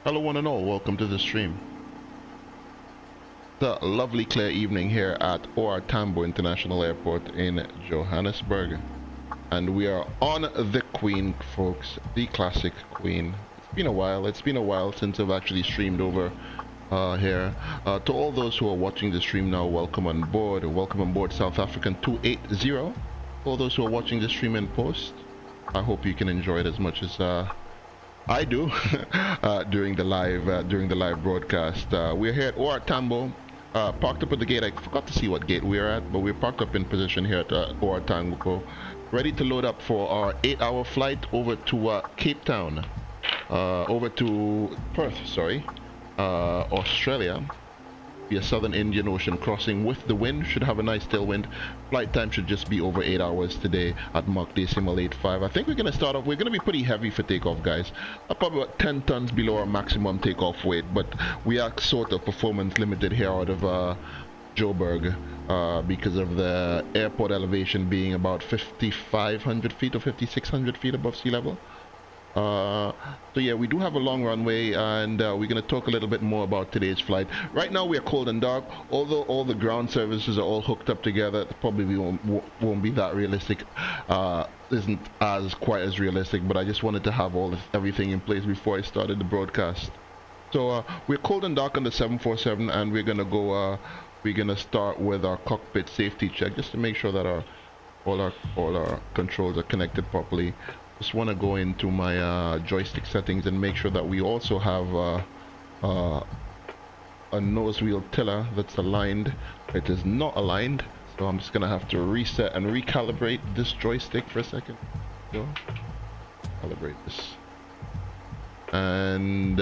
Hello one and all, welcome to the stream. It's a lovely clear evening here at OR Tambo International Airport in Johannesburg. And we are on the Queen, folks, the classic Queen. It's been a while since I've actually streamed over here. To all those who are watching the stream now, welcome on board. Welcome on board South African 280. All those who are watching the stream in post, I hope you can enjoy it as much as I do during the live broadcast. We're here at OR Tambo, parked up at the gate. I forgot to see what gate we're at, but we're parked up in position here at OR Tambo, ready to load up for our 8-hour flight over to Cape Town, over to Perth, sorry, Australia, via Southern Indian Ocean, crossing with the wind. Should have a nice tailwind. Flight time should just be over 8 hours today at Mach Decimal 85. I think we're going to start off, we're going to be pretty heavy for takeoff, guys. Probably about 10 tons below our maximum takeoff weight, but we are sort of performance limited here out of Joburg because of the airport elevation being about 5,500 feet or 5,600 feet above sea level. So yeah, we do have a long runway, and we're going to talk a little bit more about today's flight. Right now we are cold and dark. Although all the ground services are all hooked up together, it probably won't be that realistic. Isn't as quite as realistic, but I just wanted to have everything in place before I started the broadcast. So we're cold and dark on the 747, and we're going to go we're going to start with our cockpit safety check just to make sure that all our controls are connected properly. Just want to go into my joystick settings and make sure that we also have a nose wheel tiller that's aligned. It is not aligned, so I'm just gonna have to reset and recalibrate this joystick for a second. So, calibrate this, and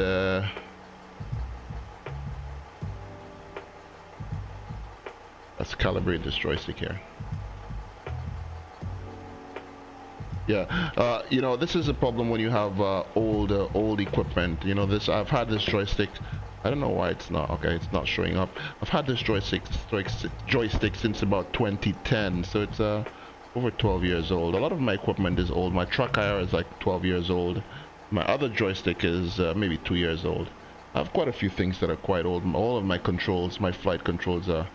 let's calibrate this joystick here. Yeah, you know, this is a problem when you have old equipment. You know, I've had this joystick. I don't know why it's not it's not showing up. I've had this joystick since about 2010, so it's over 12 years old. A lot of my equipment is old. My truck hire is like 12 years old. My other joystick is maybe 2 years old. I have quite a few things that are quite old. All of my controls, my flight controls are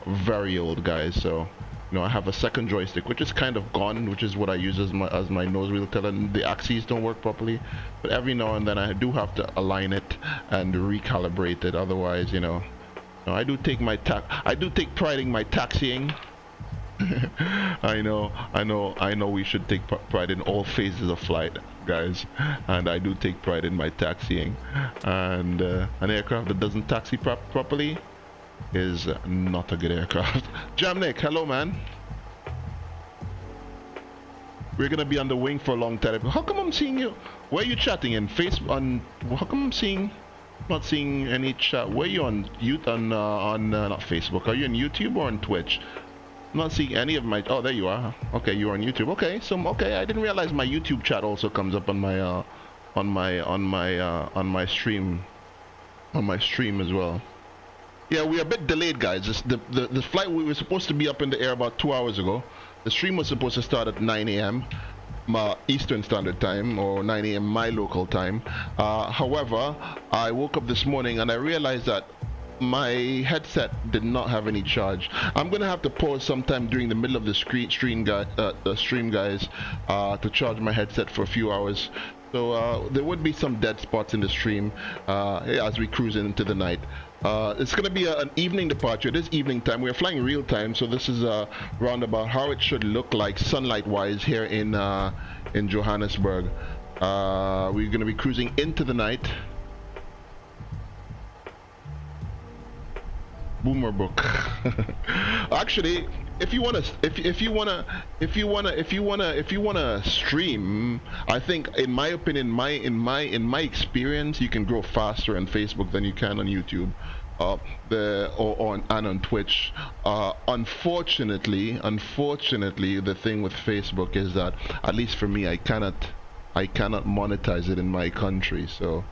very old, guys. So you know, I have a second joystick which is kind of gone, which is what I use as my nose wheel tiller. The axes don't work properly, but every now and then I do have to align it and recalibrate it. Otherwise, you know, I do take pride in my taxiing. I know we should take pride in all phases of flight, guys, and I do take pride in my taxiing. And an aircraft that doesn't taxi properly is not a good aircraft. Jamnik, hello man. We're gonna be on the wing for a long time. How come I'm seeing you? Where are you chatting in Facebook? How come I'm not seeing any chat? Where are you on not Facebook? Are you on YouTube or on Twitch? I'm not seeing any of my. Oh, there you are. Okay, you're on YouTube. Okay, so okay, I didn't realize my YouTube chat also comes up on my stream as well. Yeah, we're a bit delayed, guys. The flight, we were supposed to be up in the air about 2 hours ago. The stream was supposed to start at 9 a.m. Eastern Standard Time, or 9 a.m. my local time. However, I woke up this morning and I realized that my headset did not have any charge. I'm gonna have to pause sometime during the middle of the stream, guys, to charge my headset for a few hours. So there would be some dead spots in the stream as we cruise into the night. It's going to be an evening departure. It is evening time. We're flying real time, so this is round about how it should look like sunlight-wise here in Johannesburg. We're going to be cruising into the night. Boomer book. Actually, if you wanna stream, I think, in my opinion, in my experience, you can grow faster on Facebook than you can on YouTube, and on Twitch. Unfortunately, the thing with Facebook is that, at least for me, I cannot monetize it in my country. So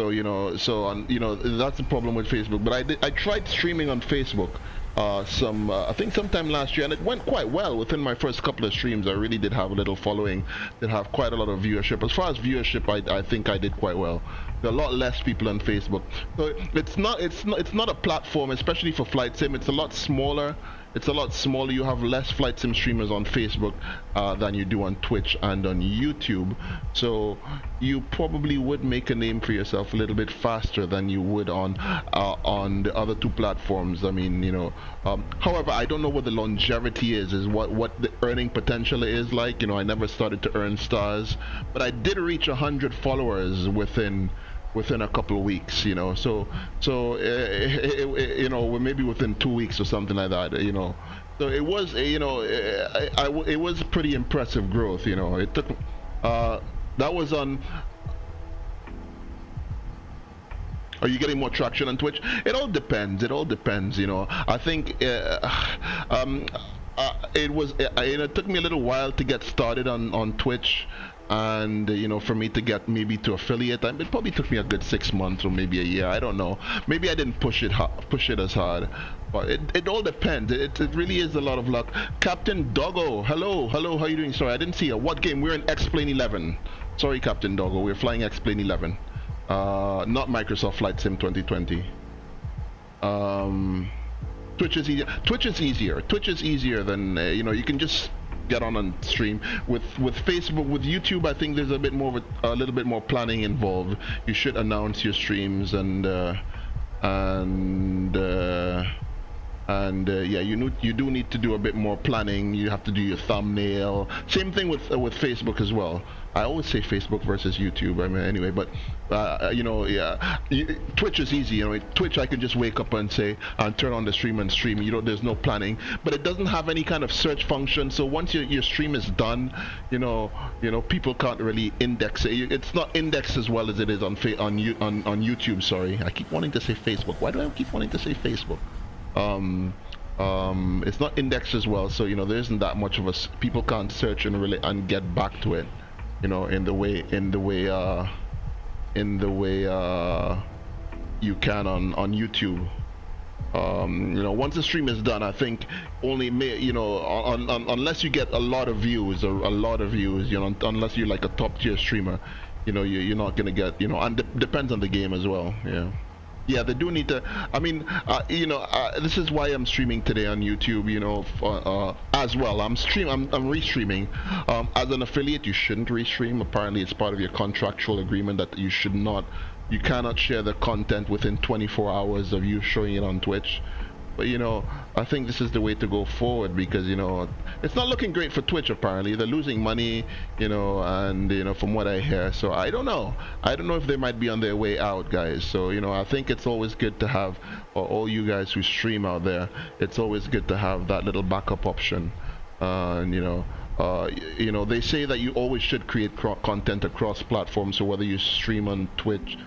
you know, that's the problem with Facebook. But I tried streaming on Facebook, I think sometime last year, and it went quite well within my first couple of streams. I really did have a little following, did have quite a lot of viewership. As far as viewership, I think I did quite well. There are a lot less people on Facebook, so it's not a platform, especially for flight sim. It's a lot smaller. It's a lot smaller. You have less flight sim streamers on Facebook than you do on Twitch and on YouTube. So you probably would make a name for yourself a little bit faster than you would on the other two platforms. I mean, you know. However, I don't know what the longevity is what the earning potential is like. You know, I never started to earn stars, but I did reach 100 followers within a couple of weeks, you know, so you know, maybe within 2 weeks or something like that, you know. So it was, you know, it was pretty impressive growth, you know. It took that was on. Are you getting more traction on Twitch? It all depends. It all depends, you know. I think it took me a little while to get started on Twitch. And you know, for me to get maybe to affiliate, it probably took me a good 6 months or maybe a year. I don't know. Maybe I didn't push it as hard, but it all depends. It really is a lot of luck. Captain Doggo, hello, how you doing? Sorry, I didn't see you. What game? We're in X-Plane 11. Sorry, Captain Doggo, we're flying X-Plane 11. Not Microsoft Flight Sim 2020. Twitch is easier. Twitch is easier than you know. You can just get on stream with Facebook. With YouTube, I think there's a bit more of a little bit more planning involved. You should announce your streams and yeah, you do need to do a bit more planning. You have to do your thumbnail. Same thing with Facebook as well. I always say Facebook versus YouTube. I mean, anyway, but you know, yeah, Twitch is easy. You know, Twitch I can just wake up and say and turn on the stream and stream. You know, there's no planning, but it doesn't have any kind of search function. So once your stream is done, you know, people can't really index it. It's not indexed as well as it is on YouTube. Sorry, I keep wanting to say Facebook. Why do I keep wanting to say Facebook? It's not indexed as well, so you know there isn't that much of people can't search and really and get back to it, you know, in the way you can on YouTube. You know, once the stream is done, I think you know, unless you get a lot of views, you know, unless you're like a top tier streamer, you know, you're not gonna get, you know, and depends on the game as well. Yeah, they do need to. I mean, you know, this is why I'm streaming today on YouTube. You know, as well. I'm restreaming. As an affiliate, you shouldn't restream. Apparently, it's part of your contractual agreement that you cannot share the content within 24 hours of you showing it on Twitch. But you know, I think this is the way to go forward because, you know, it's not looking great for Twitch. Apparently they're losing money, you know, and you know, from what I hear. So I don't know if they might be on their way out, guys. So you know, I think it's always good to have, for all you guys who stream out there, it's always good to have that little backup option. And you know, they say that you always should create content across platforms. So whether you stream on Twitch,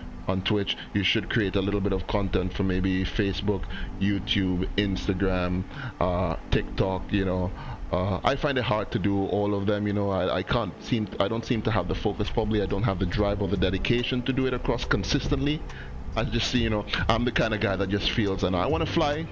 you should create a little bit of content for maybe Facebook, YouTube, Instagram, TikTok. You know, I find it hard to do all of them. You know, I don't seem to have the focus. Probably I don't have the drive or the dedication to do it across consistently. I just see, you know, I'm the kind of guy that just feels, and I want to fly,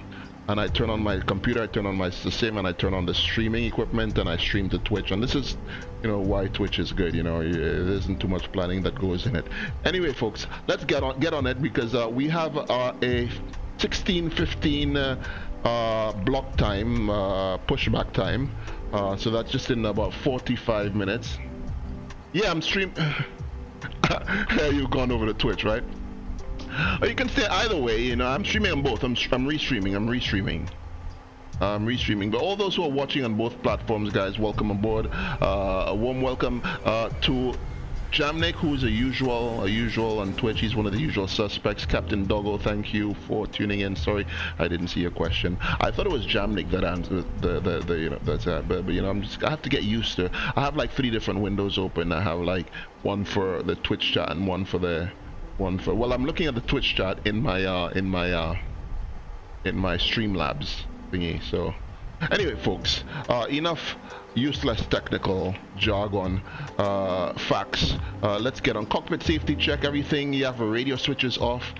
and I turn on my computer, I turn on my sim, and I turn on the streaming equipment, and I stream to Twitch. And this is, you know, why Twitch is good. You know, there isn't too much planning that goes in it. Anyway, folks, let's get on it because we have a 16:15 block time, pushback time. So that's just in about 45 minutes. Yeah, I'm streaming. You've gone over to Twitch, right? Or you can say either way, you know, I'm streaming on both. I'm restreaming. But all those who are watching on both platforms, guys, welcome aboard. A warm welcome to Jamnik, who's a usual on Twitch. He's one of the usual suspects. Captain Doggo, thank you for tuning in. Sorry, I didn't see your question. I thought it was Jamnik that answered the you know, that's but you know, I have to get used to it. I have like 3 different windows open. I have like one for the Twitch chat and one for well, I'm looking at the Twitch chat in my Streamlabs thingy. So anyway, folks, enough useless technical jargon, facts. Let's get on. Cockpit safety check everything. You have a radio switches off,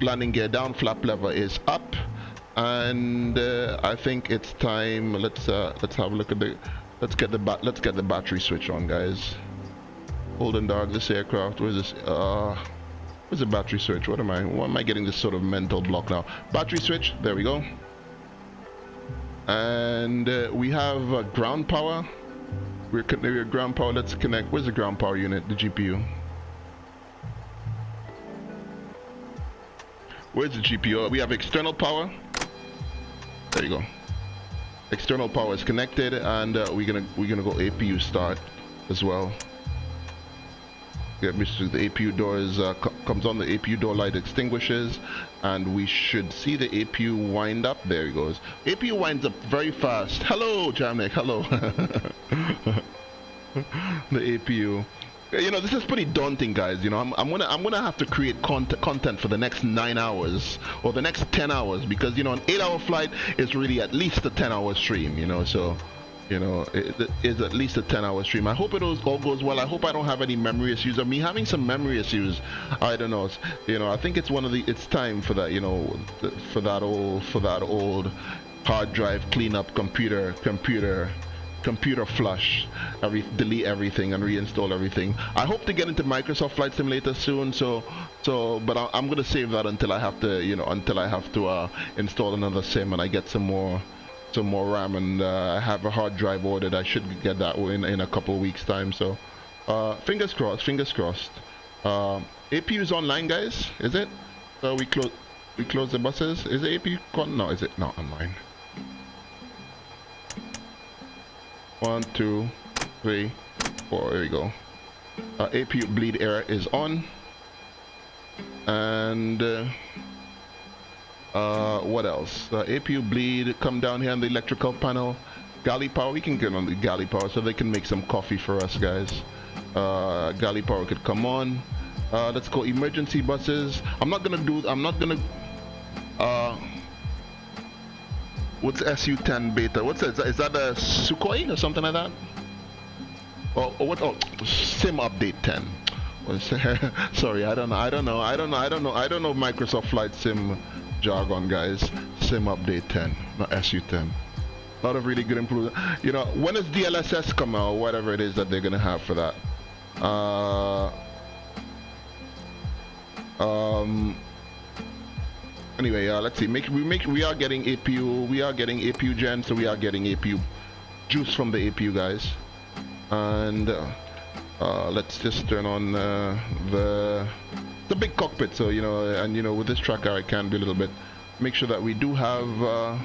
landing gear down, flap lever is up, and I think it's time. Let's have a look at the. Let's get the battery switch on, guys. Holding dog, this aircraft. Where's this? Where's the battery switch? Why am I getting this sort of mental block now? Battery switch. There we go. And we have ground power. We're ground power. Let's connect. Where's the ground power unit? The GPU. Where's the GPU? We have external power. There you go. External power is connected, and we're gonna go APU start as well. Yeah, the APU door is comes on. The APU door light extinguishes, and we should see the APU wind up. There he goes. APU winds up very fast. Hello, Jamnik. Hello. The APU. You know, this is pretty daunting, guys. You know, I'm gonna have to create content for the next 9 hours or the next 10 hours, because you know, an 8-hour flight is really at least a 10-hour stream. You know, so you know, it is at least a 10-hour stream. I hope it all goes well. I hope I don't have any memory issues. Or me having some memory issues, I don't know. You know, I think it's it's time for that. You know, for that old hard drive cleanup, computer flush, delete everything and reinstall everything. I hope to get into Microsoft Flight Simulator soon. But I'm gonna save that until I have to, you know, install another sim and I get some more RAM, and I have a hard drive ordered. I should get that in a couple of weeks time. So fingers crossed. APU is online, guys. Is it? So we close the buses. Is the APU no, is it not online? 1, 2, 3, 4. There we go. APU bleed air is on. And what else? APU bleed, come down here on the electrical panel. Galley power, we can get on the galley power so they can make some coffee for us, guys. Galley power could come on. Let's go emergency buses. I'm not gonna what's SU-10 beta? What's that? Is that a Sukhoi or something like that? Or what? Oh, sim update 10. Sorry, I don't know Microsoft Flight Sim jargon, guys. Sim update 10, not SU-10. A lot of really good improvement. You know, when does DLSS come out, or whatever it is that they're gonna have for that? Anyway, let's see. We are getting APU. We are getting APU gen, so we are getting APU juice from the APU, guys. And let's just turn on the big cockpit. So you know, and you know, with this tracker, I can be a little bit. Make sure that we do have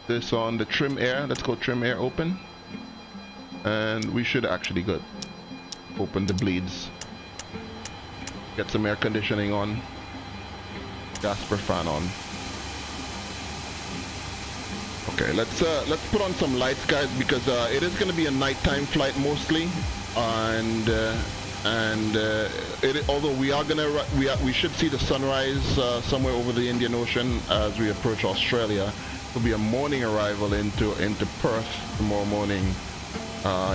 this on the trim air. Let's go trim air open, and we should actually go open the bleeds. Get some air conditioning on. Gasper fan on. Okay, let's put on some lights, guys, because it is going to be a nighttime flight mostly, and although we should see the sunrise somewhere over the Indian Ocean as we approach Australia. It'll be a morning arrival into Perth tomorrow morning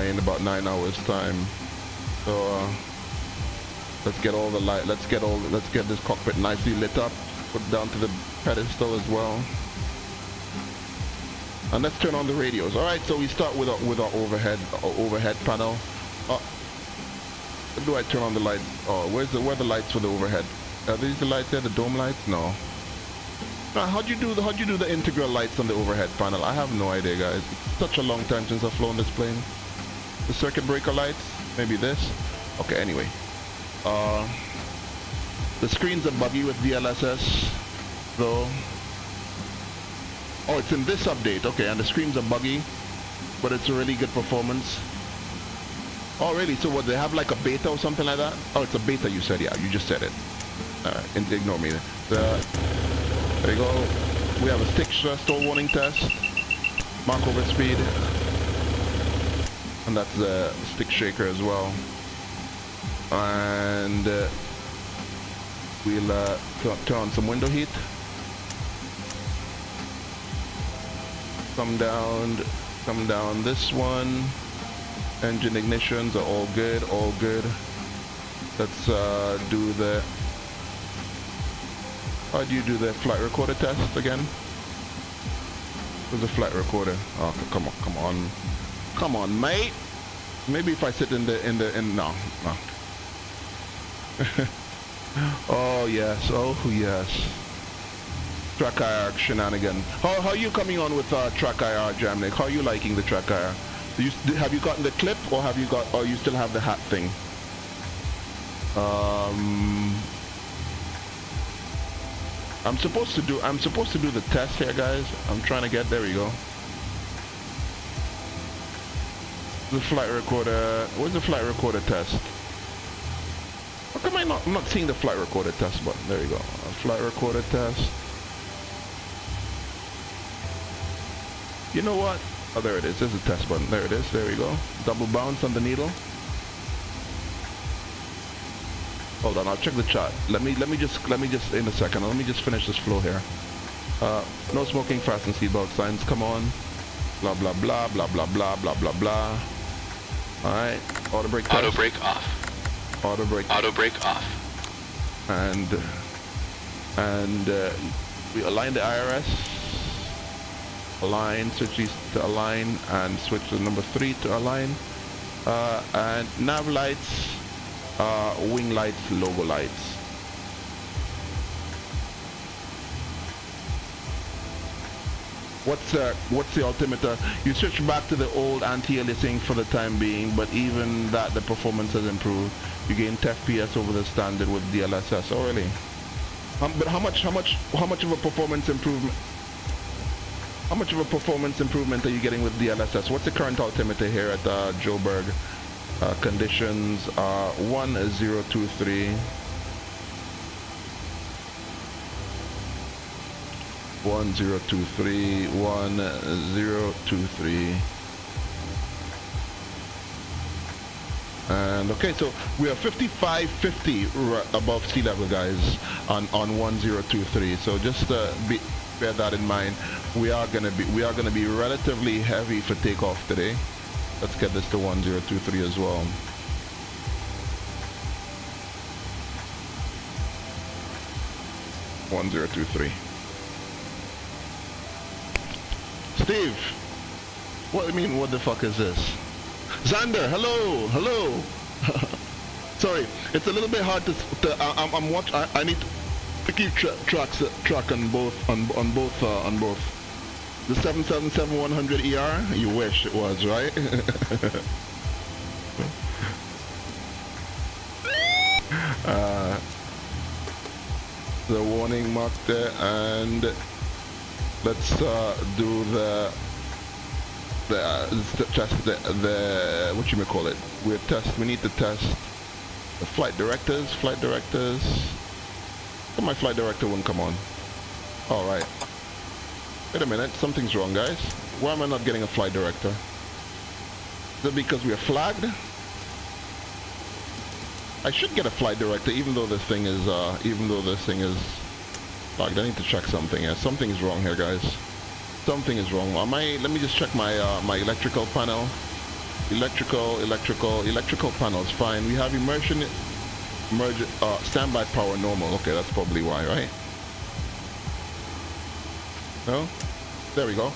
in about 9 hours time. So let's get all the light. Let's get this cockpit nicely lit up. Put down to the pedestal as well, and let's turn on the radios. All right, so we start with our overhead panel. Where do I turn on the lights? Oh, where are the lights for the overhead? Are these the lights there? The dome lights? No. How'd you do the integral lights on the overhead panel? I have no idea, guys. It's such a long time since I've flown this plane. The circuit breaker lights? Maybe this? Okay. Anyway. The screens are buggy with DLSS, though. Oh, it's in this update. Okay, and the screens are buggy, but it's a really good performance. Oh, really? So what, they have like a beta or something like that? Oh, it's a beta, you said. Yeah, you just said it. Alright, ignore me. There you go. We have a stick stall warning test. Mach over speed. And that's the stick shaker as well. And we'll turn on some window heat. Come down this one. Engine ignitions are all good, all good. Let's do the How do you do the flight recorder test again? Where's the flight recorder? Oh, come on, mate. Maybe if I sit in no. Oh yes, Track IR shenanigan. How are you coming on with Track IR, Jamnik? How are you liking the Track IR? Have you gotten the clip, or you still have the hat thing? I'm supposed to do the test here, guys. I'm trying to get, there we go. The flight recorder, where's the flight recorder test? How come I'm not seeing the flight recorder test button? There you go. Flight recorder test. You know what? Oh, there it is. There's a test button. There it is. There we go. Double bounce on the needle. Hold on, I'll check the chat. Let me just in a second. Let me just finish this flow here. No smoking, fasten seatbelt signs. Come on. Blah blah blah blah blah blah blah blah blah. All right. Auto brake test. Auto brake off. Auto brake. Auto brake off. And we align the IRS. Align. Switch these to align, and switch to number 3 to align. And nav lights. Wing lights, logo lights. What's the altimeter? You switch back to the old anti-aliasing for the time being, but even that, the performance has improved. You gain 10 FPS over the standard with DLSS. Oh really? But how much of a performance improvement? How much of a performance improvement are you getting with DLSS? What's the current altimeter here at Joburg? Conditions are 1023. 1023. 1023. And okay, so we are 5550 above sea level, guys, on 1023. So just bear that in mind. We are gonna be relatively heavy for takeoff today. Let's get this to 1023 as well. Steve, what the fuck is this? Xander, hello. Sorry, it's a little bit hard to I need to keep track on both. The 747-100 ER? You wish it was, right? The warning mark there, and let's do the what you may call it. We need to test the flight directors. Oh, my flight director won't come on. All right. Wait a minute, something's wrong, guys. Why am I not getting a flight director? Is it because we are flagged? I should get a flight director, even though this thing is flagged. I need to check something here. Something's wrong here, guys. Something is wrong. Let me just check my my electrical panel. Electrical panel is fine. We have standby power normal. Okay, that's probably why, right? No? There we go.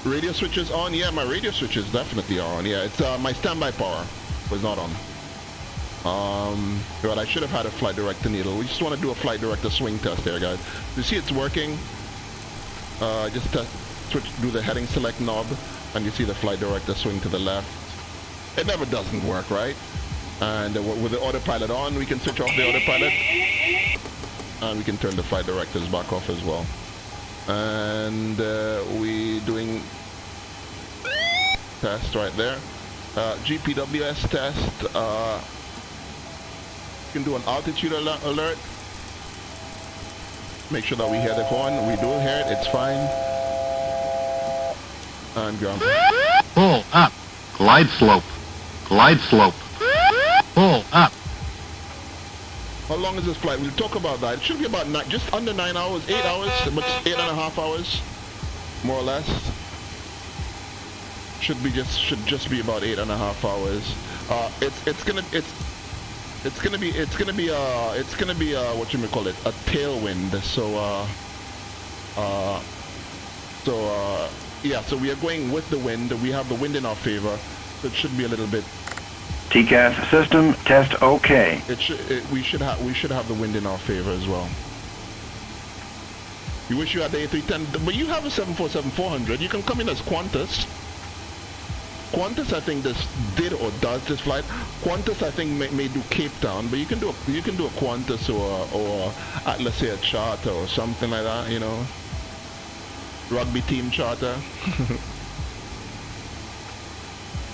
Radio switches on? Yeah, my radio switches definitely are on. Yeah, it's my standby power was not on. But I should have had a flight director needle. We just want to do a flight director swing test there, guys. You see it's working. Just do the heading select knob, and you see the flight director swing to the left. It never doesn't work, right? And with the autopilot on, we can switch off the autopilot, and we can turn the flight directors back off as well. And we doing test right there. GPWS test. You can do an altitude alert. Make sure that we hear the horn. We do hear it. It's fine. And ground. Pull up. Glide slope. Glide slope. Pull up. How long is this flight? We'll talk about that. It should be about just under 9 hours, 8 hours, but 8.5 hours, more or less. Should just be about 8.5 hours. It's gonna be what you may call it, a tailwind. Yeah, so we are going with the wind. We have the wind in our favor, so it should be a little bit. TCAS system test OK. We should have the wind in our favor as well. You wish you had the A310, but you have a 747-400. You can come in as Qantas. Qantas, I think did or does this flight. Qantas, I think may do Cape Town, but you can do a Qantas or let's say a charter or something like that. You know, rugby team charter.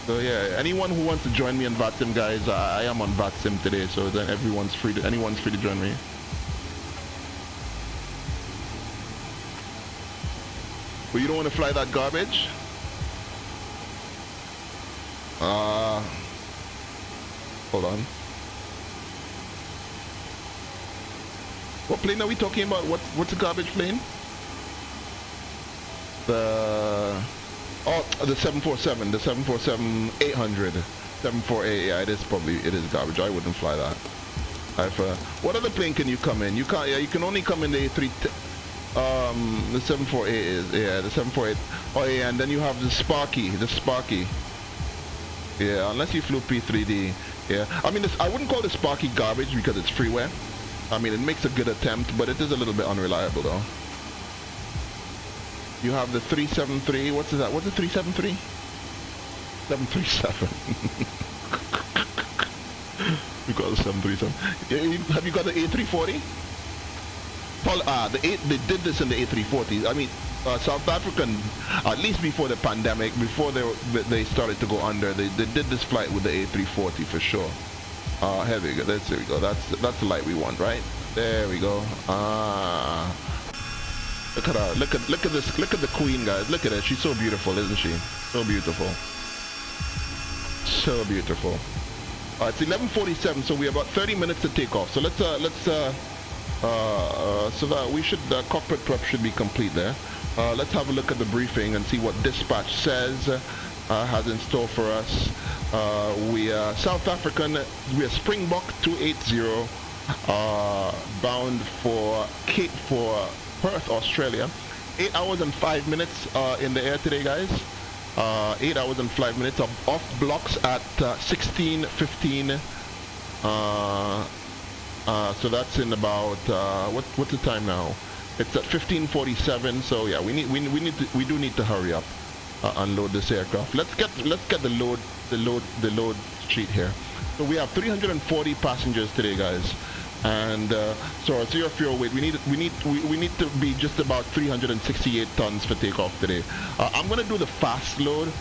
So yeah, anyone who wants to join me on VATSIM, guys, I am on VATSIM today, so then anyone's free to join me. But you don't want to fly that garbage? Hold on. What plane are we talking about? What's a garbage plane? The 747, the 747-800, 748. Yeah, it is garbage. I wouldn't fly that. What other plane can you come in? You can't. Yeah, you can only come in the A3. The 748 is the 748. Oh yeah, and then you have the Sparky. Yeah, unless you flew P3D. Yeah, I mean, I wouldn't call the Sparky garbage because it's freeware. I mean, it makes a good attempt, but it is a little bit unreliable though. You have the 373. What's that? What's the 373? 737. You got the 737. Have you got the A340? They did this in the A340. I mean, South African, at least before the pandemic, before they started to go under, they did this flight with the A340 for sure. Here we go. There we go. That's the light we want, right? There we go. Look at her. Look at this. Look at the queen, guys. Look at her. She's so beautiful, isn't she? So beautiful. So beautiful. It's 11:47, so we have about 30 minutes to take off. So so that we should, cockpit prep should be complete there. Let's have a look at the briefing and see what dispatch says, has in store for us. We are South African, we are Springbok 280, bound for Perth, Australia. 8 hours and 5 minutes in the air today, guys. 8 hours and 5 minutes off blocks at 16:15. So that's in about what's the time now? It's at 15:47. So yeah, we do need to hurry up, unload this aircraft. Let's get the load sheet here. So we have 340 passengers today, guys, and so our zero fuel weight. We need to be just about 368 tons for takeoff today. I'm gonna do the fast load.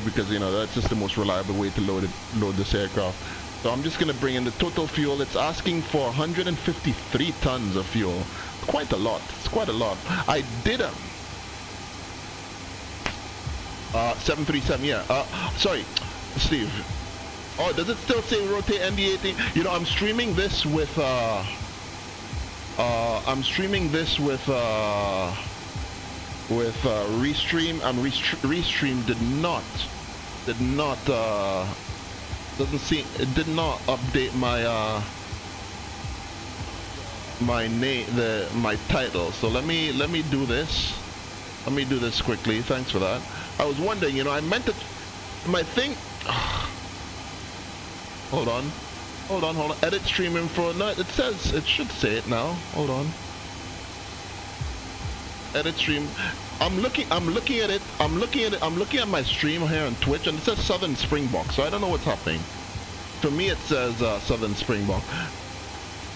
Because you know that's just the most reliable way to load this aircraft. So I'm just going to bring in the total fuel. It's asking for 153 tons of fuel. Quite a lot. It's quite a lot. I did a 737, yeah. Sorry, Steve. Oh, does it still say rotate ND18? You know, I'm streaming this with Restream. Restream did not did not update my my title. So let me do this. Let me do this quickly. Thanks for that. I was wondering, you know, I meant to my thing. Hold on. Edit stream info. No, it should say it now. Hold on. Edit stream. I'm looking at it. I'm looking at my stream here on Twitch, and it says Southern Springbok. So I don't know what's happening. For me, it says Southern Springbok.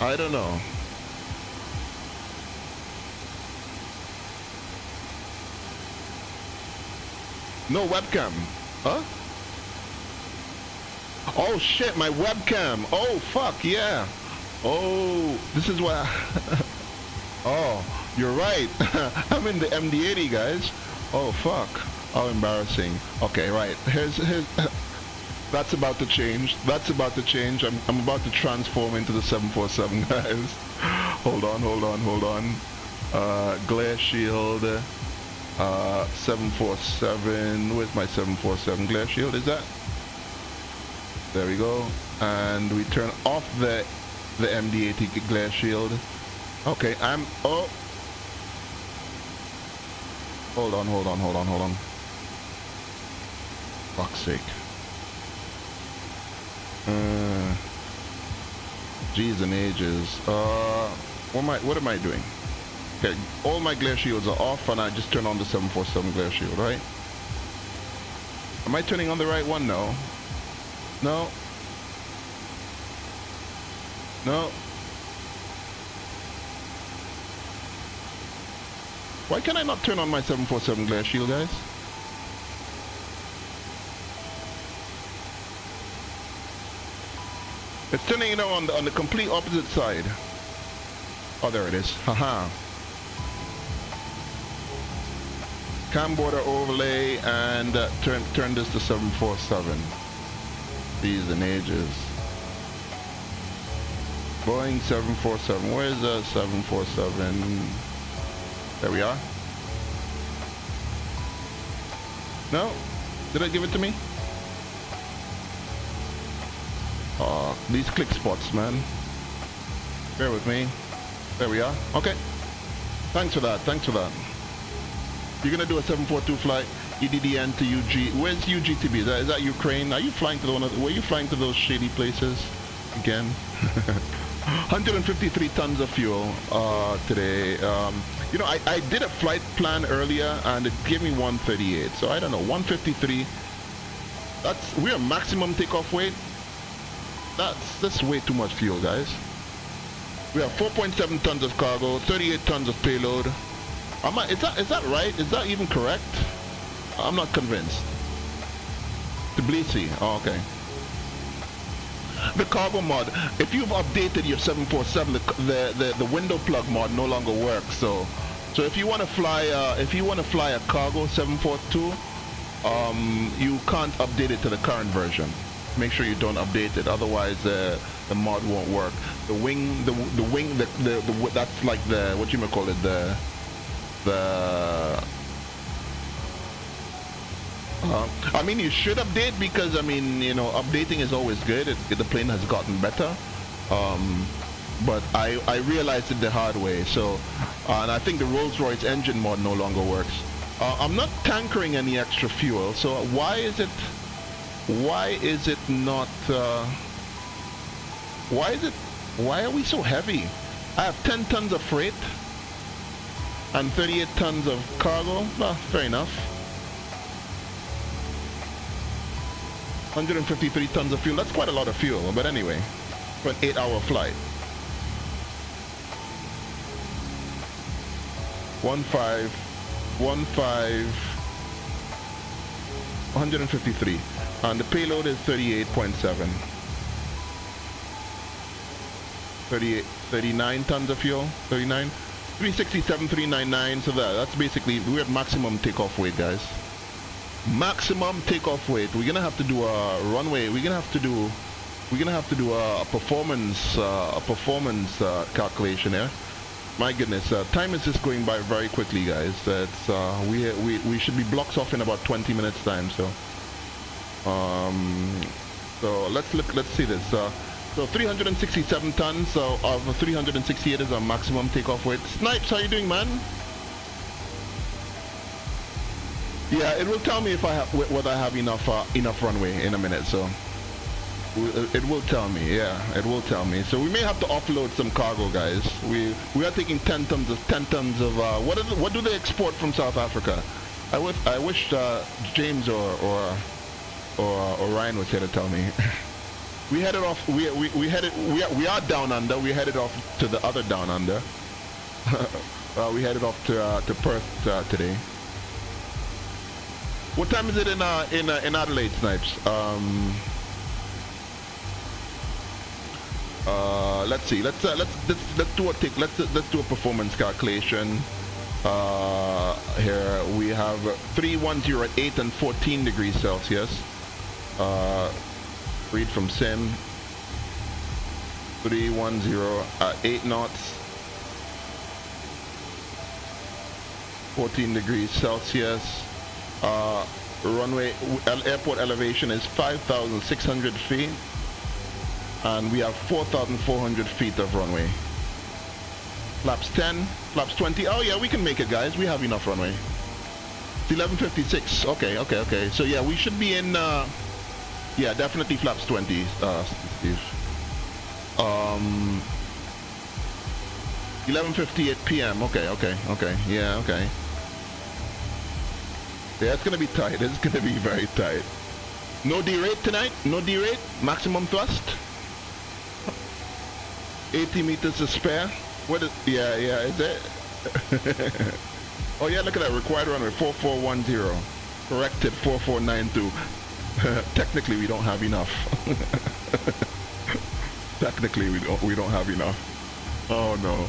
I don't know. No webcam. Huh? Oh shit, my webcam. Oh fuck yeah. Oh, this is why. Oh. You're right. I'm in the MD-80, guys. Oh fuck. How embarrassing. Okay, right. Here's that's about to change. I'm about to transform into the 747, guys. Hold on. Glare shield. 747. Where's my 747 glare shield? Is that? There we go. And we turn off the MD-80 glare shield. Okay, oh. Hold on. Fuck's sake. G's and ages. What am I doing? Okay, all my glare shields are off and I just turn on the 747 glare shield, right? Am I turning on the right one? No. No. Why can I not turn on my 747 glare shield, guys? It's turning it on the complete opposite side. Oh, there it is. Haha. Cam border overlay and turn this to 747. These and ages. Boeing 747. Where's the 747? There we are. No? Did I give it to me? Oh, these click spots, man. Bear with me. There we are. Okay. Thanks for that. You're gonna do a 742 flight, EDDN to UG. Where's UGTB? Is that Ukraine? Are you flying to were you flying to those shady places again? 153 tons of fuel today. You know, I did a flight plan earlier and it gave me 138. So I don't know, 153. We're maximum takeoff weight. That's way too much fuel, guys. We have 4.7 tons of cargo, 38 tons of payload. Is that right? Is that even correct? I'm not convinced. Tbilisi. Oh, okay. The cargo mod. If you've updated your 747, the window plug mod no longer works. So if you want to fly a cargo 742, you can't update it to the current version. Make sure you don't update it, otherwise the mod won't work. The wing, that's like the what you may call it, I mean, you should update because, I mean, you know, updating is always good. The plane has gotten better. But I realized it the hard way. So, and I think the Rolls-Royce engine mod no longer works. I'm not tankering any extra fuel. So why is it not, why are we so heavy? I have 10 tons of freight and 38 tons of cargo. Well, fair enough. 153 tons of fuel. That's quite a lot of fuel. But anyway, for an 8-hour flight. 153. And the payload is 38.7. 39 tons of fuel. 39. 367, 399. So that's basically, we're at maximum takeoff weight, guys. Maximum takeoff weight. We're gonna have to do a runway. We're gonna have to do a performance calculation here. My goodness, time is just going by very quickly, guys. It's we should be blocks off in about 20 minutes time. So let's see this. So 367 tons. So of 368 is our maximum takeoff weight. Snipes, how you doing, man? Yeah, it will tell me if whether I have enough runway in a minute. So it will tell me. Yeah, it will tell me. So we may have to offload some cargo, guys. We are taking 10 tons of what do they export from South Africa? I wish James or Ryan was here to tell me. We headed off. We are down under. We headed off to the other down under. We headed off to Perth today. What time is it in Adelaide, Snipes? Let's see. Let's do a performance calculation. Here we have 310 at 8 and 14 degrees Celsius. Read from sim. 310 at 8 knots. 14 degrees Celsius. airport elevation is 5,600 feet, and we have 4,400 feet of runway. Flaps 10, flaps 20. Oh yeah, we can make it, guys. We have enough runway. It's 11:56. Okay. So yeah, we should be in. Yeah, definitely flaps 20, Steve. 11:58 p.m. Okay. Yeah, okay. Yeah, it's gonna be tight. It's gonna be very tight. No derate tonight. No derate. Maximum thrust. 80 meters to spare. What is? Yeah. Is it? Oh yeah, look at that. Required runway 4410. Corrected 4492. Technically, we don't have enough. Technically, we don't have enough. Oh no.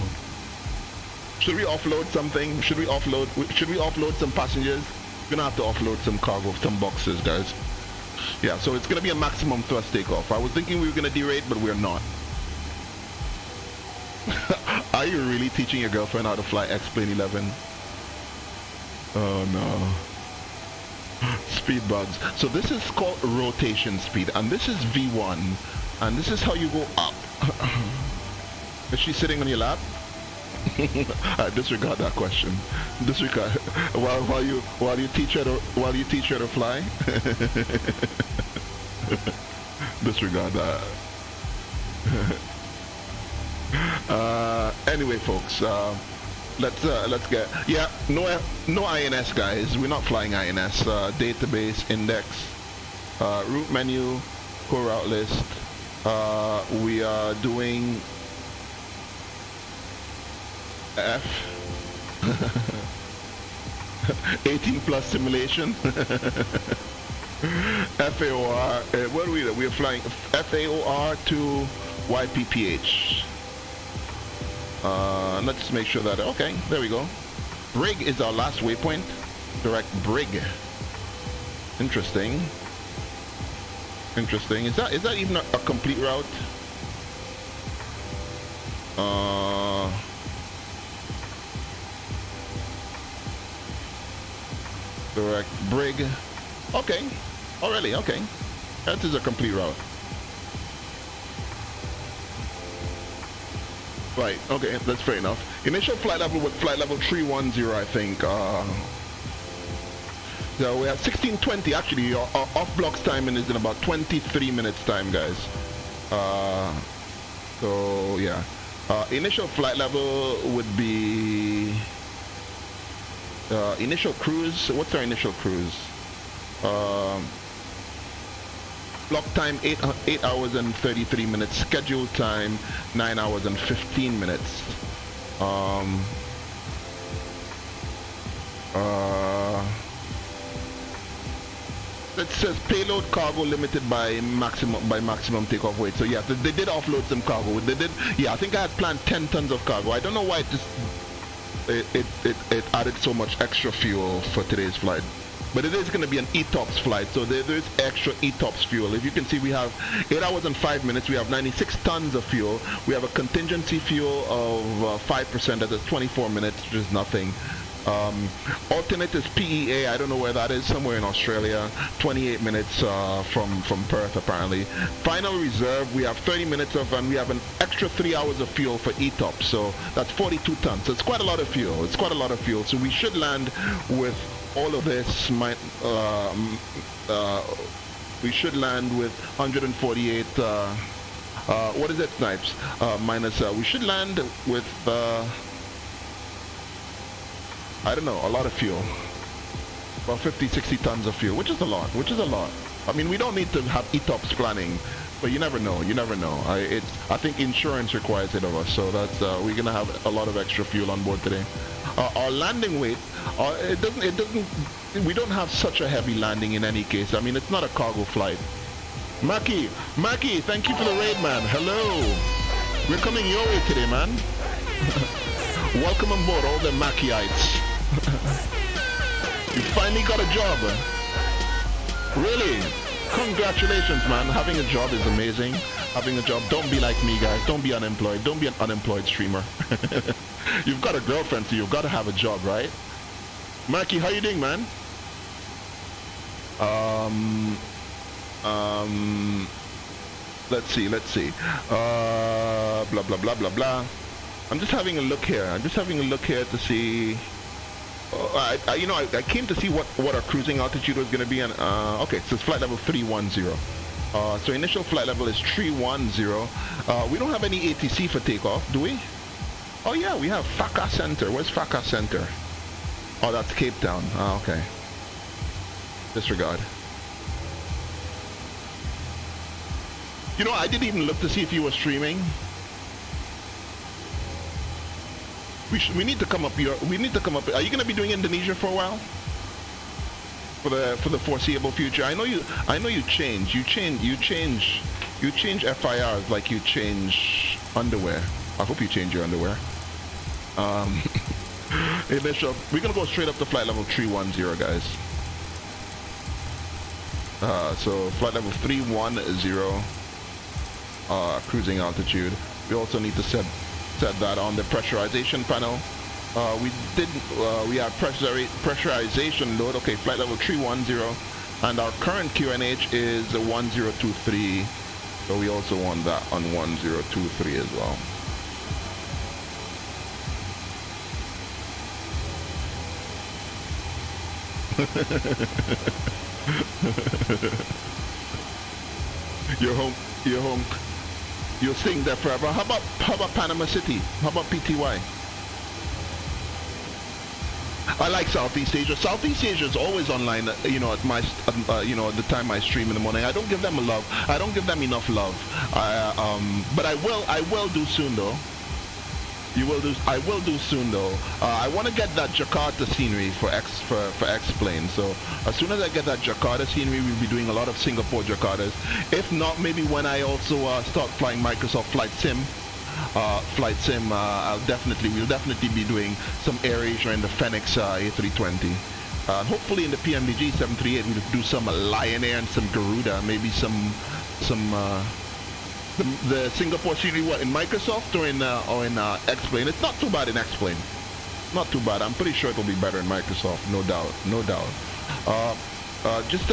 Should we offload something? Should we offload some passengers? We're gonna have to offload some cargo, some boxes, guys. Yeah, so it's gonna be a maximum thrust takeoff. I was thinking we were gonna derate, but we're not. Are you really teaching your girlfriend how to fly X-Plane 11? Oh no. Speed bugs. So this is called rotation speed, and this is V1, and this is how you go up. Is she sitting on your lap? Disregard that question. Disregard while you teach her to fly. Disregard that. Anyway, folks, let's get no INS, guys. We're not flying INS. Database index, route menu, core route list. We are doing F 18 plus simulation. FAOR. What are we? We are flying FAOR to YPPH. Let's make sure that, okay, there we go. Brig is our last waypoint. Direct Brig. Interesting. Is that even a complete route? Direct Brig. Okay. Oh really? Okay. That is a complete route. Right, okay, that's fair enough. Initial flight level with flight level 310, I think. So we have 1620, actually, our off-blocks timing is in about 23 minutes time, guys. So, yeah. Initial flight level would be... initial cruise, what's our initial cruise? Block time 8 hours and 33 minutes. Scheduled time 9 hours and 15 minutes. It says payload cargo limited by maximum takeoff weight. So yeah, they did offload some cargo. They did. Yeah, I think I had planned 10 tons of cargo. I don't know why it added so much extra fuel for today's flight. But it is going to be an ETOPS flight, so there is extra ETOPS fuel. If you can see, we have 8 hours and 5 minutes. We have 96 tons of fuel. We have a contingency fuel of 5%. That is 24 minutes, which is nothing. Alternate is PEA. I don't know where that is. Somewhere in Australia. 28 minutes from Perth, apparently. Final reserve, we have 30 minutes of, and we have an extra 3 hours of fuel for ETOPS. So that's 42 tons. So it's quite a lot of fuel. So we should land with all of this. We should land with 148. What is it, Snipes? Minus. We should land with. I don't know, a lot of fuel. About 50-60 tons of fuel, which is a lot. I mean, we don't need to have ETOPS planning, but you never know. I think insurance requires it of us, so that's we're gonna have a lot of extra fuel on board today. Our landing weight, we don't have such a heavy landing in any case. I mean, it's not a cargo flight. Maki, thank you for the raid, man. Hello. We're coming your way today, man. Welcome on board, all the Makiites. You finally got a job. Really? Congratulations, man. Having a job is amazing. Having a job. Don't be like me, guys. Don't be unemployed. Don't be an unemployed streamer. You've got a girlfriend, so you've got to have a job, right? Maki, how you doing, man? Let's see. Blah blah blah blah blah. I'm just having a look here. To see. I came to see what our cruising altitude was going to be. And okay, so it's flight level 310. So initial flight level is 310. We don't have any ATC for takeoff, do we? Oh yeah, we have Faka Center. Where's Faka Center? Oh, that's Cape Town. Ah, okay. Disregard. You know, I didn't even look to see if you were streaming. We need to come up here. Are you going to be doing Indonesia for a while? For the foreseeable future. I know you change. You change FIRs like you change underwear. I hope you change your underwear. Initial. We're gonna go straight up to flight level 310, guys. So flight level 310. Cruising altitude. We also need to set that on the pressurization panel. We have pressurization load. Okay, flight level 310, and our current QNH is 1023. So we also want that on 1023 as well. You're home. You're staying there forever. How about Panama City? How about PTY? I like Southeast Asia. Southeast Asia is always online. You know, at my, at the time I stream in the morning. I don't give them love. I don't give them enough love. But I will do soon though. I will do soon though. I want to get that Jakarta scenery for X-Plane. So as soon as I get that Jakarta scenery, we'll be doing a lot of Singapore Jakartas. If not, maybe when I also start flying Microsoft Flight Sim. We'll definitely be doing some AirAsia in the Fenix A320. Hopefully in the PMDG 738 we'll do some Lion Air and some Garuda, maybe some the Singapore scenery, what, in Microsoft or in X-Plane? It's not too bad in X-Plane. Not too bad. I'm pretty sure it'll be better in Microsoft, no doubt. Just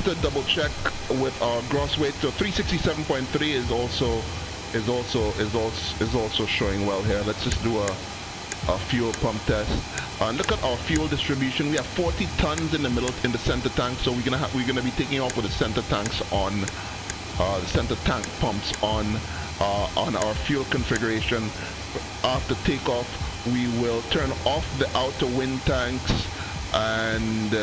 to double check with our gross weight, so 367.3 is also showing well here. Let's just do a fuel pump test. Look at our fuel distribution. We have 40 tons in the middle, in the center tank. So we're gonna be taking off with the center tanks on. The center tank pumps on our fuel configuration. After takeoff, we will turn off the outer wind tanks and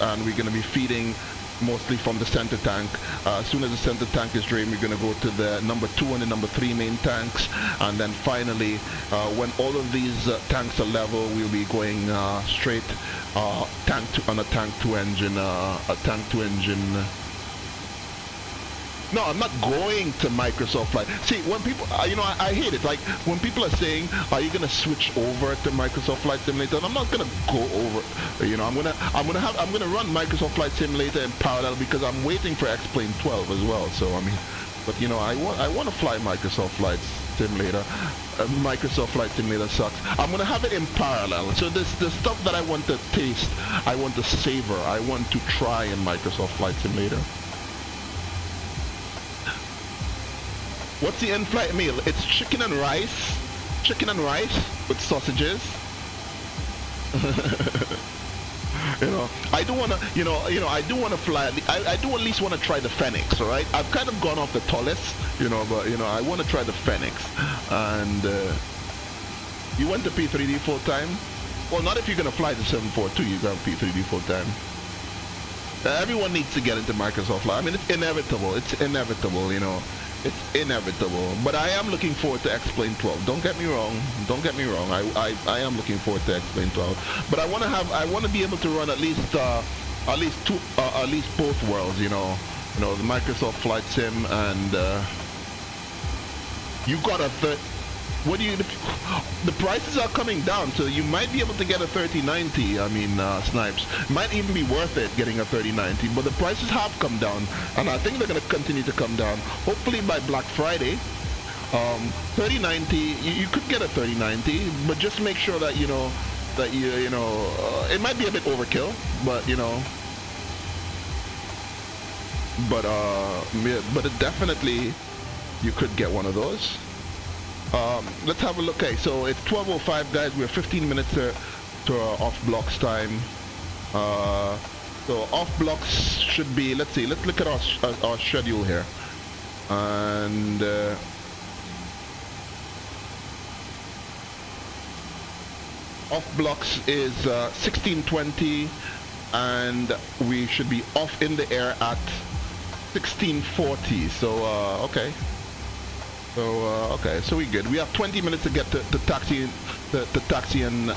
and we're going to be feeding mostly from the center tank. As soon as the center tank is drained, we're going to go to the number 2 and the number 3 main tanks, and then finally, when all of these tanks are level, we'll be going straight on a tank 2 engine. No, I'm not going to Microsoft Flight. See, when people, I hate it. Like when people are saying, "Are you gonna switch over to Microsoft Flight Simulator?" And I'm not gonna go over. I'm gonna run Microsoft Flight Simulator in parallel because I'm waiting for X-Plane 12 as well. So I mean, but I want to fly Microsoft Flight Simulator. Microsoft Flight Simulator sucks. I'm gonna have it in parallel. So the stuff that I want to taste, I want to savor, I want to try in Microsoft Flight Simulator. What's the in-flight meal? It's chicken and rice with sausages. I do wanna, I do wanna fly. I do at least wanna try the Fenix. All right, I've kind of gone off the tallest, but I wanna try the Fenix. And you went to P3D full time? Well, not if you're gonna fly the 742. You got P3D full time. Everyone needs to get into Microsoft Flight. I mean, it's inevitable. It's inevitable. It's inevitable, but I am looking forward to X-Plane 12. Don't get me wrong. I am looking forward to X-Plane 12. But I want to be able to run at least both worlds. The Microsoft Flight Sim and you got a the prices are coming down, so you might be able to get a 3090. I mean, Snipes. Might even be worth it getting a 3090, but the prices have come down, and I think they're going to continue to come down. Hopefully by Black Friday, 3090, you could get a 3090, but just make sure that, it might be a bit overkill, but, but it definitely you could get one of those. Let's have a look. Okay, so it's 12:05, guys. We're 15 minutes to off blocks time. So off blocks should be. Let's see. Let's look at our schedule here, and off blocks is 16:20, and we should be off in the air at 16:40. So okay. So okay, so we're good. We have 20 minutes to get to taxi and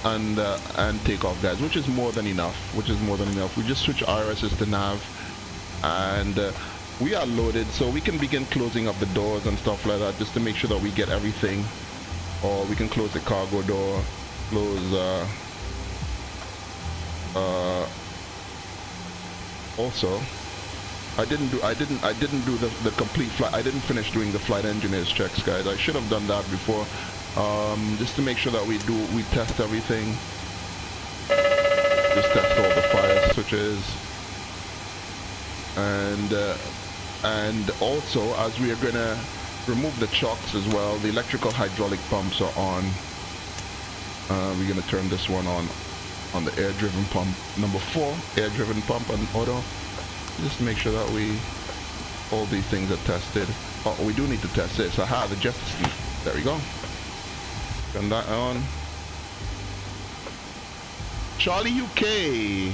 take off, guys, which is more than enough. We just switch IRSs to nav, and we are loaded, so we can begin closing up the doors and stuff like that, just to make sure that we get everything. Or we can close the cargo door, close also. I didn't do the complete flight. I didn't finish doing the flight engineers checks, guys. I should have done that before, just to make sure that we test everything. Just test all the fire switches, and also, as we are gonna remove the chocks as well, the electrical hydraulic pumps are on. We're gonna turn this one on the air-driven pump number 4, air-driven pump on auto. Just to make sure that all these things are tested. Oh, we do need to test this. Aha, the jet ski. There we go. Turn that on. Charlie UK.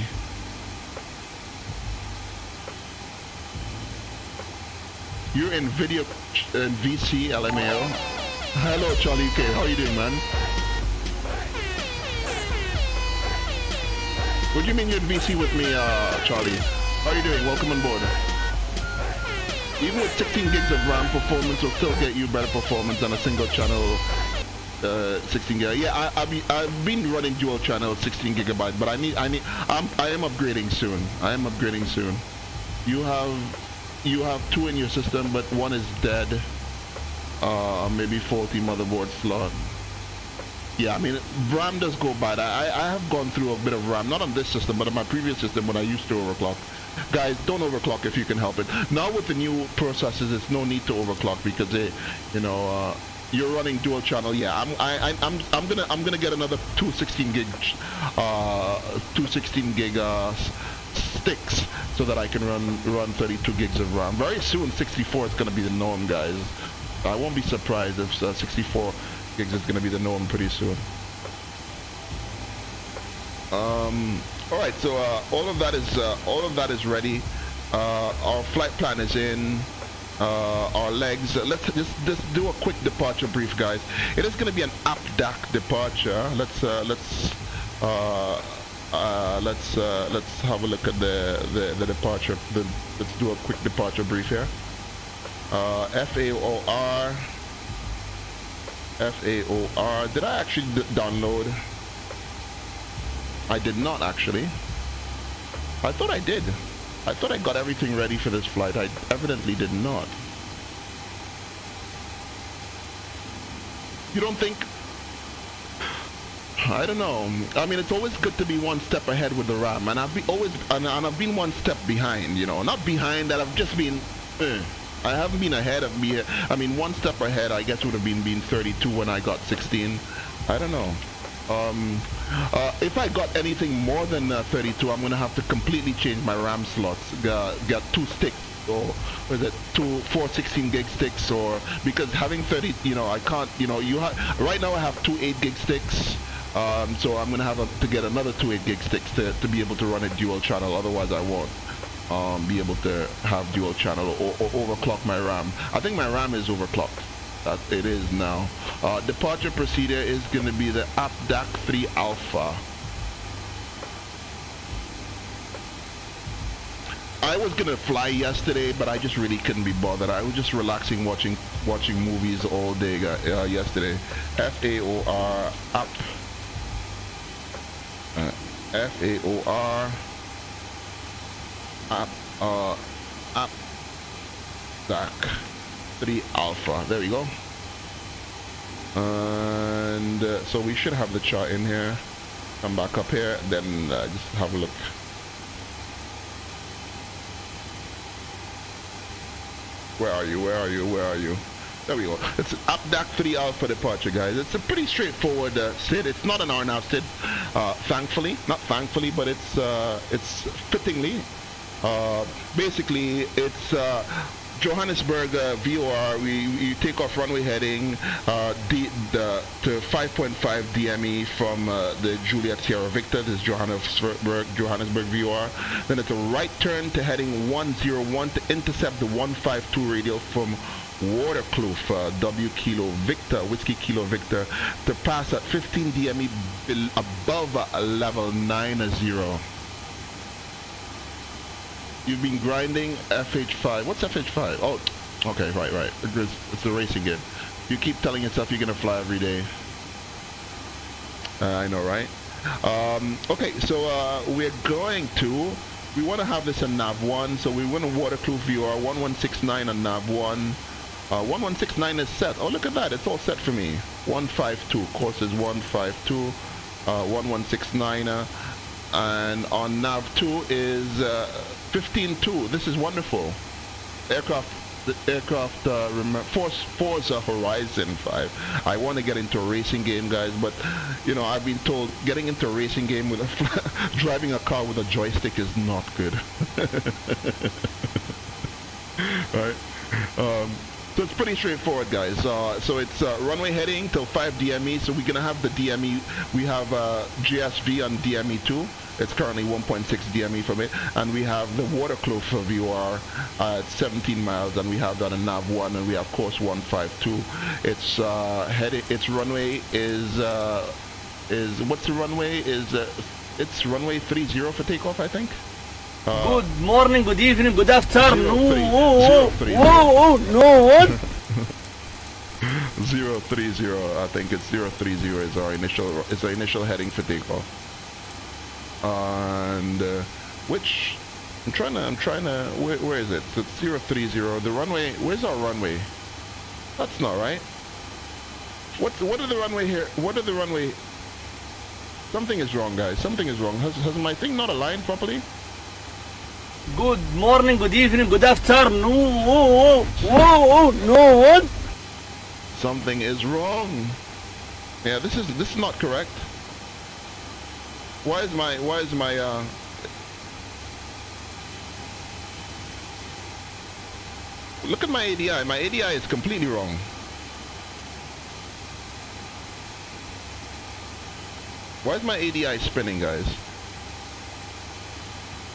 You're in video in VC LMAO. Hello, Charlie UK. How are you doing, man? What do you mean you're in VC with me, Charlie? How are you doing? Welcome on board. Even with 16 gigs of RAM, performance will still get you better performance than a single channel 16 gig. Yeah, I've been running dual channel 16 gigabyte, but I am upgrading soon. You have 2 in your system, but one is dead. Maybe faulty motherboard slot. Yeah, I mean, RAM does go bad. I have gone through a bit of RAM, not on this system, but on my previous system when I used to overclock. Guys, don't overclock if you can help it. Now with the new processors, it's no need to overclock because you're running dual channel. Yeah, I'm gonna get another 216 gig sticks so that I can run 32 gigs of RAM. Very soon, 64 is gonna be the norm, guys. I won't be surprised if 64 gigs is gonna be the norm pretty soon. All right, so all of that is ready. Our flight plan is in. Our legs. Let's just do a quick departure brief, guys. It is going to be an up-DAC departure. Let's have a look at the departure. Let's do a quick departure brief here. FAOR. Did I actually download? I did not actually. I thought I did. I thought I got everything ready for this flight. I evidently did not. You don't think? I don't know. I mean, it's always good to be one step ahead with the RAM, and I've been one step behind. You know, not behind that. I've just been. I haven't been ahead of me. I mean, one step ahead, I guess, would have been 32 when I got 16. I don't know. If I got anything more than 32, I'm gonna have to completely change my RAM slots. Get 2 sticks, or was it 4 16 gig sticks, or because having 30, I can't. Right now I have 2 8 gig sticks. So I'm gonna have to get another 2 8 gig sticks to be able to run a dual channel. Otherwise, I won't be able to have dual channel or overclock my RAM. I think my RAM is overclocked. That it is now. Departure procedure is going to be the APDAC 3 Alpha. I was going to fly yesterday, but I just really couldn't be bothered. I was just relaxing, watching movies all day yesterday. FAOR up. FAOR up DAC 3 Alpha. There we go. And so we should have the chart in here. Come back up here, then just have a look. Where are you? Where are you? Where are you? There we go. It's UpDAC 3 Alpha departure, guys. It's a pretty straightforward SID. It's not an RNAV SID, thankfully. Not thankfully, but it's fittingly. Basically, it's Johannesburg VOR. We take off runway heading to 5.5 DME from the Juliet Sierra Victor. This is Johannesburg VOR. Then it's a right turn to heading 101 to intercept the 152 radial from Waterkloof, W Kilo Victor, Whiskey Kilo Victor, to pass at 15 DME above level 90. You've been grinding FH5. What's FH5? Oh, okay, right. It's a racing game. You keep telling yourself you're gonna fly every day. I know, right? Okay, so we want to have this in NAV1, so we want a Waterkloof VR 1169 on NAV1. 1169 is set. Oh, look at that. It's all set for me. 152. Course is 152. 1169. And on NAV2 is 15.2. This is wonderful. Forza Horizon 5. I want to get into a racing game, guys, but you know, I've been told getting into a racing game with driving a car with a joystick is not good. Right? So it's pretty straightforward, guys. So it's runway heading till 5 DME. So we're gonna have the DME. We have GSV on DME2. It's currently 1.6 DME from it, and we have the Waterkloof VOR at 17 miles, and we have that in NAV1, and we have course 152. It's heading. Its runway is what's the runway? It's runway 30 for takeoff, I think. Good morning, good evening, good afternoon. 030. No, what? 030. I think it's 030 is our initial heading for takeoff. And which I'm trying to where is it? So it's 030. The runway. Where's our runway? That's not right. What are the runway here? What are the runway? Something is wrong, guys. Something is wrong. Has my thing not aligned properly? Good morning, good evening, good afternoon. No, what? Something is wrong. Yeah, this is not correct. Why is my look at my ADI. My ADI is completely wrong. Why is my ADI spinning, guys?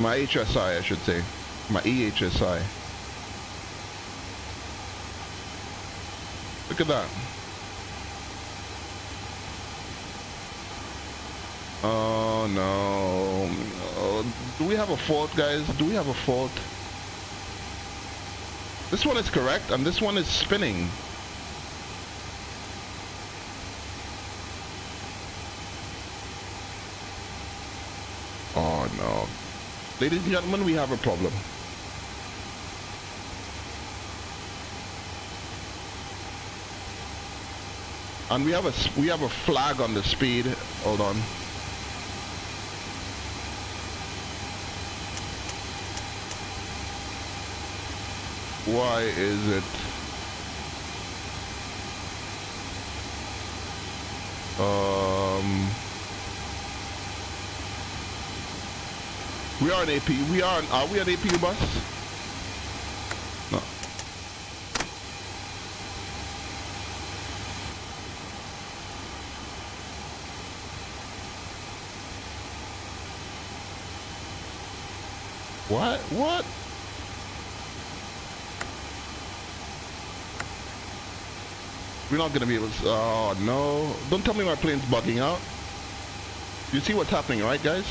My HSI, I should say. My EHSI. Look at that. Oh no. Do we have a fault, guys? Do we have a fault? This one is correct, and this one is spinning. Oh no. Ladies and gentlemen, we have a problem. And we have a flag on the speed. Hold on. Why is it? We are an AP. Are we an APU bus? No. What? We're not gonna be able to. Oh no! Don't tell me my plane's bugging out. You see what's happening, right, guys?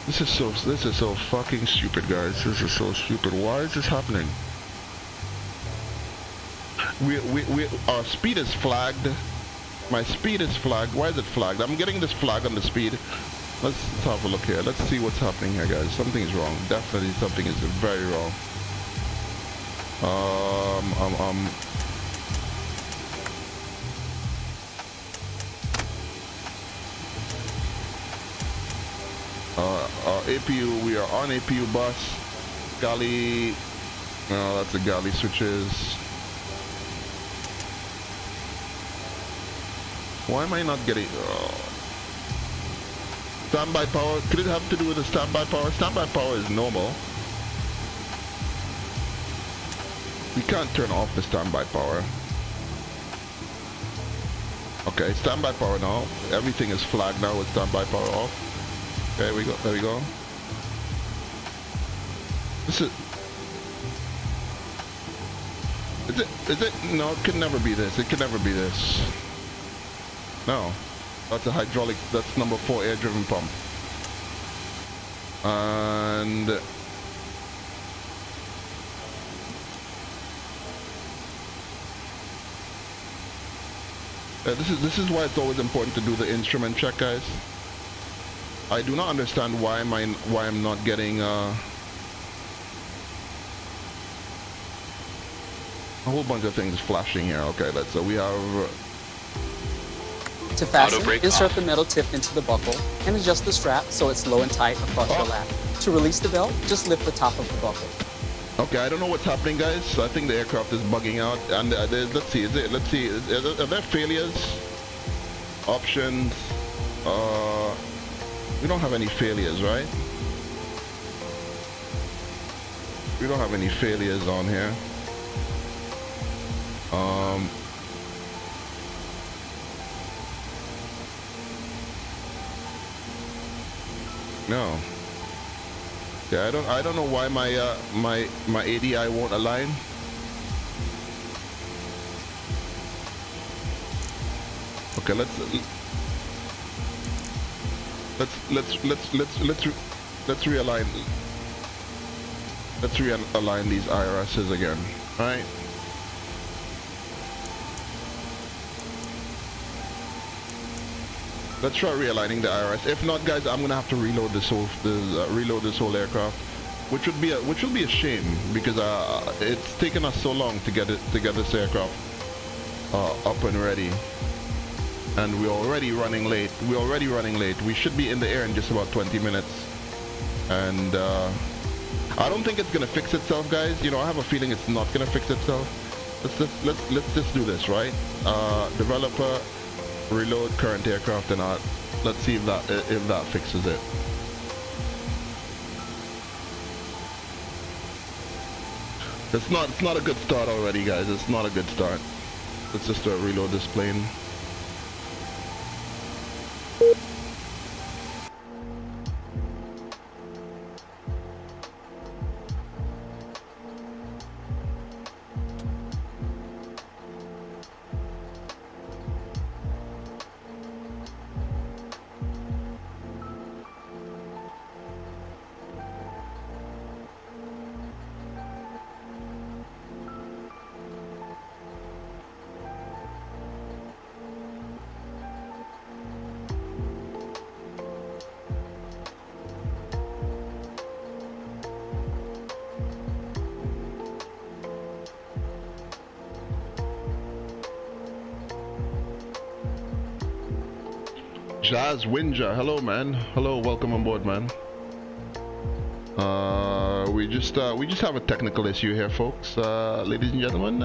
This is so fucking stupid, guys. This is so stupid. Why is this happening? Our speed is flagged. My speed is flagged. Why is it flagged? I'm getting this flag on the speed. Let's have a look here. Let's see what's happening here, guys. Something is wrong. Definitely something is very wrong. APU. We are on APU bus. Galley. No, that's the galley switches. Why am I not getting... Standby power. Could it have to do with the standby power? Standby power is normal. We can't turn off the standby power. Okay, standby power now. Everything is flagged now with standby power off. There we go. There we go. This is... Is it? No, it can never be this. It can never be this. No. That's a hydraulic, that's number 4 air-driven pump. And... this is why it's always important to do the instrument check, guys. I do not understand why I'm not getting a whole bunch of things flashing here. Okay, so we have To fasten, insert the metal tip into the buckle and adjust the strap so it's low and tight across your lap. To release the belt, just lift the top of the buckle. Okay, I don't know what's happening, guys. I think the aircraft is bugging out. And let's see, are there failures? Options. We don't have any failures, right? We don't have any failures on here. No. Yeah, I don't know why my ADI won't align. Okay, let's realign. Let's realign these IRSs again. All right. Let's try realigning the IRS. If not, guys, I'm gonna have to reload this whole aircraft, which will be a shame because it's taken us so long to get this aircraft up and ready, and we're already running late. We should be in the air in just about 20 minutes, and I don't think it's gonna fix itself, guys. You know, I have a feeling it's not gonna fix itself. Let's just do this, right? Developer. Reload current aircraft and let's see if that fixes it. It's not a good start already, guys. It's not a good start. Let's just reload this plane. Jazz Winja, hello man. Hello, welcome on board, man. We just have a technical issue here, folks. Ladies and gentlemen.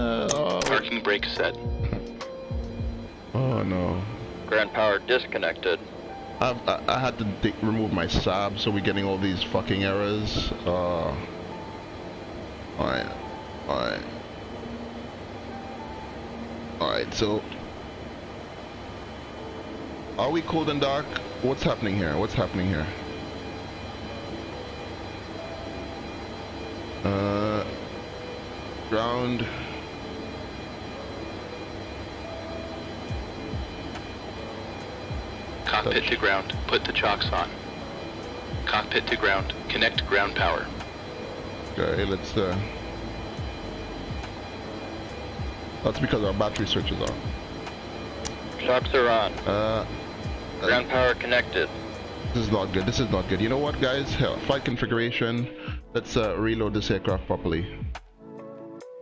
Parking brake set. Oh no. Ground power disconnected. I had to remove my SAB, so we're getting all these fucking errors. Alright. So are we cold and dark? What's happening here? Ground. Cockpit to ground. Put the chocks on. Cockpit to ground. Connect ground power. Okay, let's that's because our battery switch is on. Shocks are on. Ground power connected. This is not good. You know what, guys? Flight configuration. Let's reload this aircraft properly.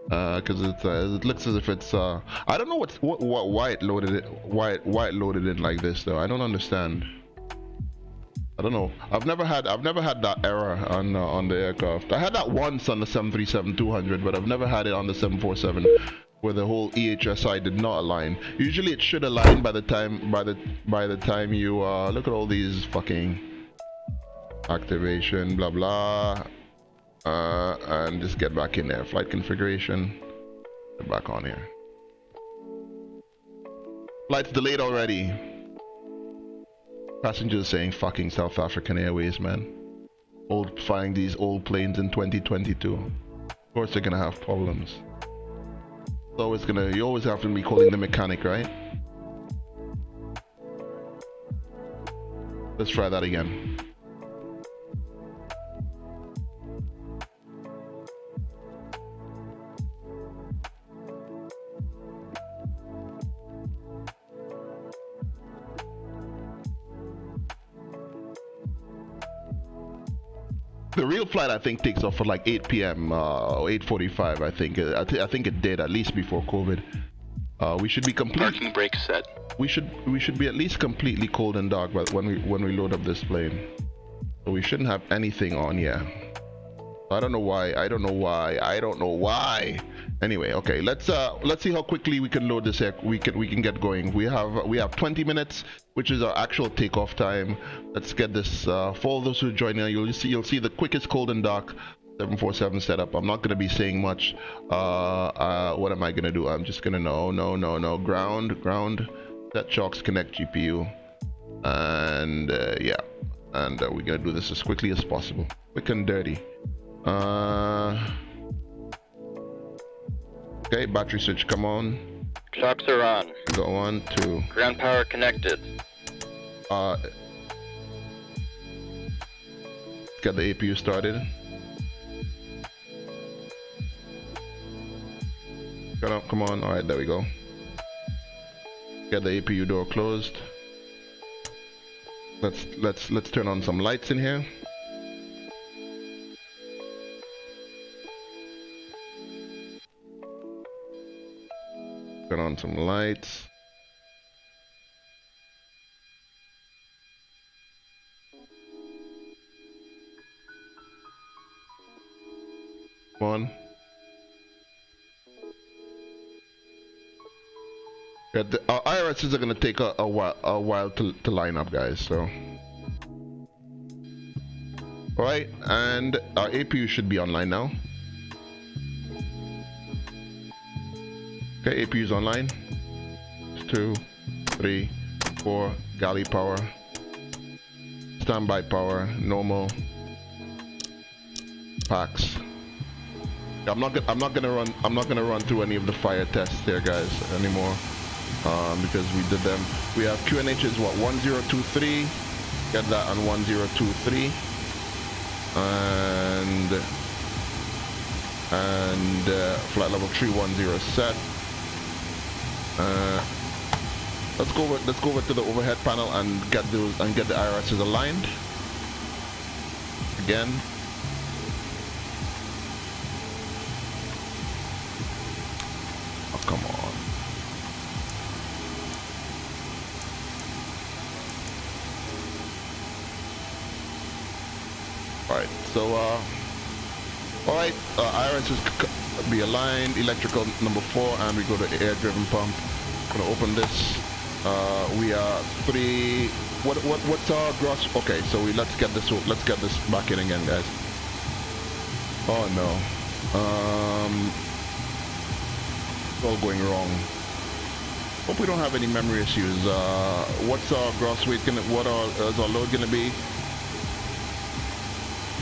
Because it looks as if it's I don't know why it loaded it. Why it loaded it like this though. I don't understand. I don't know. I've never had that error on the aircraft. I had that once on the 737-200, but I've never had it on the 747 where the whole EHSI did not align. Usually it should align by the time you look at all these fucking activation blah blah and just get back in there. Flight configuration. Get back on here. Flight's delayed already. Passengers saying fucking South African Airways, man. Flying these old planes in 2022. Of course they're gonna have problems. You always have to be calling the mechanic, right? Let's try that again. The real flight, I think, takes off for like 8 p.m. Or 8:45. I think. I think it did at least before COVID. We should be complete. Parking brake set. We should be at least completely cold and dark, but when we load up this plane, so we shouldn't have anything on. Yeah. I don't know why. Anyway, okay. Let's see how quickly we can load this air. We can get going. We have 20 minutes, which is our actual takeoff time. Let's get this. For all those who join now, you'll see the quickest cold and dark 747 setup. I'm not gonna be saying much. What am I gonna do? I'm just gonna no. Ground. Set shocks, connect GPU, and yeah. And we're gonna do this as quickly as possible, quick and dirty. Okay, battery switch, come on. Shocks are on. Go on to Ground power connected. Get the APU started. Come on. All right, there we go. Get the APU door closed. Let's turn on some lights in here. Turn on some lights. Come on. Yeah, our IRSs are gonna take a while to line up, guys. So, all right, and our APU should be online now. Okay, APU's online. 2, 3, 4. Galley power. Standby power. Normal. Packs. I'm not gonna run through any of the fire tests here, guys, anymore, because we did them. We have QNH's what 1023. Get that on 1023. And flight level 310 set. Let's go over to the overhead panel and get the IRSs aligned again. Oh, come on. Alright, so alright, IRSs be aligned, electrical number 4, and we go to air driven pump. Gonna open this. We are 3. What's our gross? Okay, so let's get this back in again, guys. Oh no. It's all going wrong. Hope we don't have any memory issues. What's our gross weight is our load gonna be?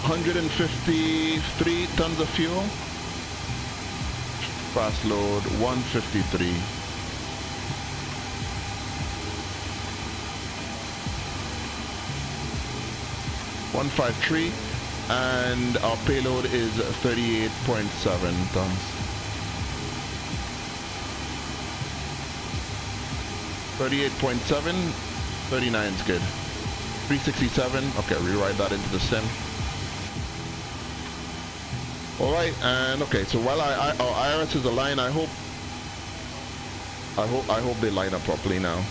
153 tons of fuel. Fast load 153. 153, and our payload is 38.7 tons. 38.7, 39 is good. 367, okay, rewrite that into the sim. Alright, and okay, so while our IRS is aligned, I hope they line up properly now.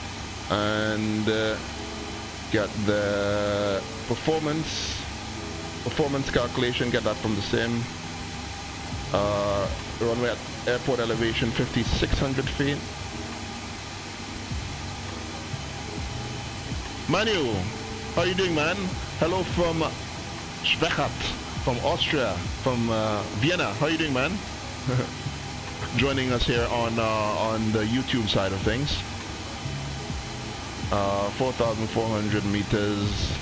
And Get the performance calculation, get that from the sim. Runway at airport elevation 5,600 feet. Manu, how are you doing, man? Hello from Schwechat, from Austria, from Vienna. How are you doing, man? Joining us here on the YouTube side of things. 4,400 meters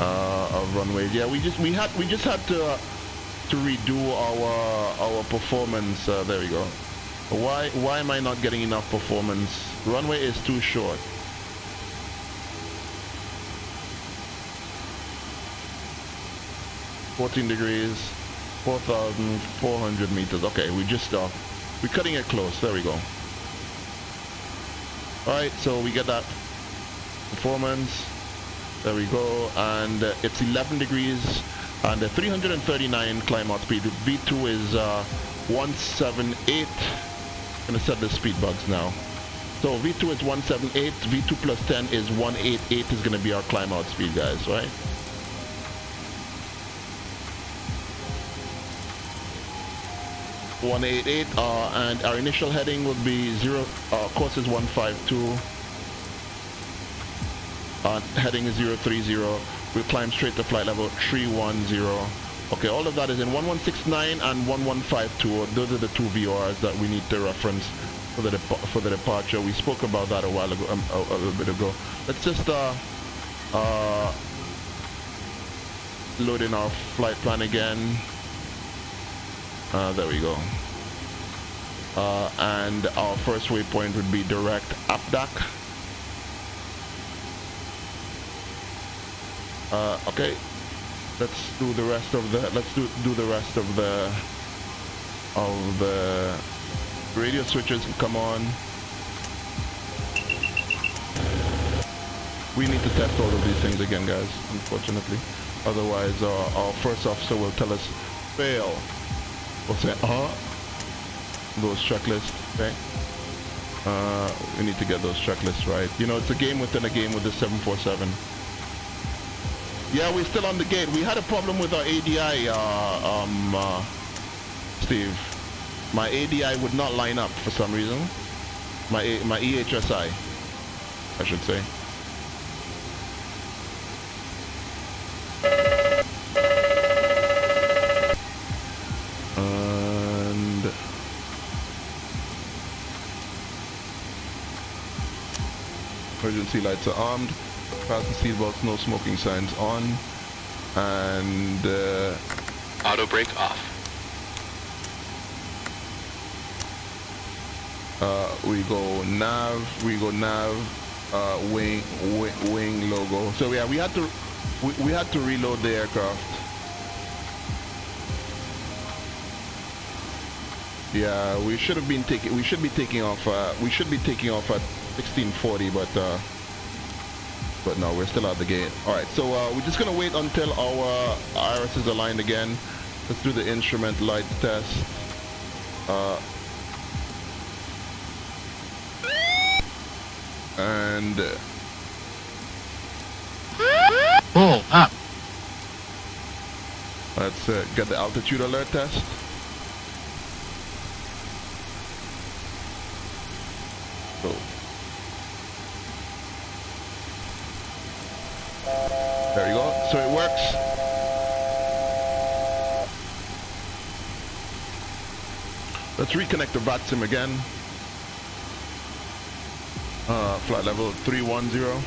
of runway. Yeah, we just had to redo our performance. There we go. Why am I not getting enough performance? Runway is too short. $14 degrees, 4,400 meters. Okay, we're cutting it close. There we go. Alright, so we get that performance. There we go. And it's 11 degrees and 339 climb out speed. V2 is 178. I'm gonna set the speed bugs now. So V2 is 178. V2 plus 10 is 188 is gonna be our climb out speed, guys, right? And our initial heading would be course is 152. Heading is 030. We'll climb straight to flight level 310. Okay, all of that is in 1169 and 1152. Those are the two VORs that we need to reference for the departure. We spoke about that a while ago, a little bit ago. Let's just load in our flight plan again. There we go. And our first waypoint would be direct Apdak. Okay, let's do the rest of the radio switches. Come on. We need to test all of these things again, guys, unfortunately. Otherwise our first officer will tell us fail. We'll say those checklists. Okay, we need to get those checklists right. You know, it's a game within a game with the 747. Yeah, we're still on the gate. We had a problem with our ADI, Steve. My ADI would not line up for some reason. My EHSI, I should say. And emergency lights are armed. Fasten seatbelts, no smoking signs on, and auto brake off. We go nav, wing logo. So yeah, we had to reload the aircraft. Yeah, we should be taking off at 1640, but no, we're still out the gate. Alright, so we're just gonna wait until our iris is aligned again. Let's do the instrument light test. And Pull up. let's get the altitude alert test. So there you go. So it works. Let's reconnect the VATSIM again. Flight level 310.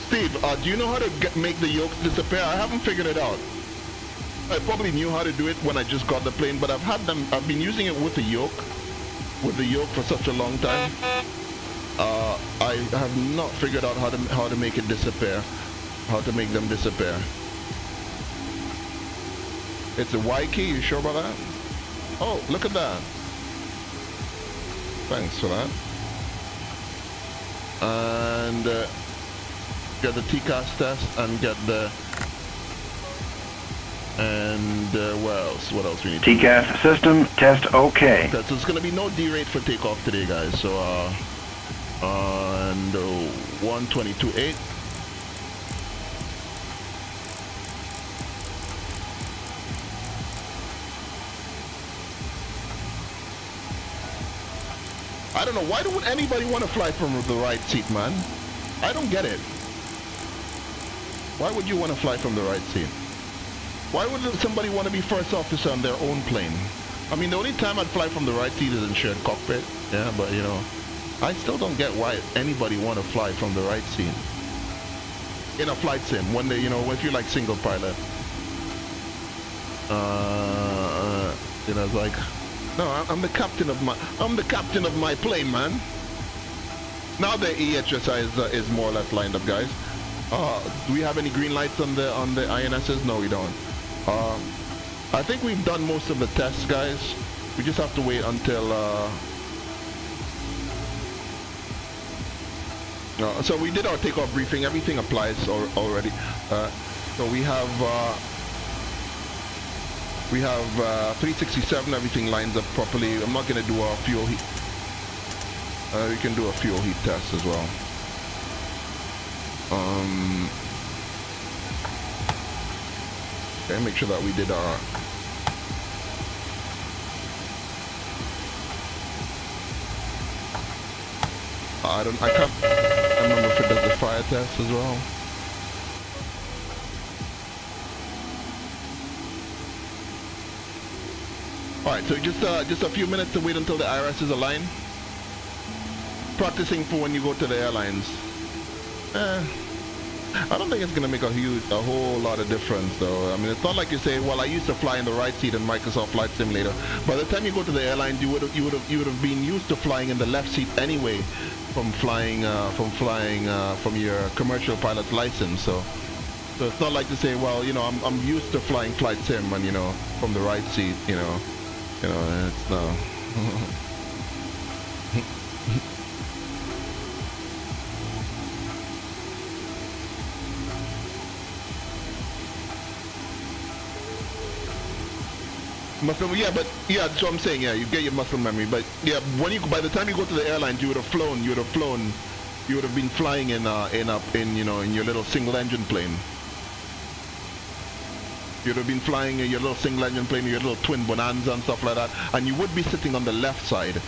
Steve, do you know how to make the yokes disappear? I haven't figured it out. I probably knew how to do it when I just got the plane, but I've been using it with the yoke for such a long time. I have not figured out how to make it disappear, how to make them disappear. It's a Y key, you sure about that? Oh, look at that. Thanks for that. And get the TCAS test and get the And where else? What else we need? TCAS system test OK. Okay, so it's gonna be no D-rate for takeoff today, guys. So and 122.8. I don't know, why would anybody want to fly from the right seat, man? I don't get it. Why would you want to fly from the right seat? Why would somebody want to be first officer on their own plane? I mean, the only time I'd fly from the right seat is in shared cockpit. Yeah, but you know, I still don't get why anybody want to fly from the right seat in a flight sim when they, you know, if you're like single pilot. You know, it's like, no, I'm the captain of my plane, man. Now the EHSI is more or less lined up, guys. Do we have any green lights on the INSs? No, we don't. I think we've done most of the tests, guys. We just have to wait until so we did our takeoff briefing. Everything applies already. So we have 367. Everything lines up properly. I'm not going to do our fuel heat. We can do a fuel heat test as well. Okay, make sure that we did our I can't remember if it does the fire test as well. Alright, so just a few minutes to wait until the IRS is aligned. Practicing for when you go to the airlines. I don't think it's going to make a whole lot of difference though. I mean, it's not like you say, well, I used to fly in the right seat in Microsoft Flight Simulator. By the time you go to the airlines, you would have been used to flying in the left seat anyway from flying from your commercial pilot's license. So it's not like to say, well, you know, I'm used to flying Flight Sim and, you know, from the right seat, you know, it's no. Muscle, yeah, but yeah, that's what I'm saying. Yeah, you get your muscle memory, but yeah, by the time you go to the airlines, you would have been flying in your little single engine plane. You'd have been flying in your little single engine plane, your little twin Bonanza and stuff like that, and you would be sitting on the left side,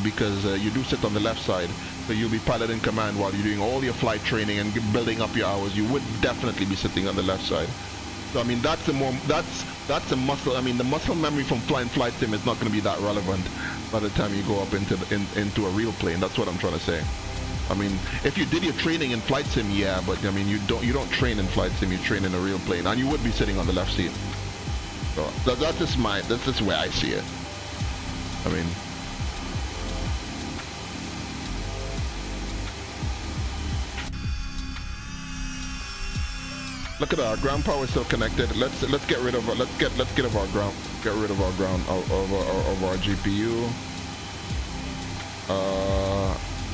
because you do sit on the left side, so you'll be pilot in command while you're doing all your flight training and building up your hours. You would definitely be sitting on the left side. So I mean, that's a muscle. I mean, the muscle memory from flying Flight Sim is not going to be that relevant by the time you go up into a real plane. That's what I'm trying to say. I mean, if you did your training in Flight Sim, yeah, but I mean, you don't train in Flight Sim. You train in a real plane, and you would be sitting on the left seat. So that's just the way I see it. I mean. Look at our ground power is still connected. Let's get rid of our ground of our GPU.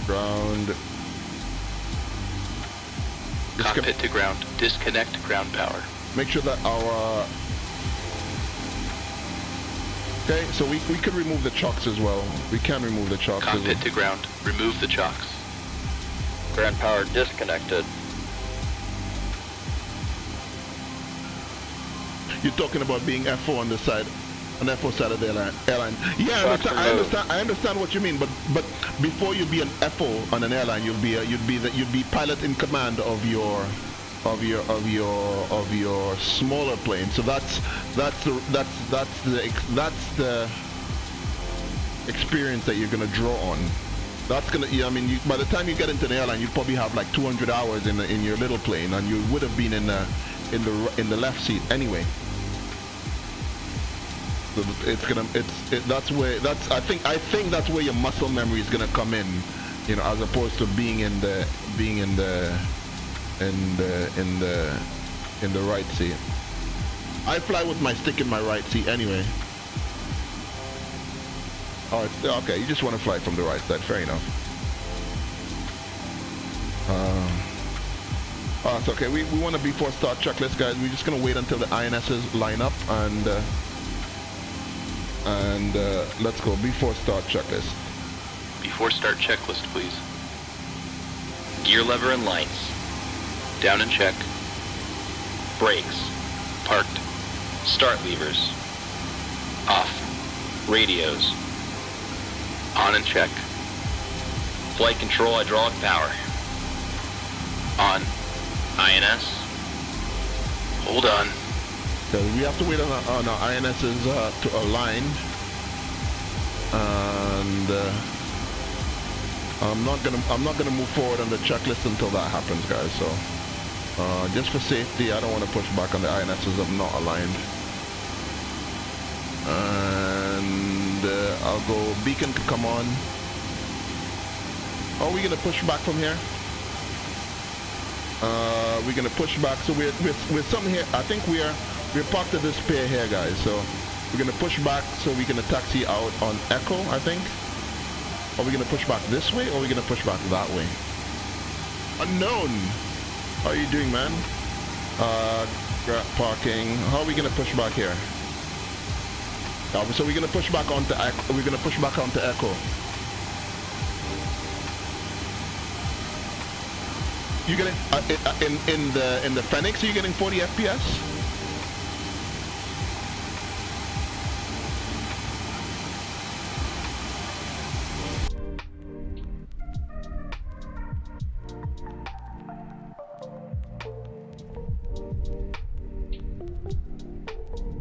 Ground. Cockpit to ground. Disconnect ground power. Make sure that our okay, so we could remove the chocks as well. We can remove the chocks. Cockpit to ground. Remove the chocks. Ground power disconnected. You're talking about being F4 on the side, on F4 side of the airline. Yeah, I understand what you mean. But before you be an F4 on an airline, you'd be pilot in command of your smaller plane. So that's the experience that you're gonna draw on. That's gonna. I mean, by the time you get into the airline, you probably have like 200 hours in your little plane, and you would have been in the left seat anyway. So I think that's where your muscle memory is gonna come in, you know, as opposed to being in the right seat. I fly with my stick in my right seat anyway. Oh, okay. You just want to fly from the right side. Fair enough. It's okay. We want a before start checklist, guys. We're just gonna wait until the INSs line up and let's go. Before start checklist. Before start checklist, please. Gear lever and lights. Down and check. Brakes. Parked. Start levers. Off. Radios. On and check. Flight control hydraulic power. On. INS. Hold on. We have to wait on our INSs to align, and I'm not gonna move forward on the checklist until that happens, guys. So just for safety, I don't want to push back on the INSs that are not aligned. And I'll go. Beacon to come on. Are we gonna push back from here? We're gonna push back. So we're something here. I think we're parked at this pier here, guys. So we're gonna push back so we can taxi out on Echo, I think. Are we gonna push back this way, or are we gonna push back that way? Unknown. How are you doing, man? Parking. How are we gonna push back here? So we're gonna push back onto Echo. We're gonna push back onto Echo. You getting in the Phoenix? Are you getting 40 FPS?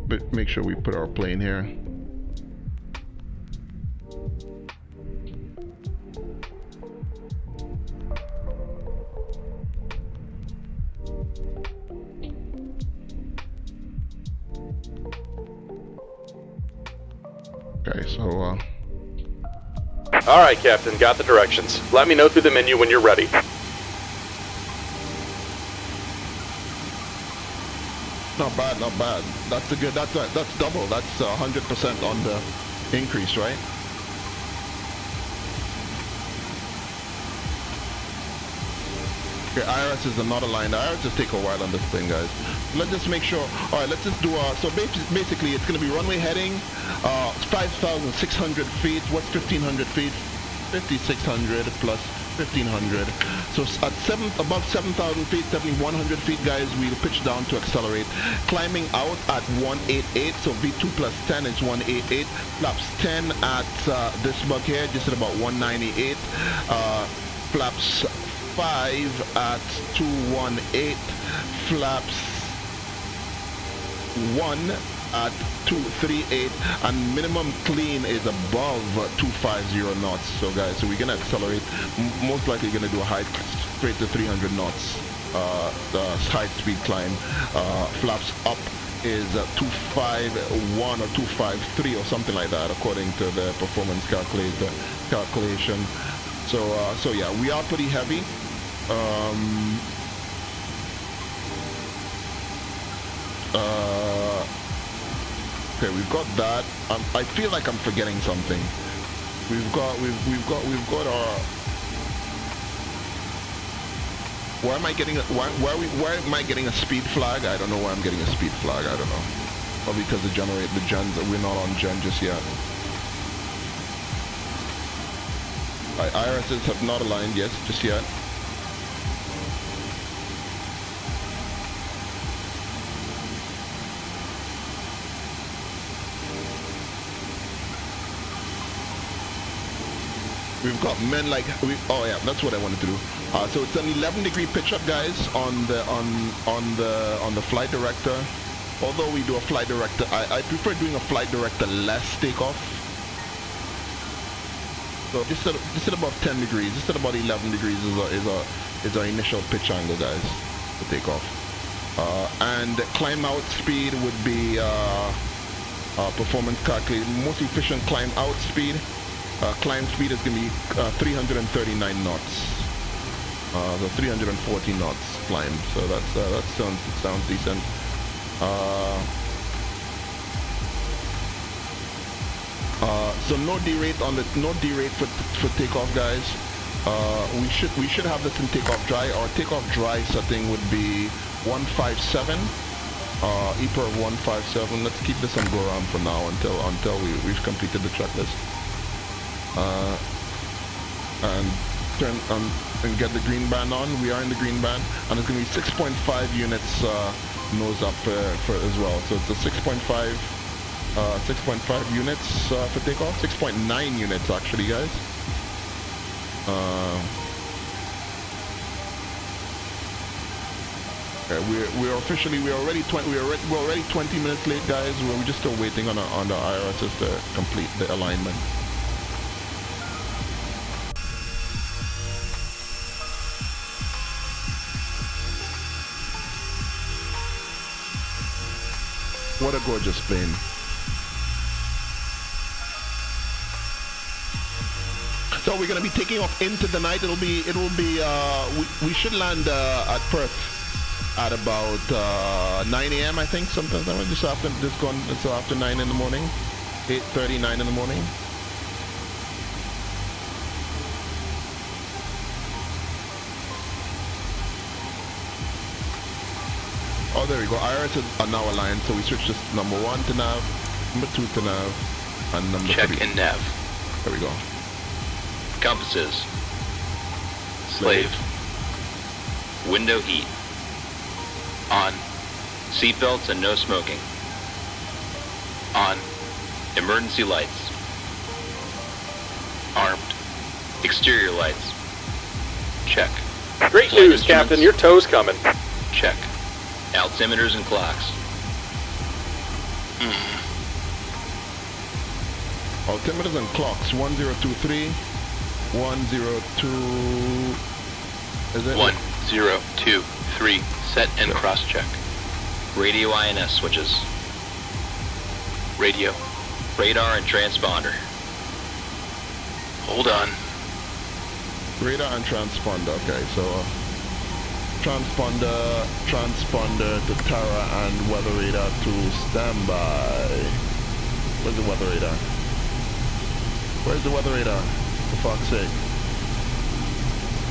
But make sure we put our plane here. Okay, so all right, Captain, got the directions. Let me know through the menu when you're ready. not bad, not bad. That's a good. That's double. That's 100% on the increase, right? Okay, IRS is not aligned. IRS just take a while on this thing, guys. Let's just make sure. All right, let's just do. So basically, it's going to be runway heading, 5,600 feet. What's 1,500 feet? 5,600 plus 1,500. So at above 7,000 feet, 7,100 feet, guys, we'll pitch down to accelerate. Climbing out at 188. So V2 plus 10 is 188. Flaps 10 at this bug here, just at about 198. Flaps 5 at 218, flaps 1 at 238, and minimum clean is above 250 knots. So guys, so we're gonna accelerate. Most likely gonna do a high straight to 300 knots. The high speed climb. Flaps up is 251 or 253 or something like that, according to the performance calculation. So yeah, we are pretty heavy. Okay, we've got that. I feel like I'm forgetting something. We've got our. Why am I getting a speed flag? I don't know why I'm getting a speed flag. I don't know. Probably because the gens, we're not on gen just yet. IRSs have not aligned yet, just yet. We've got men like oh yeah, that's what I wanted to do. So it's an 11-degree pitch up, guys, on the flight director. Although we do a flight director, I prefer doing a flight director less takeoff. So just at about 10 degrees, just at about 11 degrees is our initial pitch angle, guys, to take off. And climb out speed would be performance calculated. Most efficient climb out speed. Climb speed is going to be 339 knots. The 340 knots climb. So that sounds decent. So no derate for takeoff, guys. We should have this in takeoff dry. Our takeoff dry setting would be 157. EPR of 157. Let's keep this on go around for now until we've completed the checklist. And turn on and get the green band on. We are in the green band, and it's going to be 6.5 units nose up for as well. So it's a 6.5 units for takeoff. 6.9 units actually, guys. Okay, we're already 20 minutes late, guys. We're just still waiting on the IRSs to complete the alignment. What a gorgeous plane. So we're gonna be taking off into the night. We should land at Perth at about 9 a.m. I think, something just after 9 in the morning, 8:30, 9 in the morning. Oh, there we go. IRS are now aligned, so we switch this number 1 to nav, number 2 to nav, and number 3. Check and nav. There we go. Compasses. Slave. Window heat. On. Seatbelts and no smoking. On. Emergency lights. Armed. Exterior lights. Check. Great Flight news, Captain. Your tow's coming. Check. Altimeters and clocks. Altimeters and clocks. 1023, 102. Is it? 1023. Set and cross check. Radio INS switches. Radio. Radar and transponder. Hold on. Radar and transponder. Okay, so transponder to Tara and weather radar to standby. Where's the weather radar? Where's the weather radar? For fuck's sake.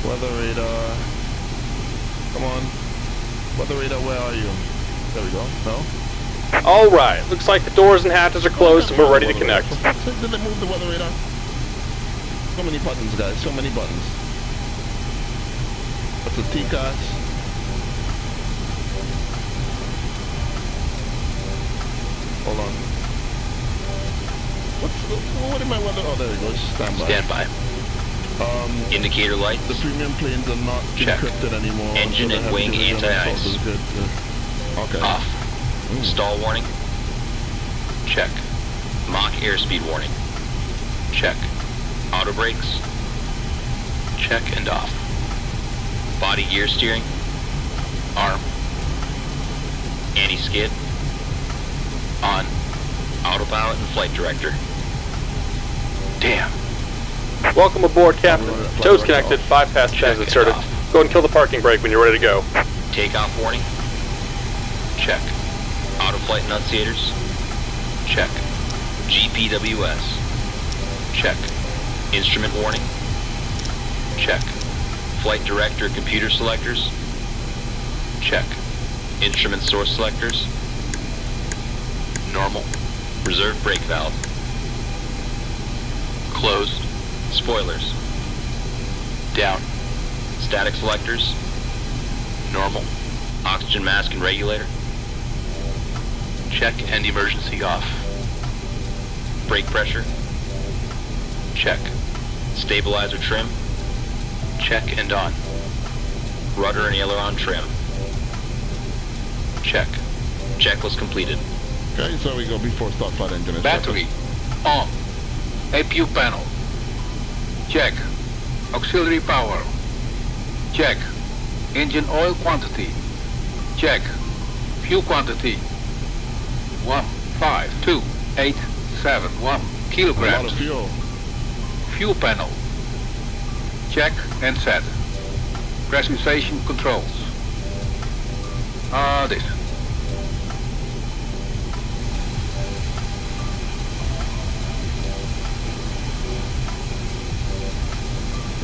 Weather radar. Come on. Weather radar, where are you? There we go. No? All right. Looks like the doors and hatches are closed, and we're ready to connect. Did they move the weather radar? So many buttons, guys. So many buttons. That's a TCAS. Hold on. What am I weather? Oh, there it goes. Standby. Standby. Indicator lights. The premium planes are not Check. encrypted anymore. Engine and wing anti-ice. Okay. Off. Stall warning. Check. Mach airspeed warning. Check. Auto brakes. Check and off. Body gear steering. Arm. Anti-skid. On. Autopilot and flight director. Damn. Welcome aboard, Captain. Tow's connected. 5 passengers inserted. Go ahead and kill the parking brake when you're ready to go. Takeoff warning. Check. Auto flight enunciators. Check. GPWS. Check. Instrument warning. Check. Flight director computer selectors. Check. Instrument source selectors. Normal. Reserve brake valve. Closed. Spoilers. Down. Static selectors. Normal. Oxygen mask and regulator. Check and emergency off. Brake pressure. Check. Stabilizer trim. Check and on. Rudder and aileron trim. Check. Checklist completed. Okay, so we go before start flight engine. Battery. On. APU panel. Check. Auxiliary power. Check. Engine oil quantity. Check. Fuel quantity. 152.871 kilograms. A lot of fuel. Fuel panel. Check and set. Pressurization controls. This.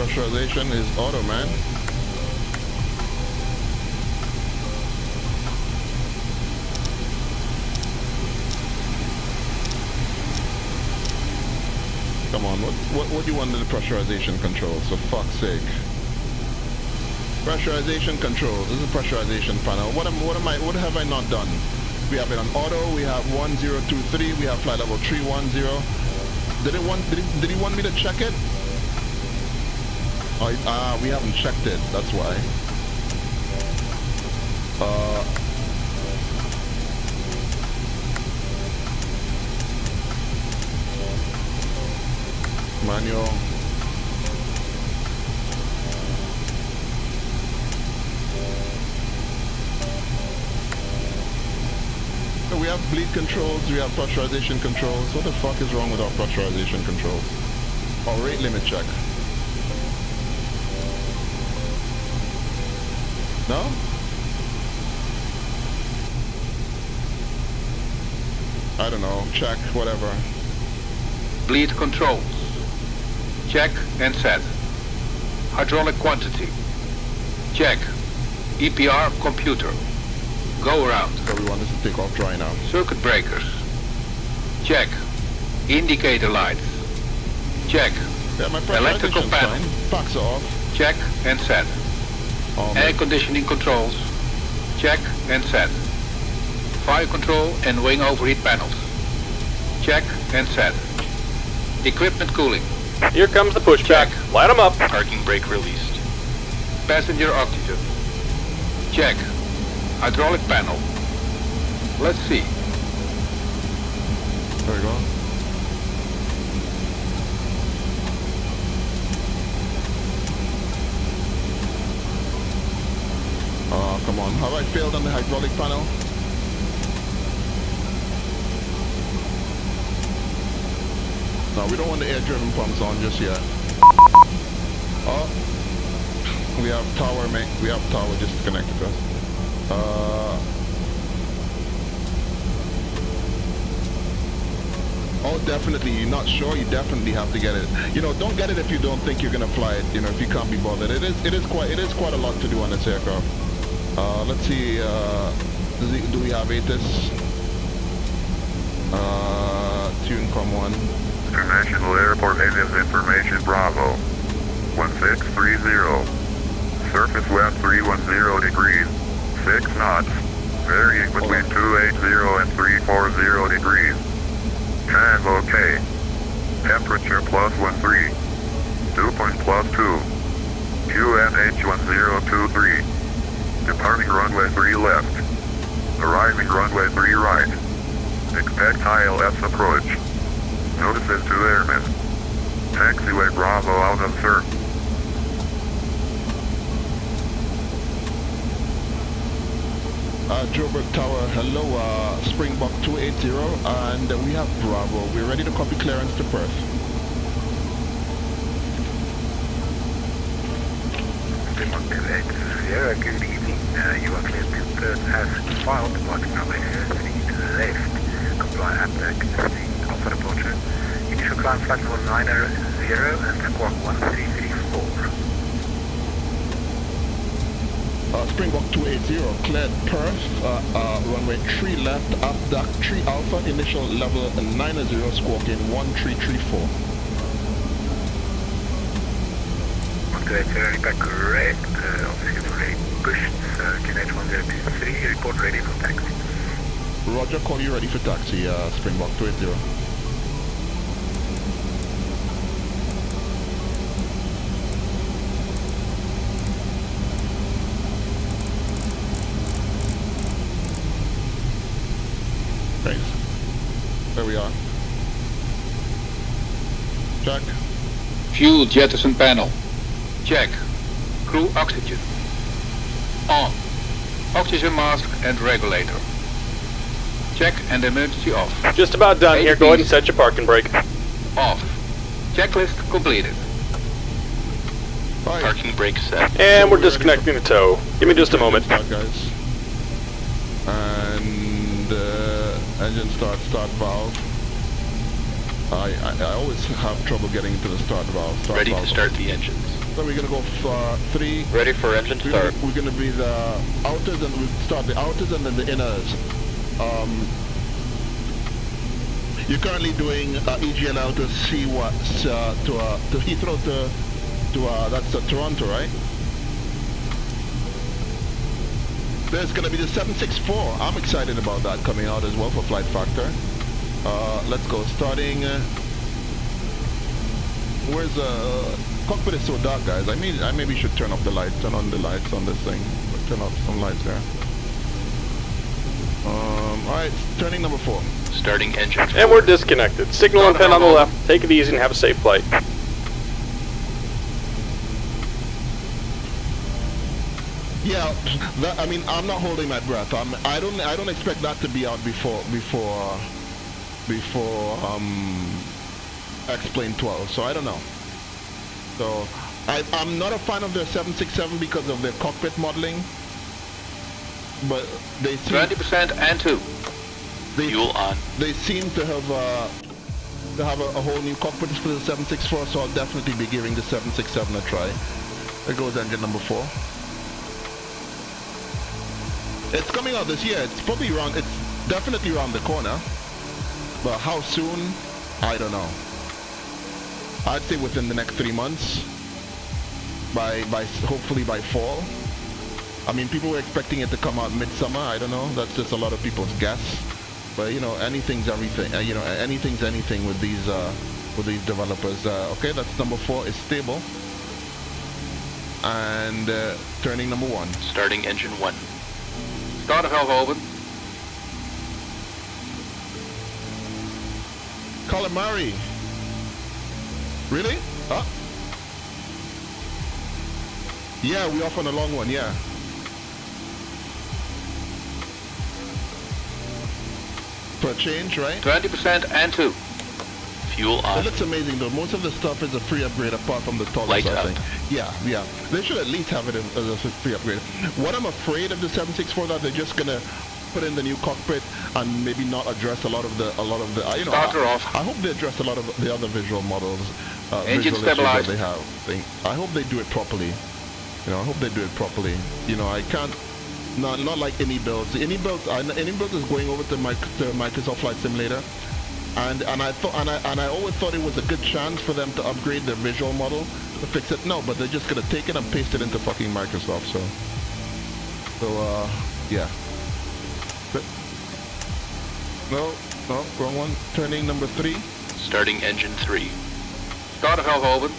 Pressurization is auto, man. Come on, what do you want in the pressurization controls, for fuck's sake? Pressurization controls, this is a pressurization panel. What have I not done? We have it on auto, we have 1023, we have flight level 310. Did he want me to check it? Oh, we haven't checked it, that's why. Manual. So we have bleed controls, we have pressurization controls. What the fuck is wrong with our pressurization controls? Or rate limit check. No? I don't know, check, whatever. Bleed controls. Check and set. Hydraulic quantity. Check. EPR computer. Go around. So we want this to take off dry now. Circuit breakers. Check. Indicator lights. Check. Yeah, my Electrical pressurization's panel. fine. Packs are off. Check and set. Air conditioning controls. Check and set. Fire control and wing overheat panels. Check and set. Equipment cooling. Here comes the pushback. Light them up. Parking brake released. Passenger oxygen. Check. Hydraulic panel. Let's see. There we go. Oh, come on. Have I failed on the hydraulic panel? No, we don't want the air-driven pumps on just yet. Oh, we have tower, mate. We have tower just connected to us. Oh, definitely. You're not sure? You definitely have to get it. You know, don't get it if you don't think you're gonna fly it. You know, if you can't be bothered. It is quite a lot to do on this aircraft. Let's see. Do we have ATIS? Tune com 1. International Airport ATIS information Bravo 1630. Surface wind 310 degrees, 6 knots, varying between 280 and 340 degrees. Tran OK. Temperature +13. Dew point +2. QNH 1023. Departing runway 3 left. Arriving runway 3 right. Expect ILS approach. Notices to airmen. Taxiway Bravo out of CERT. Joburg Tower, hello, Springbok 280, and we have Bravo. We're ready to copy clearance to Perth. Springbok 280, good evening. You are cleared to Perth as filed. Departing runway 3 left. Comply at the existing Alpha departure. Initial climb flight level 90 and squawk 1334. Springbok 280, cleared Perth, runway 3 left, up duck 3 Alpha, initial level 90, squawking 1334. 280, back correct, obviously already pushed, QNH 1023, report ready for taxi. Roger, call you ready for taxi, Springbok 280. Thanks. There we are. Check. Fuel jettison panel. Check. Crew oxygen. On. Oxygen mask and regulator. Check and emergency off. Just about done here. Go ahead and set your parking brake. Off. Checklist completed. Bye. Parking brake set. And we're disconnecting the tow. Give me just a moment. Start, guys. And engine start valve. I always have trouble getting into the start valve. Ready to start the engines. So we're gonna go for 3. Ready for engine start. We're gonna be the outers, and we start the outers and then the inners. You're currently doing EGLL to see what to Heathrow to that's Toronto, right? There's gonna be the 764. I'm excited about that coming out as well for flight factor. Let's go. Starting. Where's cockpit is so dark, guys. I maybe should turn off the lights. Turn on the lights on this thing. Turn off some lights there. All right, turning number 4. Starting engine 4. And we're disconnected. Signal and pin on the left. Take it easy and have a safe flight. Yeah, I mean, I'm not holding my breath. I don't expect that to be out before X-Plane 12. So I don't know. So I'm not a fan of the 767 because of their cockpit modeling. But they seem 20% and 2. Fuel on. They seem to have a whole new cockpit for the 764. So I'll definitely be giving the 767 a try. There goes engine number 4. It's coming out this year. It's probably around. It's definitely around the corner. But how soon? I don't know. I'd say within the next 3 months. By hopefully by fall. I mean, people were expecting it to come out midsummer. I don't know. That's just a lot of people's guess. But you know, anything's everything. You know, anything's anything with these developers. Okay, that's number 4 is stable. And turning number 1. Starting engine 1. Starter valve open. Calamari. Really? Huh? Yeah, we off on a long one, yeah. For a change, right? 20% and 2. Fuel on. It looks amazing though. Most of the stuff is a free upgrade apart from the tallest, Light I up. think. Yeah. They should at least have it as a free upgrade. What I'm afraid of the 764 that they're just gonna put in the new cockpit and maybe not address a lot of the you know. Starter off. I hope they address a lot of the other visual models. Engine visual issues stabilized. that they have. I hope they do it properly. You know, I hope they do it properly. You know, I can't. Not like any builds. Any builds is going over to Microsoft Flight Simulator, and I always thought it was a good chance for them to upgrade their visual model to fix it. No, but they're just gonna take it and paste it into fucking Microsoft. So yeah. But, no, wrong one. Turning number 3. Starting engine 3. Starter valve open.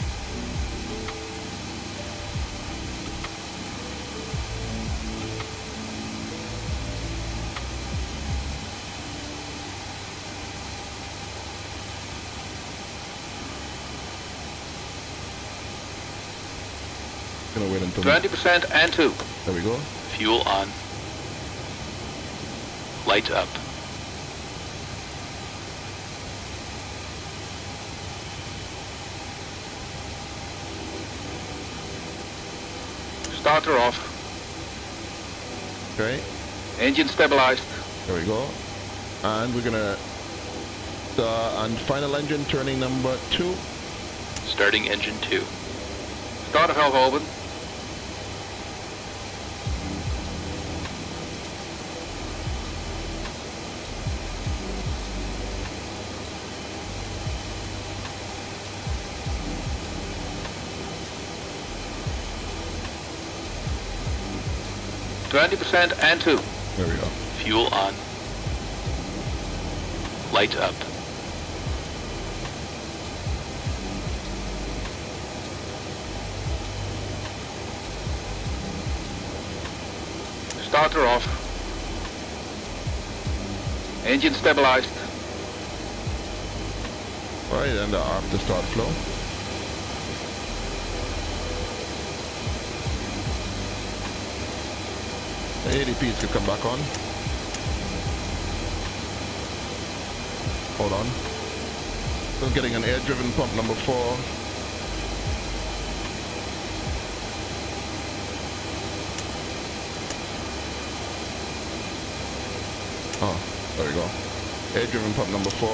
Gonna wait until 20% and 2. there we go. Fuel on. Light up. Starter off. Okay. Engine stabilized. There we go. And we're gonna and final engine turning number 2. Starting engine 2. Starter valve open. %, and 2. There we go. Fuel on. Light up. Starter off. Engine stabilized. Right, and the after start flow. The ADPs could come back on. Hold on. Still getting an air-driven pump number 4. Oh, there we go. Air-driven pump number 4.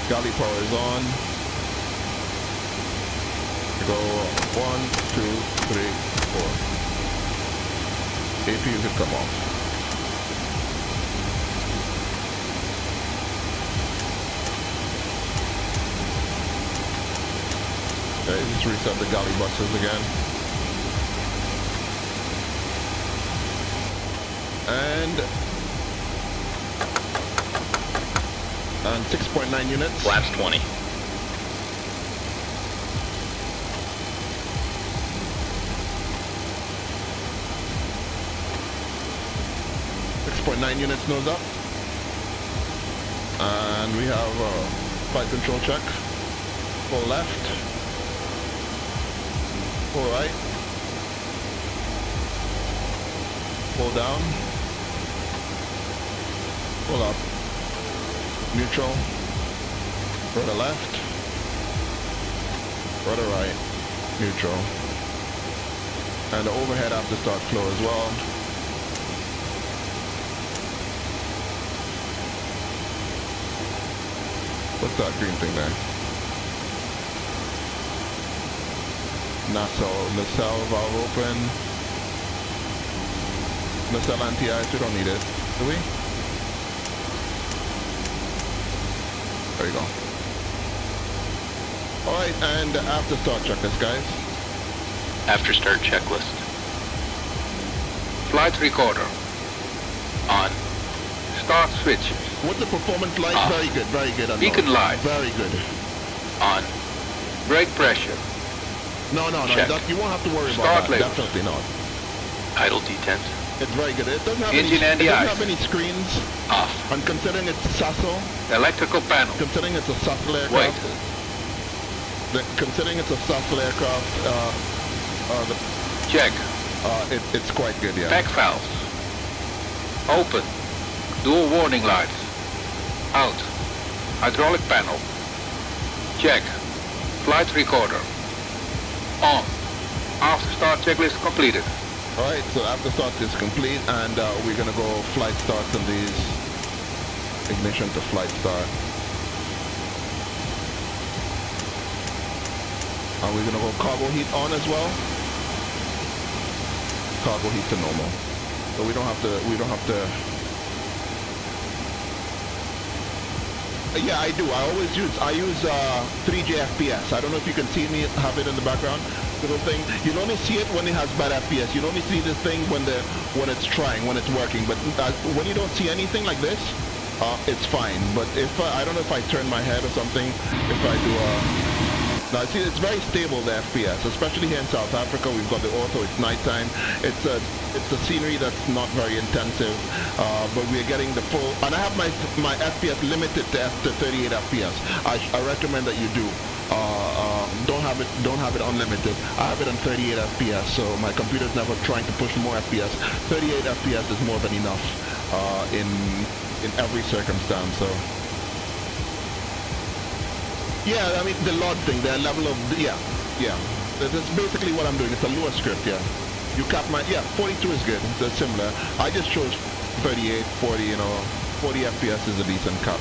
Galley power is on. Go 1, 2, 3, 4. APU could come off. Okay, just reset the galley buses again. And 6.9 units. Flaps 20. .9 units nose up, and we have flight control check. Pull left, pull right, pull down, pull up, neutral, rudder left, rudder right, neutral, and the overhead after start flow as well. What's that green thing there? Nacelle valve open. Nacelle anti-ice, we don't need it, do we? There you go. Alright, and after start checklist, guys. After start checklist. Flight recorder. On. Start switch. What's the performance like? Off. Very good, very good. Beacon light. Very good. On. Brake pressure. No, Check. you won't have to worry Start about that. labels. Definitely not. Idle detent. It's very good. It doesn't have Engine any, and the it doesn't ice. have any screens. Off. And considering it's Sasso, Electrical panel. considering it's a Sasso Wait. aircraft, considering it's a Sasso aircraft, Check. it's quite good, yeah. Pack valves. Open. Dual warning lights. Out. Hydraulic panel. Check. Flight recorder. On. After start checklist completed. Alright, so after start is complete, and we're gonna go flight starts on these. Ignition to flight start. And we're gonna go cargo heat on as well. Cargo heat to normal. So we don't have to. Yeah, I do. I use 3J FPS. I don't know if you can see me have it in the background. Little thing. You'll only see it when it has bad FPS. You'll only see this thing when it's trying, when it's working. But when you don't see anything like this, it's fine. But if I don't know if I turn my head or something, if I do now see, it's very stable, the FPS, especially here in South Africa. We've got the auto, it's nighttime. It's a scenery that's not very intensive, but we're getting the full, and I have my FPS limited to 38 FPS. I recommend that you do. Don't have it unlimited. I have it on 38 FPS, so my computer's never trying to push more FPS. 38 FPS is more than enough in every circumstance. So yeah, I mean the LOD thing, the level of yeah. That's basically what I'm doing. It's a lower script, yeah. You cap my 42 is good. It's similar. I just chose 38, 40. 40 FPS is a decent cap.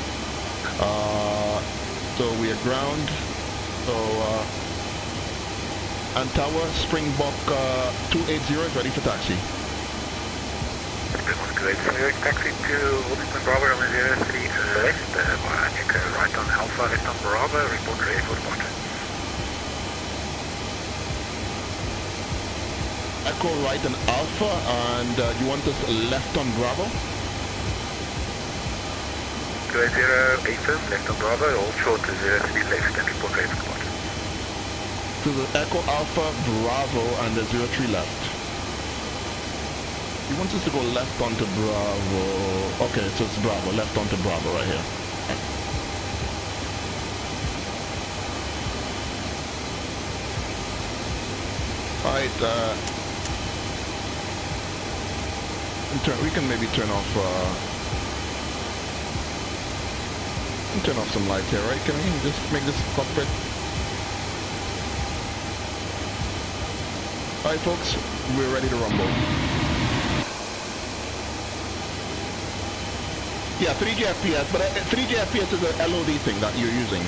So we are ground. So, Antawa, Springbok 280 is ready for taxi. Springbok 280, taxi to Wilmington Bravo, runway 03 left, check right on Alpha, left on Bravo, report ready for departure. Echo right on Alpha, and you want us left on Bravo? 280, affirm, left on Bravo, hold short to 03 left and report ready for departure. To the Echo Alpha Bravo and the 03 left. He wants us to go left onto Bravo. Okay, so it's Bravo, left onto Bravo right here. Alright, we can maybe turn off some lights here, right? Can we just make this cockpit? Alright folks, we're ready to rumble. Yeah, 3G FPS, but 3G FPS is a LOD thing that you're using.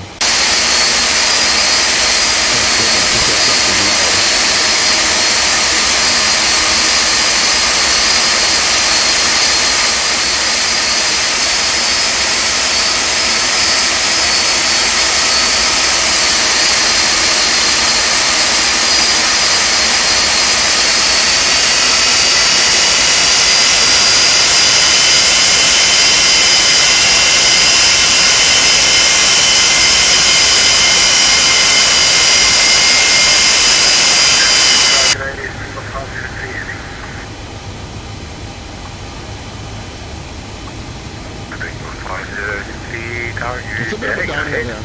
It's a bit of a downhill here.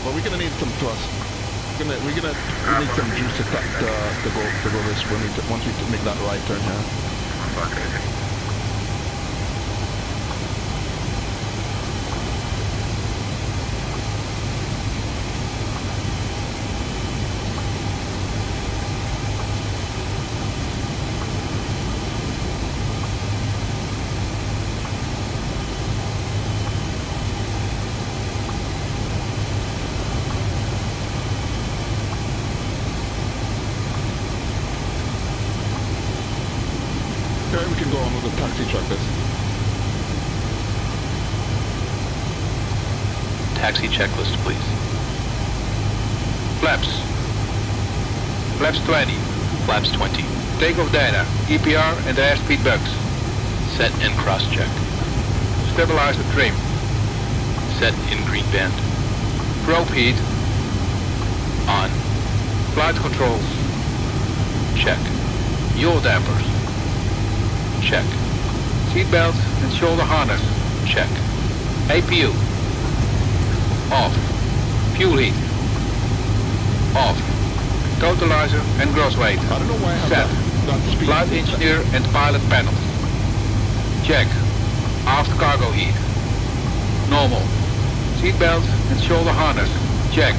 But we're gonna need some thrust. We need some juice to go this once we make that right turn here. Okay, we can go on with the taxi checklist. Taxi checklist, please. Flaps. Flaps 20. Flaps 20. Takeoff data, EPR and airspeed bugs. Set and cross-check. Stabilize the trim. Set in green band. Probe heat. On. Flight controls. Check. Yaw dampers. Check. Seatbelt and shoulder harness. Check. APU. Off. Fuel heat. Off. Totalizer and gross weight. I don't know why I have Set. that speed. Flight engineer and pilot panels. Check. Aft cargo heat. Normal. Seatbelt and shoulder harness. Check.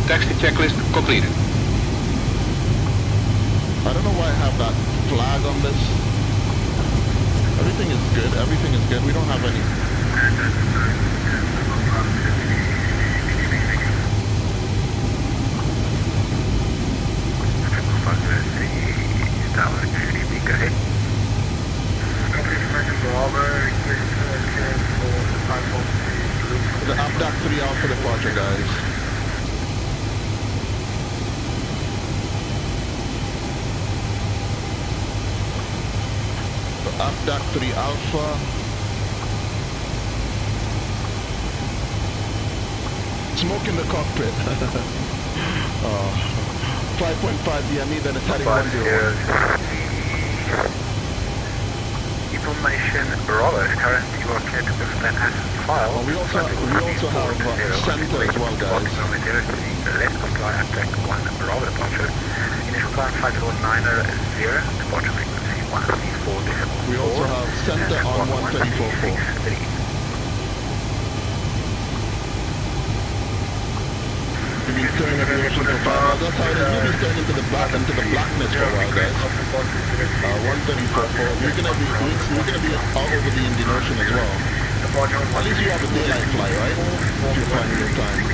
Taxi checklist completed. I don't know why I have that flag on this. Everything is good. Everything is good. We don't have any. The APDAC 3 out for departure, guys. APDAC 3 Alpha. Smoke in the cockpit. 5.5 DME, then it's heading 101. Information Bravo is currently you are clear to present as file. We also have center as well, guys. Let's comply APDAC 1 Bravo departure. Initial climb 5090, departure frequency 134. We also have center on 134.4. We've been staring at the ocean for 5 hours. That's how it is. We'll be staring into the blackness for a while, guys. 134.4. We're gonna be out over the Indian Ocean as well. At least you have a daylight fly, right? If you're flying real time.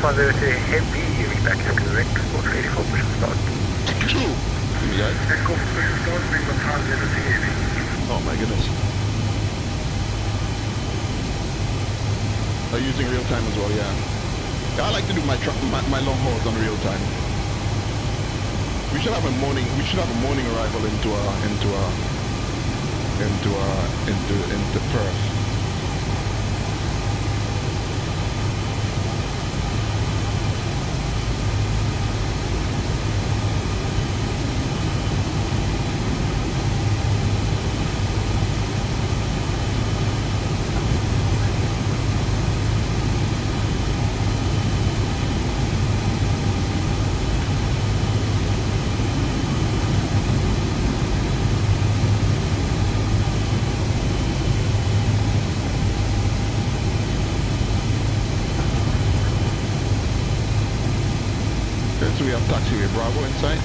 Probability heavy, you're back to correct, for 84% start. True. Yeah. Oh my goodness. Are you using real time as well? Yeah. I like to do my long hauls on real time. We should have a morning arrival into Perth. So we have taxiway Bravo in sight.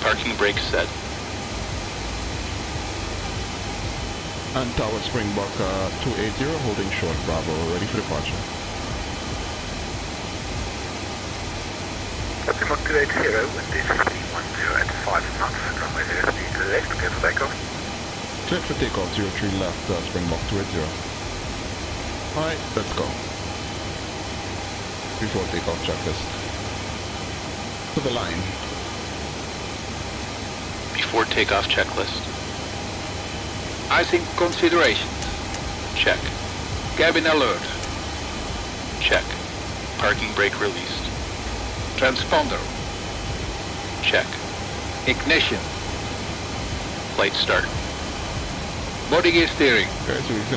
Parking brake set. And Tower Springbok 280, holding short, Bravo, ready for departure. Springbok 280, and this is D10 at 5 knots, runway 0 to the left, clear for takeoff. Clear for takeoff, 03 left, Springbok 280. Alright, let's go. Before takeoff checklist. To the line. Before takeoff checklist. Icing considerations. Check. Cabin alert. Check. Parking brake released. Transponder. Check. Ignition. Flight start. Body gear steering. Okay, so we're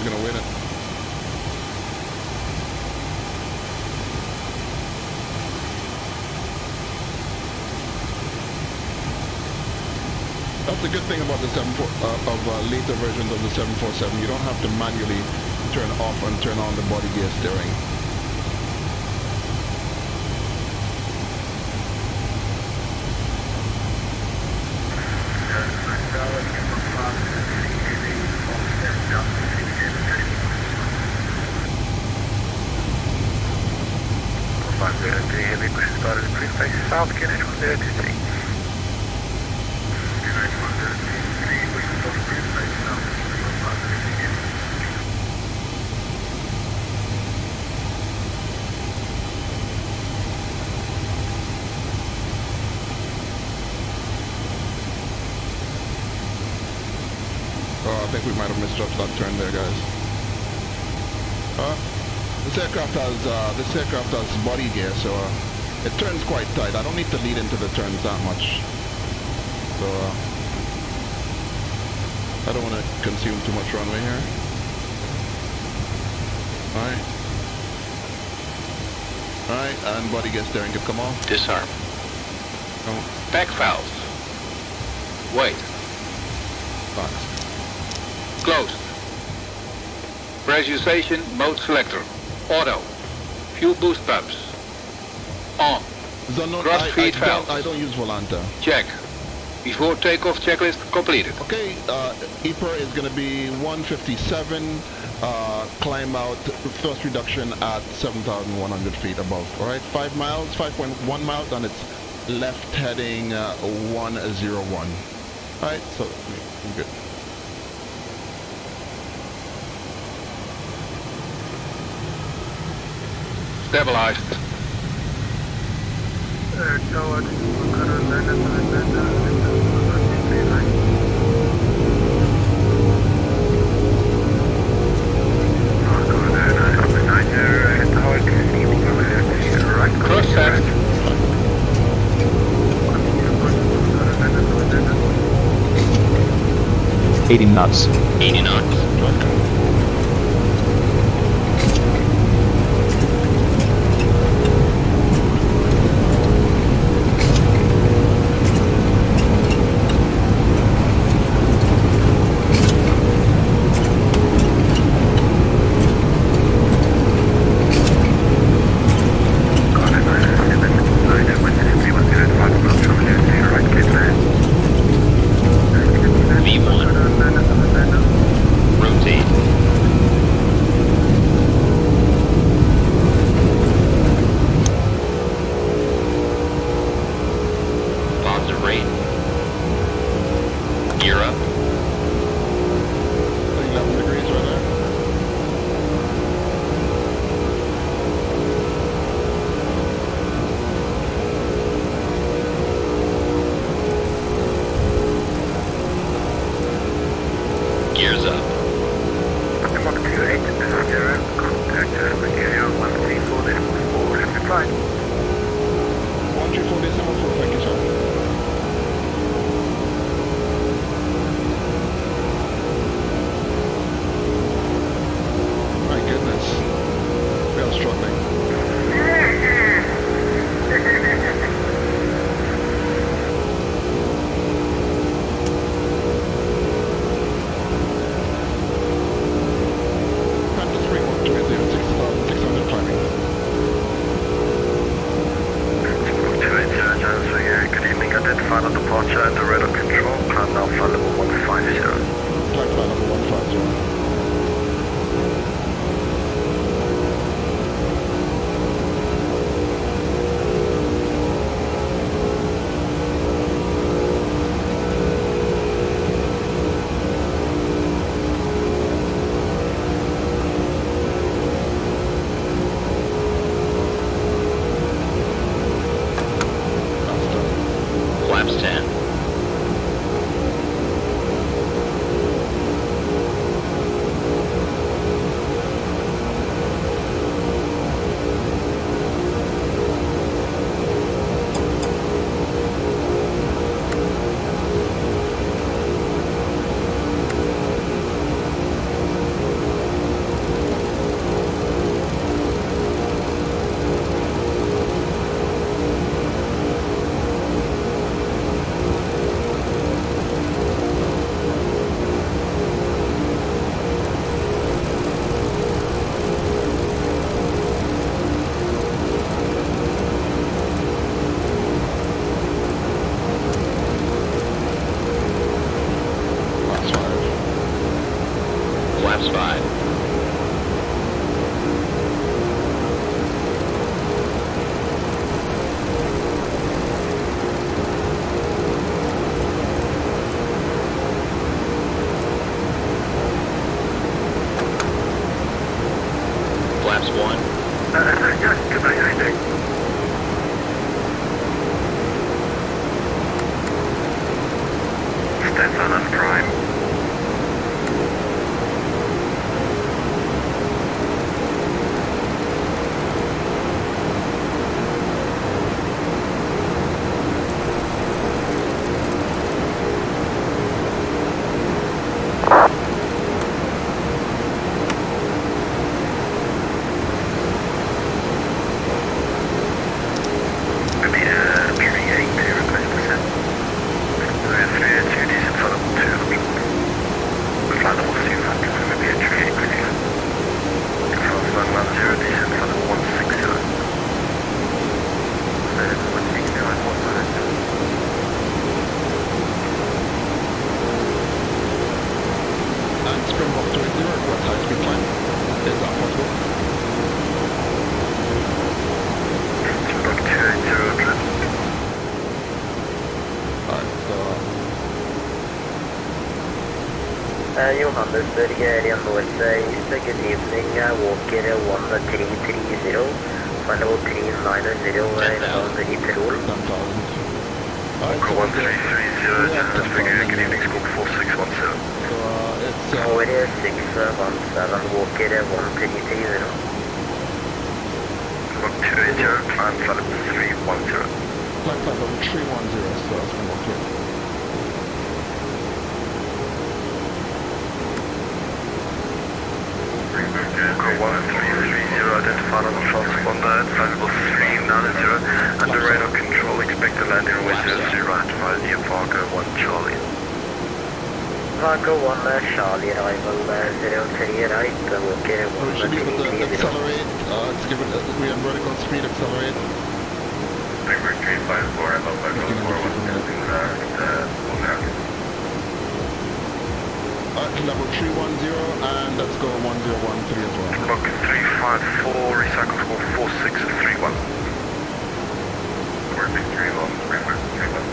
gonna win it. That's the good thing about the later versions of the 747. You don't have to manually turn off and turn on the body gear steering. Heavy push started in pre-face south, Kennedy 103. Oh, I think we might have misjudged that turn there, guys. This aircraft has body gear, so it turns quite tight. I don't need to lead into the turns that much. So I don't want to consume too much runway here. Alright, and body gear steering can come off. Disarm. Back valves. Wait. Thanks. Closed. Pressurization mode selector. Auto. Fuel boost pumps. On. Cross feed valves. I don't use Volanta. Check. Before takeoff checklist completed. Okay, EPR is going to be 157, climb out, thrust reduction at 7,100 feet above. Alright, 5 miles, 5.1 miles, and it's left heading 101. Alright, so I'm good. Stabilized. Cross set. 80 knots. 80 knots. Johannesburg area northeast. Good evening, Walker 1330. Final 390 inbound Iperol. 10,000. Walker 1330, Johannesburg area. Good evening, Scope 4617. It's 4617, Walker 1330. Squawk 280, climb flight level 310. flight level 310, so that's from okay. Walker 1330, identified on the transponder, flight level 390, under radar control, expect a landing runway 03 right, advise near Vargo 1 Charlie. Vargo 1 Charlie, arrival 03 right, Walker We should be able to 1330. accelerate, let's give it, we're on vertical speed, accelerate. Springbok 354, about 541, Level 310, and let's go 1013 as well. Squawk 354, recycle score 4631. We're big 31, Springbok 31.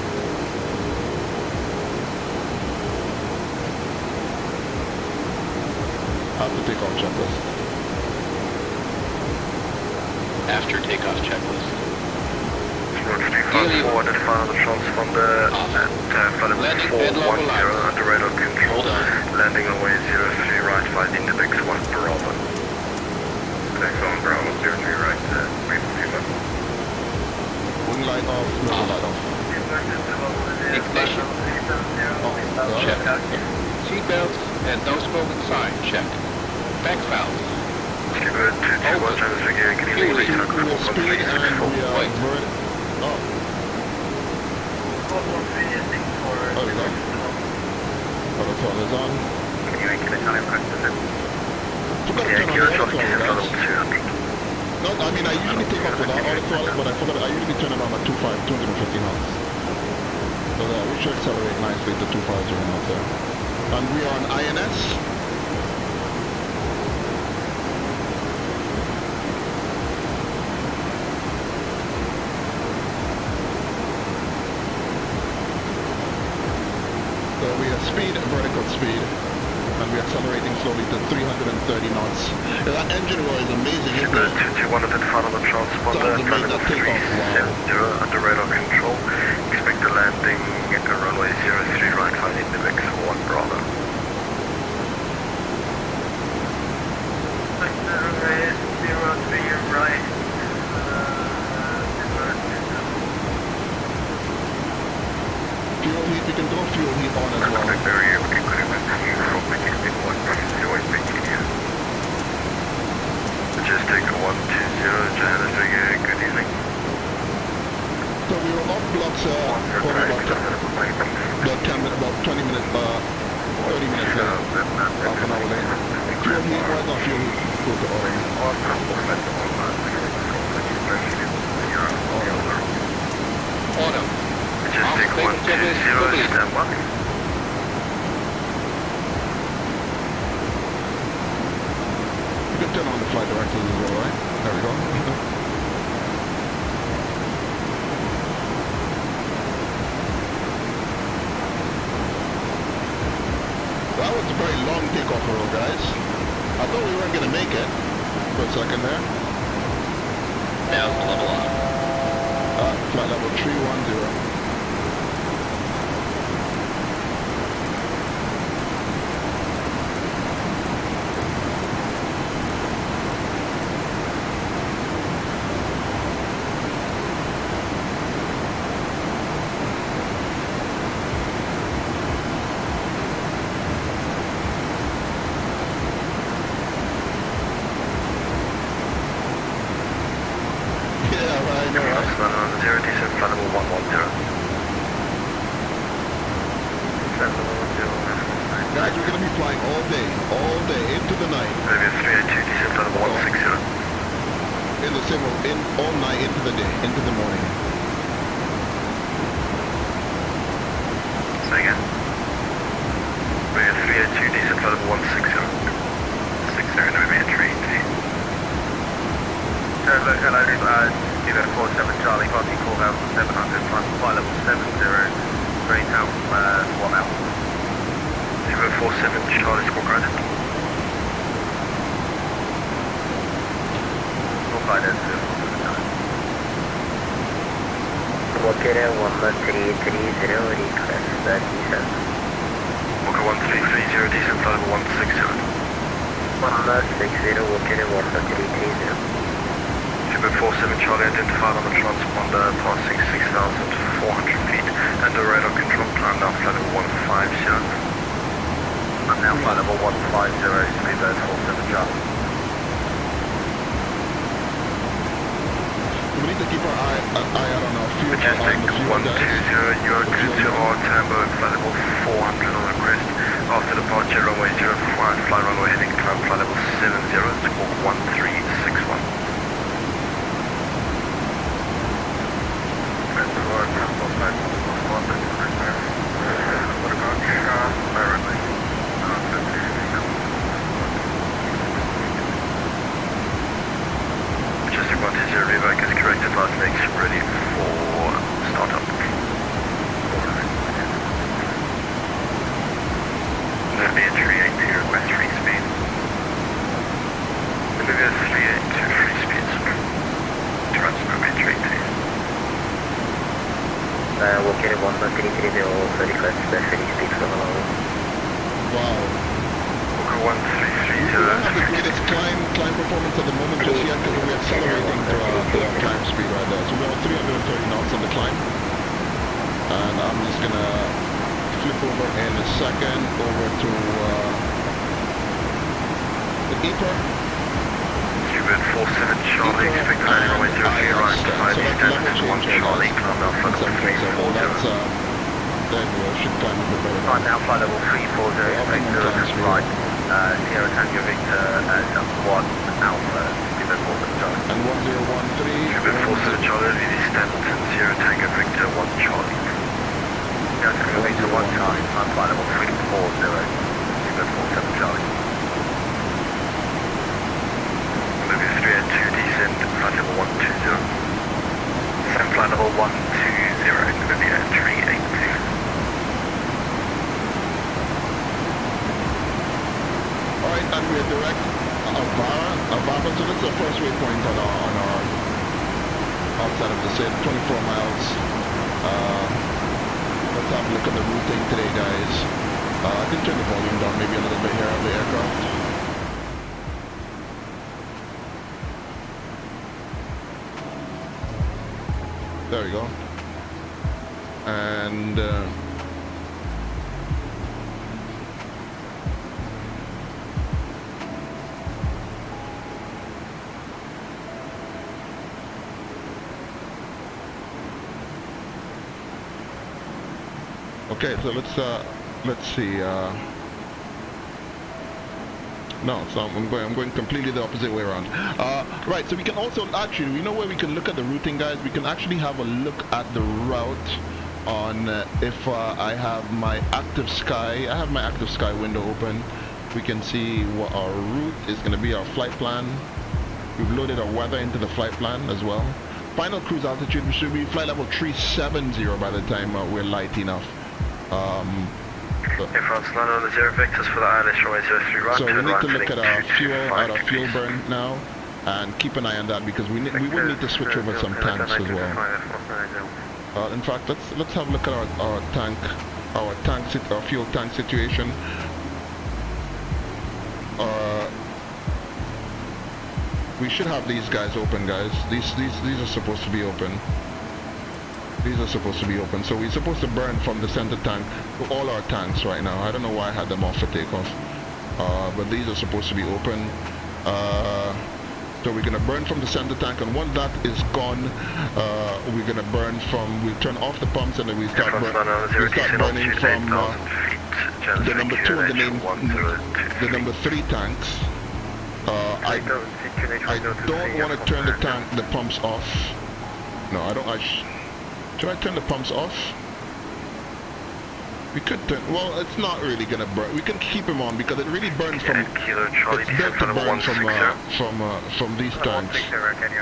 After takeoff checklist. After takeoff checklist. Squawk 354, identified on the transponder at flight level Landing pad level 410, line. under radar control. Hold on. Landing runway 03 right, flight Index 1 Bravo. Index 1 Bravo, 03 right, Wing light off, no light off. Ignition. Check. Seatbelts and no smoking sign. Check. Back valves. Skipper 221, Johannesburg area, good evening, Fuel recycle We are score speed and we 1664. are Wait. oh, there we go. Autothrottle is on. Continuing to the time practice. Forgot to Yeah, turn on Kilo the Trust autothrottle, descent guys. level 200. No, I mean, I usually take off without autothrottle, but I forgot, I usually turn it on at 250 knots. So we should accelerate nicely to 250 knots there. And we are on INS. So we have speed, vertical speed, and we're accelerating slowly to 330 knots. That engine roar is amazing, isn't Skipper it? 221 identified on the transponder, Sounds flight amazing, level that takeoff, wow. 370, under radar control. Expect a landing at runway 03 right, flight Index 1 Bravo. Fuel heat, we can throw fuel heat on as well. Contact area, we can put him in from Majestic 120 Virginia. Majestic 120, Johannesburg area, good evening. So we were off blocks for about 10 minutes, about 20 minutes, 30 minutes late, half an hour late. Fuel heat, where's our fuel heat? Go to Auto. Majestic 120, stand by. You can turn on the flight directors as well, right? There we go. That was a very long takeoff roll, guys. I thought we weren't going to make it for a second there. Now level off. Flight level 310. Guys, we're going to be flying all day, into the night. Maybe 382, descent flight level 160. In the same, all night, into the day, into the morning. Say again. Maybe 382, descent flight level 160. 60, maybe a tree. Hello, Kilo 47 Charlie, parking call out 700, flight level 70, 3 out, 1 out. 747 Charlie Squawk Rider. Squawk Rider 047. Walker 1330, request descent. Walker 1330, descent flight level 160. 160, Walker 1330. 747 Charlie identified on the transponder passing 6,400 feet and the radar control climb now flight level 150. I'm now flight level 150, Speedbird 47 Charlie. We need to keep our eye out on our fuel. Majestic 120, you are good to our Hamburg, flight level 400 on request. After departure, runway 05, fly runway heading climb flight level 70, squawk 1361. Majestic 120, reback is corrected, last legs ready for startup. Namibia 382, request free speed. Namibia 382, free speed. Transnamibia 382. Walker 1330, also request free speed from the level. Wow. Walker We don't have the 1330. greatest climb performance at the moment just yet because we're accelerating to our climb speed right there. So we're at 330 knots on the climb. And I'm just gonna flip over in a second over to the EPR. Cuban 47 Charlie, expect the landing runway 03 right, 5 Eastern, 1 Charlie, climb now flight level 340. There we go, should climb a bit better. Climb now flight level 340, expect the right, Sierra Tango Victor, 1 Alpha, Cuban 47 Charlie. And 1013. Cuban 47 Charlie, VD Stanton, Sierra Tango Victor, 1 Charlie. Sierra Tango Victor, 1 Charlie, climb flight level 340, Cuban 47 Charlie. Namibia 382, descend, flight level 120. Descend flight level 120, Namibia 382. Alright, and we're direct Avara, so that's the first waypoint on our outside of the city, 24 miles. Let's have a look at the routing today, guys. I can turn the volume down maybe a little bit here of the aircraft. There we go. And okay, so let's see. No, so I'm going completely the opposite way around. Right, so we can also actually, we know where we can look at the routing, guys. We can actually have a look at the route on if I have my active sky. I have my active sky window open. We can see what our route is going to be, our flight plan. We've loaded our weather into the flight plan as well. Final cruise altitude, we should be flight level 370 by the time we're light enough. France land on the 0 vectors for the ILS runway 03 right. So we need to look at our fuel burn now and keep an eye on that because we would need to switch over some tanks as well. In fact, let's have a look at our fuel tank situation. We should have these guys open, guys. These are supposed to be open. These are supposed to be open. So we're supposed to burn from the center tank to all our tanks right now. I don't know why I had them off for takeoff. But these are supposed to be open. So we're gonna burn from the center tank, and once that is gone, we're gonna burn from. We turn off the pumps and then we start burning from the number 2 and the number 3 tanks. I don't want to turn the pumps off. No, I don't. Should I turn the pumps off? We could turn, well, it's not really gonna burn. We can keep him on because it really burns from. Kilo Charlie, It's built to burn from these tanks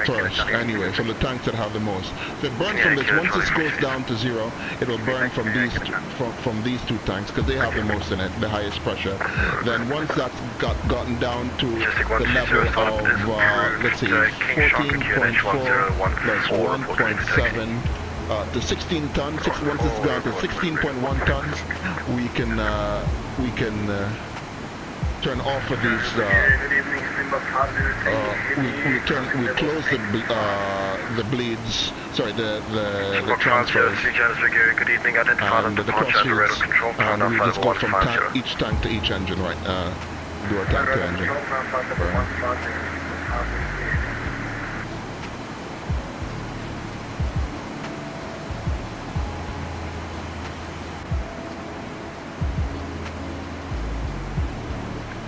first. Anyway, from the tanks that have the most. So it burns from this. Once this goes down to zero, it will burn from these two tanks because they have the most in it, the highest pressure. Then once that's gotten down to the level of let's see, 14.4 plus 1.7. The 16 tons. Once it's gone to 16.1 tons, we can turn off of these. We close the bleeds. Sorry, the transfers Good evening. Identified and the crossfeeds, and we just go from each tank to each engine, right? Do a tank to engine.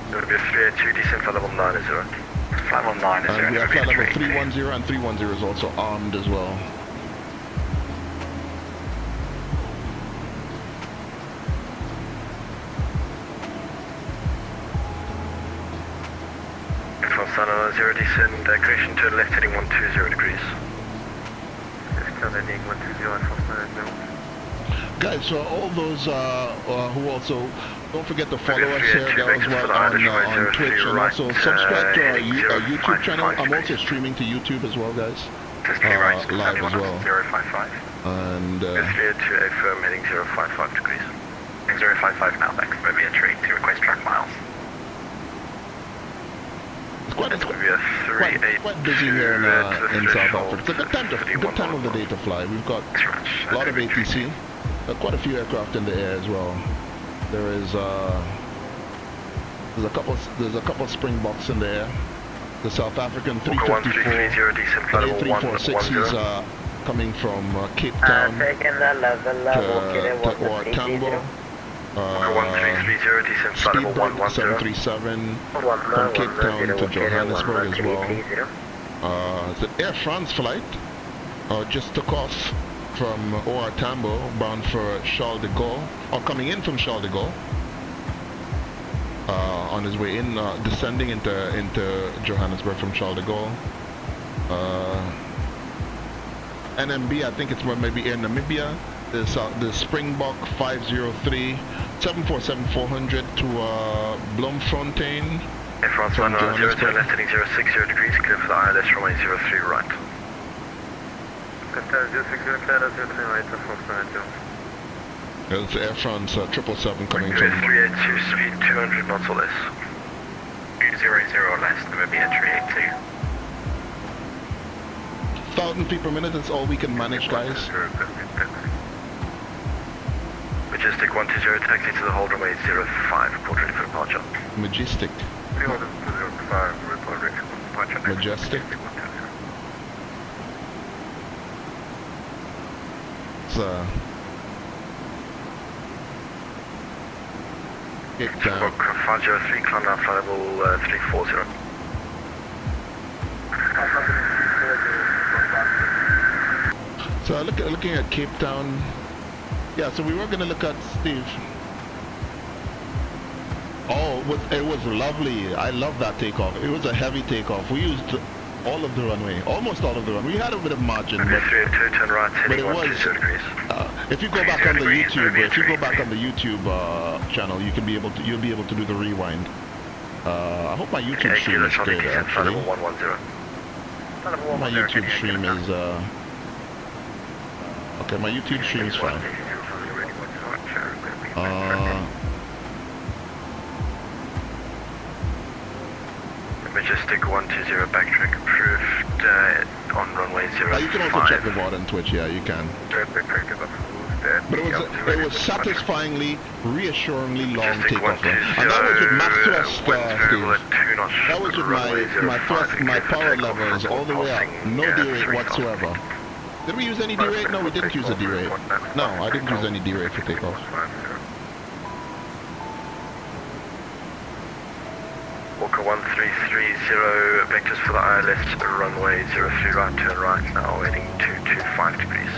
Going to be a 382 descent for level 9 is 0. Level 9 is 0. And we have flight level 310, and 310 is also armed as well. From Sun 0 descent, correction to the left heading 120 degrees. Guys, so all those who also don't forget to follow us here as well on Twitch, and also subscribe to our YouTube channel. I'm also streaming to YouTube as well, guys, live as well. And clear to a firm heading 055 degrees. 055 now, thanks. Maybe a trade to request track miles. it's quite busy here in South Africa. It's a good time of the day to fly. We've got a lot of ATC. Quite a few aircraft in the air as well. There's a couple Springboks in the air. The South African 354 A346 is coming from Cape Town to OR Tambo. Speedbird 737 from Cape Town to Johannesburg as well. The Air France flight just took off from OR Tambo, bound for Charles de Gaulle, or coming in from Charles de Gaulle, on his way in, descending into Johannesburg from Charles de Gaulle. NMB, I think it's maybe Air Namibia. There's the Springbok 503 747-400 to Bloemfontein. Air France 10 left heading 060 degrees, clear for the ILS runway 03 right. There's Air France 777 coming from 382 speed 200 knots or less. 00 less, Namibia 382. 1,000 feet per minute, that's all we can manage, guys. Majestic 120, taxi to the hold runway 05, report ready for departure. Majestic. Majestic. Cape Town. 503, climb down flight level 340. So looking at Cape Town, yeah, so we were going to look at Steve. Oh, it was lovely. I love that takeoff. It was a heavy takeoff. We used all of the runway, almost all of the runway. We had a bit of margin, but it was. If you go back on the YouTube, channel, you'll be able to do the rewind. I hope my YouTube stream is good. Actually, my YouTube stream is okay. My YouTube stream is fine. Majestic 120 backtrack approved on runway 05. You can also check the VOD on Twitch, yeah, you can. But it was satisfyingly, reassuringly long takeoff. And that was with max thrust, Steve. That was with my power levels all the way up. No derate whatsoever. Did we use any derate? No, we didn't use a derate. No, I didn't use any derate for takeoff. Walker 1330, vectors for the ILS, runway 03 right, turn right now, heading 225 degrees.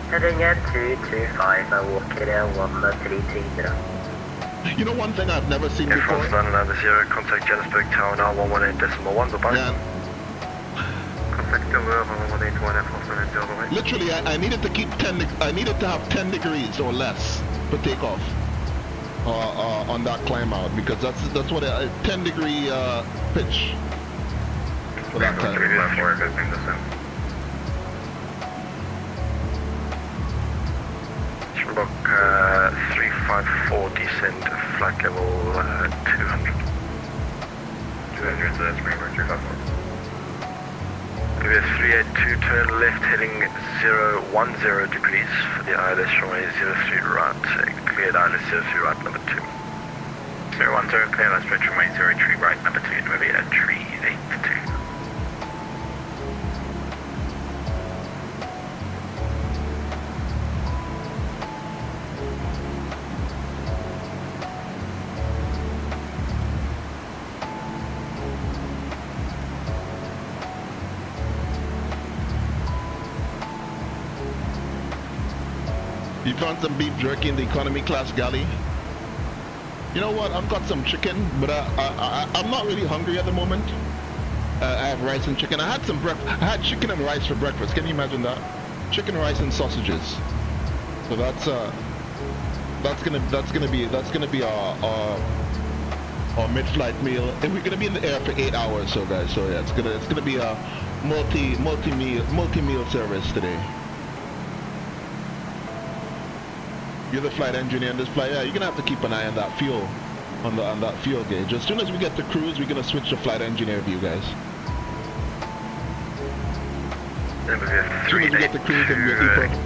Heading at 225, I walk it at 1330. You know one thing I've never seen before? Air France 990, contact Johannesburg Tower now 118.1, bye-bye. Yeah. Contact Tower 181, Air France 990. Literally, I needed to keep 10. I needed to have 10 degrees or less for takeoff on that climb out, because that's what a 10-degree pitch for that time. Springbok 354 descent, flight level 200. 200, so that's Springbok 354. We're 382, turn left heading 010 degrees for the ILS runway 03 right, cleared ILS 03 right number 2. 010, clear ILS stretch runway 03 right number 2, and we'll be at 382. You found some beef jerky in the economy class galley? You know what? I've got some chicken, but I'm not really hungry at the moment. I have rice and chicken. I had some I had chicken and rice for breakfast. Can you imagine that? Chicken, rice, and sausages. So that's gonna be our mid-flight meal, and we're gonna be in the air for 8 hours. So guys, so yeah, it's gonna be a multi-meal service today. You're the flight engineer on this flight. Yeah, you're gonna have to keep an eye on that fuel, on that fuel gauge. As soon as we get to cruise, we're gonna switch to flight engineer view, guys. As soon as we get to cruise, and we're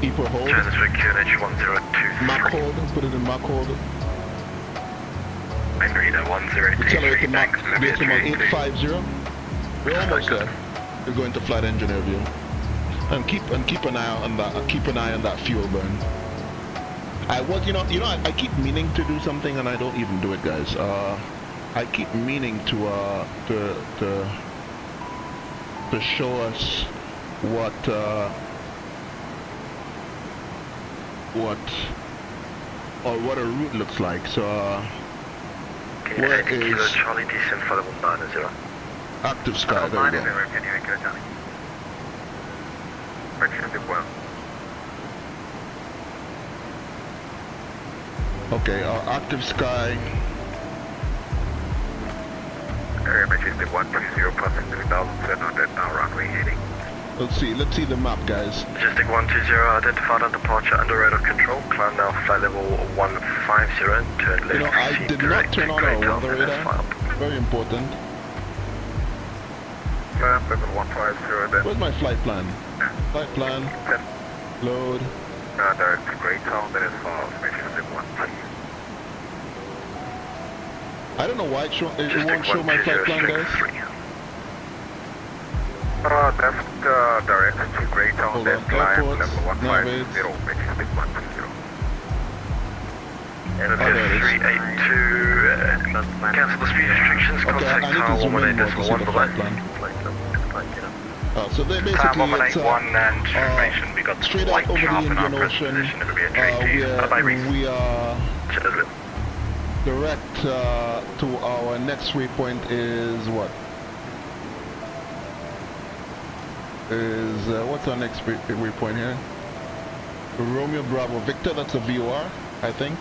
EPR hold. Johannesburg QNH 1023. Mach hold. Put it in Mach hold. Marina 1023. Accelerate to Mach 850. We're almost there. We're going to flight engineer view. And keep an eye on that. Keep an eye on that fuel burn. I keep meaning to do something and I don't even do it, guys. I keep meaning to show us what a route looks like. So where is Charlie descent for level 90? active sky? There we go. Okay, active sky. Area Majestic 120, passing 3,700, now runway heading. Let's see the map, guys. Majestic 120, identified on departure under radar control, climb now flight level 150, turn left. You know, I did not turn on our weather radar. Very important. Climb level 150, then. Where's my flight plan? Flight plan. Load. Direct to Greytown, then it's for Majestic 120. I don't know why it won't show my flight plan, guys. That's direct to Greytown, then climb level 150, Majestic 120. NFS 382, cancel the speed restrictions, contact tower 118.1 below. So they basically Time 181 and information, we got straight light out over sharp the in our Indian present Ocean. position, it'll be a We are direct to our next waypoint is what? What's our next waypoint here? Romeo Bravo Victor, that's a VOR, I think.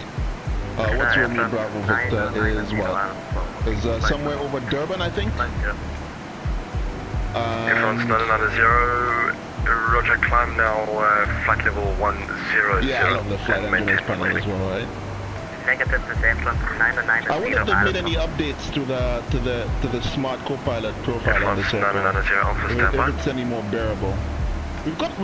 What's Romeo Bravo Victor is what? Is somewhere over Durban, I think. France 990, Roger, climb now, flight level 100. Yeah, I love the flight engineer's panel as well, right? I wonder if they've made any updates to the smart co-pilot profile on this aircraft. If it's any more bearable. We've got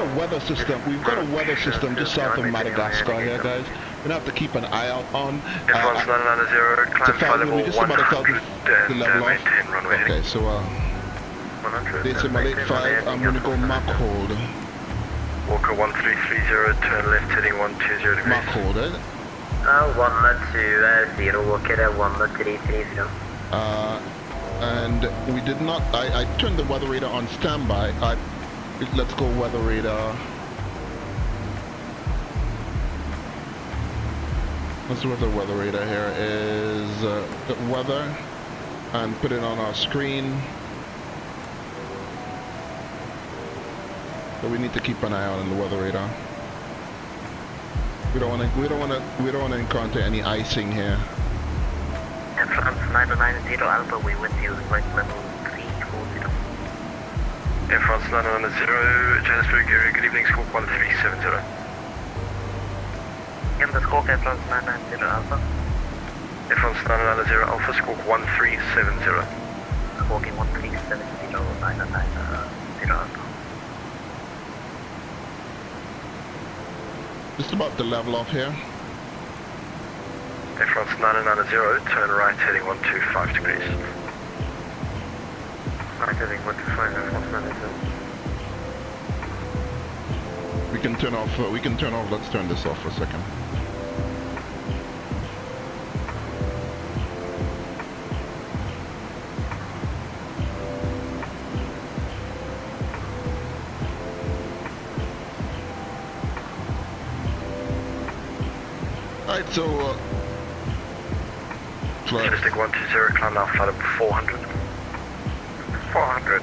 a weather system. We've got a weather system just south of Madagascar here, guys. We're gonna have to keep an eye out on. France 990, climb flight level 100 and maintain runway heading. Okay, so decimal 85. I'm gonna go Mach hold. Walker 1330, turn left heading 120 degrees. Mach hold, eh? 120, Walker 1330. And we did not. I turned the weather radar on standby. Let's go weather radar. Let's see what the weather radar here is. The weather, and put it on our screen. So we need to keep an eye out on the weather radar. We don't want to encounter any icing here. And France 990 Alpha, we with you, flight level 340. Air France 990, Johannesburg area, good evening, squawk 1370. And the squawk Air France 990 Alpha. Air France 990 Alpha, squawk 1370. Squawking 1370, 990 Alpha. Just about to level off here. Air France 990, turn right heading 125 degrees. Right heading 125, Air France 990. We can turn off, let's turn this off for a second. Alright, so Majestic 120, climb now, flight up 400. 400.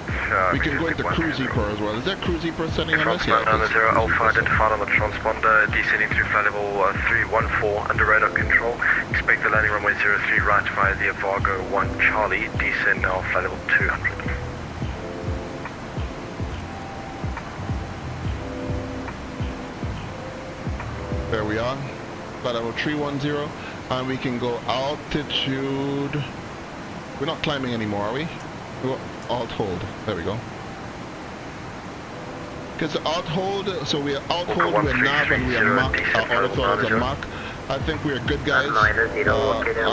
We can go into cruisy per as well. Is there cruisy per setting on France this? Yeah, 990 Alpha identified on the transponder, descending through flight level 314 under radar control. Expect the landing runway 03 right via the Avago 1 Charlie, descend now flight level 200. There we are. Flight level 310, and we can go altitude. We're not climbing anymore, are we? We'll alt hold. There we go. Because alt hold, so we are alt hold, we're nav, and we are Mach. Our auto throttle is a Mach. I think we're good, guys. I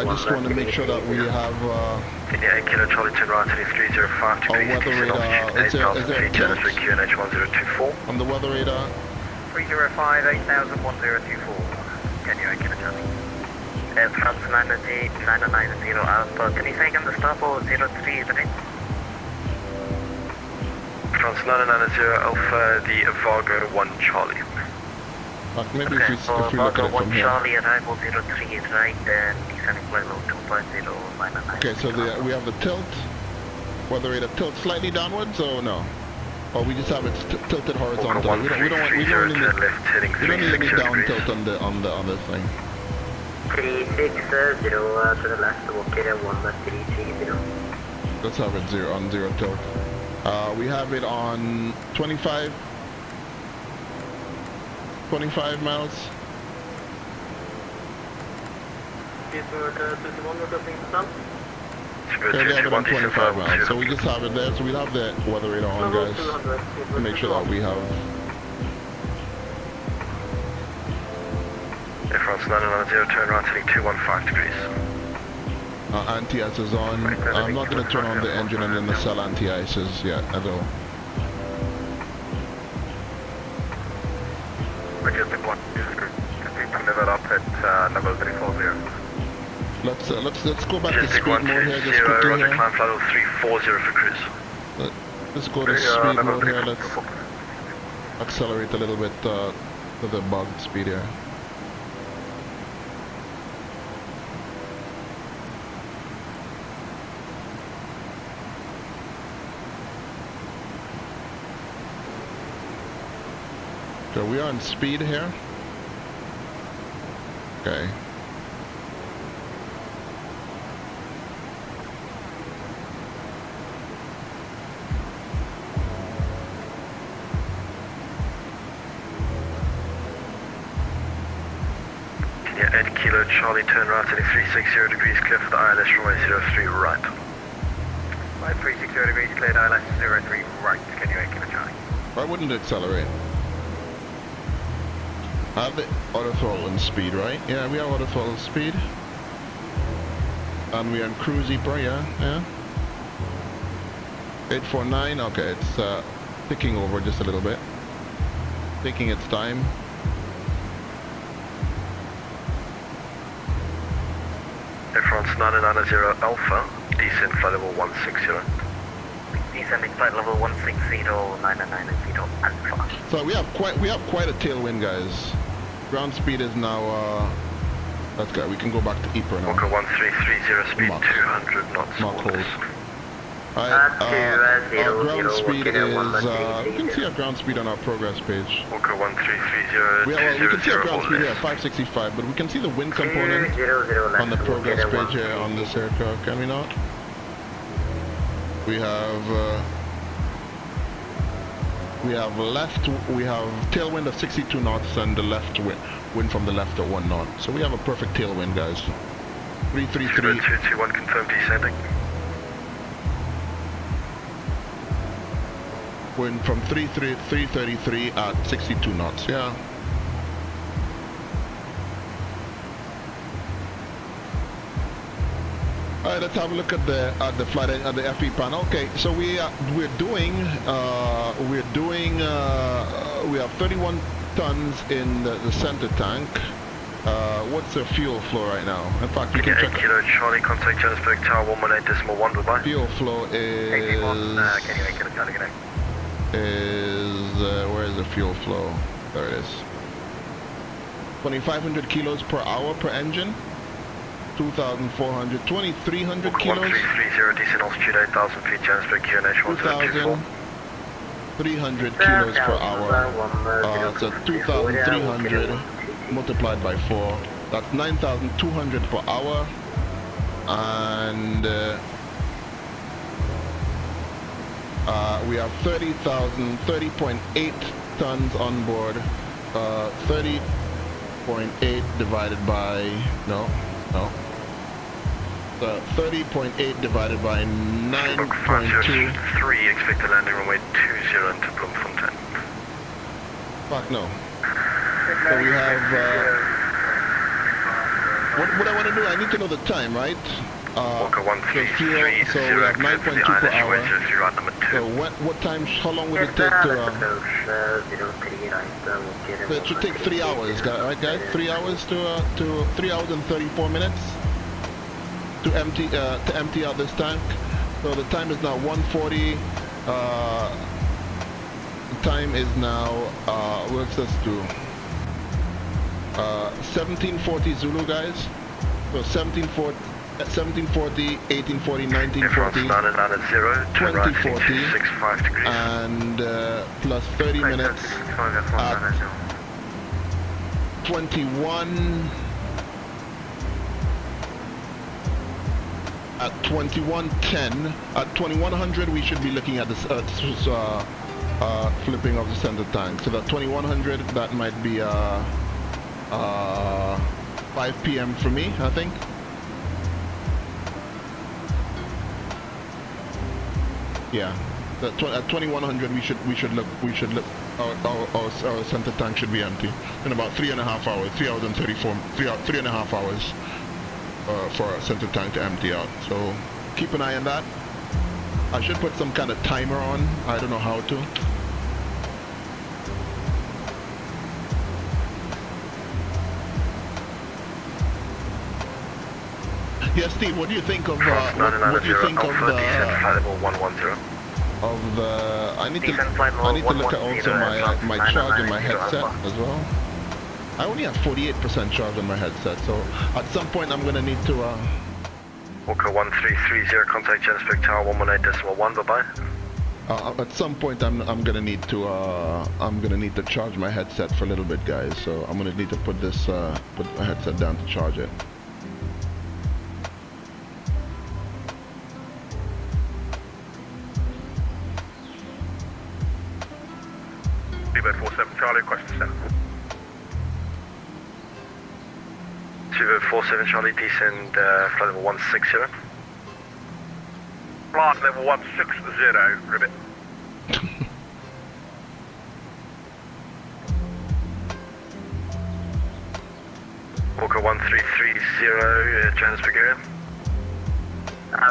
just want to make sure that we have. India 8 Kilo Charlie 10 right heading 305 degrees. Weather radar. Is there a tilt QNH 1024 on the weather radar? 305 8000 1024. Can you get a Charlie? Air France 990 Alpha. Can you take on the stop or 03 is it? France 990 Alpha, the Avago 1 Charlie. Maybe okay, if we look at it from here. Charlie arrival 03 is right, then descending flight level 250 Okay, so we have the tilt. Weather radar tilt slightly downwards, or no? Or we just have it tilted horizontally. We don't need any down tilt on this thing. 360 to the left, okay, 1330. Let's have it on zero tilt. We have it on 25 miles. Okay, we have it on 25 miles, so we just have it there, so we'll have the weather radar on, guys, to make sure that we have... Air France 990, turn right heading 215 degrees. Anti-ice is on. I'm not going to turn on the engine and then the cell anti-ices yet at all. Majestic 1, just level up at level 340. Let's go back to speed mode here, just quickly Roger, here. climb flight level 340 for cruise. Let's go to speed mode here. Let's accelerate a little bit to the bug speed here. So we are on speed here. Okay. Yeah, 8 Kilo Charlie, turn right heading 360 degrees, clear for the ILS runway 03 right. 360 degrees, cleared ILS 03 right, can you 8 Kilo Charlie? Why wouldn't it accelerate? I have the auto throttle and speed, right? Yeah, we have auto throttle speed. And we're on cruisy per, yeah. 849, okay, it's ticking over just a little bit. Taking its time. Air France 990 Alpha, descent flight level 160. descending flight level 16 or 999 feet on Alpha. So we have quite a tailwind, guys. Ground speed is now that's good. We can go back to Ypres now. Walker 1330, speed Mach. 200 knots. Mark hold. Alright, our ground speed is, you can see our ground speed on our progress page. Walker 1330, We can see our ground speed here, 565, but we can see the wind component on the progress page here on this aircraft, can we not? We have tailwind of 62 knots and the left wind from the left at 1 knot. So we have a perfect tailwind, guys. 333. 221, confirmed descending. Wind from 333 at 62 knots, yeah. Alright, let's have a look at the flight at the FE panel. Okay, so we have 31 tons in the center tank. What's the fuel flow right now? In fact, we can check. 8 Kilo Charlie, contact Johannesburg Tower 118.1, bye-bye. Fuel flow is where is the fuel flow? There it is. 2,500 kilos per hour per engine. 2,400, 2,300 kilos. 1330, decent altitude 8,000 feet, Johannesburg QNH 1024. 300 kilos per hour. So 2,300 multiplied by 4. That's 9,200 per hour. And we have 30.8 tons on board. 30.8 divided by no. So 30.8 divided by 9.2. 3, expected landing runway 20 into Bloemfontein. Fuck no. So we have what I want to do, I need to know the time, right? Walker 1330, so we have 9.2 per hour. Right, number 2. So what time, how long would it take to so it should take 3 hours, right guys? 3 hours to 3 hours and 34 minutes to empty out this tank. So the time is now 1:40. The time is now what's this do? 1740 Zulu, guys. So 1740, 1840, 1940, 2040, and plus 30 minutes at 21. At 2110, at 2100, we should be looking at this flipping of the center tank. So that 2100, that might be 5 p.m. for me, I think. Yeah, at 2100 we should look. Our center tank should be empty in about 3.5 hours, 3 hours and 3.5 hours for our center tank to empty out. So keep an eye on that. I should put some kind of timer on. I don't know how to. Yes, Steve. What do you think of what do you think of the? I need to look at also my charge in my headset as well. I only have 48% charge on my headset, so at some point I'm gonna need to. Walker 1330, contact Johannesburg Tower 118.1, bye-bye. At some point I'm gonna need to charge my headset for a little bit, guys. So I'm gonna need to put my headset down to charge it. B747 Charlie, request descent. 247 Charlie, descend flight level 160. Flight level 160, ribbit. Walker 1330, Johannesburg area.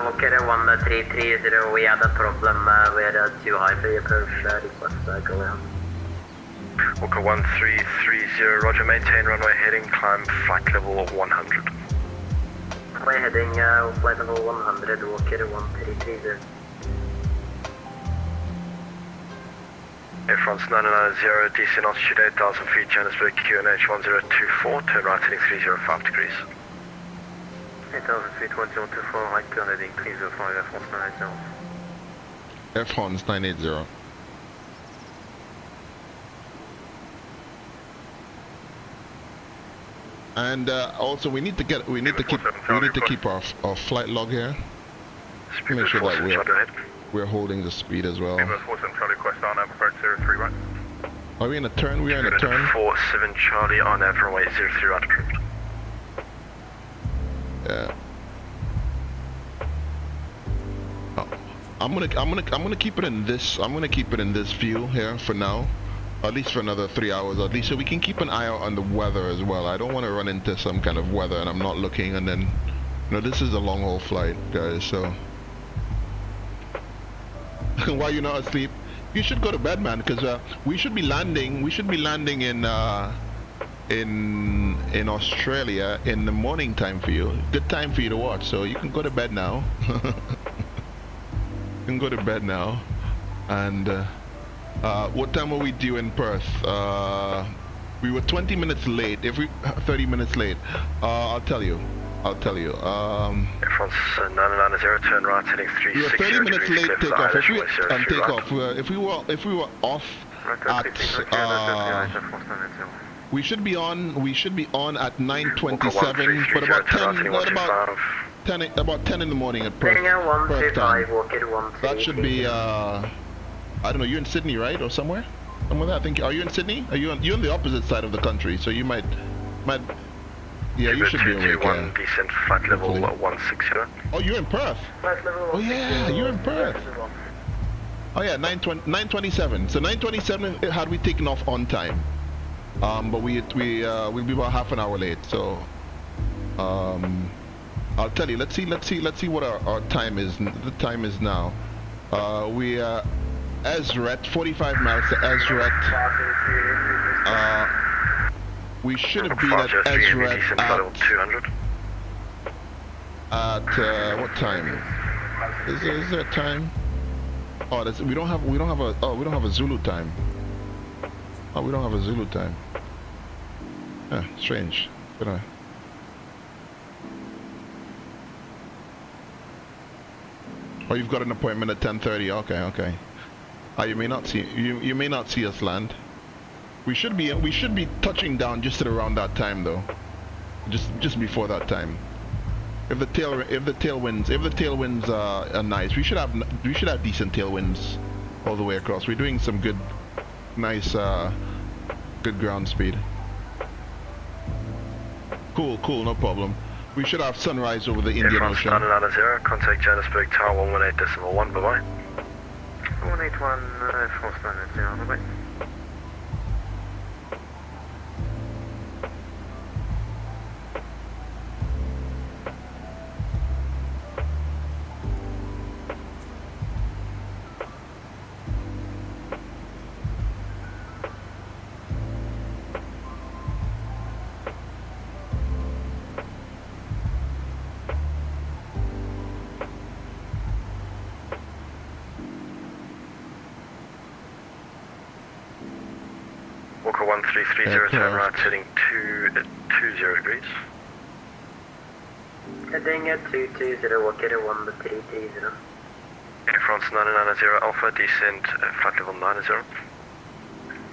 Walker 1330, we had a problem with too high for your approach, request go ahead. Walker 1330, roger, maintain runway heading, climb flight level 100. Runway heading, flight level 100, Walker 1330. Air France 990, descend altitude 8,000 feet, Johannesburg, QNH 1024, turn right heading 305 degrees. 8,000 feet, 1024, right turn heading 305, Air France 980. Air France 980. And also we need to keep our flight log here. Make sure that we're holding the speed as well. Charlie Quest on approach 03 right. Are we in a turn? We are in a turn. 47 Charlie on runway 03 right approved. Yeah. Oh, I'm gonna keep it in this. I'm gonna keep it in this view here for now. At least for another 3 hours, at least, so we can keep an eye out on the weather as well. I don't want to run into some kind of weather and I'm not looking, and then, you know, this is a long haul flight, guys. So while you're not asleep, you should go to bed, man, because we should be landing. We should be landing in Australia in the morning time for you. Good time for you to watch. So you can go to bed now. You can go to bed now, and. What time were we due in Perth? We were 20 minutes late. 30 minutes late. I'll tell you. Air France 990, turn right heading 360. We were 30 minutes late takeoff. If we were off at we should be on at 9:27, but about 10 in the morning at Perth time. That should be I don't know, you're in Sydney, right? Or somewhere? I think, are you in Sydney? You're on the opposite side of the country, so you might yeah, you should be awake, yeah. Descent flight level 160. Oh, you're in Perth? Oh yeah, you're in Perth. Oh yeah, 9:27. So 9:27 had we taken off on time. But we'll be about half an hour late, so I'll tell you, let's see what our time is. The time is now. We Ezret, 45 miles to Ezret. We should have been at Ezret at what time? Is there a time? Oh, we don't have a Zulu time. Oh, we don't have a Zulu time. Yeah, strange. Oh, you've got an appointment at 10:30. Okay. You may not see us land. We should be touching down just at around that time though. Just before that time. If the tailwinds are nice, we should have decent tailwinds all the way across. We're doing some good ground speed. Cool, no problem. We should have sunrise over the Indian Ocean. 990, contact Johannesburg Tower 118.1, bye-bye. 181, France 990, bye-bye. Walker 1330, turn right heading 220 degrees. Heading at 220, Walker 1330. Air France 990 Alpha, descent flight level 90.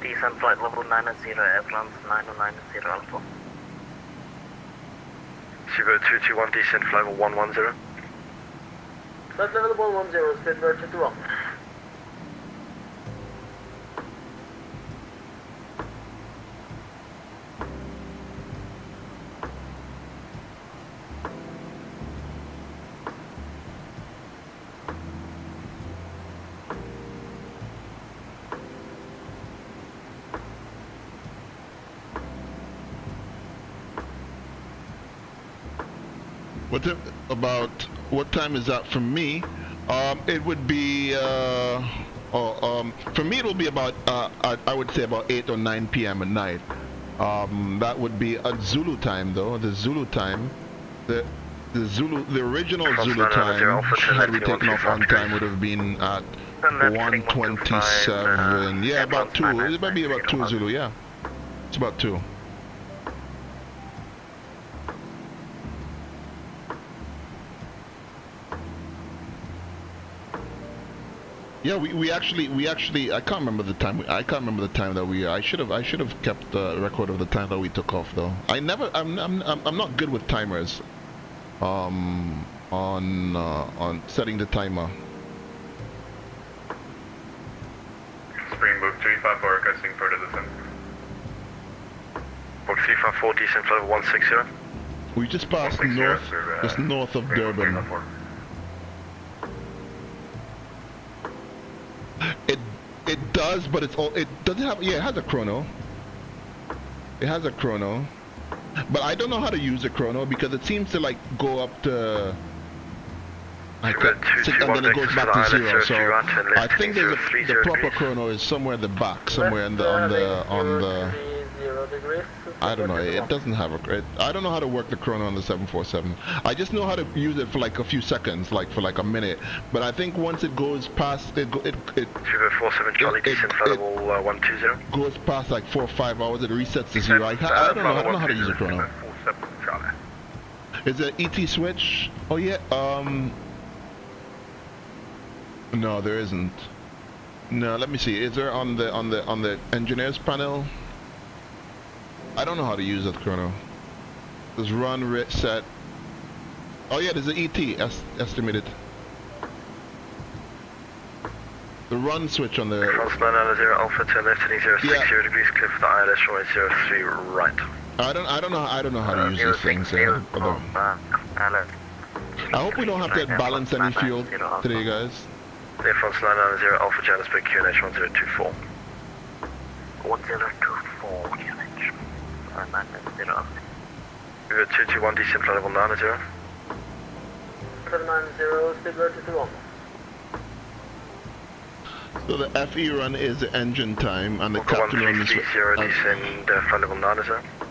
Descent flight level 90, Air France 990 Alpha. Seabird 221, descent flight level 110. Flight level 110, Springbok 221. What time is that for me? It would be for me it will be about I would say about 8 or 9 p.m. at night. That would be at Zulu time though. The Zulu time, the original Zulu time, had we taken off on time, would have been at 127. Yeah, about 2. It might be about 2 Zulu, yeah. It's about 2. Yeah, we actually I can't remember the time that I should have kept the record of the time that we took off though. I'm not good with timers on setting the timer. Springbok 354 requesting further descent. Book 354 descent level 160. We just passed north of Durban. It does, but it doesn't have. Yeah, it has a chrono. It has a chrono, but I don't know how to use the chrono because it seems to like go up to. And then it goes back to 0. So I think the proper chrono is somewhere at the back, somewhere on the. I don't know. It doesn't have a. I don't know how to work the chrono on the 747. I just know how to use it for like a few seconds, like for like a minute. But I think once it goes past, it 247 Charlie descent level 120. Goes past like 4 or 5 hours, it resets to 0. I don't know how to use the chrono. Is it ET switch? Oh yeah. No, there isn't. No, let me see. Is there on the engineers panel? I don't know how to use that chrono. There's run, set. Oh yeah, there's an ET estimated. The run switch on the. France 990 Alpha 10 left heading 060 degrees, clear for the ILS runway 03 right. I don't know how to use these things. I hope we don't have to balance any fuel today, guys. Air France 990 Alpha Johannesburg QNH 1024. 1024 QNH. 990. River 221 descent flight level 90. 790, speed 221. So the FE run is the engine time and the captain run is... 1330 descend flight level 90.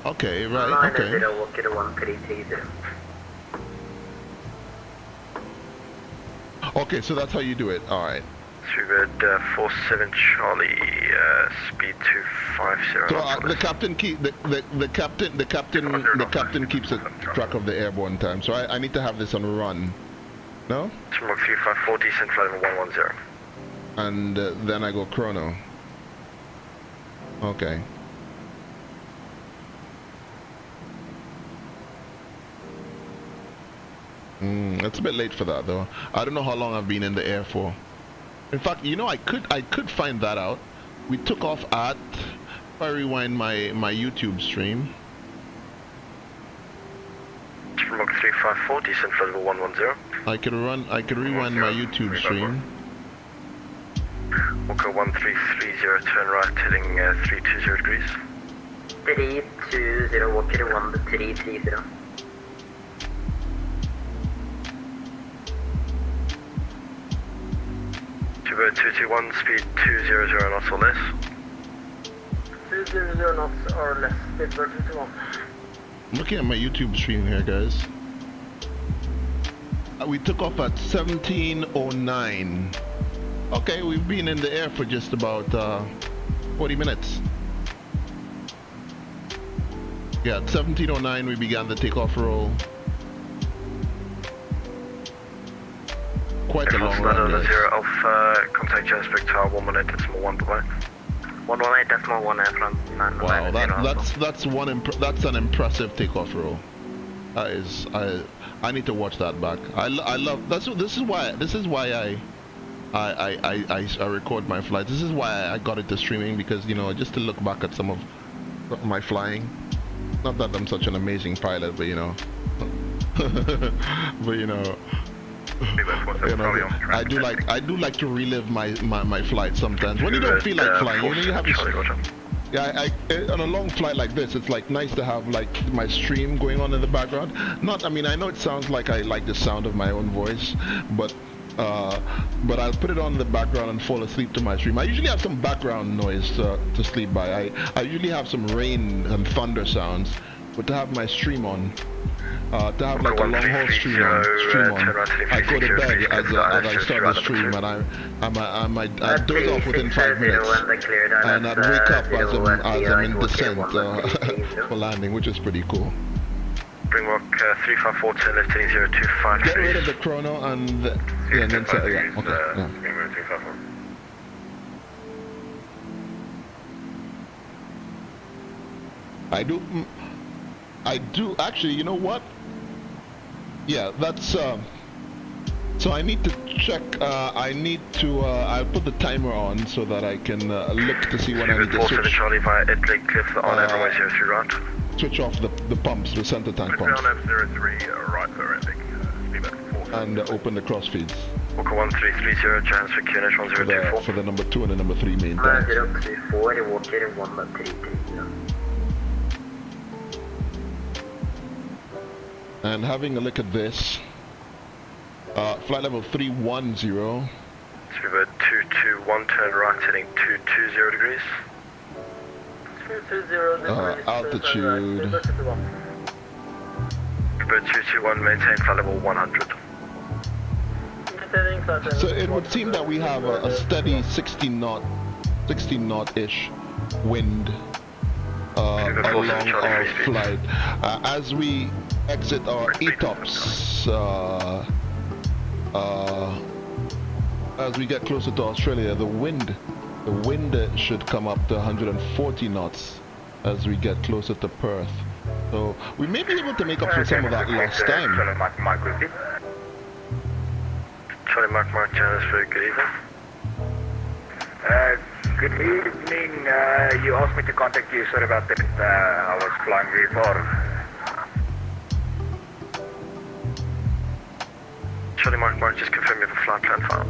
Okay, right, okay. 90, walk it 1330. Okay, so that's how you do it. All right. Swebird 47 Charlie, speed 250. So the captain keeps a track of the airborne time. So I need to have this on run. No? Springbok 354 descent flight level 110. And then I go chrono. Okay. It's a bit late for that though. I don't know how long I've been in the air for. In fact, you know, I could find that out. We took off at. If I rewind my YouTube stream. Springbok 354 descent flight level 110. I could rewind my YouTube stream. Walker 1330, turn right, heading 320 degrees. 320, Walker 1330. Swebird 221, speed 200 knots or less. 200 knots or less, speed 221. I'm looking at my YouTube stream here, guys. We took off at 17:09. Okay, we've been in the air for just about 40 minutes. Yeah, at 17:09 we began the takeoff roll. Quite a long run, guys. Alpha, contact Johannesburg Tower 118.1 bye. 118.1 Air France 990. Wow, that's an impressive takeoff roll. That is, I need to watch that back. I love this is why I record my flights. This is why I got into streaming, because you know, just to look back at some of my flying. Not that I'm such an amazing pilot, but you know, but you know, I do like to relive my flight sometimes. When you don't feel like flying, you know, you have to. Yeah, on a long flight like this, it's like nice to have like my stream going on in the background. I mean, I know it sounds like I like the sound of my own voice, but I'll put it on in the background and fall asleep to my stream. I usually have some background noise to sleep by. I usually have some rain and thunder sounds, but to have my stream on, to have like a long haul stream on. I go to bed as I start the stream, and I'd doze off within 5 minutes, and I'd wake up as I'm in descent for landing, which is pretty cool. Springbok 35410 left heading 0253. Get rid of the chrono and then set it up. Okay. Yeah. Springbok 354. I do actually, you know what? Yeah, that's so I need to check, I'll put the timer on so that I can look to see when I need to switch. Charlie via Edley Cliff on runway 03 right. Switch off the pumps, the center tank pumps. On 03 right for Edley, and open the cross feeds. Walker 1330, Johannesburg QNH 1024. For the number 2 and the number 3 main tanks. 1024, and walk in 1330. And having a look at this, flight level 310. Speedbird 221, turn right heading 220 degrees. 220, altitude. Speedbird 221, maintain flight level 100. So it would seem that we have a steady 16 knot-ish wind along our flight. As we exit our ETOPS, as we get closer to Australia, the wind should come up to 140 knots as we get closer to Perth. So we may be able to make up for some of that lost time. Charlie Mark Johannesburg, good evening. Good evening. You asked me to contact you. Sorry about that. I was flying V4. Charlie Mark, just confirm you have a flight plan file.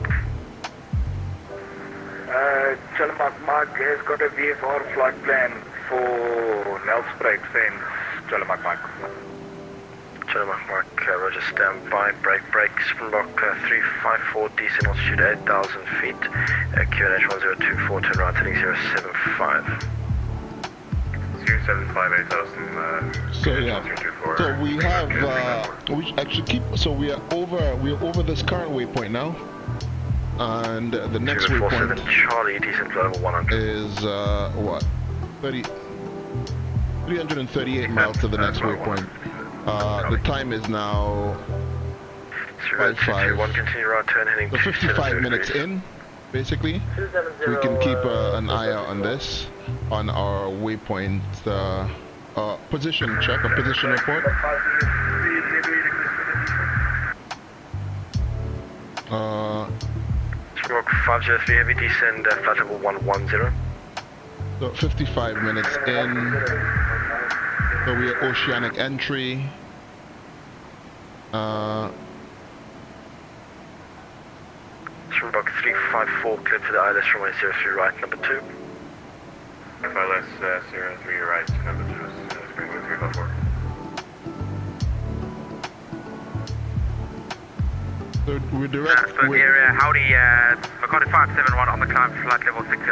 Charlie Mark has got a V4 flight plan for Nelspruit, since Charlie Mark. Charlie Mark, Roger, stand by, brake, Springbok 354, decent altitude 8,000 feet, QNH 1024, turn right heading 075. 075, 8,000, so yeah, so we have, we actually keep, so we're over this current waypoint now, and the next waypoint Charlie, decent level 100. is, what, 338 miles to the next waypoint. The time is now 5:05. Continue right turn heading. So 55 minutes in, basically. We can keep an eye out on this, on our waypoint position check, a position report. Springbok 503 heavy descend, flight level 110. So 55 minutes in. So we are oceanic entry. Springbok 354, clear to the ILS runway 03 right, number 2. ILS 03 right, number 2 is Springbok 354. So we're direct. Bulgaria, howdy, Makati 571 on the climb, flight level 60.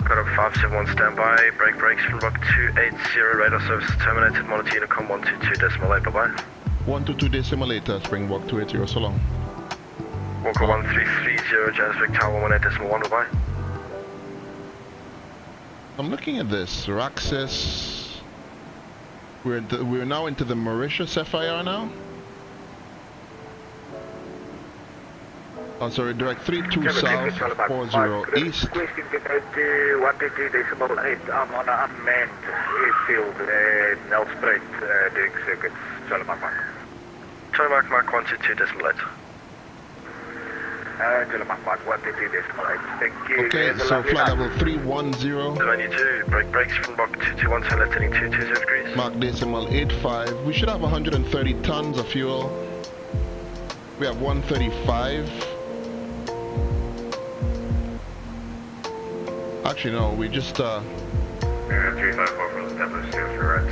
Makati 571, stand by, brake, Springbok 280, radar service terminated, monitor Unicom 122.8, bye-bye. 122.8, Springbok 280, so long. Walker 1330, Johannesburg Tower 18.1, bye-bye. I'm looking at this, Raxis. We're now into the Mauritius FIR now. Oh, sorry, direct 32 south, 40 east. Question to 122.8, I'm on an unmanned airfield, Nelspruit, doing circuits, Charlie Mark. Charlie Mark 122.8. Charlie Mark 122.8, thank you. Okay, so flight level 310. 92, brake, Springbok 221, turn left heading 220 degrees. Mark decimal 85. We should have 130 tons of fuel. We have 135. Actually, no, we just 354 for established, right.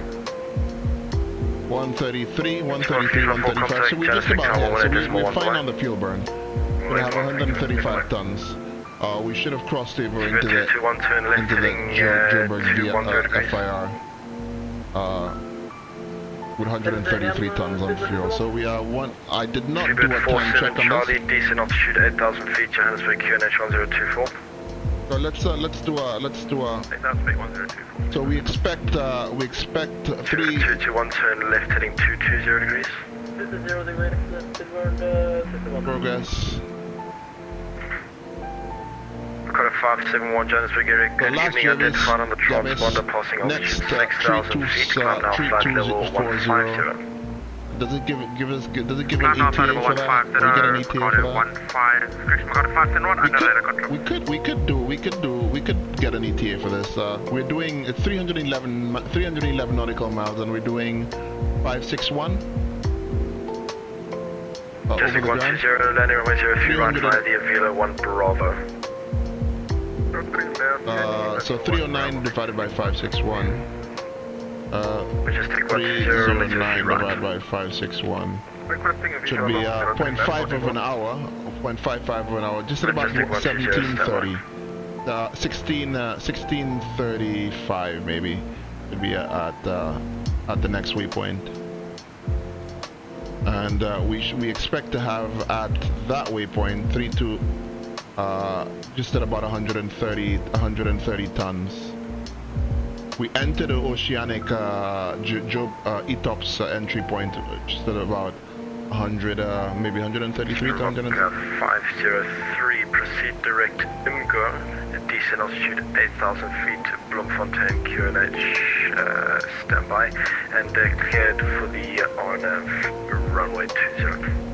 133, 135. So we're just about here. So we're fine on the fuel burn. We have 135 tons. We should have crossed over into the Johannesburg FIR. with 133 tons on fuel. So we are one. I did not do a Freebird time check 47 on Charlie, this. decent altitude 8,000 feet, Johannesburg QNH 1024. So let's do a 8,000 feet 1024. So we expect 3 221 turn left heading 220 degrees. progress. Dakota 571 Johannesburg area, good last evening, service, identified on the transponder passing next, altitude 6,000 feet, climb now flight level 150. Does it give an ETA for that? We get an ETA for that? We could get an ETA for this. We're doing 311 nautical miles, and we're doing 561. Just 120, landing runway 03 right via the Avila 1 Bravo. So 309 divided by 561. We just take 309 divided by 561 should be 0.5 of an hour, or 0.55 of an hour, just at about 1730. 1635 maybe should be at the next waypoint. And we expect to have at that waypoint just at about 130 tons. We enter the oceanic ETOPS entry point just at about 100, maybe 133 to 100. 503, proceed direct IMGO, decent altitude 8,000 feet, Bloemfontein QNH, standby, and cleared for the RNAV runway 20.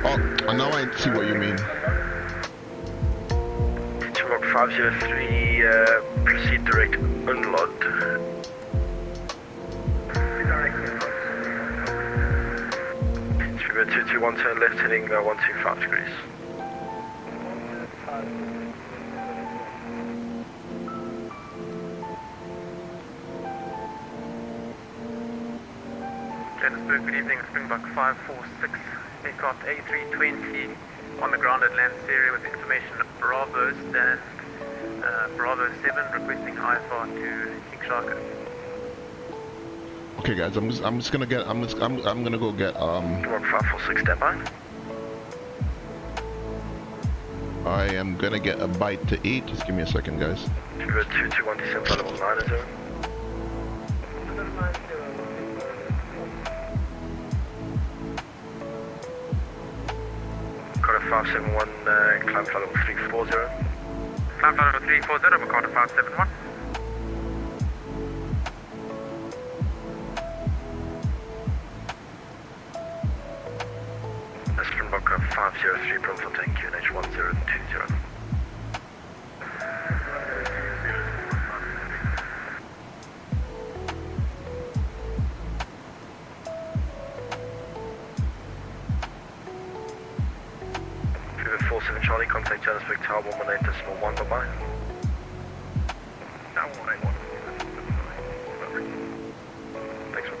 Oh, now I see what you mean. Springbok 503, proceed direct unload. Springbok 221, turn left heading 125 degrees. Johannesburg, good evening, Springbok 546, aircraft A320 on the ground at Lance area with information Bravo stand, Bravo 7 requesting IFR to King Sharko. Okay guys, I'm gonna go get Springbok 546, standby. I am gonna get a bite to eat. Just give me a second, guys. Springbok 221, descent level 90. Dakota 571, climb flight level 340. Climb flight level 340, Dakota 571. Springbok 503, Bloemfontein QNH 1020. Freebird 47 Charlie, contact Johannesburg Tower 118.1, bye-bye. Now 181. Thanks, man.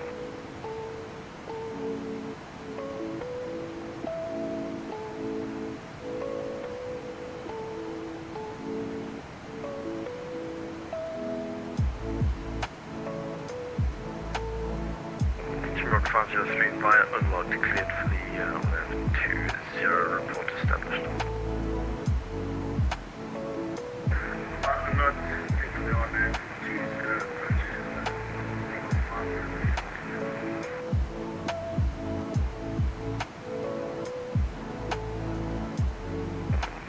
Springbok 503 via unload declared for the 1120 report established.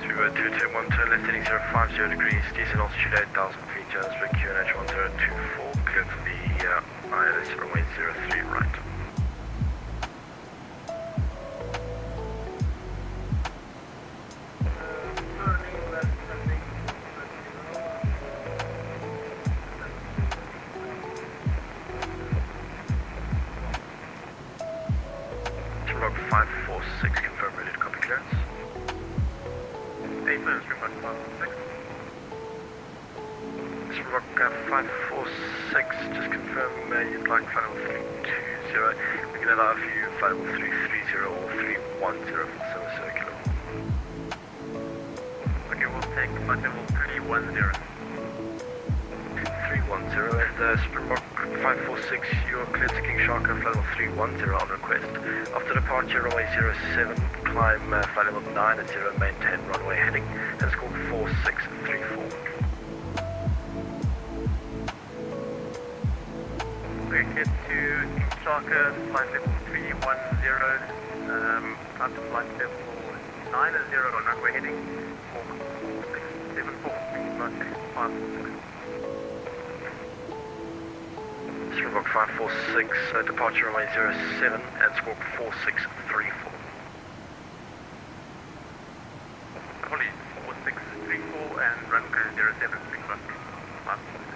Springbok 221 turn left heading 050 degrees, decent altitude 8,000 feet, Johannesburg QNH 1024, cleared for the ILS runway 03 right. Springbok 546, confirm ready to copy clearance. Affirm Springbok 546. Springbok 546, just confirm you'd like flight level 320. We can allow you flight level 330 or 310 for the semicircular. Okay, we'll take flight level 310. 310 and Springbok 546, you are cleared to King Shark flight level 310 on request. After departure, runway 07, climb flight level 90, maintain runway heading, and score 4634. We're cleared to King Shark flight level 310, climb to flight level 90 on runway heading, score 4674, flight 546. Springbok 546, departure runway 07 and score 4634. Apologies, 4634 and runway 07, Springbok 546.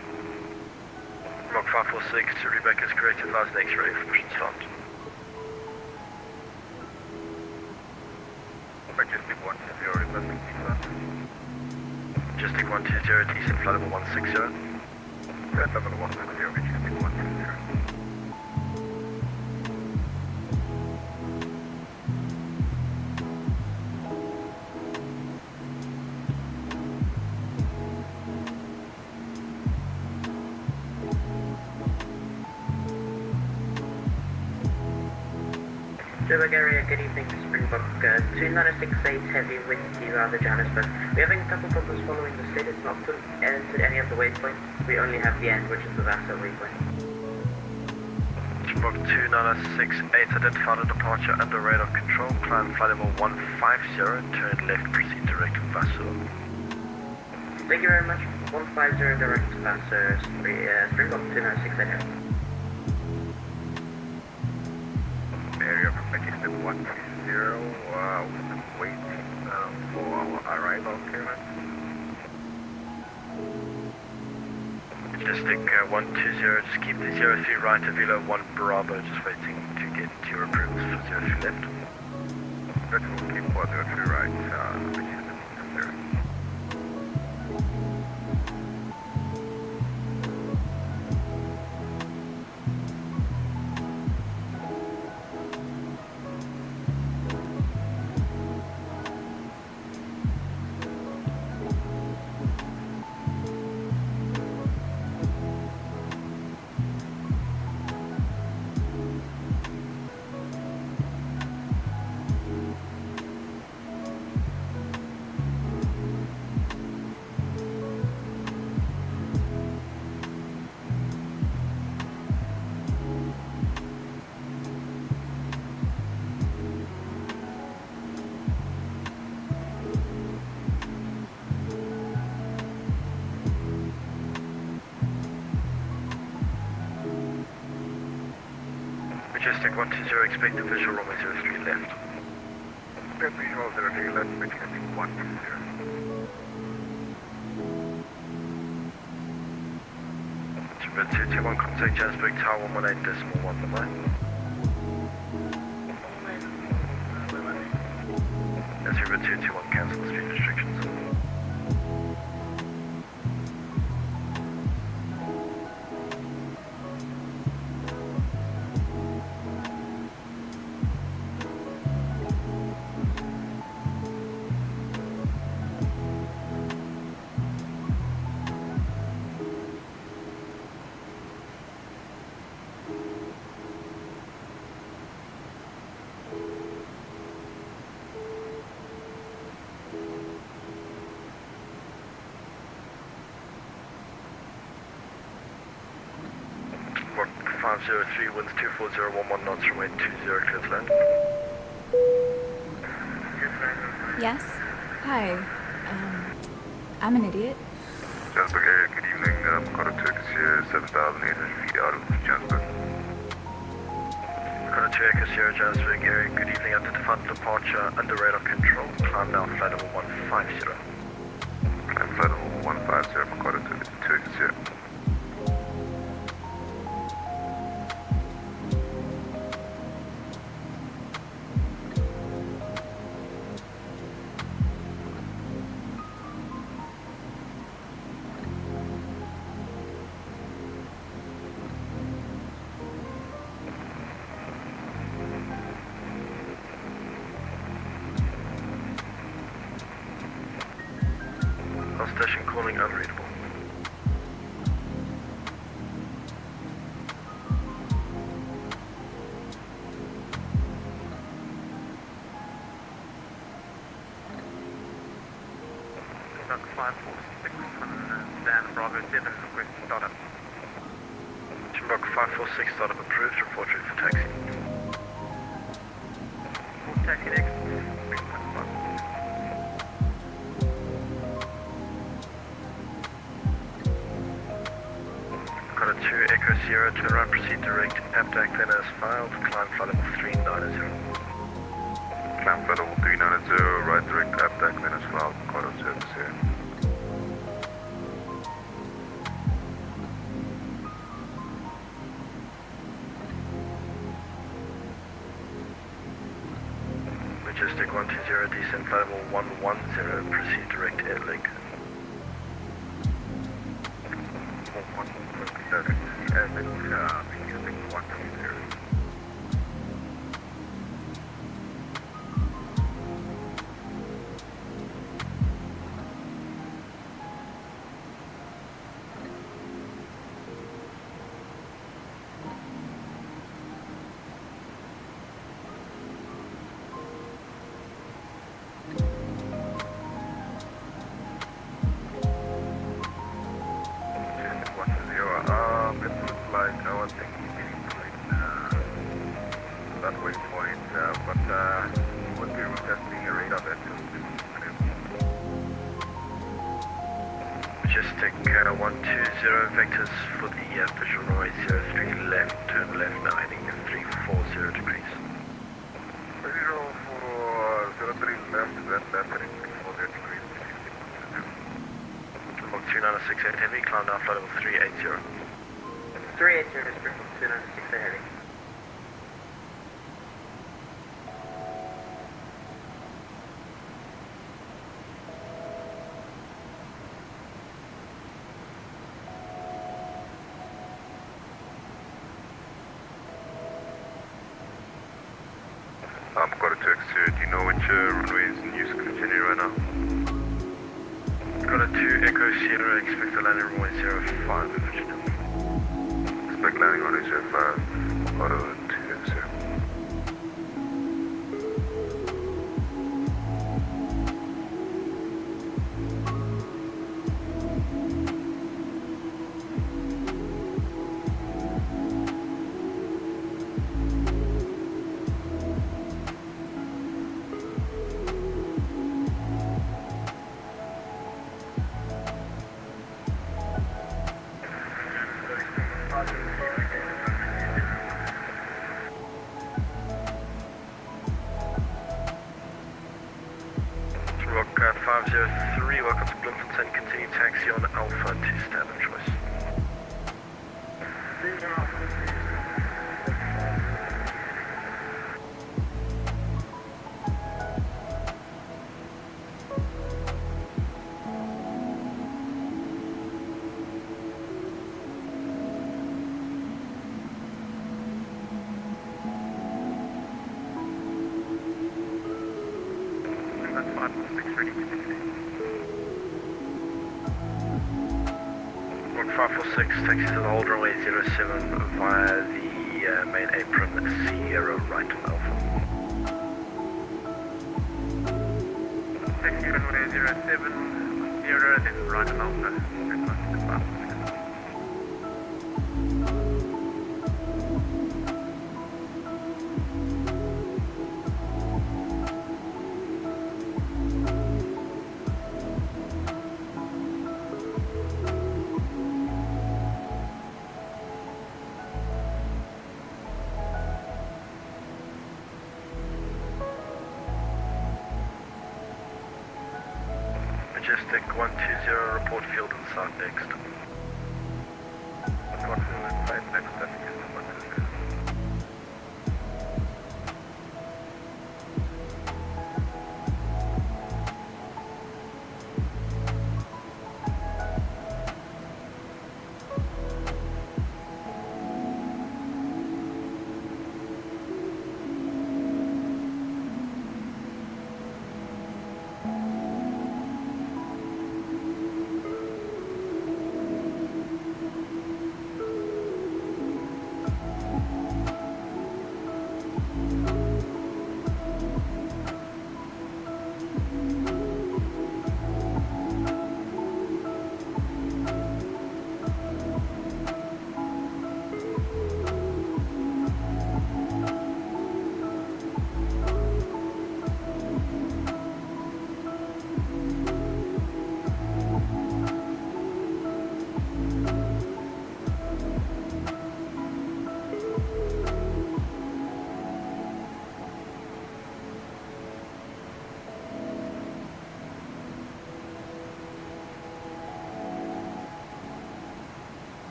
Springbok 546, Rebecca is correct, advise next ready for mission start. Majestic 120, requesting descent. Majestic 120, descent flight level 160. Flight level 160, Majestic 120. Joburg area, good evening to Springbok. 2968 heavy with you out of Johannesburg. We're having a couple problems following the state. It's not entered any of the waypoints. We only have the end, which is the Vassar waypoint. Springbok 2968, identified on departure under radar control, climb flight level 150, turn left, proceed direct to Vassar. Thank you very much. 150 direct to Vassar, Springbok 2968 heavy. Area from Majestic 120, waiting for our arrival clearance. Majestic 120, just keep the 03 right of Velo 1 Bravo, just waiting to get your approvals for 03 left. That will keep 103 right, Majestic 120. Majestic 120, expect the visual runway 03 left. Get visual 03 left, Majestic 120. Super 221, contact Johannesburg Tower 118.119. That's Super 221, cancel the speed restrictions. Mark 503, winds 24011 knots, runway 20, clear to land. Yes? Hi. I'm an idiot. Johannesburg area, good evening. Dakota Turkish here, 7,800 feet out of Johannesburg. Dakota Turkish here, Johannesburg area, good evening. Identified departure under radar control, climb now flight level 150. Climb flight level 150, Dakota Turkish here. South Station calling unreadable. Springbok 546 on Dan Bravo 7, request startup. Springbok 546 startup approved, report route for taxi. Taxi next. Springbok 546. Got a 2 Echo Sierra, turn around, proceed direct, APDAC then as filed, climb flight level 390. Climb flight level 390, right direct, APDAC then as filed, quarter service here. Majestic 120, descent flight level 110, proceed direct airlink. Majestic 120 vectors for the visual runway 03 left, turn left now heading 340 degrees. Visual for 03 left, left heading 340 degrees. Springbok 2968 heavy, climb down flight level 380. 380 Springbok 2968 heavy. Quarter to X2, do you know which runway is in use? Continue right now. Got a 2 Echo Sierra, expect a landing runway 05, Virginia. Expect landing runway 05, quarter to X2. Rock 503, welcome to Bloemfontein, continue taxi on Alpha to standard choice. That's 546 ready. Rock 546, taxi to the hold runway 07 via the main apron, Sierra right on Alpha. Taxi runway 07, Sierra, then right on Alpha. Springbok 546. Majestic 120, report field inside next. Report field inside next, I think it's 120.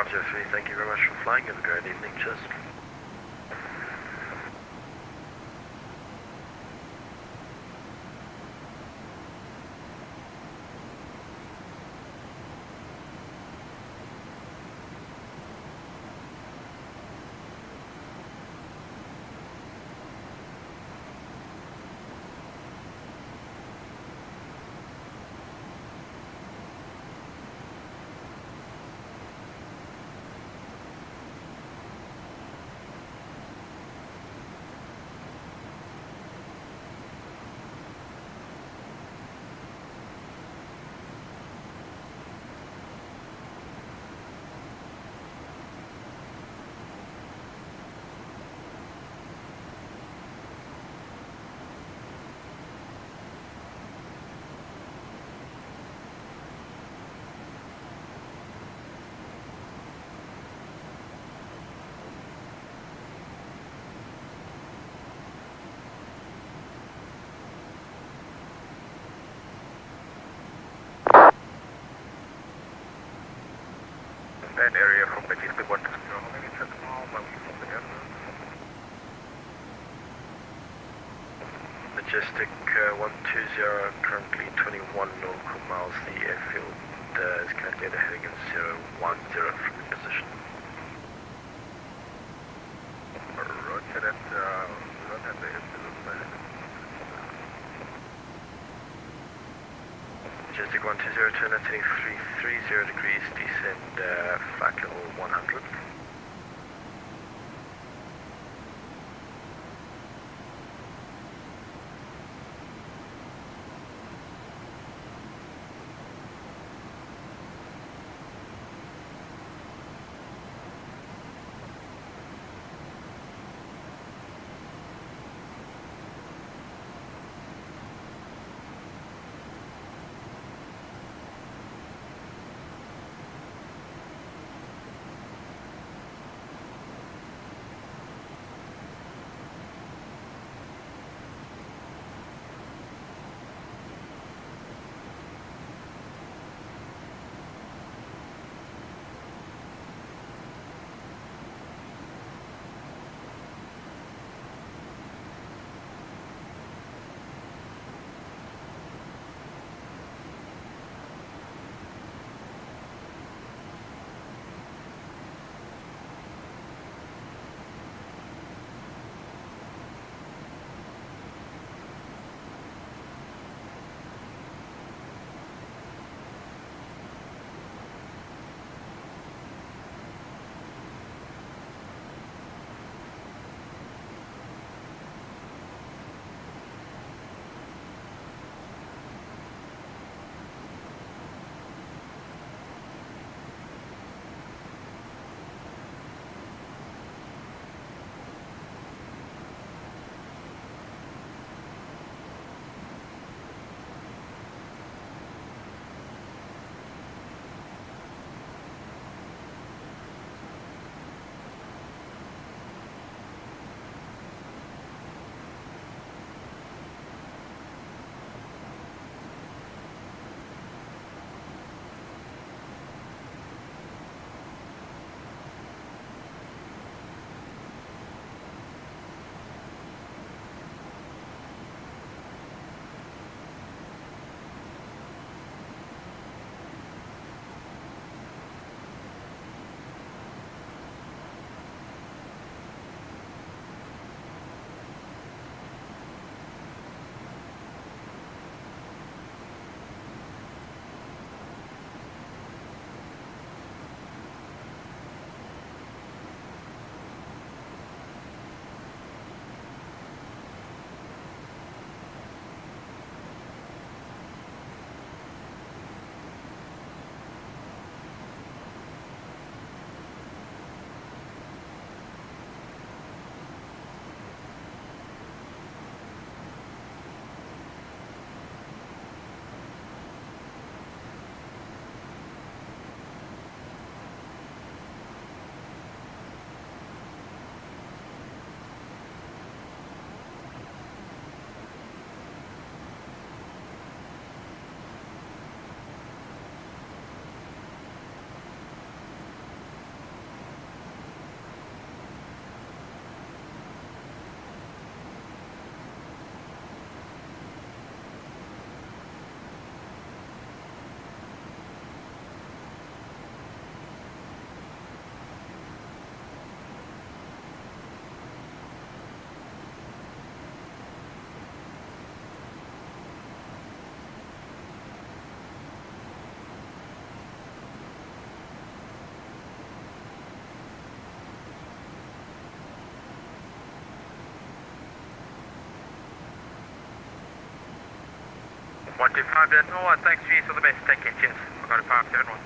Roger 3, thank you very much for flying. Have a great evening. Cheers. That area from Majestic 120, Majestic 120, currently 21 nautical miles. The airfield is currently at a heading of 010 from the position. Roger that, not at the airfield. Majestic 120, turn at heading 330 degrees, descend flight level 100. 125.01, thanks G, all the best, take care, cheers. I've got a 571.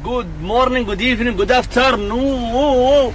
Good morning, good evening, good afternoon. No.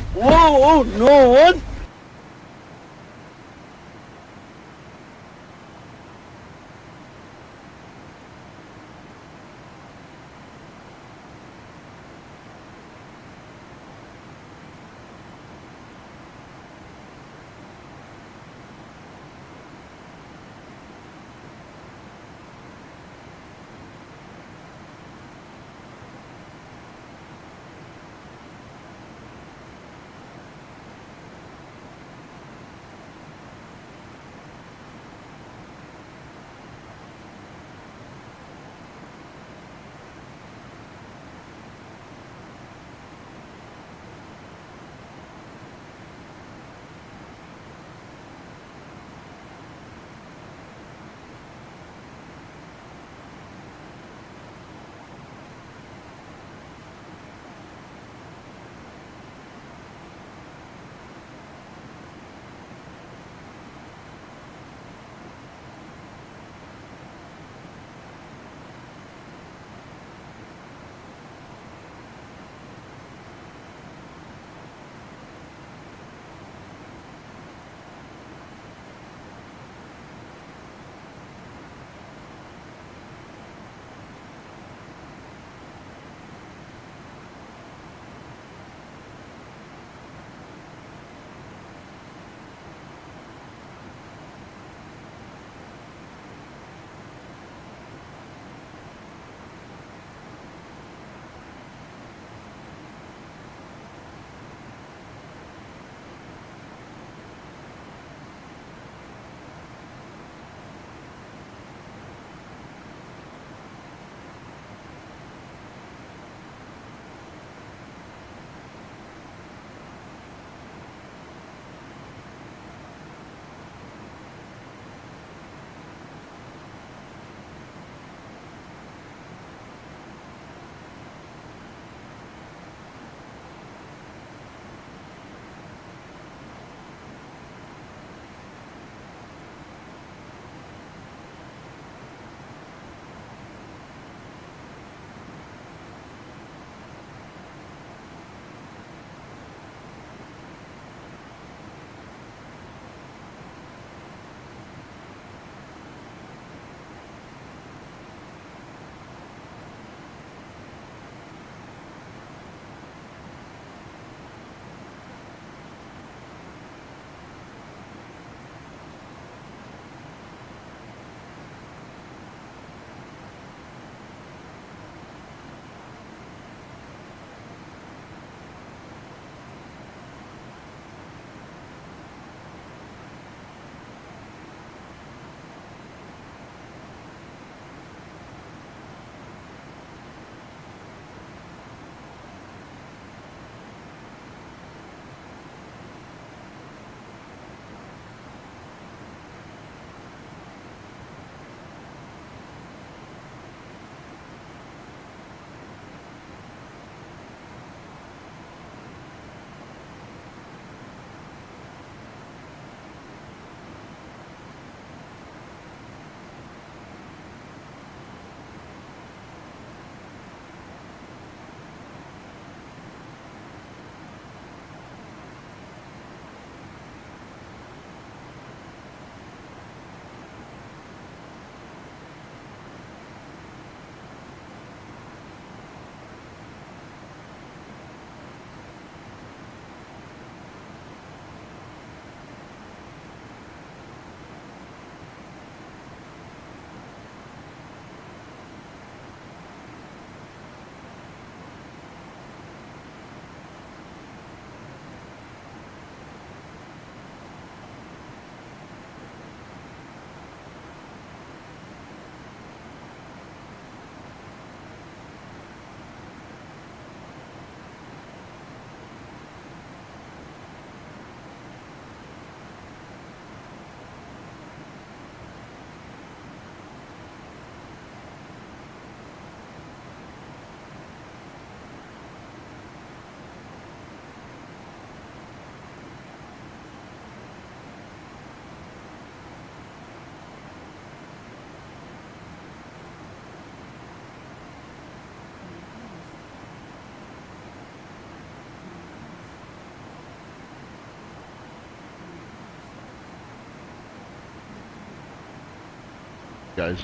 guys.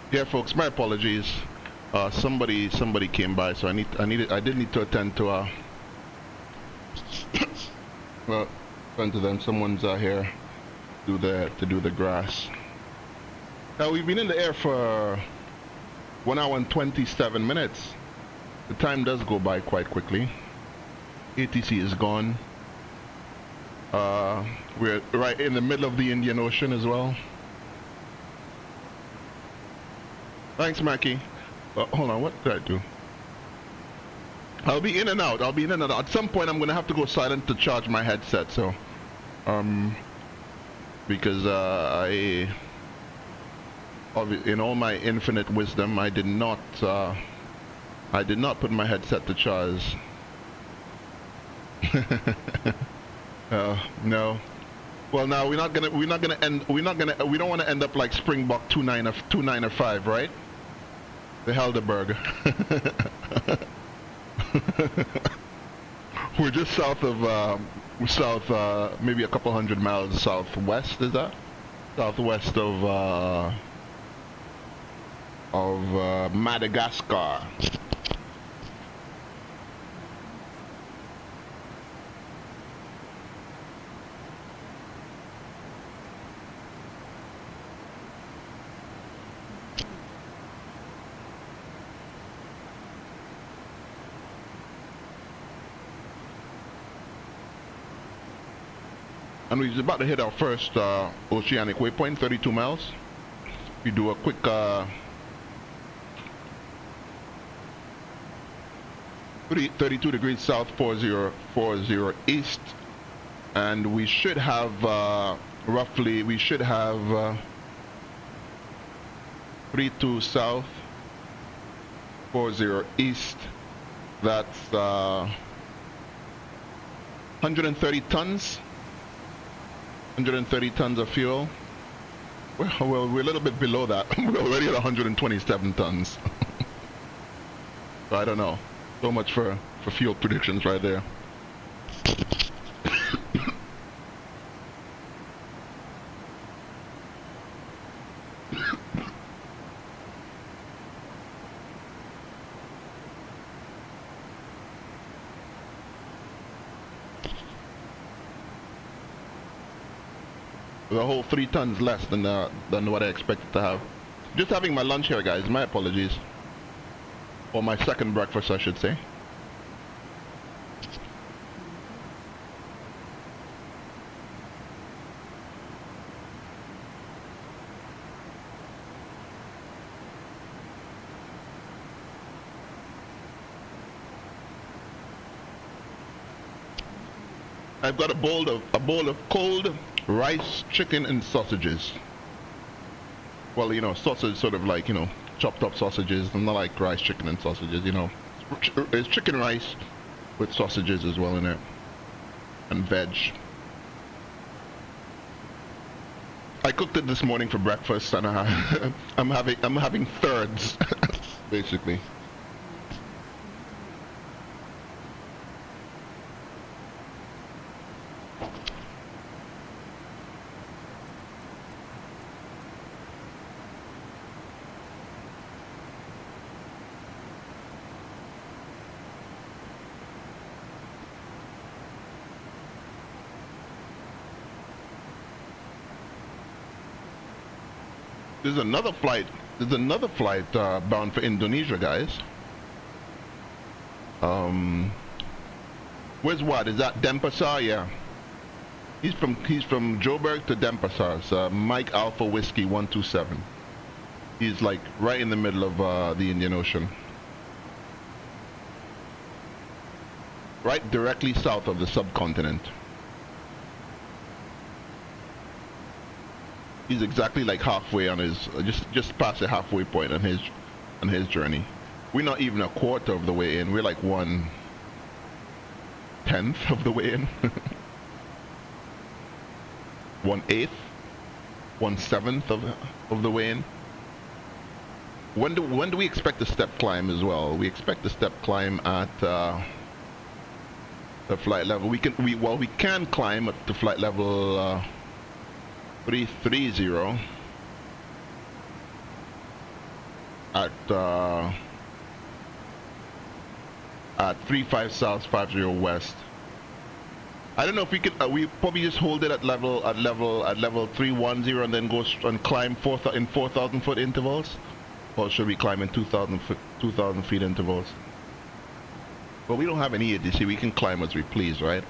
Yeah, folks, my apologies. Somebody came by, so I did need to attend to well, attend to them. Someone's here to do the grass. Now we've been in the air for 1 hour and 27 minutes. The time does go by quite quickly. ATC is gone. We're right in the middle of the Indian Ocean as well. Thanks, Mackie. Hold on, what did I do? I'll be in and out. At some point, I'm gonna have to go silent to charge my headset. So, because in all my infinite wisdom, I did not put my headset to charge. No. Well, now we don't want to end up like Springbok 295, right? The Helderberg. We're just south of maybe a couple hundred miles southwest. Is that southwest of Madagascar? And we're about to hit our first oceanic waypoint, 32 miles. We do a quick 32 degrees south, 40 east, and we should have roughly 32 south, 40 east. That's 130 tons. 130 tons of fuel. Well, we're a little bit below that. We're already at 127 tons. So I don't know. So much for fuel predictions right there. A whole 3 tons less than what I expected to have. Just having my lunch here, guys. My apologies. Or my second breakfast, I should say. I've got a bowl of cold rice, chicken, and sausages. Well, you know, sausage, sort of like, you know, chopped up sausages. Not like rice, chicken, and sausages, you know. It's chicken rice with sausages as well in it, and veg. I cooked it this morning for breakfast, and I'm having thirds, basically. There's another flight bound for Indonesia, guys. Where's what? Is that Denpasar? Yeah. He's from Joburg to Denpasar. It's Mike Alpha Whiskey 127. He's like right in the middle of the Indian Ocean. Right directly south of the subcontinent. He's exactly like halfway on his, just past the halfway point on his journey. We're not even a quarter of the way in. We're like 1/10 of the way in. 1/8, 1/7 of the way in. When do we expect the step climb as well? We expect the step climb at the flight level. We can climb at the flight level 330 at 35 south, 50 west. I don't know if we could. We probably just hold it at level 310 and then go and climb in 4,000 foot intervals, or should we climb in 2,000 feet intervals? But we don't have any ADC. We can climb as we please, right?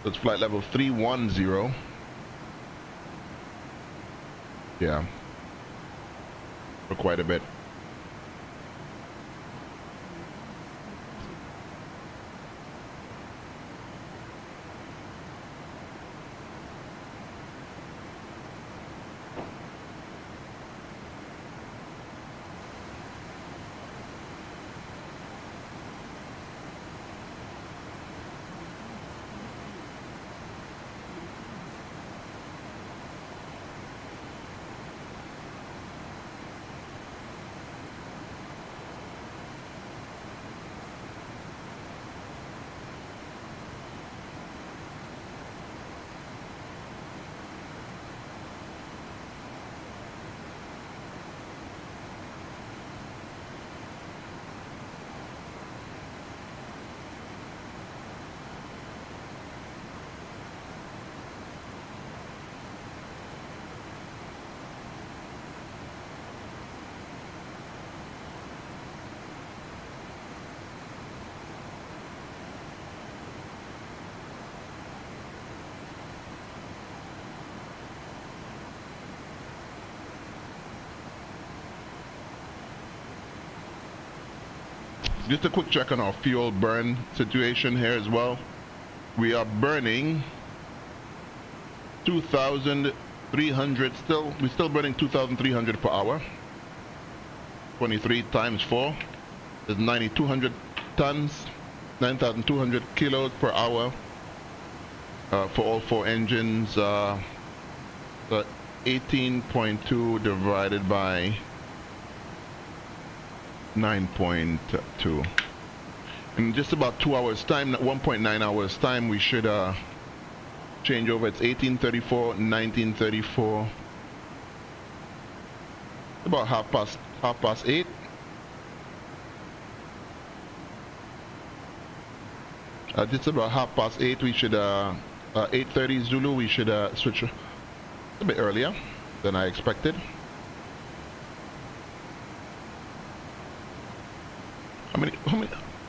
That's flight level 310. Yeah, for quite a bit. Just a quick check on our fuel burn situation here as well. We are burning 2,300 still. We're still burning 2,300 per hour. 23 times 4 is 9,200 tons, 9,200 kilos per hour for all 4 engines. 18.2 divided by 9.2. In just about 2 hours time, 1.9 hours time, we should change over. It's 1834, 1934. About half past 8. Just about 8:30. We should 8:30 Zulu. We should switch a bit earlier than I expected. How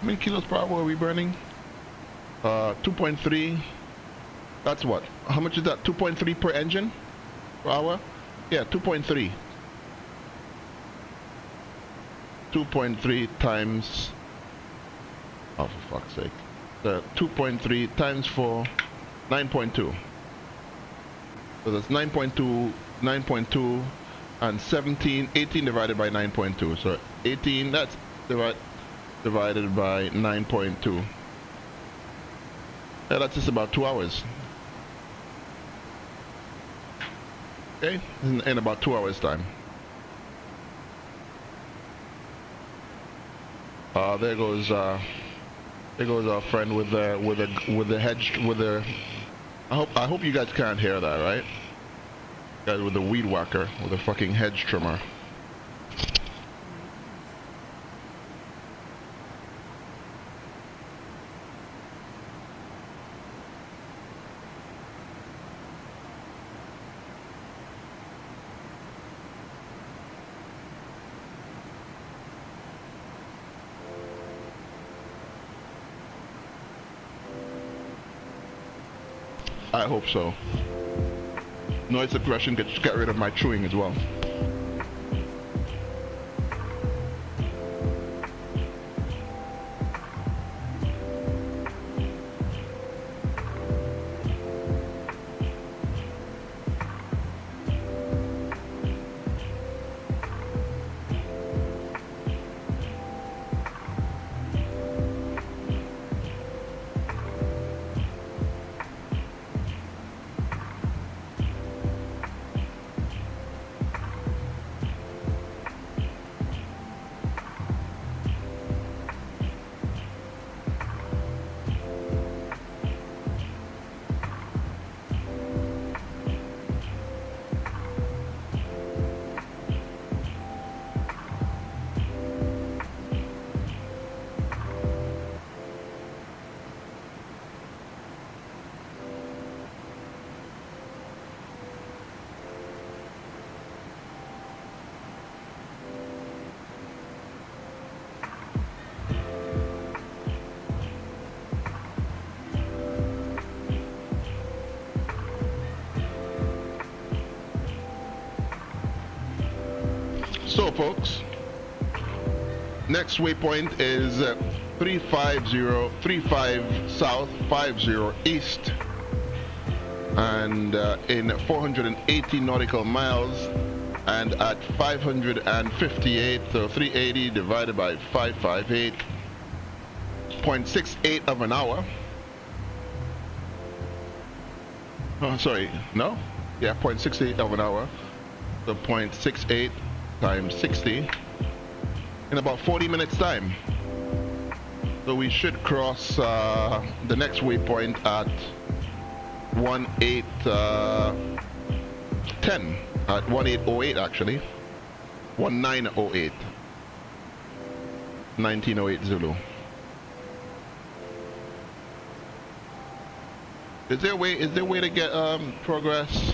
many kilos per hour are we burning? 2.3. That's what? How much is that? 2.3 per engine per hour? Yeah, 2.3. 2.3 times. Oh, for fuck's sake. 2.3 times 4, 9.2. So that's 9.2, and 18 divided by 9.2. So 18, that's divided by 9.2. Yeah, that's just about 2 hours. Okay, in about 2 hours time. There goes our friend with the hedge with the. I hope you guys can't hear that, right? Guys with the weed whacker with a fucking hedge trimmer. I hope so. Noise suppression gets get rid of my chewing as well. So folks, next waypoint is 35035 south, 50 east, and in 480 nautical miles, and at 558, so 380 divided by 558, 0.68 of an hour. Oh, sorry, no? Yeah, 0.68 of an hour. So 0.68 times 60 in about 40 minutes time. So we should cross the next waypoint at 1810, at 1808 actually, 1908, 1908 Zulu. Is there a way to get progress,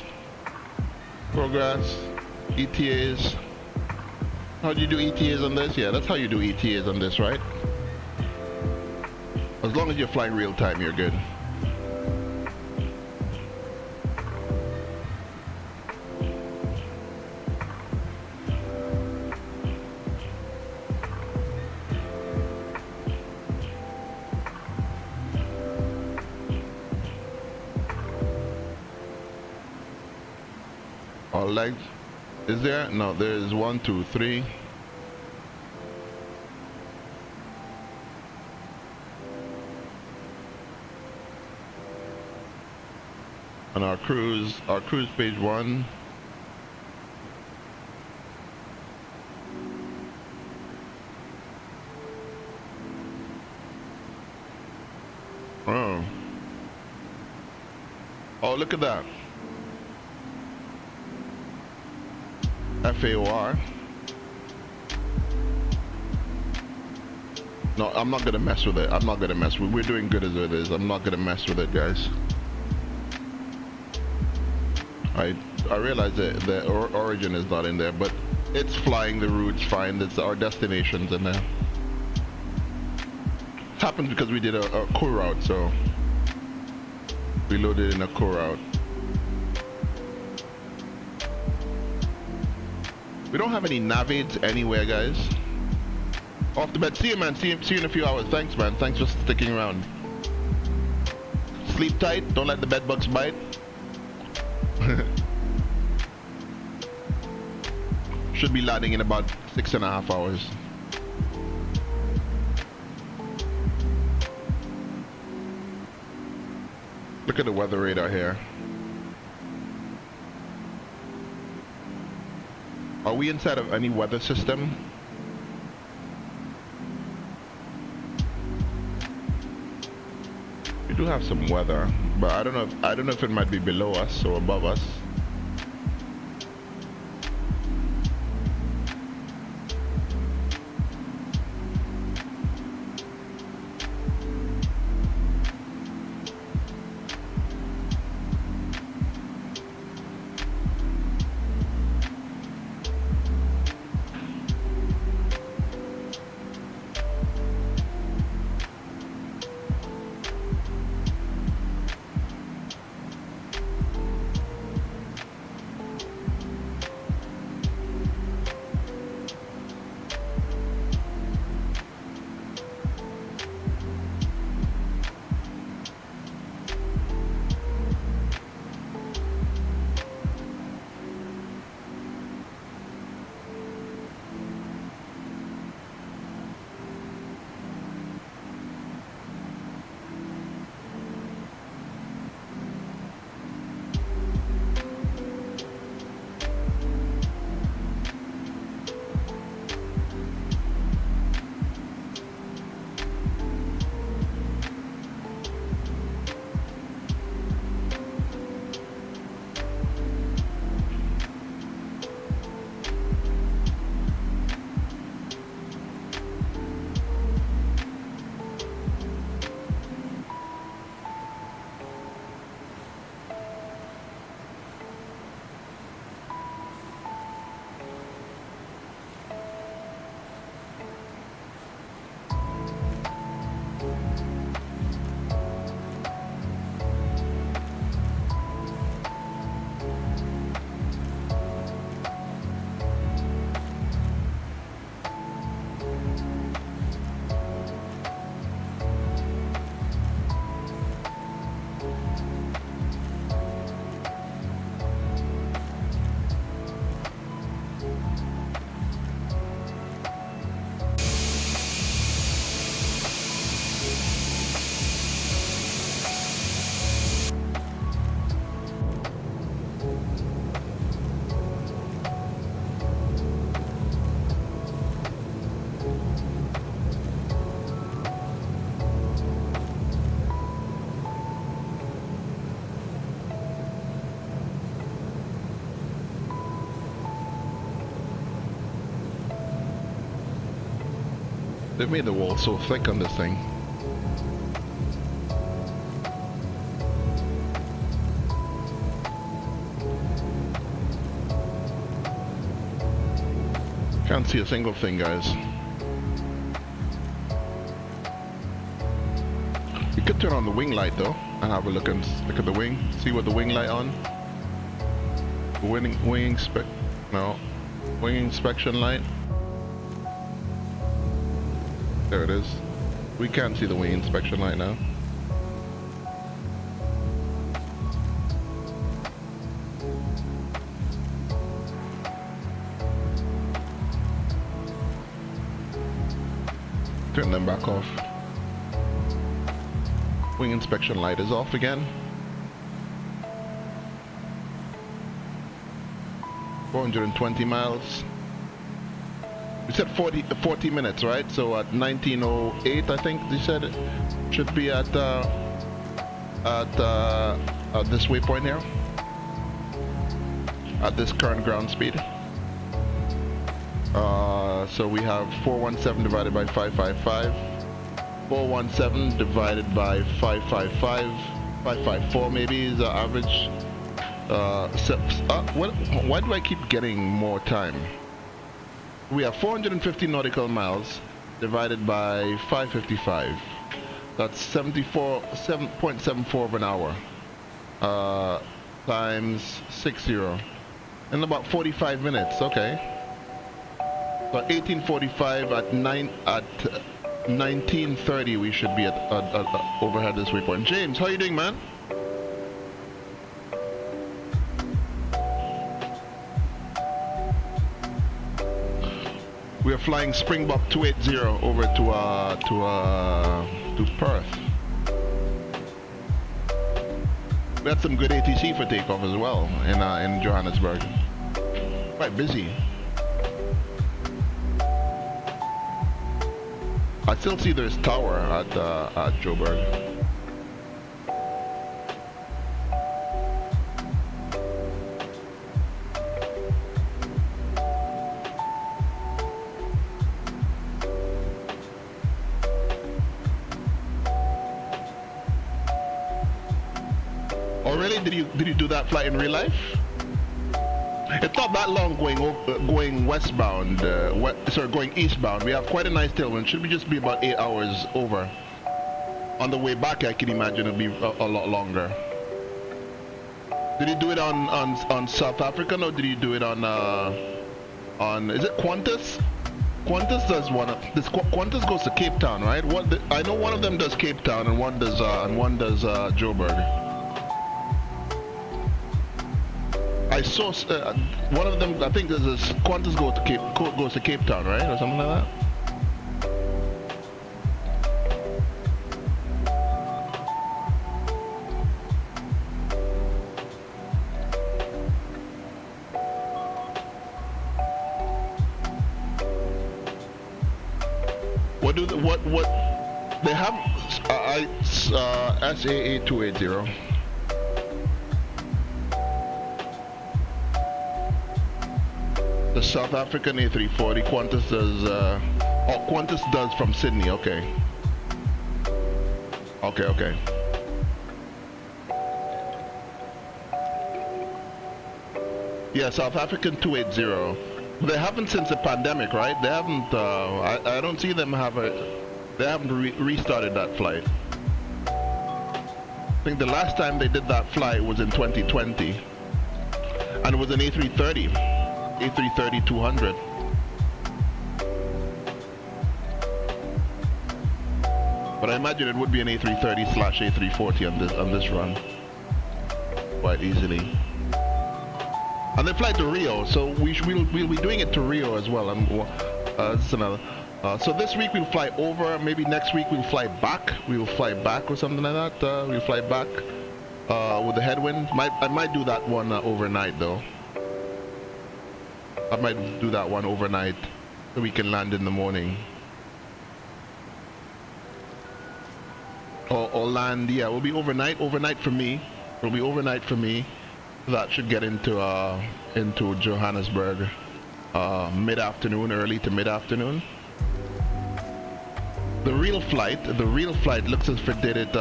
ETAs? How do you do ETAs on this? Yeah, that's how you do ETAs on this, right? As long as you're flying real time, you're good. All legs. Is there? No, there is 1, 2, 3. On our cruise page 1. Oh. Oh, look at that. FAOR. No, I'm not gonna mess with it. I'm not gonna mess with it. We're doing good as it is. I'm not gonna mess with it, guys. I realize that the origin is not in there, but it's flying the routes fine. It's our destinations in there. It happens because we did a core route, so we loaded in a core route. We don't have any navigats anywhere, guys. Off the bed. See you, man. See you in a few hours. Thanks, man. Thanks for sticking around. Sleep tight. Don't let the bed bugs bite. Should be landing in about 6.5 hours. Look at the weather radar here. Are we inside of any weather system? We do have some weather, but I don't know if it might be below us or above us. They made the wall so thick on this thing. Can't see a single thing, guys. You could turn on the wing light though and have a look at the wing. See what the wing light on. The wing inspection light. There it is. We can't see the wing inspection light now. Turn them back off. Wing inspection light is off again. 420 miles. We said 40 minutes, right? So at 19:08, I think they said it should be at this waypoint here. At this current ground speed. So we have 417 divided by 555. 417 divided by 555. 554 maybe is the average. Why do I keep getting more time? We have 450 nautical miles divided by 555. That's 7.74 of an hour. Times 60. In about 45 minutes, okay. So 1845 at 1930 we should be at overhead this waypoint. James, how you doing, man? We are flying Springbok 280 over to Perth. We had some good ATC for takeoff as well in Johannesburg. Quite busy. I still see there's tower at Joburg. Oh really? Did you do that flight in real life? It's not that long going westbound, going eastbound. We have quite a nice tailwind. Should be just be about 8 hours over. On the way back, I can imagine it'll be a lot longer. Did you do it on South African or did you do it on is it Qantas? Qantas does Qantas goes to Cape Town, right? I know one of them does Cape Town and one does Joburg. I saw one of them. I think there's a Qantas goes to Cape Town, right, or something like that. What they have? SAA 280. The South African A340, Qantas does, Qantas does from Sydney, okay. Okay. Yeah, South African 280. They haven't since the pandemic, right? They haven't, I don't see them they haven't restarted that flight. I think the last time they did that flight was in 2020. And it was an A330. A330-200. But I imagine it would be an A330/A340 on this run, quite easily. And they fly to Rio, so we'll be doing it to Rio as well. This is another. So this week we'll fly over. Maybe next week we'll fly back. We'll fly back or something like that. We'll fly back with the headwind. I might do that one overnight though. I might do that one overnight so we can land in the morning. Or land, yeah, we'll be overnight for me. It'll be overnight for me. That should get into Johannesburg mid-afternoon, early to mid-afternoon. The real flight looks as if it did it.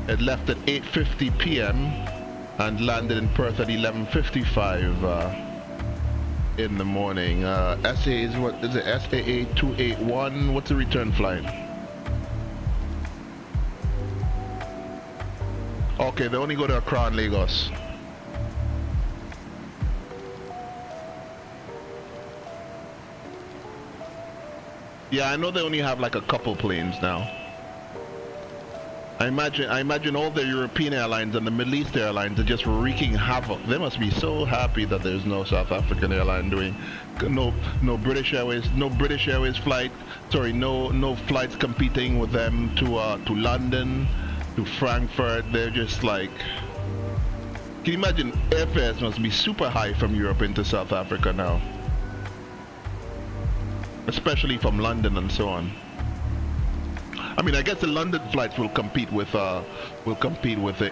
It left at 8:50 p.m. and landed in Perth at 11:55 in the morning. SA is what is it? SAA 281. What's the return flight? Okay, they only go to Accra and Lagos. Yeah, I know they only have like a couple planes now. I imagine all the European airlines and the Middle East airlines are just wreaking havoc. They must be so happy that there's no South African airline doing no British Airways flight. Sorry, no flights competing with them to London, to Frankfurt. They're just like, can you imagine? Airfares must be super high from Europe into South Africa now, especially from London and so on. I mean, I guess the London flights will compete with the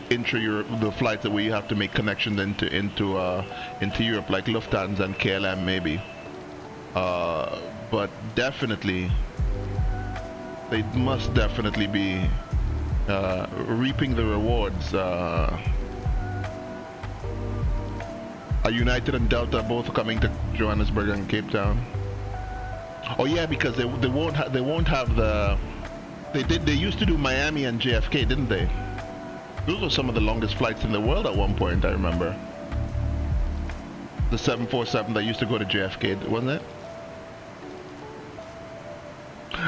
intra-Europe, the flights that we have to make connections into Europe, like Lufthansa and KLM maybe. But definitely, they must definitely be reaping the rewards. Are United and Delta both coming to Johannesburg and Cape Town? Oh yeah, because they won't have the. They used to do Miami and JFK, didn't they? Those were some of the longest flights in the world at one point, I remember. The 747 that used to go to JFK, wasn't it?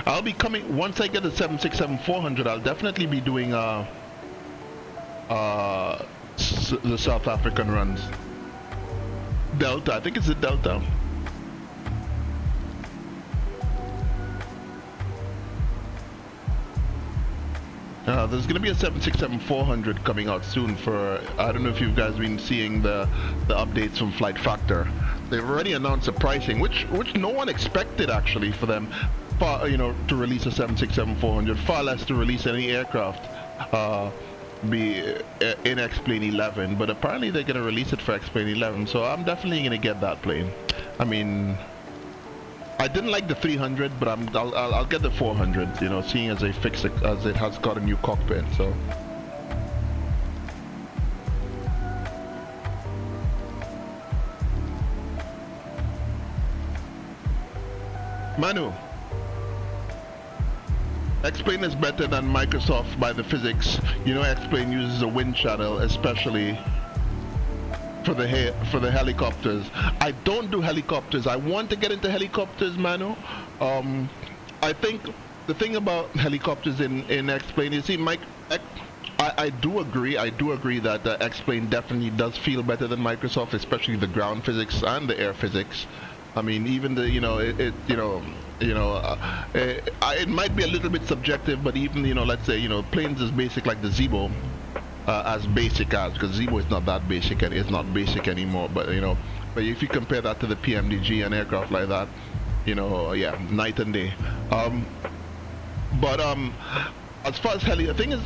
I'll be coming once I get the 767-400. I'll definitely be doing the South African runs. Delta, I think it's a Delta. There's going to be a 767-400 coming out soon for, I don't know if you guys been seeing the updates from Flight Factor. They've already announced the pricing, which no one expected actually for them, to release a 767-400, far less to release any aircraft in X-Plane 11, but apparently they're going to release it for X-Plane 11, so I'm definitely going to get that plane. I mean, I didn't like the 300, but I'll get the 400, seeing as they fixed it, as it has got a new cockpit, so. Manu, X-Plane is better than Microsoft by the physics. X-Plane uses a wind channel, especially for the helicopters. I don't do helicopters. I want to get into helicopters, Manu. I think the thing about helicopters in X-Plane is, I do agree that the X-Plane definitely does feel better than Microsoft, especially the ground physics and the air physics. I mean, even the it might be a little bit subjective, but even let's say planes as basic like the Zibo. As basic as, because Zibo is not that basic and it's not basic anymore, but but if you compare that to the PMDG and aircraft like that, yeah, night and day. But as far as the thing is,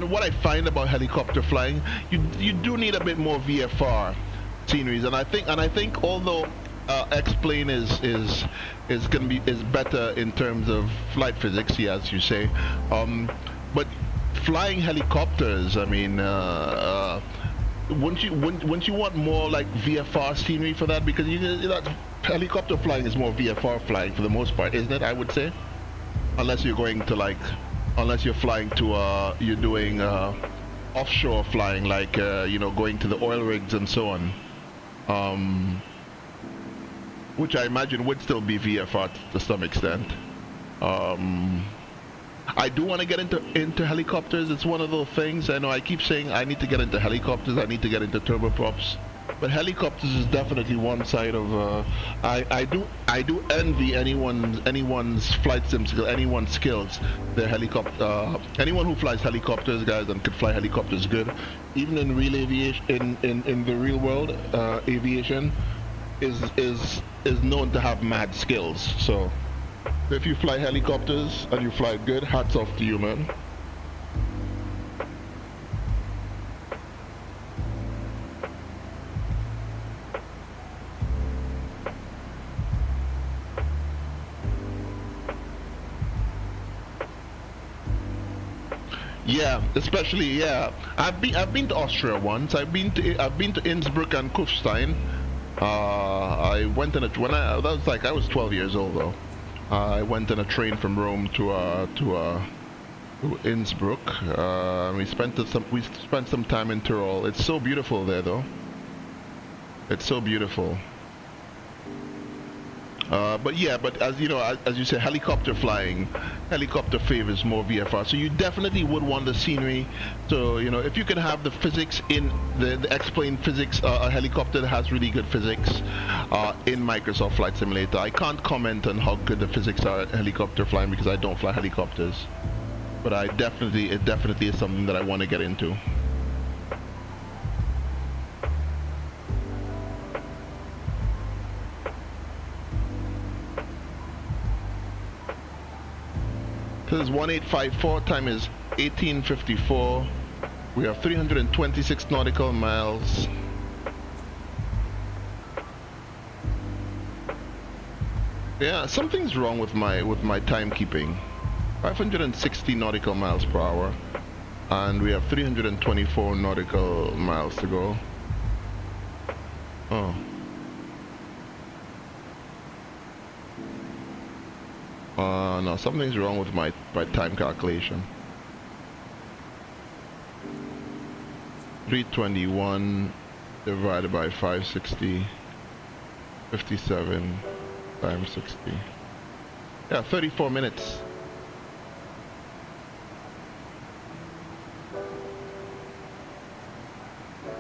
what I find about helicopter flying, you do need a bit more VFR sceneries, and I think although X-Plane is better in terms of flight physics, yeah, as you say, but flying helicopters, I mean, wouldn't you want more like VFR scenery for that? Because helicopter flying is more VFR flying for the most part, isn't it? I would say, unless you're going to unless you're flying to you're doing offshore flying, like going to the oil rigs and so on, which I imagine would still be VFR to some extent. I do want to get into helicopters. It's one of those things. I know I keep saying I need to get into helicopters, I need to get into turboprops, but helicopters is definitely one side of I do envy anyone's flight sim skill, anyone's skills. Their helicopter, anyone who flies helicopters, guys, and could fly helicopters good, even in real aviation, in the real world, aviation is known to have mad skills. So if you fly helicopters and you fly good, hats off to you, man. Yeah, especially yeah. I've been to Austria once. I've been to Innsbruck and Kufstein. I went in that was like I was 12 years old though. I went on a train from Rome to Innsbruck. We spent some time in Tyrol. It's so beautiful there though. It's so beautiful. But as you know, as you say, helicopter favors more VFR. So you definitely would want the scenery. So you know, if you can have the physics in the X-plane physics, a helicopter that has really good physics in Microsoft Flight Simulator. I can't comment on how good the physics are at helicopter flying because I don't fly helicopters. But it definitely is something that I want to get into. This is 1854, time is 1854. We have 326 nautical miles. Yeah, something's wrong with my timekeeping. 560 nautical miles per hour. And we have 324 nautical miles to go. Oh. No, something's wrong with my time calculation. 321 divided by 560, 57 times 60. Yeah, 34 minutes.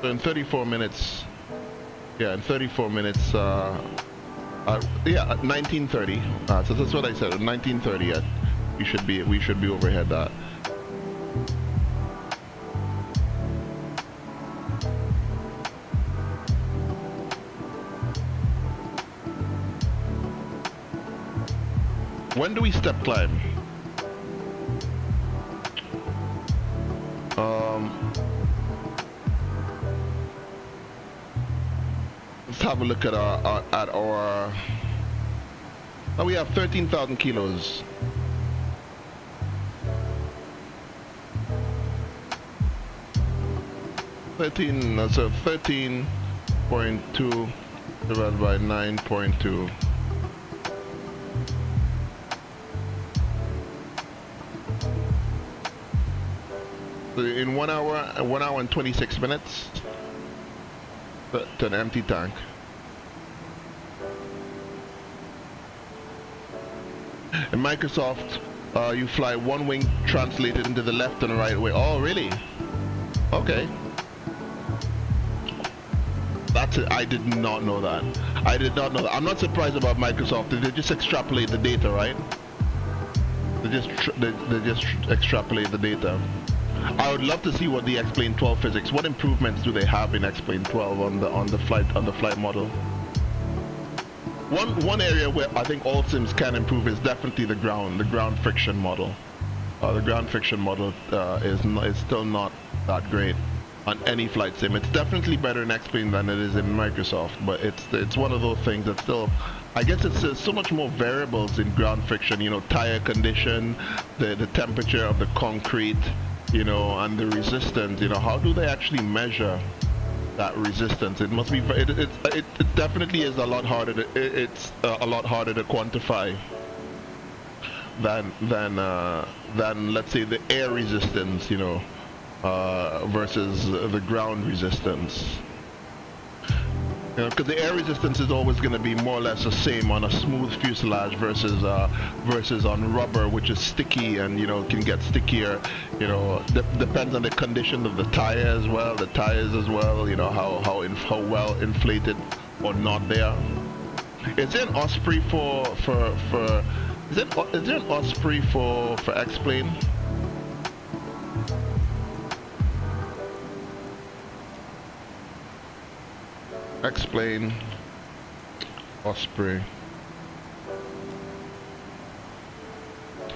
So in 34 minutes, yeah, in 34 minutes, yeah, at 1930. So that's what I said. At 1930, we should be overhead that. When do we step climb? Let's have a look at our now we have 13,000 kilos. So 13.2 divided by 9.2. So in 1 hour and 26 minutes to an empty tank. In Microsoft, you fly one wing translated into the left and right way. Oh, really? Okay. That's it. I did not know that. I did not know that. I'm not surprised about Microsoft. They just extrapolate the data, right? They just extrapolate the data. I would love to see what the X-Plane 12 physics. What improvements do they have in X-Plane 12 on the flight model? One area where I think all sims can improve is definitely the ground friction model. The ground friction model is still not that great on any flight sim. It's definitely better in X-Plane than it is in Microsoft, but it's one of those things that still, I guess it's so much more variables in ground friction. You know, tire condition, the temperature of the concrete, you know, and the resistance. You know, how do they actually measure that resistance? It must be. It definitely is a lot harder. It's a lot harder to quantify than let's say the air resistance. You know. Versus the ground resistance. You know, because the air resistance is always going to be more or less the same on a smooth fuselage versus on rubber, which is sticky and, you know, can get stickier. You know, depends on the condition of the tire as well. The tires as well. You know, how well inflated or not they are. Is there an Osprey is there an Osprey for X-Plane? X-Plane, Osprey.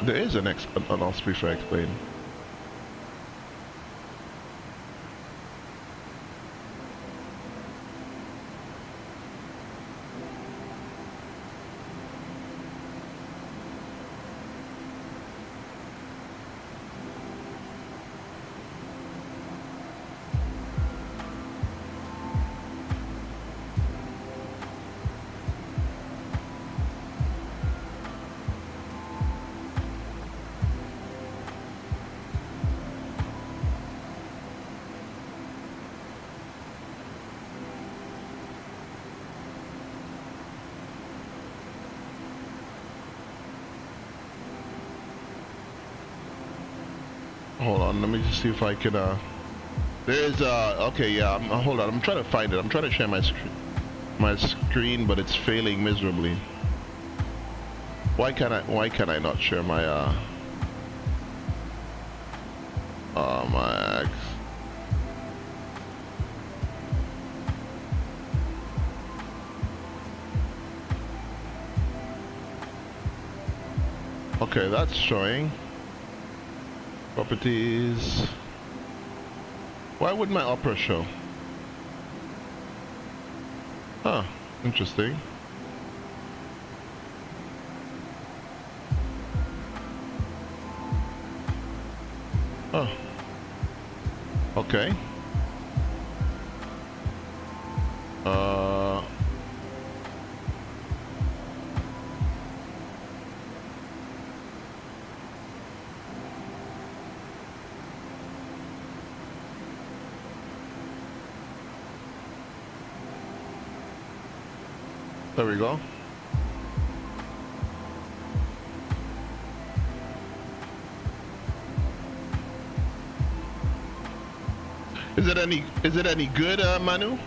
There is an Osprey for X-Plane. Hold on, let me just see if I can, there's, okay, yeah, hold on, I'm trying to find it. I'm trying to share my screen, but it's failing miserably. Why can't I not share my, my... Okay, that's showing. Properties. Why would my opera show? Huh, interesting. Oh. Okay. There we go. Is it any good, Manu?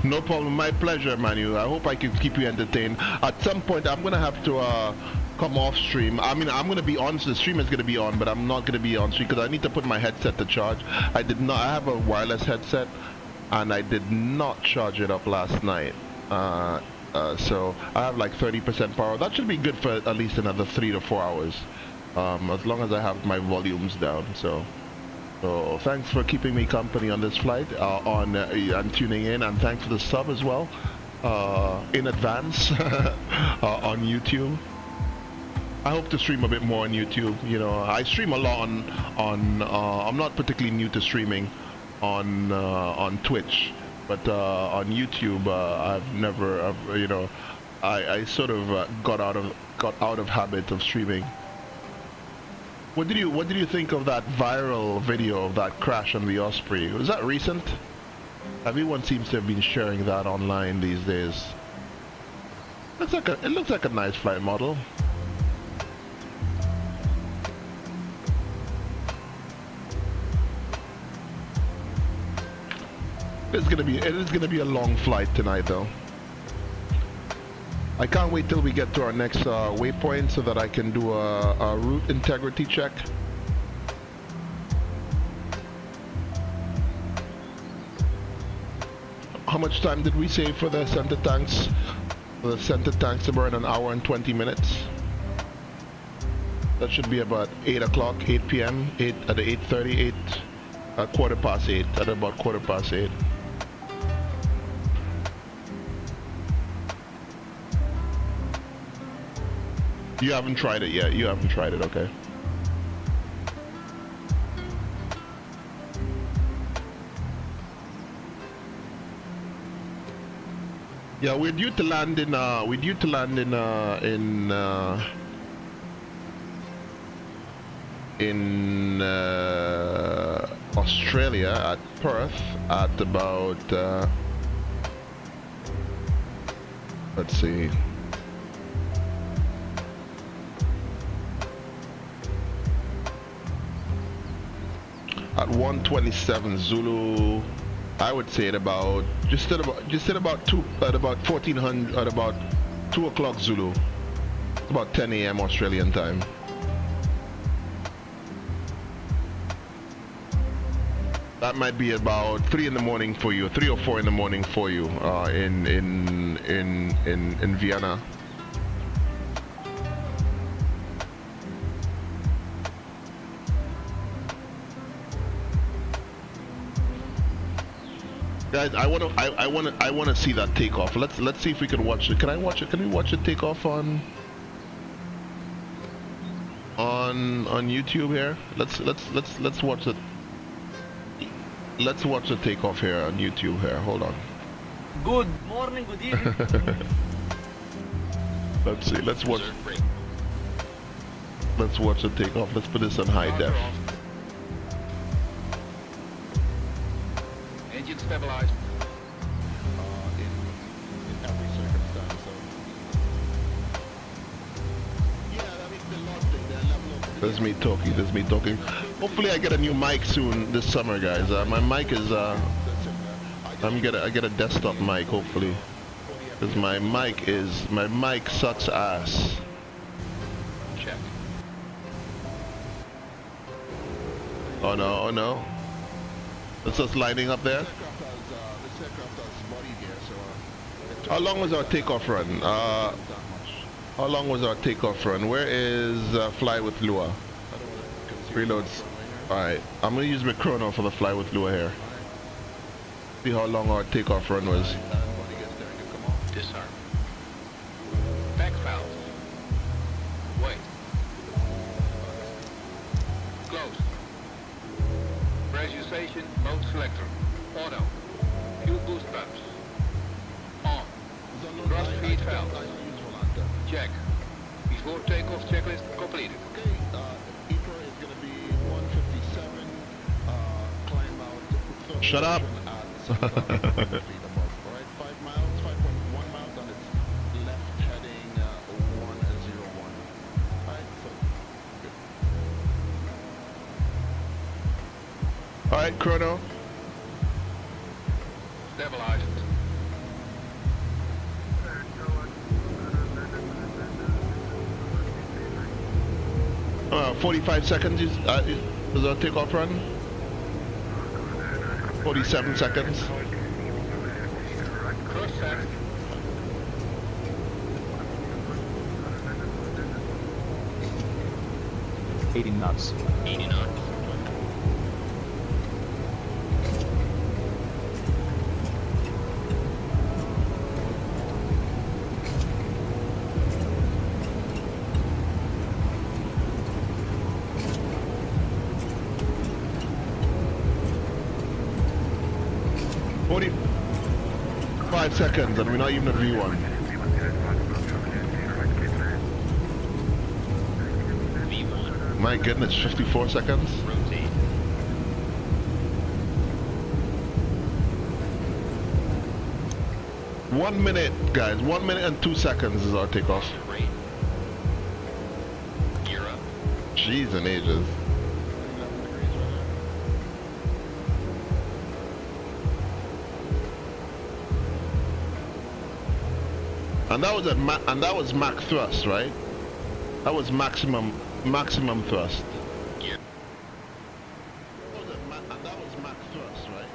No problem, my pleasure, Manu. I hope I can keep you entertained. At some point, I'm gonna have to come off stream. I mean, I'm gonna be on, so the stream is gonna be on, but I'm not gonna be on stream because I need to put my headset to charge. I have a wireless headset, and I did not charge it up last night. So I have like 30% power. That should be good for at least another 3 to 4 hours. As long as I have my volumes down. So thanks for keeping me company on this flight, and tuning in, and thanks for the sub as well, in advance, on YouTube. I hope to stream a bit more on YouTube. You know, I stream a lot on I'm not particularly new to streaming on Twitch, but on YouTube, I've never, you know, I sort of got out of habit of streaming. What did you think of that viral video of that crash on the Osprey? Was that recent? Everyone seems to have been sharing that online these days. It looks like a nice flight model. It is gonna be a long flight tonight, though. I can't wait till we get to our next waypoint so that I can do a route integrity check. How much time did we save for the center tanks? The center tanks to burn 1 hour and 20 minutes. That should be about 8 o'clock, 8 p.m., 8 at 8:30, 8, at about 8:15. You haven't tried it yet. You haven't tried it, okay. Yeah, we're due to land in Australia at Perth at about let's see. At 1:27 Zulu, I would say at about just at about 1400 at about 2 o'clock Zulu. It's about 10 a.m. Australian time. That might be about 3 in the morning for you, 3 or 4 in the morning for you, in Vienna. Guys, I wanna see that takeoff. Let's see if we can watch it. Can I watch it? Can we watch it take off on YouTube here? Let's watch it. Let's watch the takeoff here on YouTube here. Hold on. Good morning, good evening. Let's see. Let's watch the takeoff. Let's put this on high def. Engine stabilized. In every circumstance. So. Yeah, I mean the That's me talking. That's me talking. Hopefully, I get a new mic soon this summer, guys. My mic is I get a desktop mic hopefully, because my mic sucks ass. Check. Oh no! Oh no! It's us lining up there. How long was our takeoff run? How long was our takeoff run? Where is fly with Lua? Reloads. Alright, I'm gonna use my chrono for the fly with Lua here. See how long our takeoff run was. Disarm. Back valve. Wait. Closed. Pressurization mode selector. Auto. Fuel boost pumps. On. Cross feed valve. Check. Before takeoff checklist completed. Okay, April is going to be 157, climb out. Shut up! Alright, 5 miles, 5.1 miles, and it's left heading 101. Alright, so good. Alright, chrono. Stabilized. 45 seconds is our takeoff run. 47 seconds. Cross set. $80 knots. 80 knots. Seconds, and we're not even at V1. My goodness, 54 seconds. 1 minute, guys. 1 minute and 2 seconds is our takeoff. Jeez and ages. And that was max thrust, right? That was maximum thrust. Yeah. And that was max thrust, right?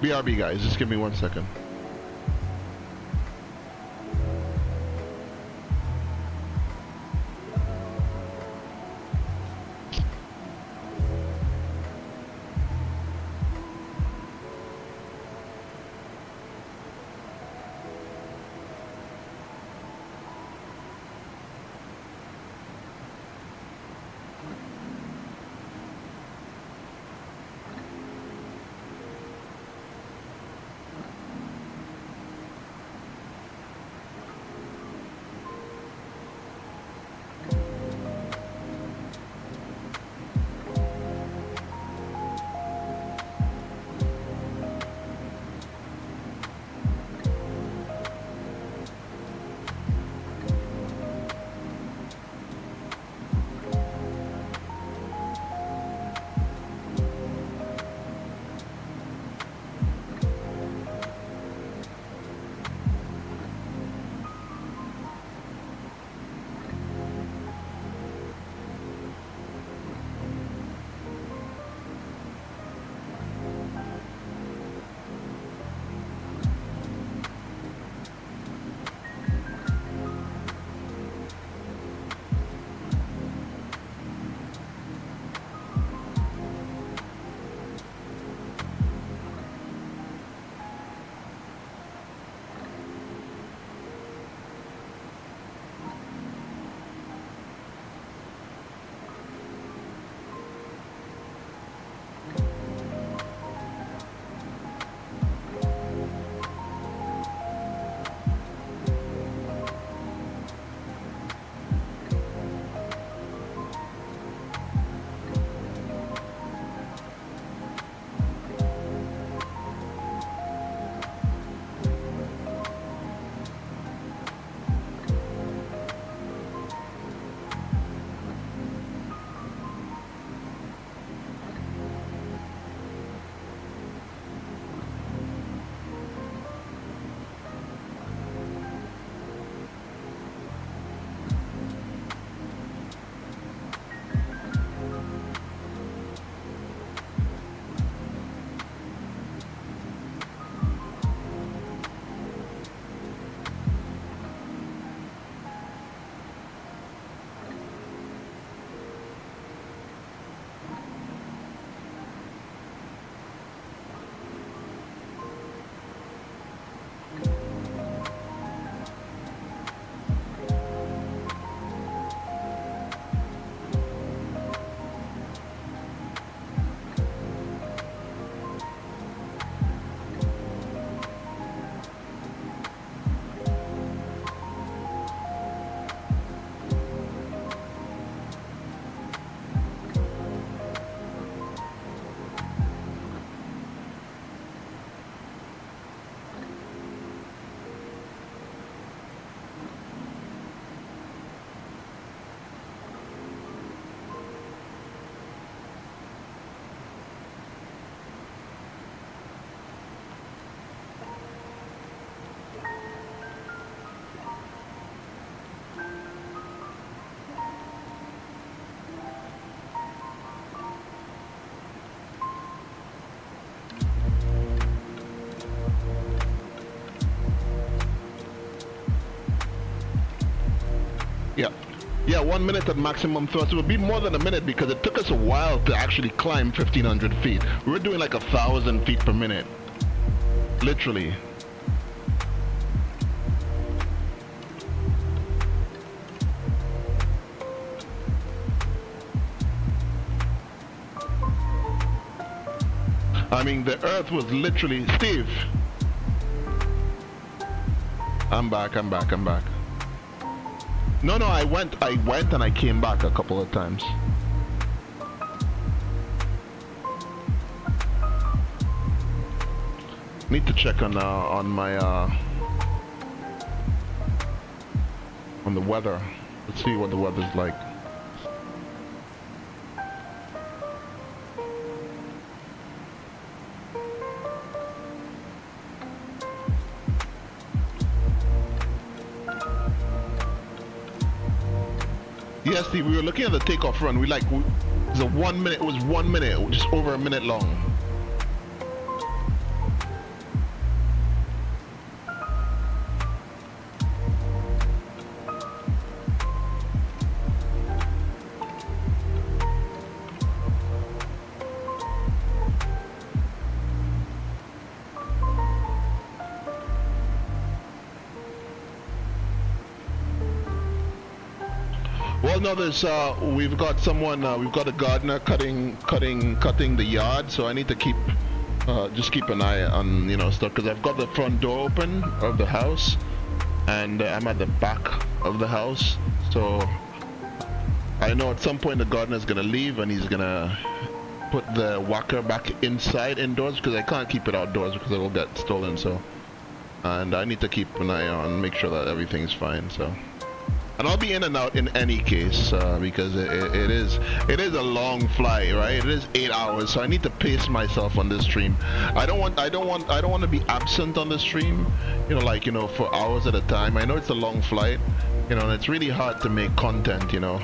BRB guys, just give me 1 second. Yeah. Yeah, 1 minute at maximum thrust. It would be more than a minute because it took us a while to actually climb 1,500 feet. We were doing like 1,000 feet per minute. Literally. I mean, the Earth was literally... Steve! I'm back. No, I went and I came back a couple of times. Need to check on my on the weather. Let's see what the weather's like. Yes, Steve, we were looking at the takeoff run. It was 1 minute. It was 1 minute, just over a minute long. Well, no, there's we've got someone, we've got a gardener cutting the yard, so I need to keep just keep an eye on, you know, stuff, because I've got the front door open of the house and I'm at the back of the house, so I know at some point the gardener's gonna leave and he's gonna put the whacker back indoors, because I can't keep it outdoors because it will get stolen. So, and I need to keep an eye on, make sure that everything's fine. So, and I'll be in and out in any case, because it is a long flight, right? It is 8 hours, so I need to pace myself on this stream. I don't want to be absent on the stream, you know, like, you know, for hours at a time. I know it's a long flight, you know, and it's really hard to make content, you know,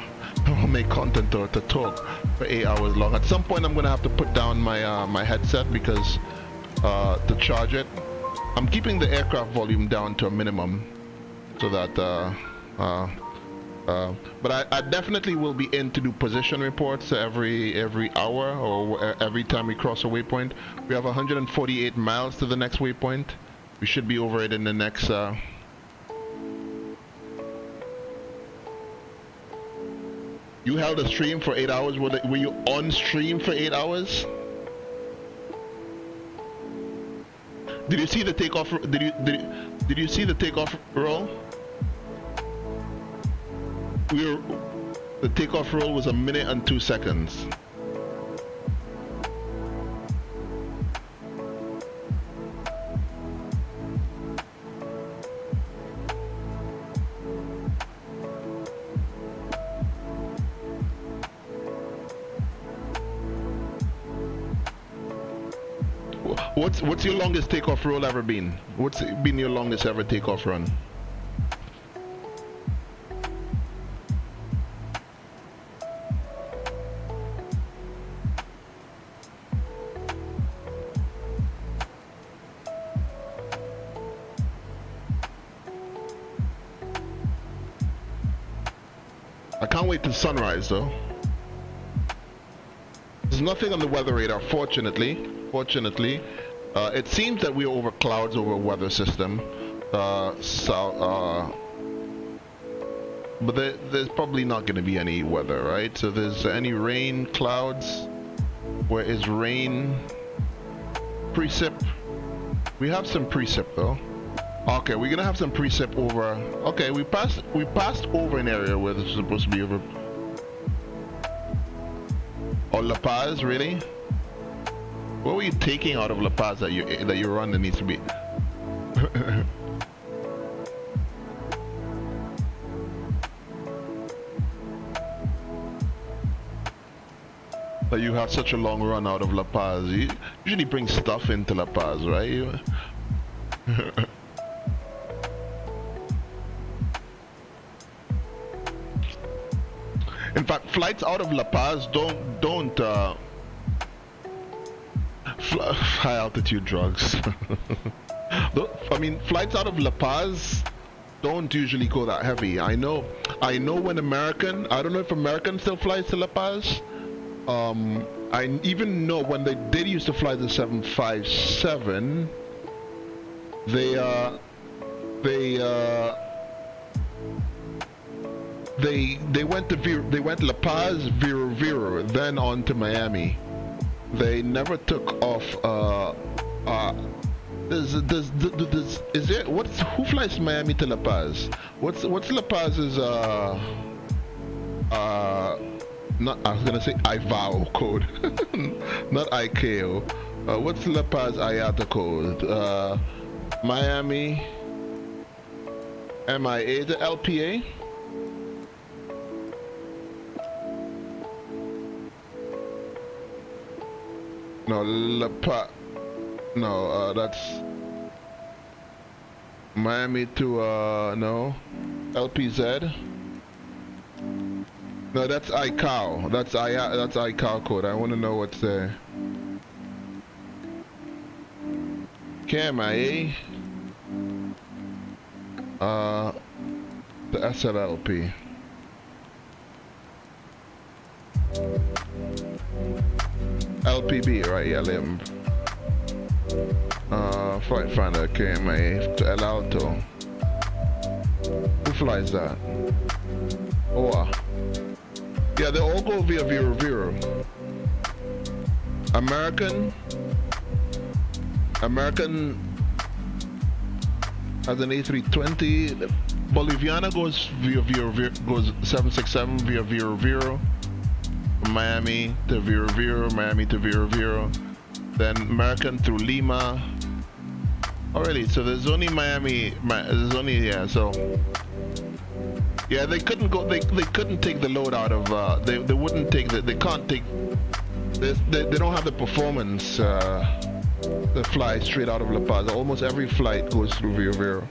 make content or to talk for 8 hours long. At some point, I'm gonna have to put down my my headset because to charge it. I'm keeping the aircraft volume down to a minimum so that. But I definitely will be in to do position reports every hour or every time we cross a waypoint. We have 148 miles to the next waypoint. We should be over it in the next. You held a stream for 8 hours. Were you on stream for 8 hours? Did you see the takeoff? Did you see the takeoff roll? The takeoff roll was 1 minute and 2 seconds. What's your longest takeoff roll ever been? What's been your longest ever takeoff run? I can't wait till sunrise though. There's nothing on the weather radar, fortunately. It seems that we're over clouds over a weather system. But there's probably not going to be any weather, right? So there's any rain, clouds. Where is rain? Precip. We have some precip though. Okay, we're gonna have some precip over. Okay, we passed over an area where this is supposed to be over. Oh, La Paz, really? What were you taking out of La Paz that your run that needs to be? That you have such a long run out of La Paz. You usually bring stuff into La Paz, right? In fact, flights out of La Paz don't high altitude drugs. I mean, flights out of La Paz don't usually go that heavy. I know when American, I don't know if American still flies to La Paz. I even know when they did used to fly the 757, they went to La Paz, Vero, then on to Miami. They never took off. Who flies Miami to La Paz? What's La Paz's not, I was gonna say IVAO code, not ICAO. What's La Paz IATA code? Miami MIA, the LPA. No, no, that's Miami to no, LPZ. No, that's ICAO. That's ICAO code. I want to know what's there. KMIA. The SLLP. LPB, right? Yeah, flight finder KMIA to El Alto. Who flies that? OA. Yeah, they all go via Vero. American has an A320. Boliviana goes via goes 767 via Vero. Miami to Vero, Miami to Vero. Then American through Lima. Already, so there's only Miami. There's only, yeah. So yeah, they couldn't go. They couldn't take the load out of. They wouldn't take the. They can't take. They don't have the performance to fly straight out of La Paz. Almost every flight goes through Vero.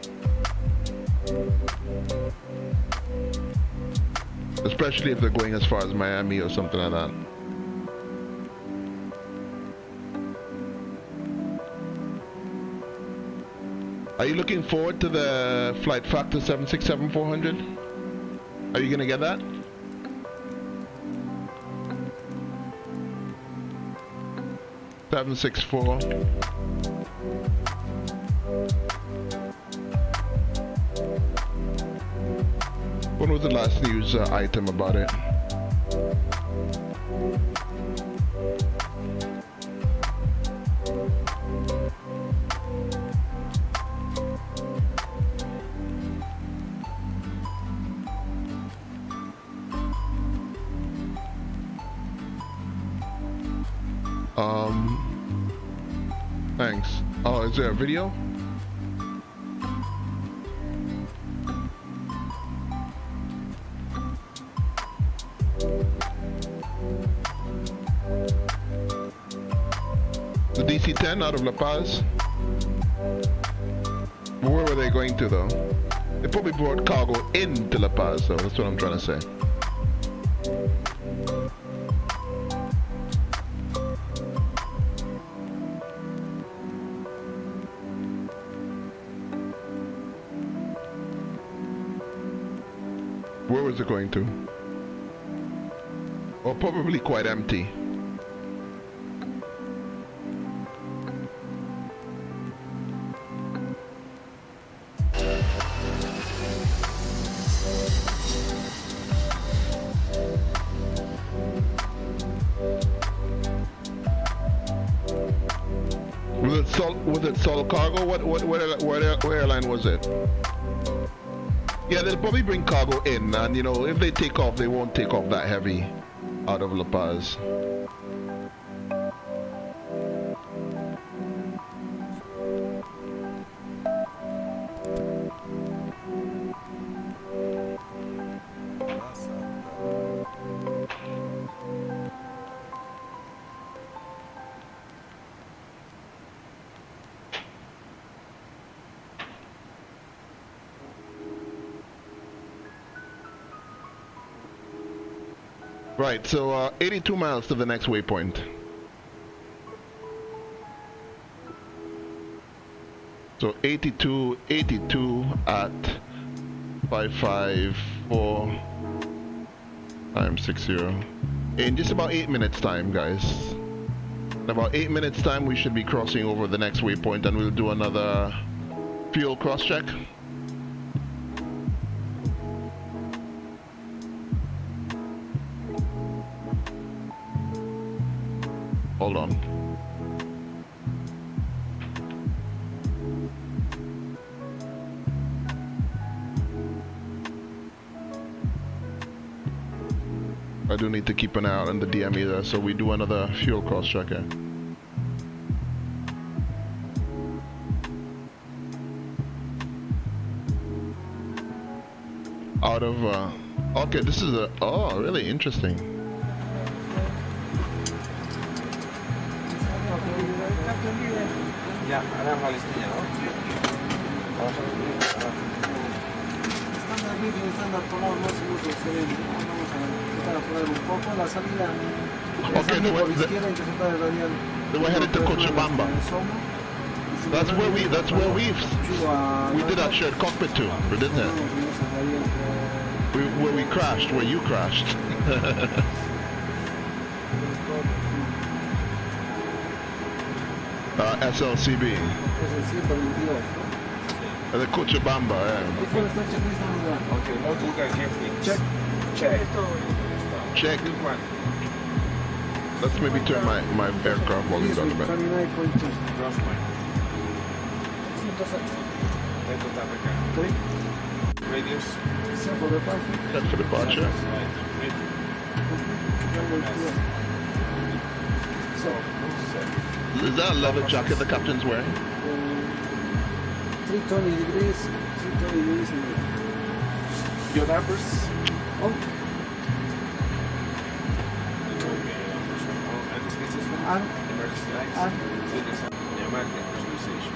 Especially if they're going as far as Miami or something like that. Are you looking forward to the flight factor 767-400? Are you gonna get that? $764. When was the last news item about it? Thanks. Oh, is there a video? The DC-10 out of La Paz? Where were they going to though? They probably brought cargo into La Paz, so that's what I'm trying to say. Where was it going to? Or probably quite empty. Was it Sol Cargo? What airline was it? Yeah, they'll probably bring cargo in, and you know, if they take off, they won't take off that heavy out of La Paz. Right, so 82 miles to the next waypoint. So 82 at 554 times 60. In just about 8 minutes time, guys. In about 8 minutes time, we should be crossing over the next waypoint, and we'll do another fuel cross check. Hold on. I do need to keep an eye out on the DM either, so we do another fuel cross check here. Out of, okay, this is a, oh, really interesting. Ya, ahora va listilla, ¿no? Vamos a estándar ponemos máximo que se ve. Vamos a poner un poco la salida. Okay, por izquierda y que se está radial. Then we're headed to Cochabamba. That's where we did our shared cockpit tour, didn't it? Where we crashed, where you crashed. SLCB. The Cochabamba, yeah. Okay, let's look at carefully. Check. Check. Let's maybe turn my aircraft volume down a bit. 29.2. Radius. Set for departure. Set for departure. Is that a leather jacket the captain's wearing? 320 degrees. 320 degrees. Your numbers? Oh. Emergency lights. Pneumatic pressurization.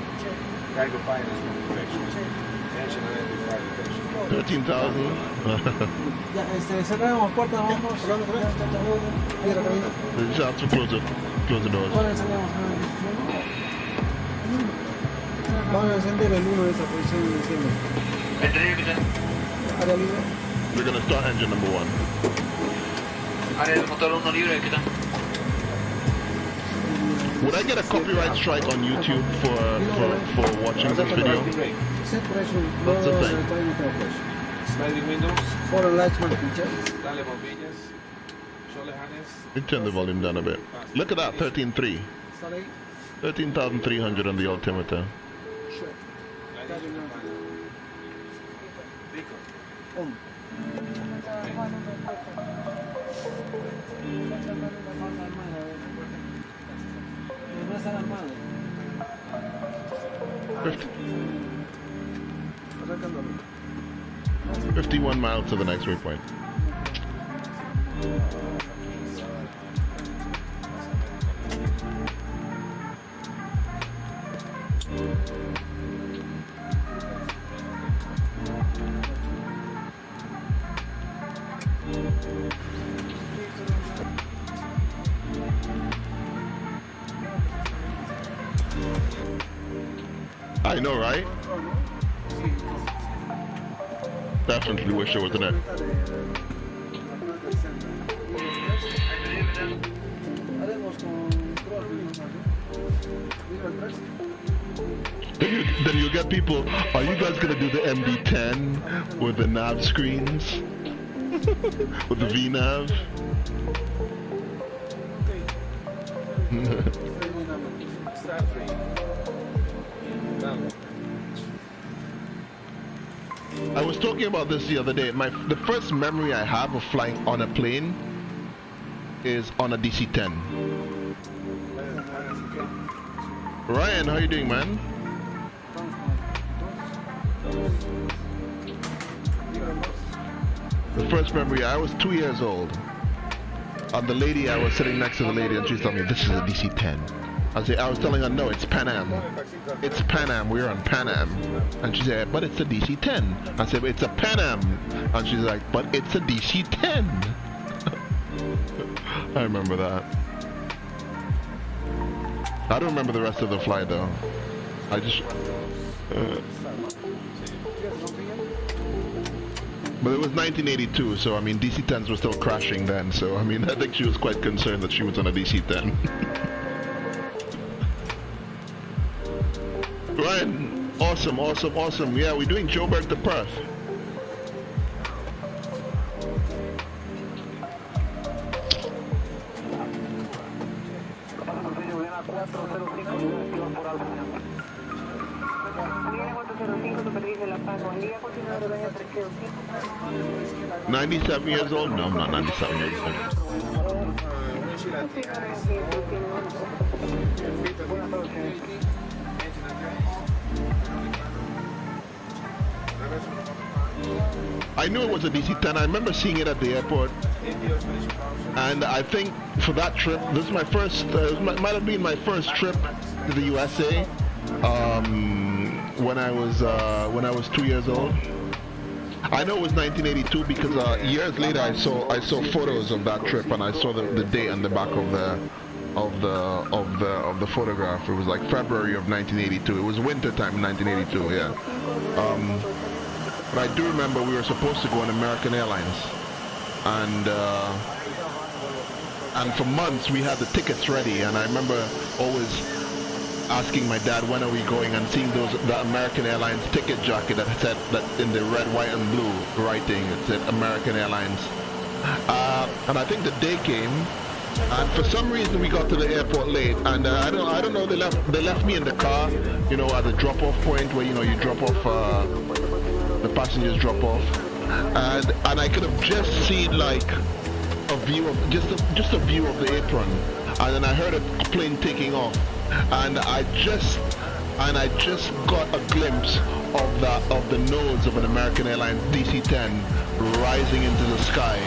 Cargo finance protection. Engine identifier detection. 13,000. Ya, cerramos puertas, vamos. Just have to close the doors. Vamos a encender el 1 de esa posición y enciende. Área libre. We're gonna start engine number 1. Área del motor 1 libre, ¿qué tal? Would I get a copyright strike on YouTube for watching this video? Set pressure. That's the thing. Sliding windows. Foreign lights manufactured. Dale bombillas. Shoulder harness. Let me turn the volume down a bit. Look at that, 13.3. 13,300 on the altimeter. No están armados. 51 miles to the next waypoint. I know, right? Definitely wish there was an end. Then you get people, are you guys gonna do the MD10 with the nav screens? With the VNav? I was talking about this the other day. The first memory I have of flying on a plane is on a DC-10. Ryan, how you doing, man? The first memory, I was 2 years old. And the lady, I was sitting next to the lady and she's telling me, this is a DC-10. I was telling her, no, it's Pan Am. It's Pan Am, we're on Pan Am. And she said, but it's a DC-10. I said, it's a Pan Am. And she's like, but it's a DC-10. I remember that. I don't remember the rest of the flight though. I just... But it was 1982, so I mean DC-10s were still crashing then, so I mean I think she was quite concerned that she was on a DC-10. Right, awesome, awesome, awesome. Yeah, we're doing Joburg to Perth. $97 years old? No, I'm not 97 years old. I knew it was a DC-10. I remember seeing it at the airport. And I think for that trip, this is my first, might have been my first trip to the USA. When I was 2 years old. I know it was 1982 because years later I saw photos of that trip and I saw the date on the back of the photograph. It was like February of 1982. It was winter time in 1982. Yeah. But I do remember we were supposed to go on American Airlines, and for months we had the tickets ready. And I remember always asking my dad, when are we going, and seeing the American Airlines ticket jacket that said that in the red, white, and blue writing, it said American Airlines. And I think the day came, and for some reason we got to the airport late, and I don't know, they left me in the car, you know, at the drop-off point where you drop off, the passengers drop off, and I could have just seen like a view of just a view of the apron, and then I heard a plane taking off. And I just got a glimpse of the nose of an American Airlines DC-10 rising into the sky,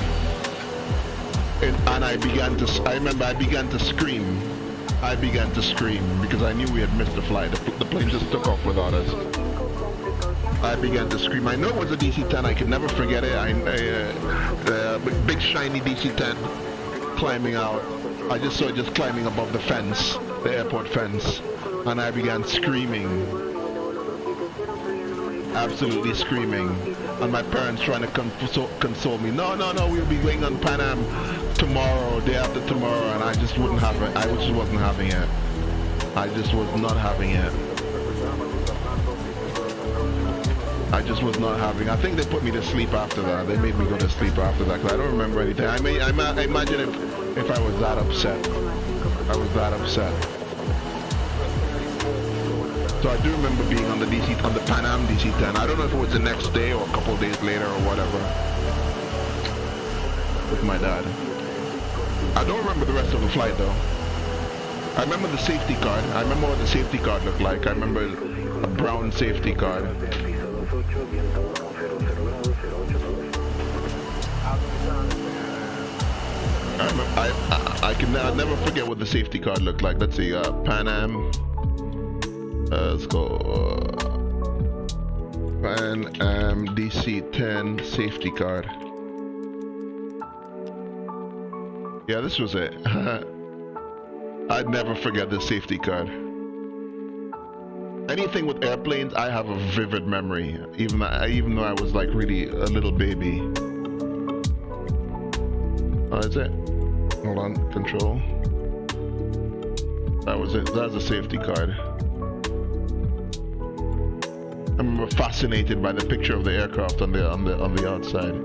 and I remember I began to scream. I began to scream because I knew we had missed the flight. The plane just took off without us. I began to scream. I know it was a DC-10. I could never forget it. Big shiny DC-10 climbing out. I just saw it just climbing above the fence, the airport fence, and I began screaming, absolutely screaming, and my parents trying to console me. No, we'll be going on Pan Am tomorrow, day after tomorrow, and I just wouldn't have it. I just wasn't having it. I just was not having it. I just was not having. I think they put me to sleep after that. They made me go to sleep after that because I don't remember anything. I imagine if I was that upset. I was that upset. So I do remember being on the Pan Am DC-10. I don't know if it was the next day or a couple days later or whatever. With my dad. I don't remember the rest of the flight though. I remember the safety card. I remember what the safety card looked like. I remember a brown safety card. I'll never forget what the safety card looked like. Let's see, Pan Am. Let's go. Pan Am DC-10 safety card. Yeah, this was it. I'd never forget the safety card. Anything with airplanes, I have a vivid memory, even though I was like really a little baby. Oh, that's it. Hold on, control. That was it. That's a safety card. I remember fascinated by the picture of the aircraft on the outside.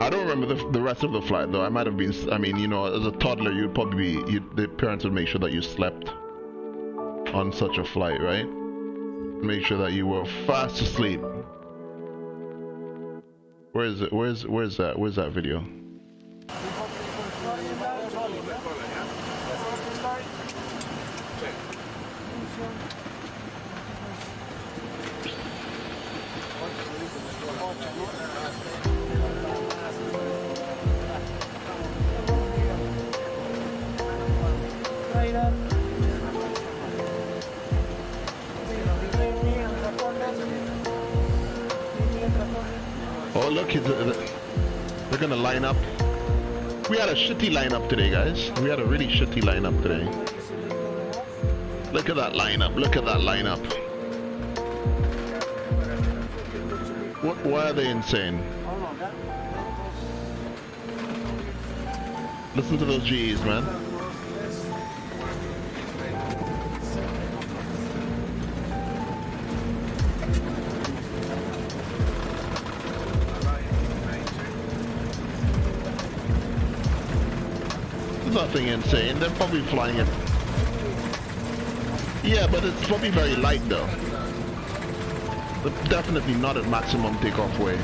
I don't remember the rest of the flight though. I might have been, I mean, you know, as a toddler you'd probably the parents would make sure that you slept on such a flight, right? Make sure that you were fast asleep. Where is it? Where's that video? Oh look, they're gonna line up. We had a shitty lineup today, guys. We had a really shitty lineup today. Look at that lineup. Look at that lineup. Why are they insane? Listen to those G's, man. Nothing insane. They're probably flying it. Yeah, but it's probably very light though. But definitely not at maximum takeoff weight.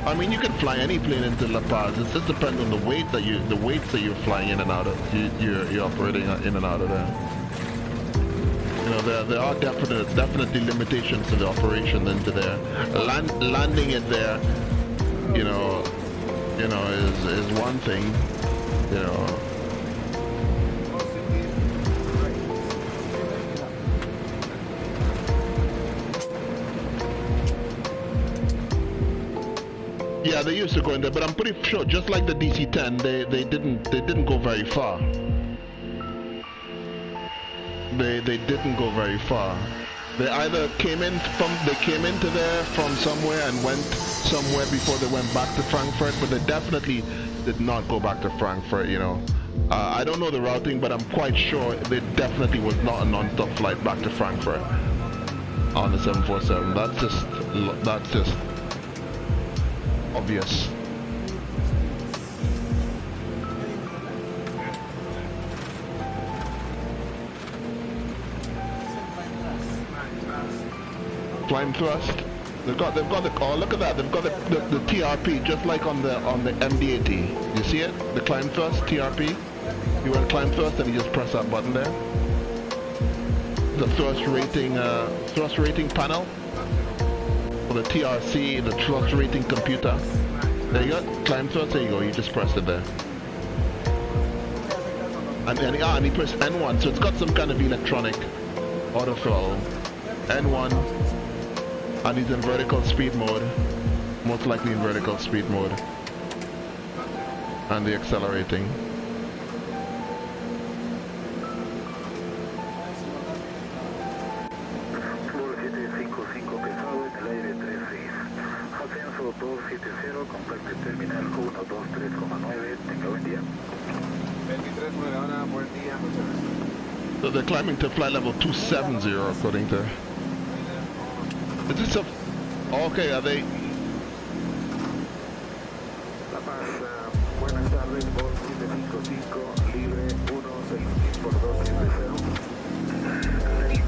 I mean, you can fly any plane into La Paz. It just depends on the weights that you're flying in and out of. You're operating in and out of there. You know, there are definitely limitations to the operation into there. Landing it there, you know, is one thing. You know. Yeah, they used to go in there, but I'm pretty sure, just like the DC-10, they didn't go very far. They didn't go very far. They either came into there from somewhere and went somewhere before they went back to Frankfurt, but they definitely did not go back to Frankfurt, you know. I don't know the routing, but I'm quite sure there definitely was not a non-stop flight back to Frankfurt on the 747. That's just obvious. Climb thrust. They've got the oh, look at that. They've got the TRP just like on the MD-80. You see it? The climb thrust TRP. You want climb thrust and you just press that button there. The thrust rating panel for the TRC, the thrust rating computer. There you go. Climb thrust. There you go. You just press it there. And you press N1. So it's got some kind of electronic auto throttle. N1. And he's in vertical speed mode, most likely in vertical speed mode, and the accelerating. So they're climbing to flight level 270 according to. Is this a... Okay, are they... La Paz, buenas tardes, Bolt 755, libre 166 por 270.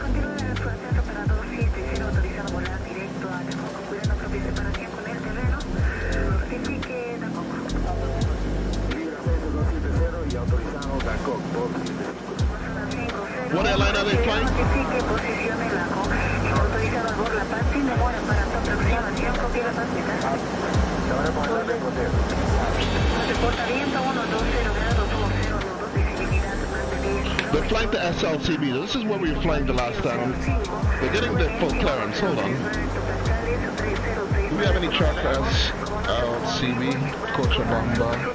Continúa en su ascenso para 270, autorizado a volar directo a Tampoco, cuidando propia separación con el terreno. Notifique Tampoco. Libre ascenso 270 y autorizado Bangkok, Bolt 755. What airline are they flying? Notifique posición en la COP. Autorizado a bordo La Paz sin demora para tu aproximación. Copia La Paz, ¿verdad? Reporta viento 120 grados 10 visibilidad manteniendo. They're flying to SLCB. This is where we were flying the last time. They're getting their full clearance. Hold on. Do we have any chart for SLCB? Cochabamba.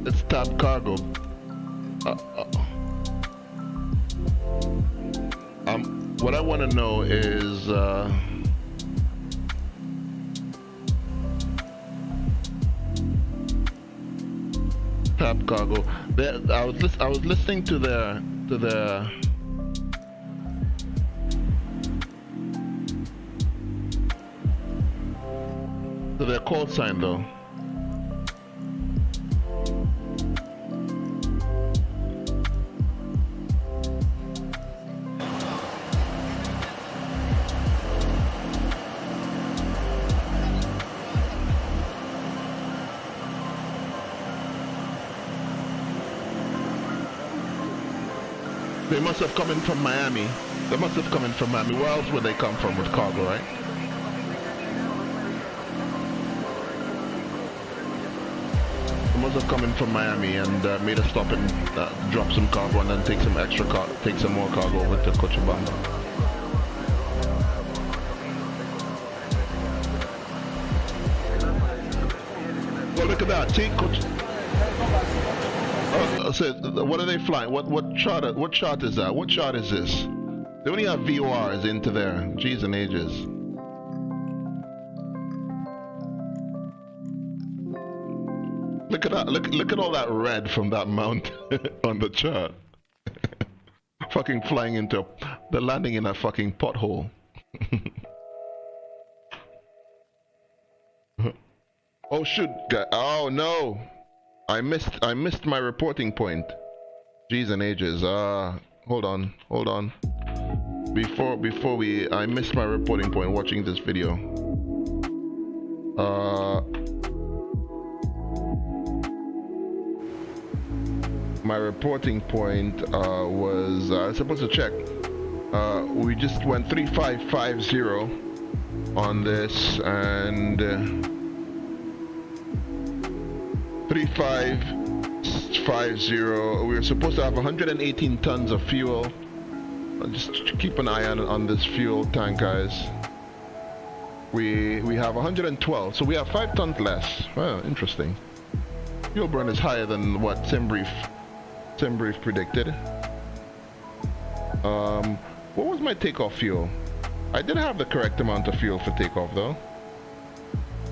It's Tab Cargo. What I want to know is Tab Cargo. I was listening to their call sign though. They must have come in from Miami. They must have come in from Miami. Where else would they come from with cargo, right? They must have come in from Miami and made a stop and drop some cargo and then take some more cargo over to Cochabamba. Well, look at that. Take what are they flying? What chart is that? What chart is this? They only have VORs into there. Jeez and ages. Look at that. Look at all that red from that mount on the chart. Fucking flying into the landing in a fucking pothole. Oh shoot, oh no. I missed my reporting point. Jeez and ages. Hold on. Before I missed my reporting point watching this video. My reporting point was I was supposed to check. We just went 3550 on this and 3550. We were supposed to have 118 tons of fuel. Just keep an eye on this fuel tank, guys. We have 112, so we have 5 tons less. Well, interesting. Fuel burn is higher than what Simbrief predicted. What was my takeoff fuel? I did have the correct amount of fuel for takeoff though.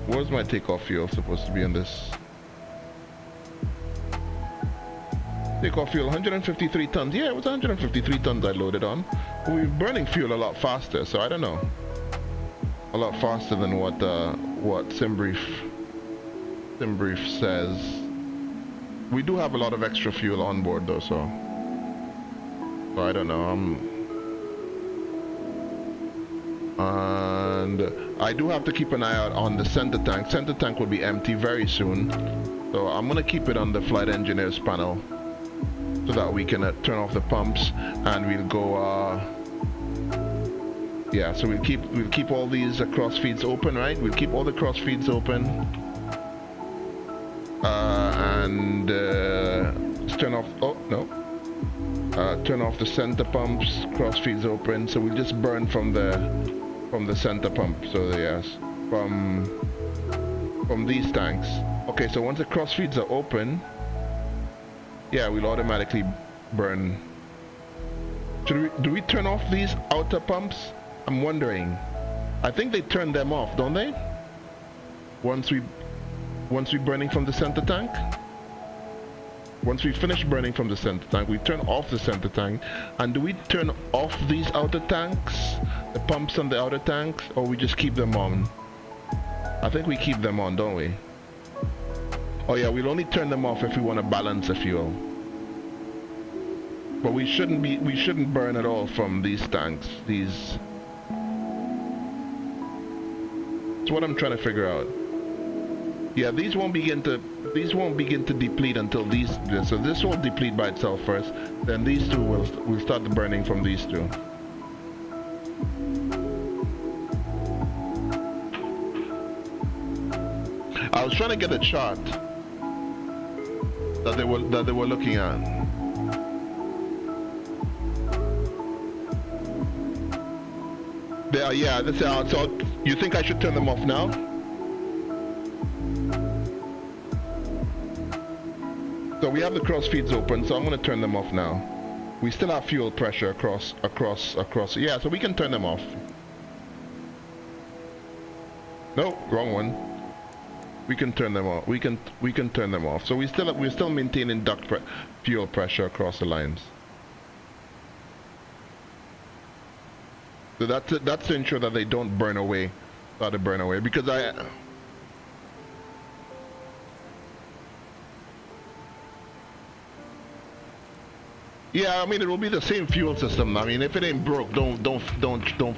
What was my takeoff fuel supposed to be on this? Takeoff fuel 153 tons. Yeah, it was 153 tons I loaded on. But we were burning fuel a lot faster, so I don't know. A lot faster than what Simbrief says. We do have a lot of extra fuel on board though, so I don't know. And I do have to keep an eye out on the center tank. Center tank will be empty very soon, so I'm gonna keep it on the flight engineer's panel so that we can turn off the pumps and we'll go. Yeah, so we'll keep all these cross feeds open, right? We'll keep all the cross feeds open. And turn off. Oh no! Turn off the center pumps. Cross feeds open, so we'll just burn from the center pump. So yes, from these tanks. Okay, so once the cross feeds are open, yeah, we'll automatically burn. Do we turn off these outer pumps? I'm wondering. I think they turn them off, don't they? Once we burning from the center tank? Once we finish burning from the center tank, we turn off the center tank. And do we turn off these outer tanks? The pumps on the outer tanks? Or we just keep them on? I think we keep them on, don't we? Oh yeah, we'll only turn them off if we want to balance the fuel. But we shouldn't burn at all from these tanks. That's what I'm trying to figure out. Yeah, these won't begin to deplete until these. So this will deplete by itself first. Then these two will start burning from these two. I was trying to get a chart that they were looking at. Yeah, this out. So you think I should turn them off now? So we have the cross feeds open, so I'm going to turn them off now. We still have fuel pressure across. Yeah, so we can turn them off. No, wrong one. We can turn them off. We can turn them off. So we're still maintaining fuel pressure across the lines. So that's to ensure that they don't burn away, because yeah, I mean it will be the same fuel system. I mean if it ain't broke, don't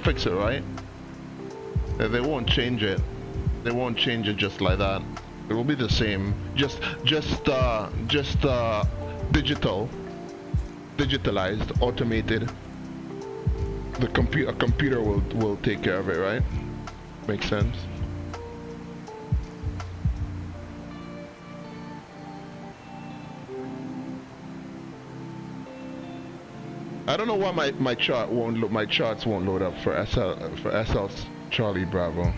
fix it, right? They won't change it. They won't change it just like that. It will be the same, just digital. digitalized, automated. A computer will take care of it, right? Makes sense. I don't know why my charts won't load up for SL Charlie Bravo.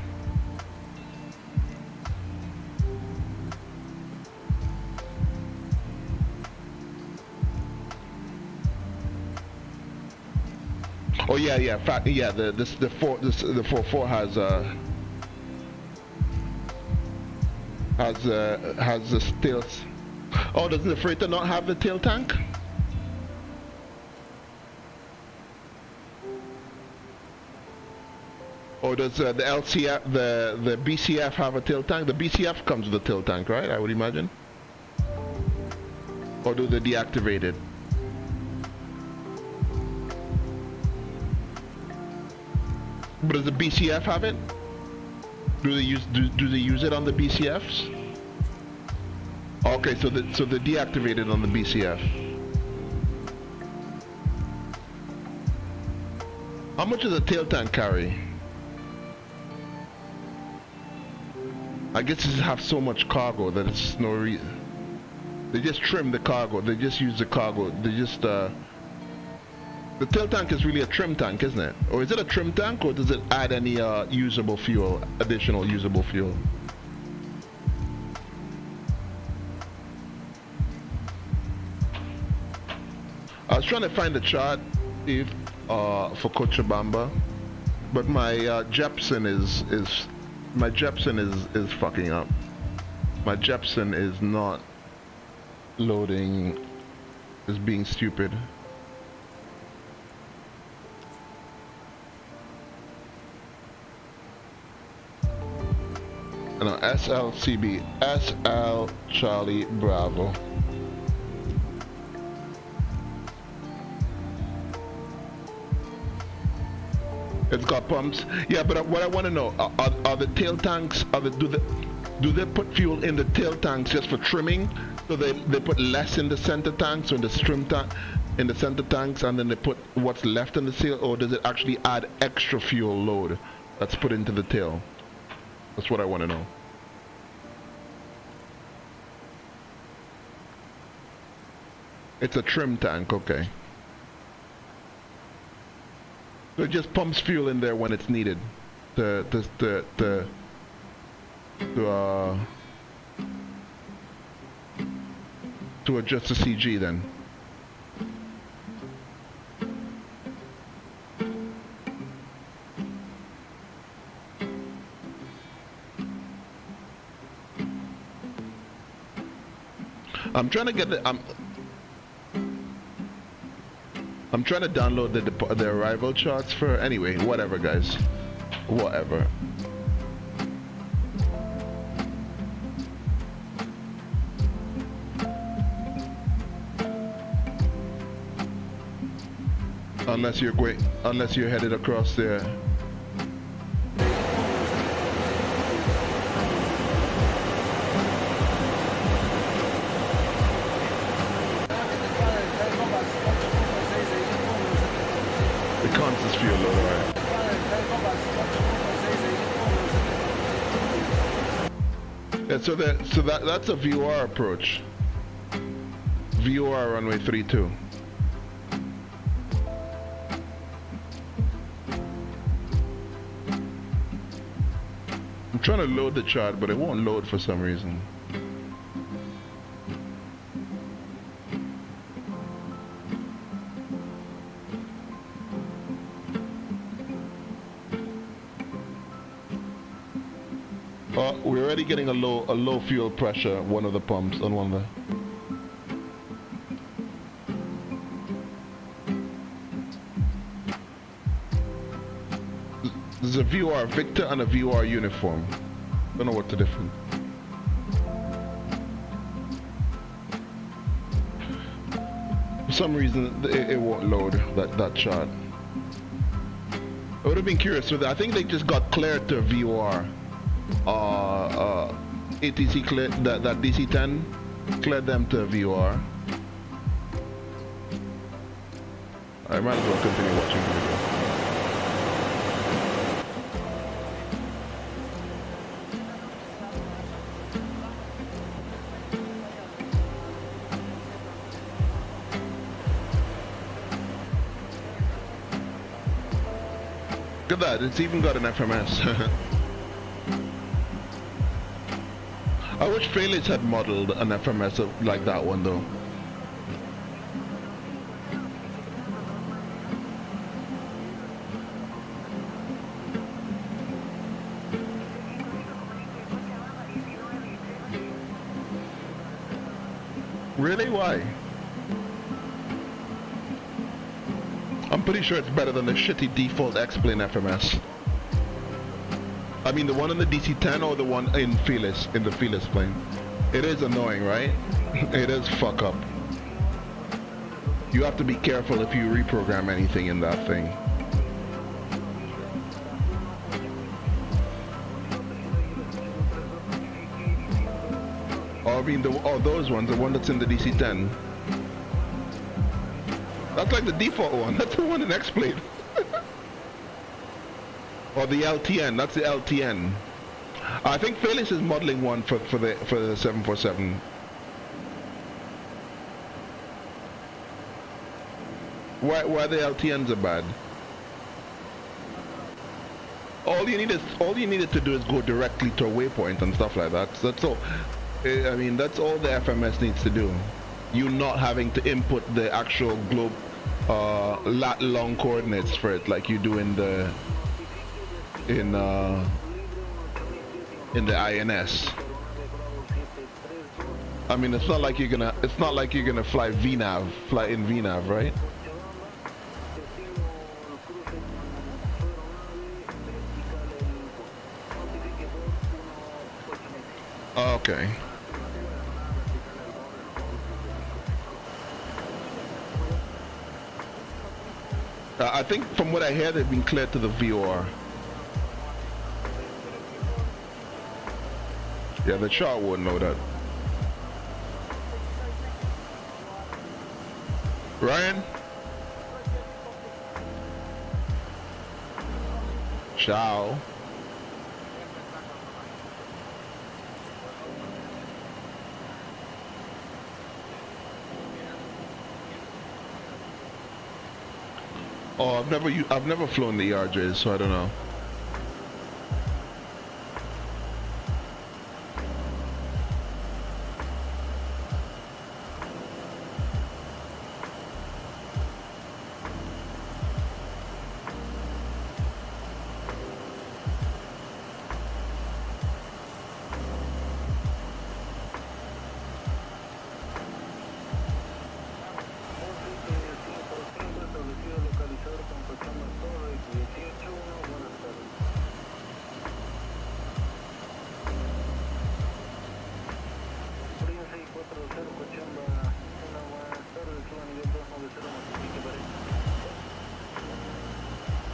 Oh yeah, the 4-4 has the tails. Oh, doesn't the freighter not have the tail tank? Or does the LCF, the BCF have a tail tank? The BCF comes with a tail tank, right? I would imagine. Or do they deactivate it? But does the BCF have it? Do they use it on the BCFs? Okay, so they deactivate it on the BCF. How much does a tail tank carry? I guess it have so much cargo that it's no reason. They just trim the cargo. They just use the cargo. They just the tail tank is really a trim tank, isn't it? Or is it a trim tank, or does it add any usable fuel, additional usable fuel? I was trying to find the chart if for Cochabamba, but my Jepson is fucking up. My Jepson is not loading, is being stupid. No, SLCB, SL Charlie Bravo. It's got pumps. Yeah, but what I want to know, are the tail tanks, do they put fuel in the tail tanks just for trimming? So they put less in the center tanks or in the in the center tanks, and then they put what's left in the tail, or does it actually add extra fuel load that's put into the tail? That's what I want to know. It's a trim tank, okay. So it just pumps fuel in there when it's needed to adjust the CG then. I'm trying to get the I'm trying to download the arrival charts for, anyway, whatever guys, whatever. Unless you're headed across there. Fuel load, right? Yeah, so that's a VOR approach. VOR runway 32. I'm trying to load the chart, but it won't load for some reason. We're already getting a low fuel pressure, one of the pumps on one of the... There's a VOR Victor and a VOR uniform. Don't know what's the difference. For some reason it won't load that chart. I would have been curious, so I think they just got cleared to VOR. ATC cleared that DC-10 cleared them to VOR. I might as well continue watching the video. Look at that, it's even got an FMS. I wish Felix had modeled an FMS like that one though. Really? Why? I'm pretty sure it's better than the shitty default X-Plane FMS. I mean the one in the DC-10 or the one in Felis, in the Felis plane. It is annoying, right? It is fuck up. You have to be careful if you reprogram anything in that thing. Or I mean those ones, the one that's in the DC-10. That's like the default one. That's the one in X-Plane. Or the LTN. That's the LTN. I think Felix is modeling one for the 747. Why the LTNs are bad? All you needed to do is go directly to a waypoint and stuff like that. That's all. I mean, that's all the FMS needs to do. You not having to input the actual globe lat long coordinates for it like you do in the INS. I mean, it's not like you're gonna fly VNAV, fly in VNAV, right? Okay. I think from what I hear, they've been cleared to the VOR. Yeah, the chart wouldn't know that. Ryan? Ciao. Oh, I've never flown the ERJs, so I don't know.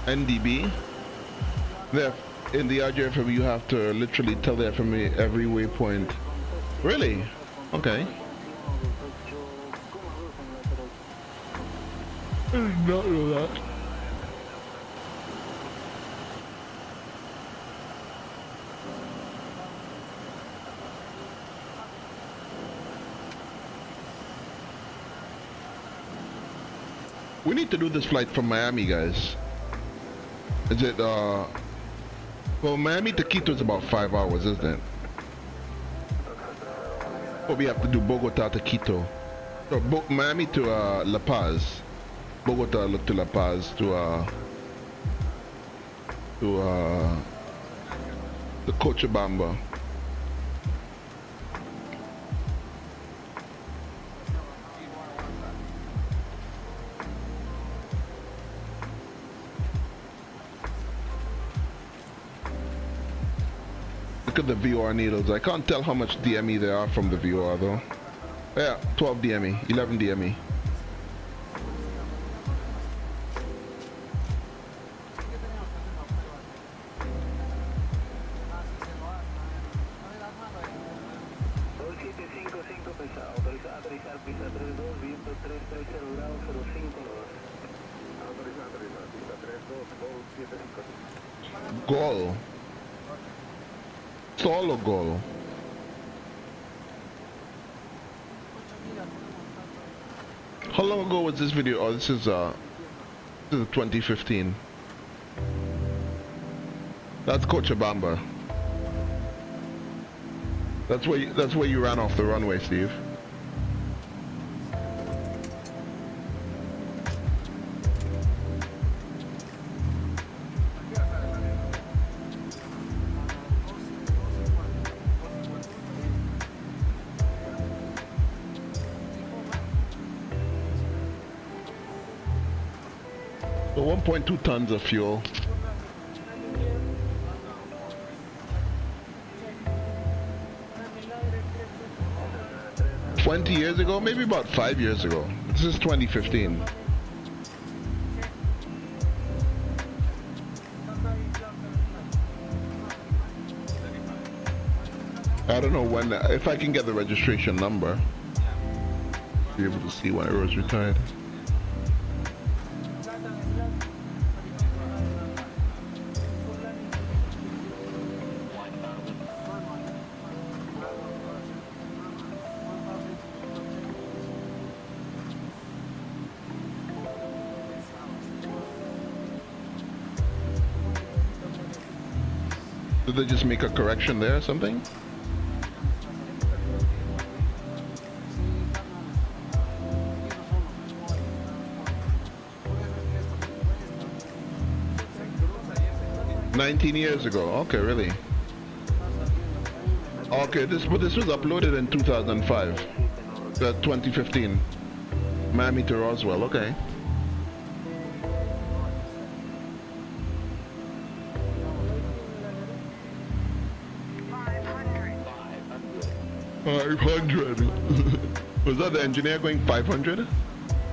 NDB. In the RJFM you have to literally tell the FMA every waypoint. Really? Okay. I did not know that. We need to do this flight from Miami, guys. Is it, well, Miami to Quito is about 5 hours, isn't it? But we have to do Bogota to Quito. So, Miami to La Paz. Bogota to La Paz to Cochabamba. Look at the VOR needles. I can't tell how much DME there are from the VOR though. Yeah, 12 DME, 11 DME. Goal. Solo goal. How long ago was this video? Oh, this is 2015. That's Cochabamba. That's where you ran off the runway, Steve. So 1.2 tons of fuel. $20 years ago, maybe about 5 years ago. This is 2015. I don't know when, if I can get the registration number, be able to see when it was retired. Did they just make a correction there or something? $19 years ago. Okay, really? Okay, this was uploaded in 2005. 2015. Miami to Roswell. Okay. $500. Was that the engineer going 500?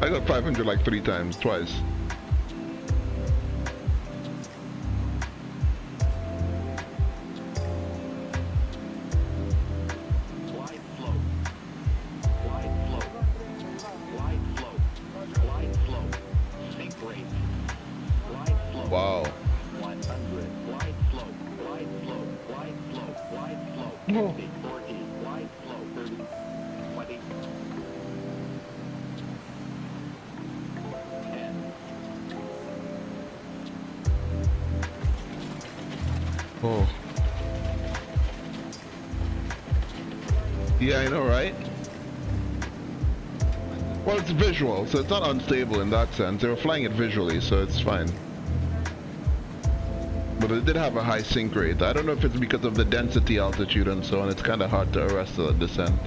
I got 500 like 3 times, twice. Wow. Oh. Oh. Yeah, I know, right? Well, it's visual, so it's not unstable in that sense. They were flying it visually, so it's fine. But it did have a high sink rate. I don't know if it's because of the density, altitude, and so on. It's kind of hard to arrest the descent.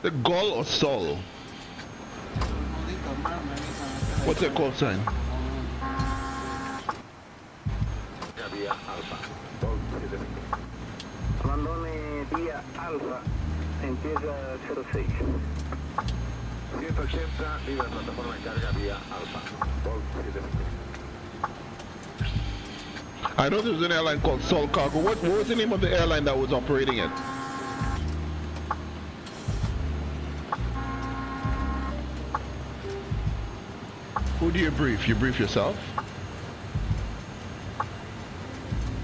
The Gol or Sol? What's their call sign? Abandone via Alfa, impiega 06. 180, viva plataforma de carga via Alfa. I know there's an airline called Sol Cargo. What was the name of the airline that was operating it? Who do you brief? You brief yourself?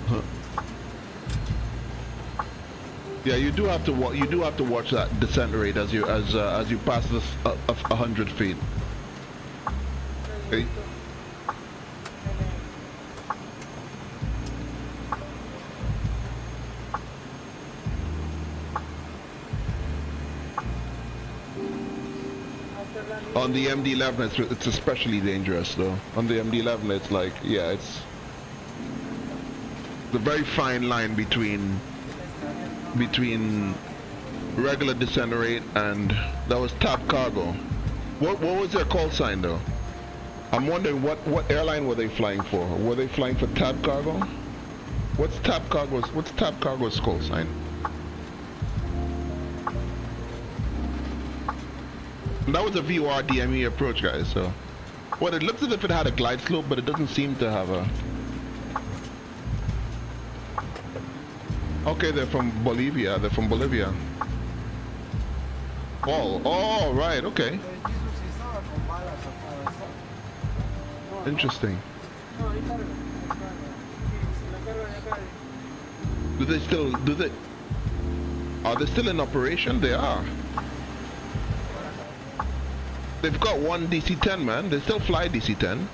Huh. Yeah, you do have to watch that descent rate as you pass this 100 feet. Okay. On the MD-11, it's especially dangerous though. On the MD-11, it's like, yeah, it's the very fine line between regular descent rate and that was top cargo. What was their call sign though? I'm wondering what airline were they flying for? Were they flying for Tab Cargo? What's Tab Cargo's call sign? That was a VOR DME approach, guys. So, well, it looks as if it had a glide slope, but it doesn't seem to have a. Okay, they're from Bolivia. Oh, right. Okay. Interesting. Are they still in operation? They are. They've got one DC-10, man. They still fly DC-10.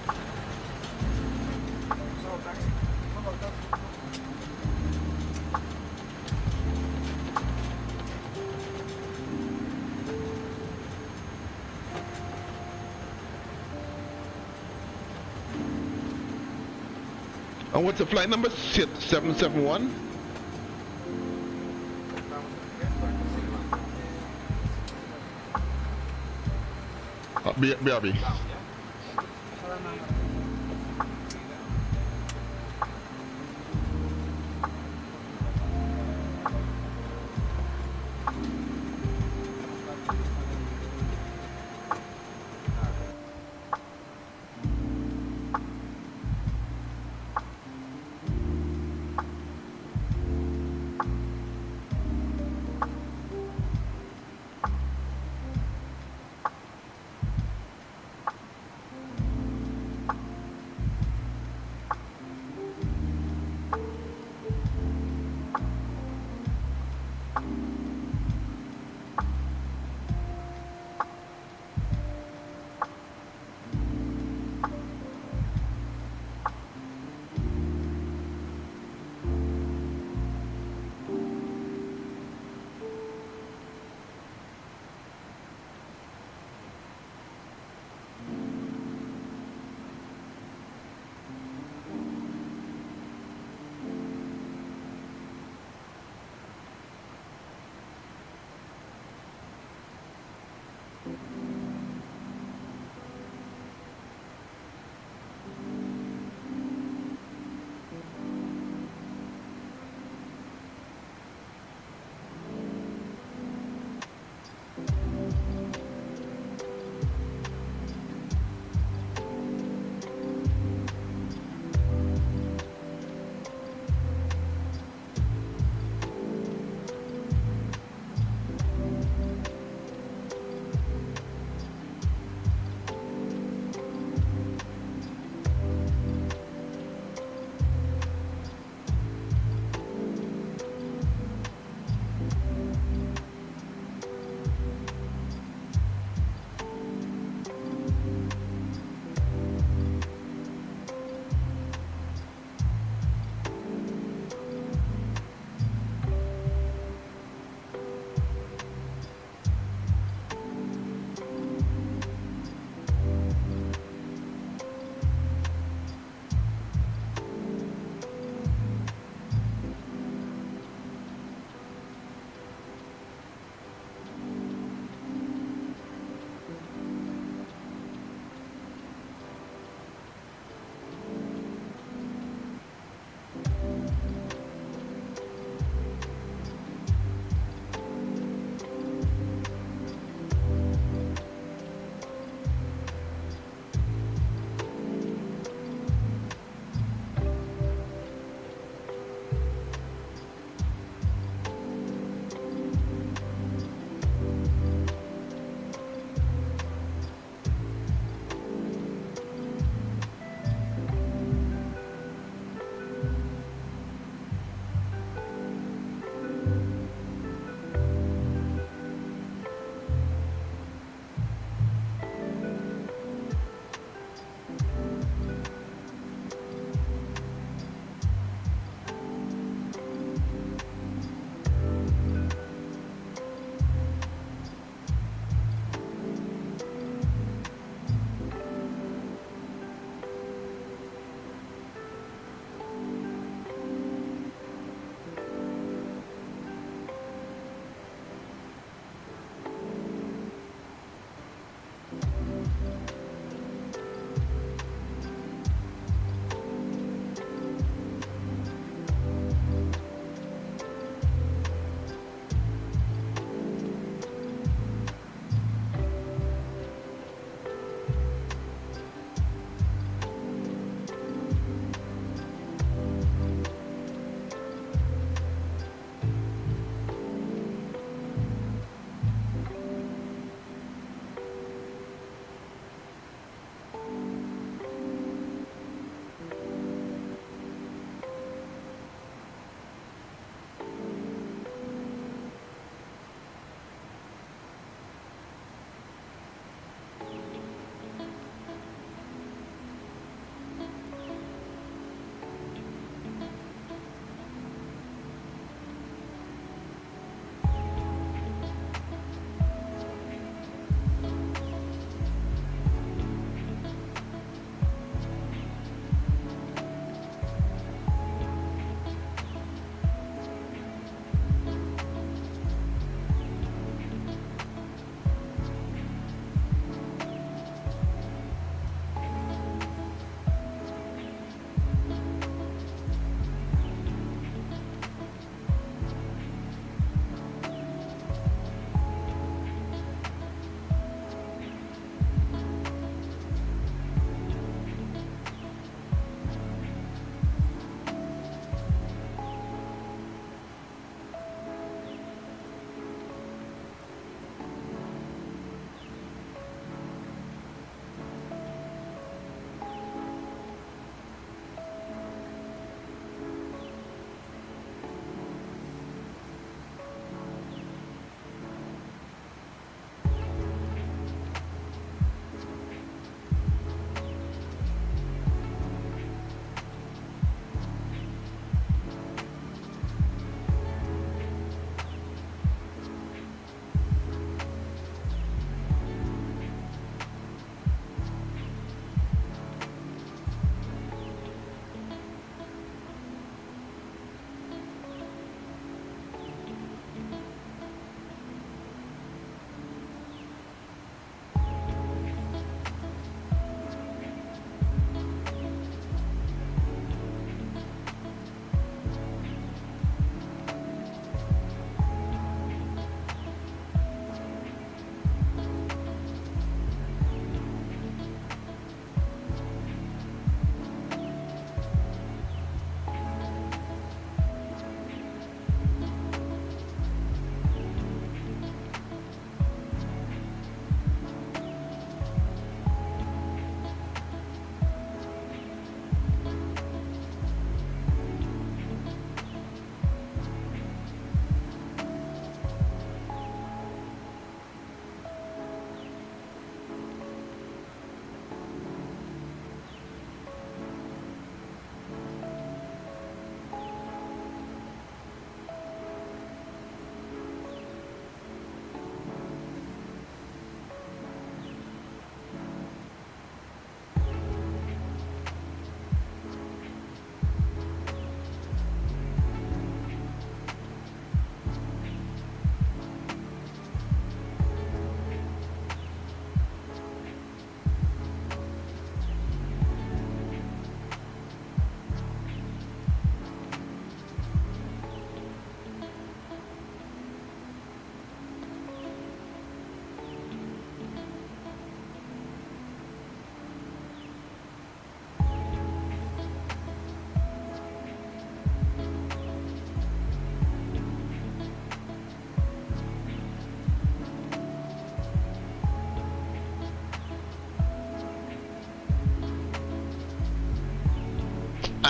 And what's the flight number? 771? BRB.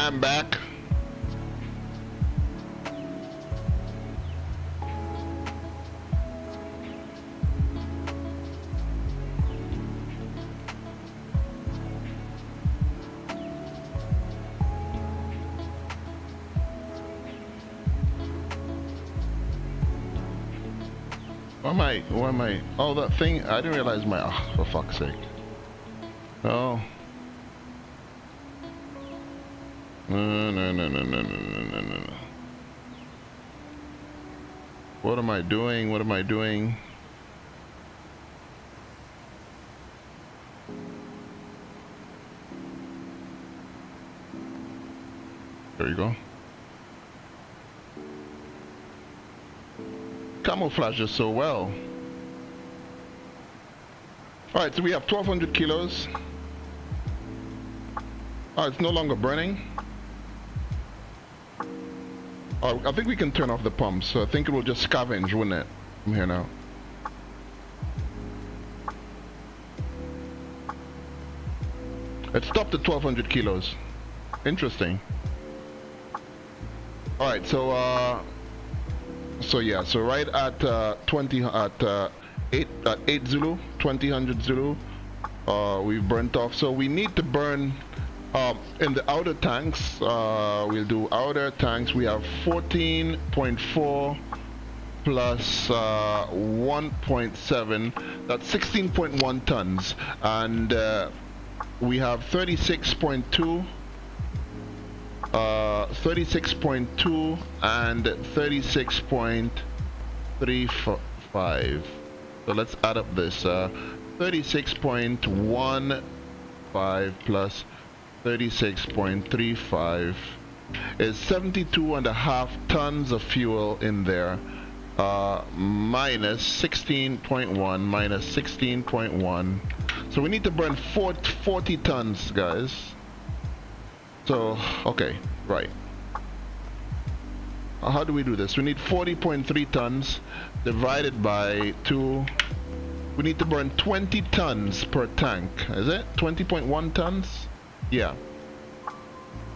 I'm back. Why am I? Oh, that thing, I didn't realize my, oh, for fuck's sake. Oh. No. What am I doing? What am I doing? There you go. Camouflages so well. Alright, so we have 1200 kilos. Oh, it's no longer burning. Oh, I think we can turn off the pumps, so I think it will just scavenge, wouldn't it? I'm here now. It stopped at 1200 kilos. Interesting. Alright, so yeah, so right at 8 Zulu, 2000 Zulu, we've burnt off. So we need to burn in the outer tanks. We'll do outer tanks. We have 14.4 plus 1.7. That's 16.1 tons, and we have 36.2. 36.2 and 36.35. So let's add up this. 36.15 plus 36.35 is 72.5 tons of fuel in there. Minus 16.1 minus 16.1. So we need to burn 40 tons, guys. So, okay, right. How do we do this? We need 40.3 tons divided by 2. We need to burn 20 tons per tank. Is it? 20.1 tons? Yeah.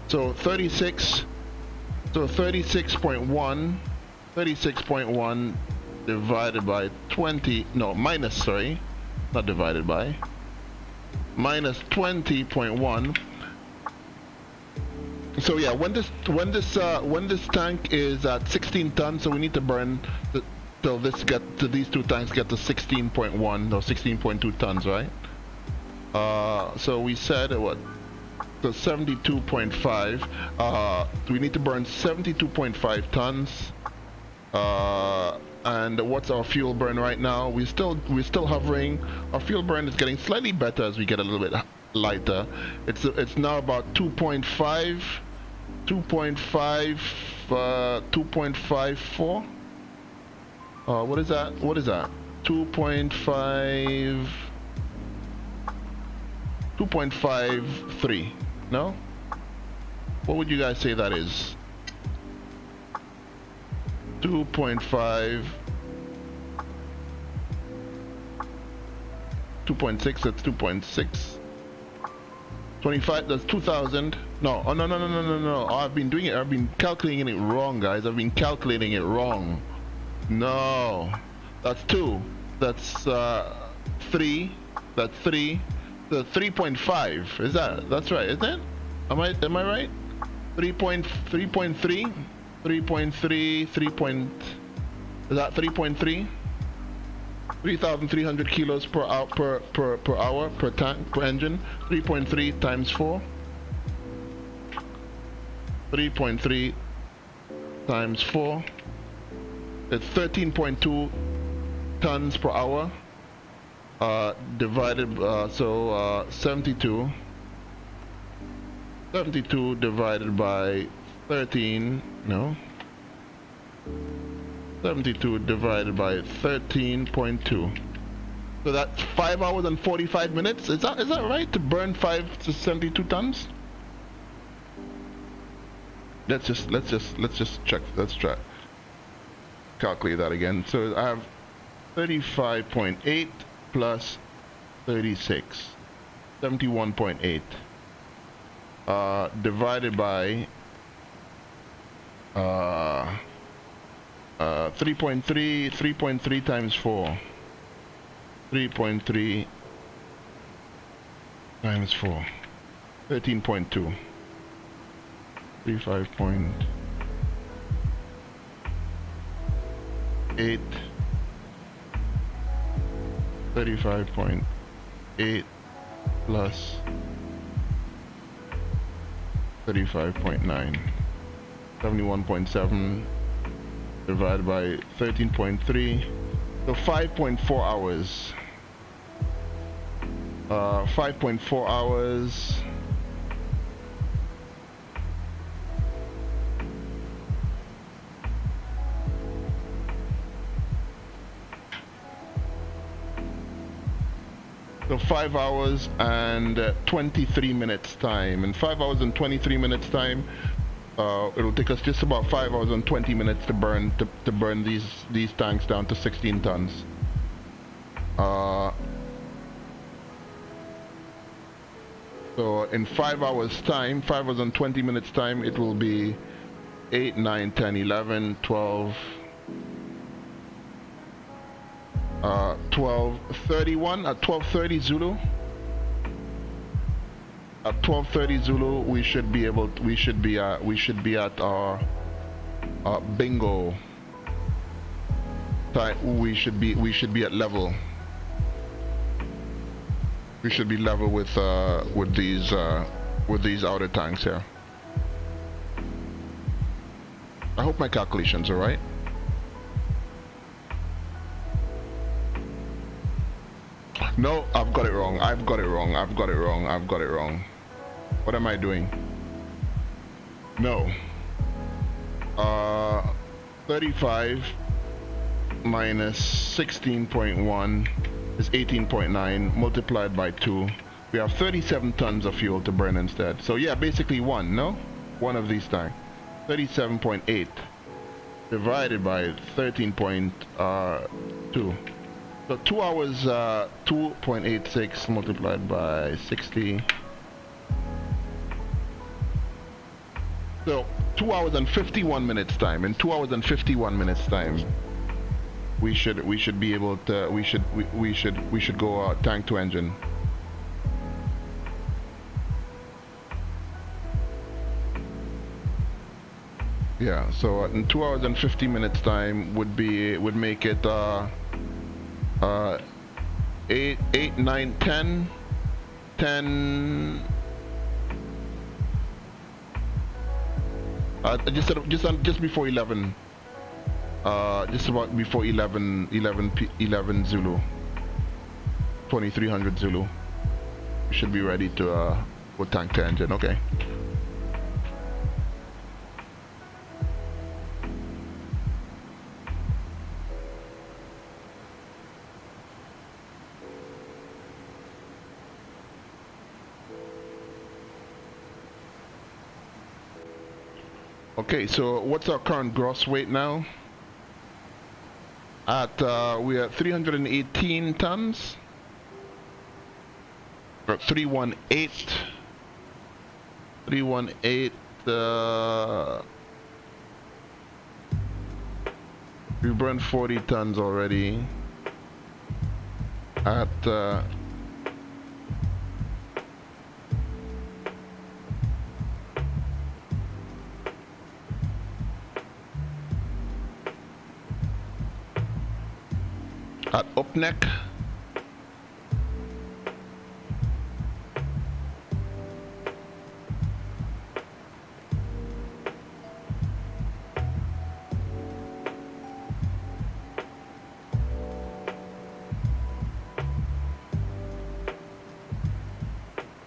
So 36. So 36.1. 36.1 divided by 20. No, minus, sorry. Not divided by. Minus 20.1. So yeah, when this tank is at 16 tons, so we need to burn till these two tanks get to 16.1 or 16.2 tons, right? So we said what? So 72.5. We need to burn 72.5 tons. And what's our fuel burn right now? We're still hovering. Our fuel burn is getting slightly better as we get a little bit lighter. It's now about 2.54. 2.54. What is that? 2.53. No? What would you guys say that is? 2.5. 2.6. That's 2.6. 25, that's 2000. No, oh, no. Oh, I've been calculating it wrong, guys. I've been calculating it wrong. No, that's 2. That's 3. That's 3. The 3.5. Is that's right, isn't it? Am I right? 3.3. 3.3. 3. Is that 3.3? 3,300 kilos per hour per tank per engine. 3.3 times 4. 3.3 times 4. It's 13.2 tons per hour. Divided 72. 72 divided by 13. No. 72 divided by 13.2. So that's 5 hours and 45 minutes. Is that right, to burn 5 to 72 tons? Let's just check. Let's try calculate that again. So I have 35.8 plus 36, 71.8. divided by 3.3 times 4. 3.3 times 4. 13.2. 35.8. 35.8 plus 35.9. 71.7 divided by 13.3. So 5.4 hours. 5.4 hours. So 5 hours and 23 minutes time. In 5 hours and 23 minutes time, it'll take us just about 5 hours and 20 minutes to burn these tanks down to 16 tons. So in 5 hours time, 5 hours and 20 minutes time, it will be 8, 9, 10, 11, 12, 12:31 at 12:30 Zulu. At 12:30 Zulu, we should be at our bingo time. We should be at level. We should be level with these outer tanks here. I hope my calculations are right. No, I've got it wrong. I've got it wrong. I've got it wrong. I've got it wrong. What am I doing? No. 35 minus 16.1 is 18.9 multiplied by 2. We have 37 tons of fuel to burn instead. So yeah, basically one, no? One of these tanks. 37.8 divided by 13.2. So 2 hours, 2.86 multiplied by 60. So 2 hours and 51 minutes time. In 2 hours and 51 minutes time, we should be able to we should go tank to engine. Yeah. So in 2 hours and 50 minutes time would make it 8, 9, 10, 10. Just before 11. Just about before 11 Zulu. 2300 Zulu. We should be ready to go tank to engine. Okay. Okay, so what's our current gross weight now? We're at 318 tons. We're at 318. 318. We burned 40 tons already. At up neck.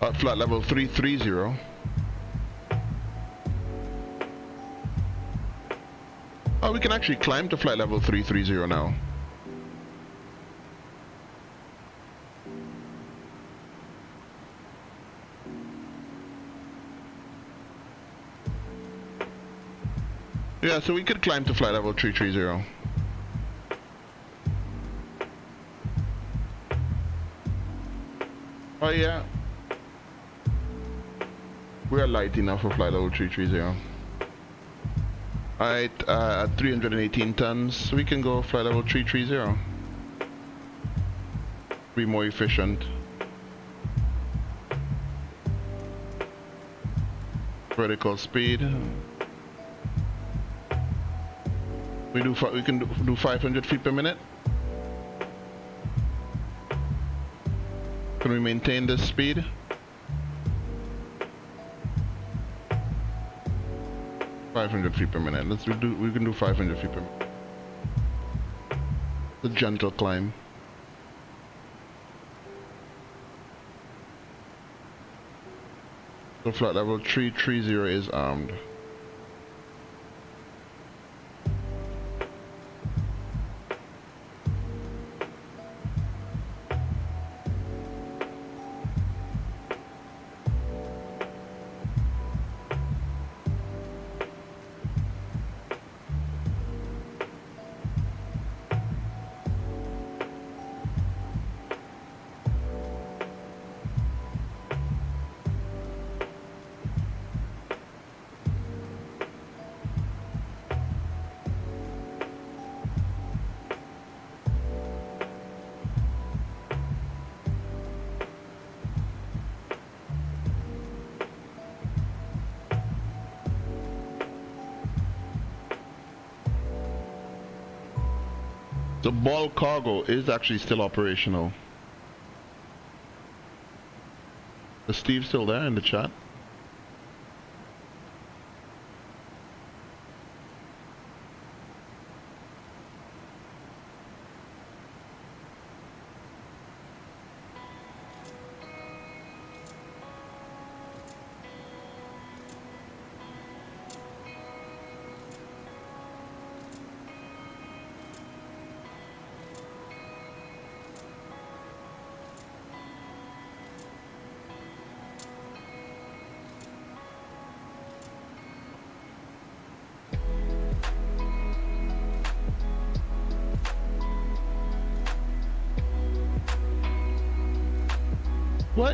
At flight level 330. Oh, we can actually climb to flight level 330 now. Yeah, so we could climb to flight level 330. Oh yeah. We are light enough for flight level 330. Alright, at 318 tons, we can go flight level 330. Be more efficient. Vertical speed. We can do 500 feet per minute. Can we maintain this speed? $500 feet per minute. We can do 500 feet per minute. It's a gentle climb. So flight level 330 is armed. The ball cargo is actually still operational. Is Steve still there in the chat?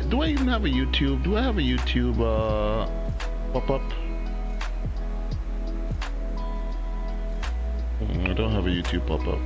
Do I even have a YouTube? Do I have a YouTube pop-up? I don't have a YouTube pop-up.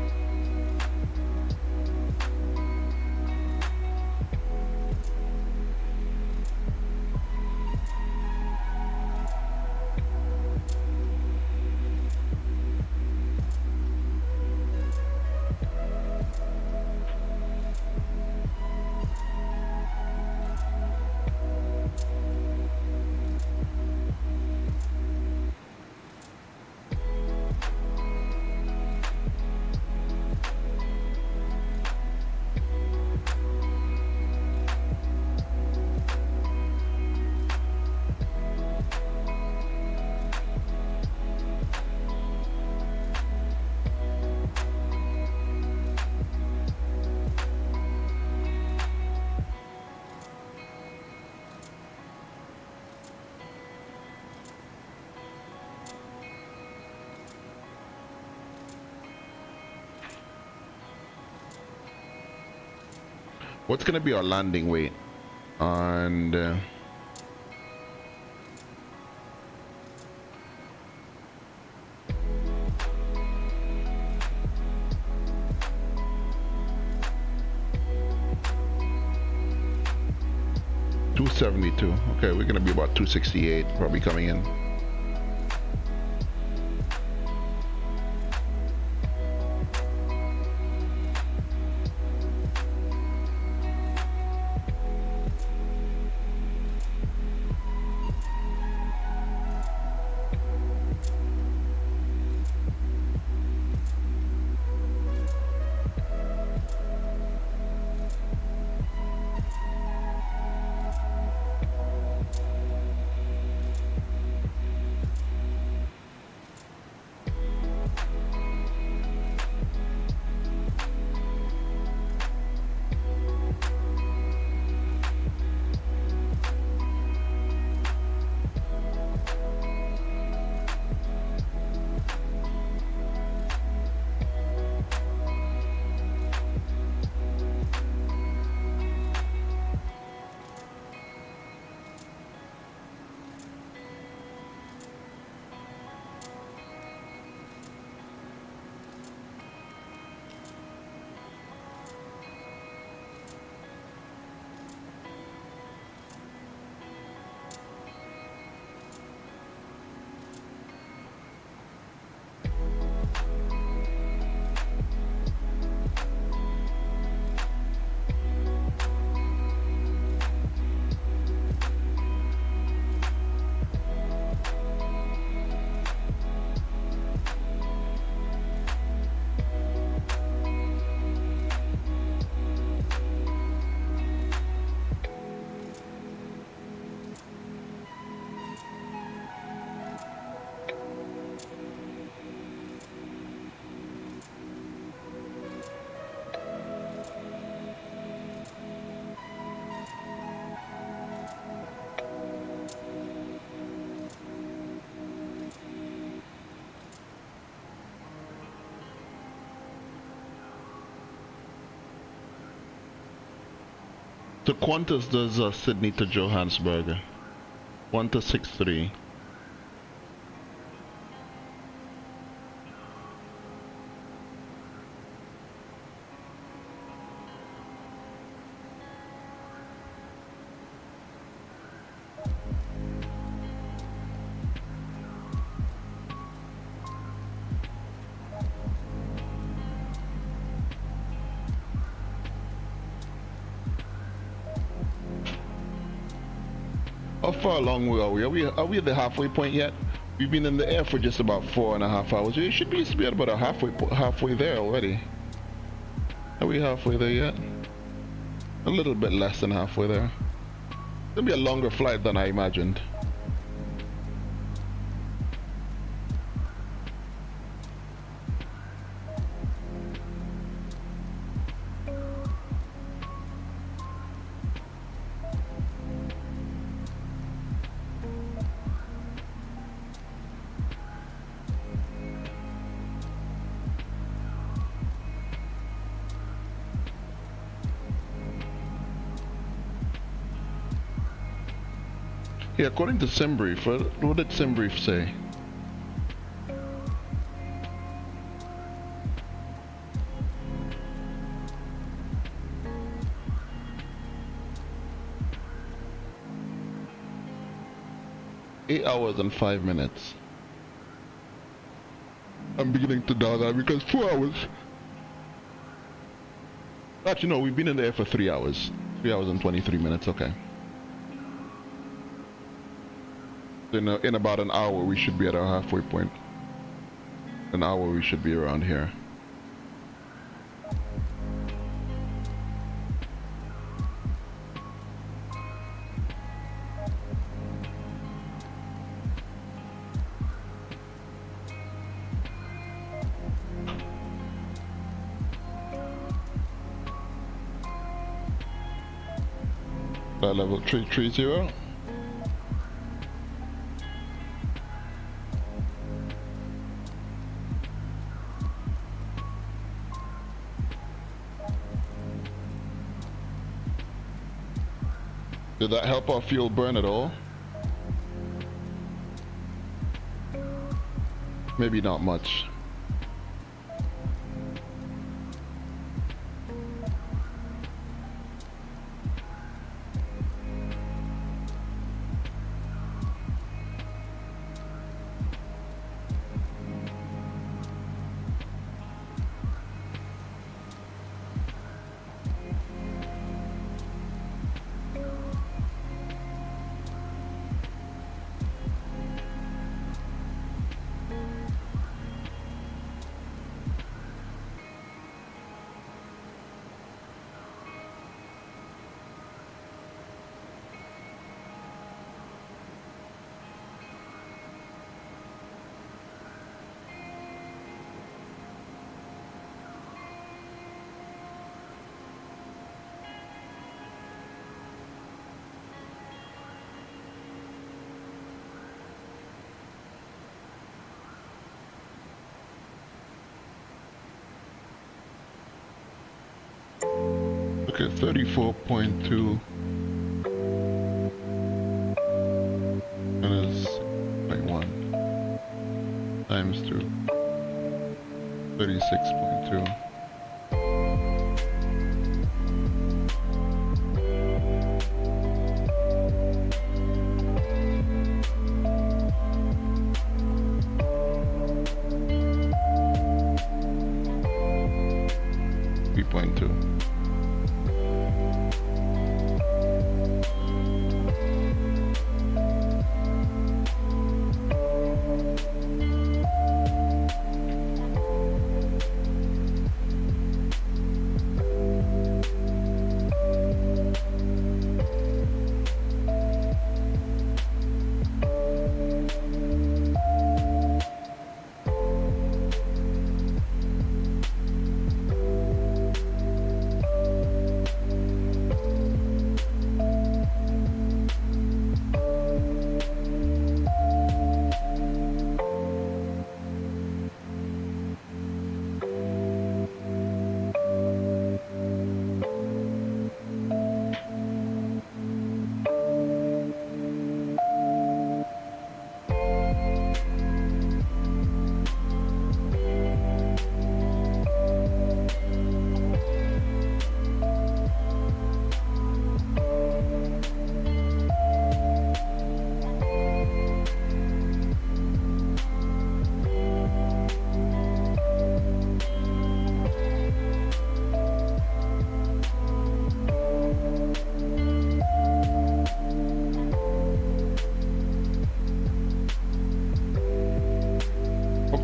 What's gonna be our landing weight? And 272. Okay, we're gonna be about 268 probably coming in. So Qantas does Sydney to Johannesburg. Qantas 63. How far along are we? Are we at the halfway point yet? We've been in the air for just about 4.5 hours. We should be at about a halfway there already. Are we halfway there yet? A little bit less than halfway there. It'll be a longer flight than I imagined. Yeah, according to SimBrief, what did SimBrief say? Eight hours and 5 minutes. I'm beginning to doubt that because 4 hours. Actually, no, we've been in the air for 3 hours. 3 hours and 23 minutes, okay. In about an hour we should be at our halfway point. An hour we should be around here. Level 330. Did that help our fuel burn at all? Maybe not much. Okay, 34.2 minus 0.1 times 2, 36.2.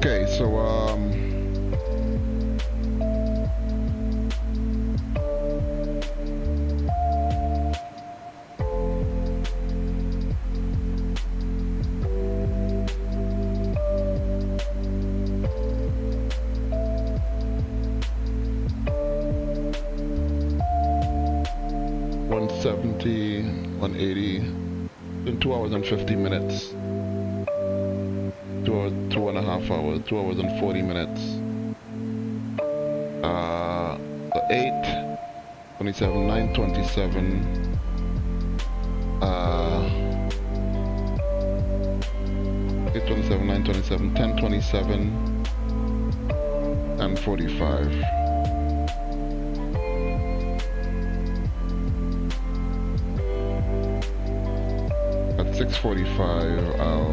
Okay, so 170, 180, in 2 hours and 50 minutes. 2.5 hours, 2 hours and 40 minutes. The 8, 27, 9, 27. 8, 27, 9, 27, 10, 27, and 45. At 6:45, I'll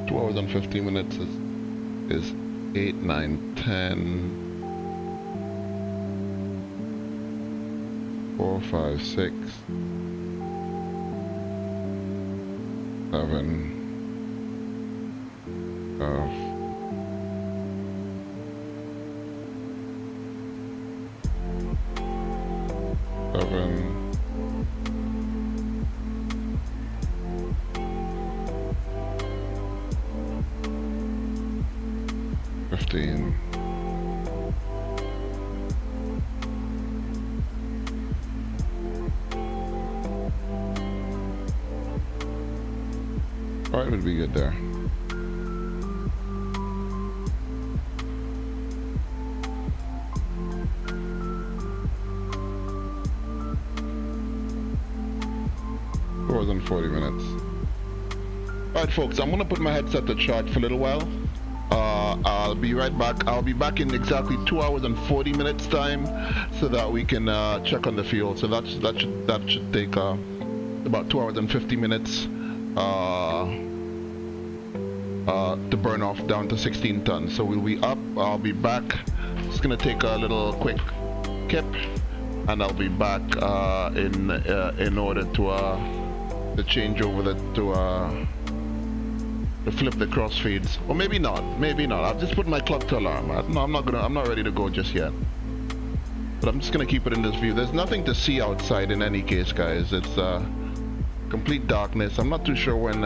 2 hours and 50 minutes is 8, 9, 10, 4, 5, 6, 7, 15. All right, would be good there. Hours and 40 minutes. All right, folks, I'm gonna put my headset to charge for a little while. I'll be right back. I'll be back in exactly 2 hours and 40 minutes time, so that we can check on the fuel. So that should take about 2 hours and 50 minutes to burn off down to 16 tons. So we'll be up. I'll be back. Just gonna take a little quick kip, and I'll be back in order to change over to flip the crossfeeds, or maybe not. I've just put my clock to alarm. I'm not ready to go just yet. But I'm just gonna keep it in this view. There's nothing to see outside in any case, guys. It's complete darkness. I'm not too sure when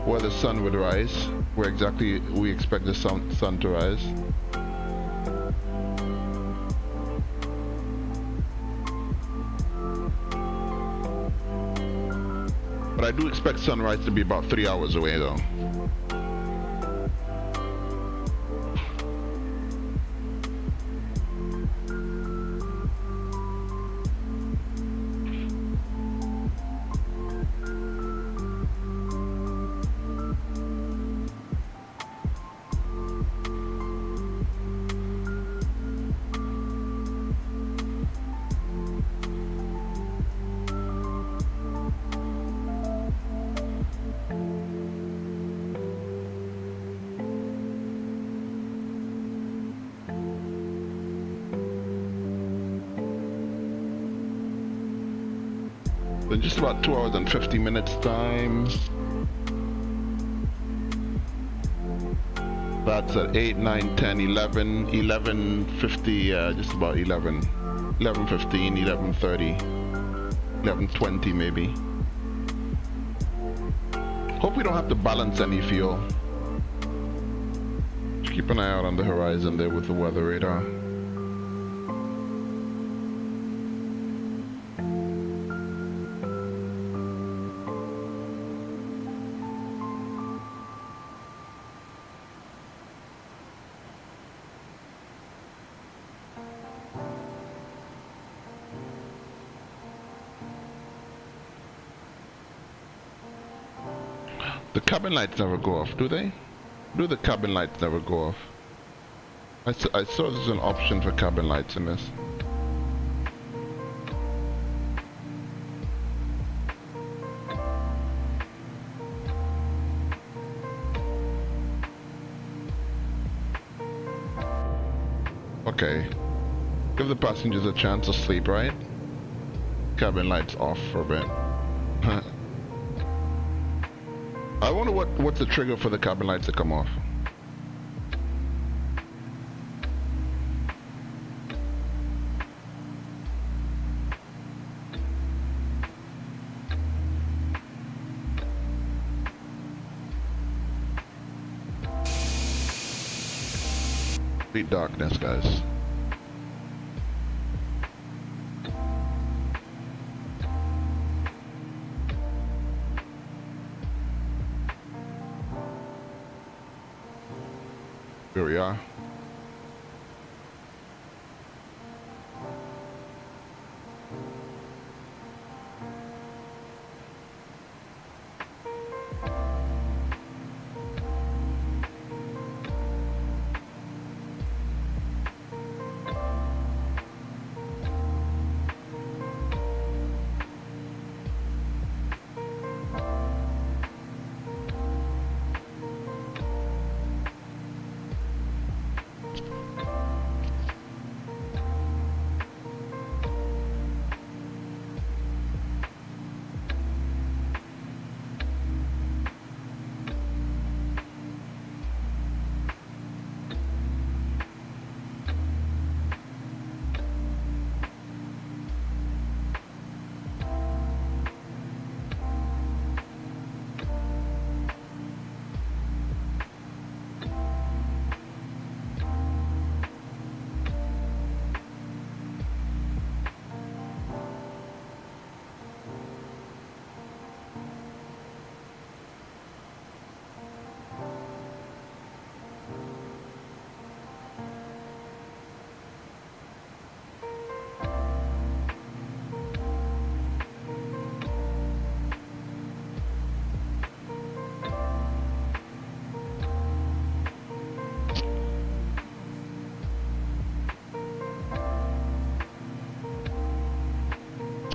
where the sun would rise, where exactly we expect the sun to rise. But I do expect sunrise to be about 3 hours away though. In just about 2 hours and 50 minutes time. That's at 8, 9, 10, 11, 11:50, just about 11, 11:15, 11:30, 11:20 maybe. Hope we don't have to balance any fuel. Just keep an eye out on the horizon there with the weather radar. The cabin lights never go off, do they? Do the cabin lights never go off? I saw there's an option for cabin lights in this. Okay. Give the passengers a chance to sleep, right? Cabin lights off for a bit. I wonder what's the trigger for the cabin lights to come off. Complete darkness, guys. Here we are.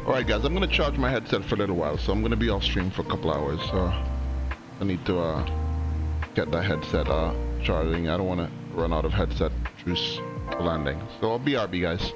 Alright guys, I'm going to charge my headset for a little while, so I'm going to be off stream for a couple hours, so I need to get that headset charging. I don't want to run out of headset juice for landing, so I'll BRB guys.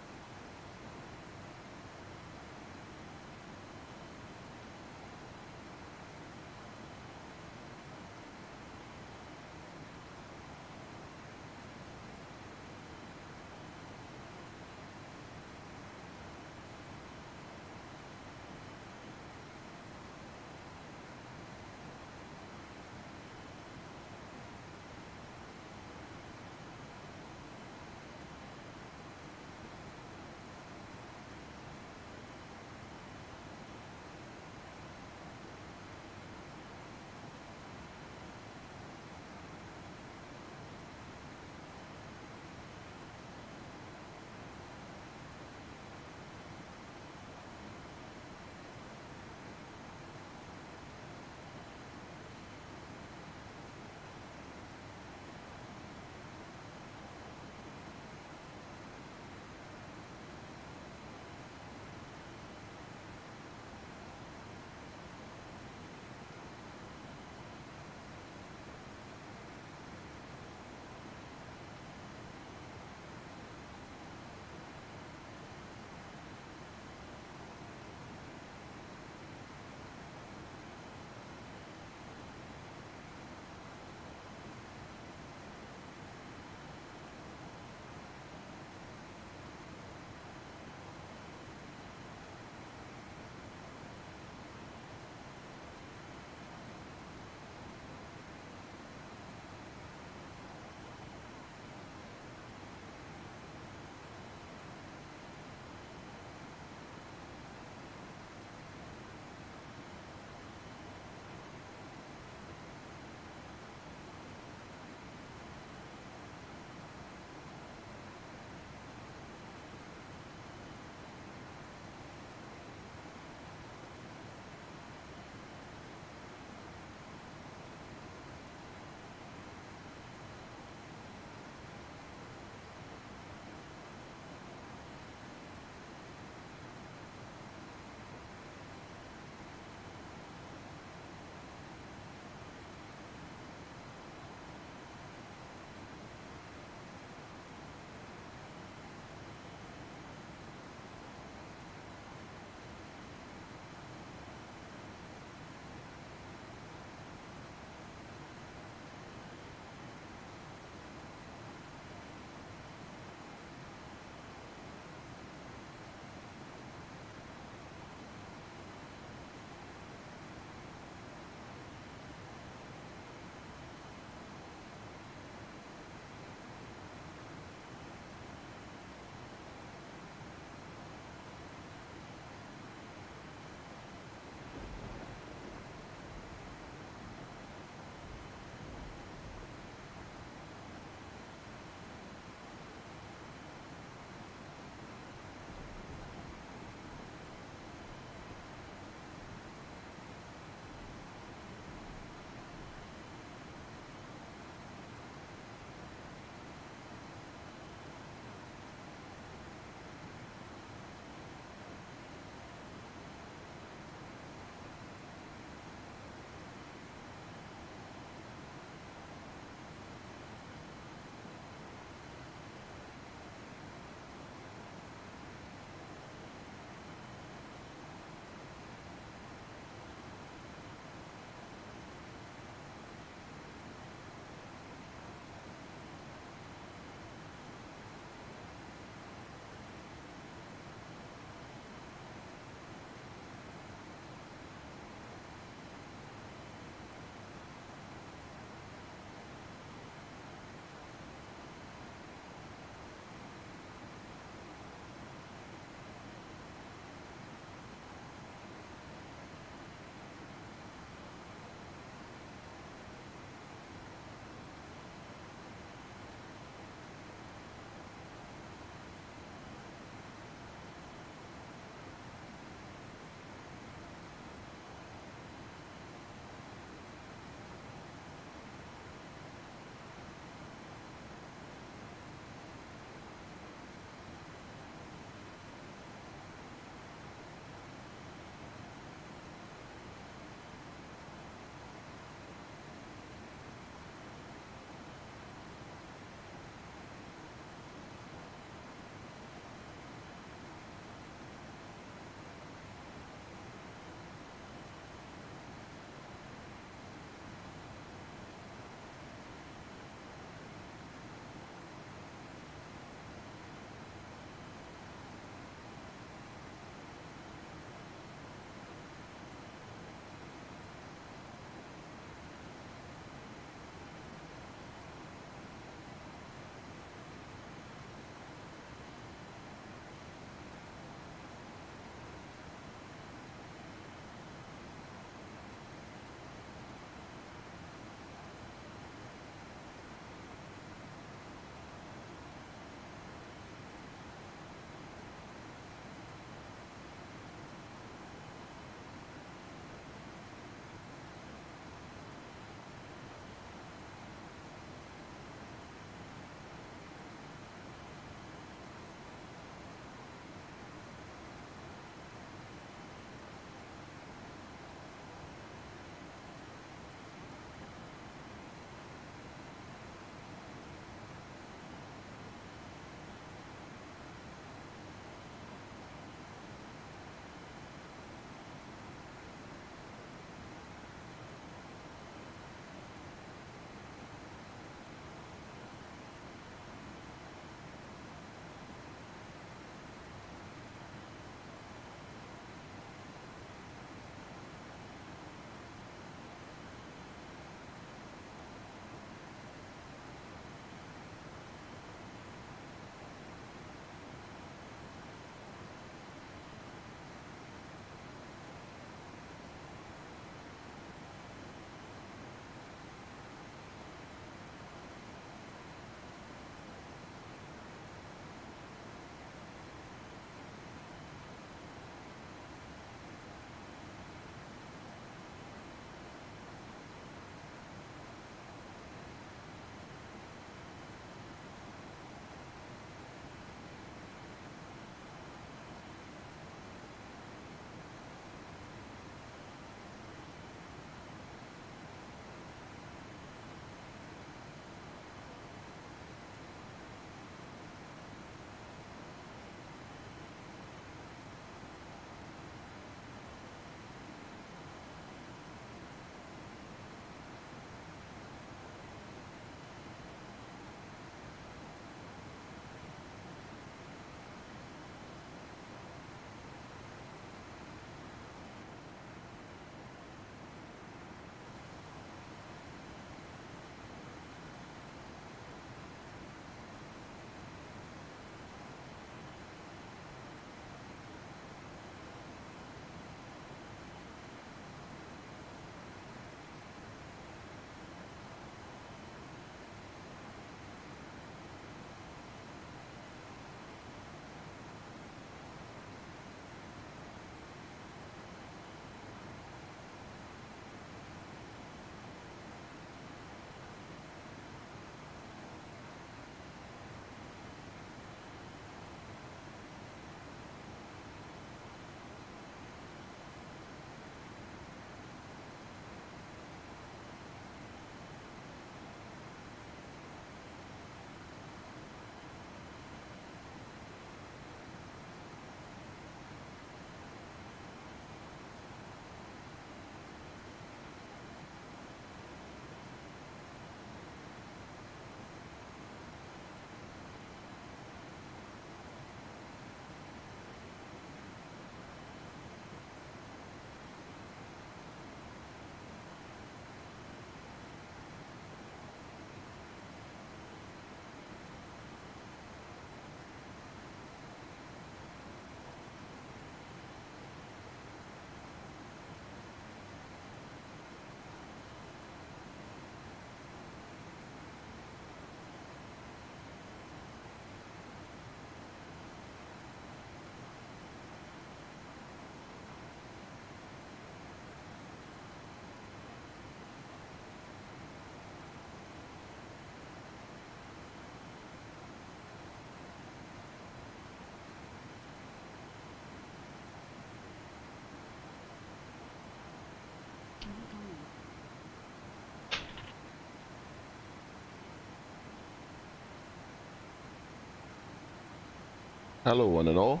Hello, one and all.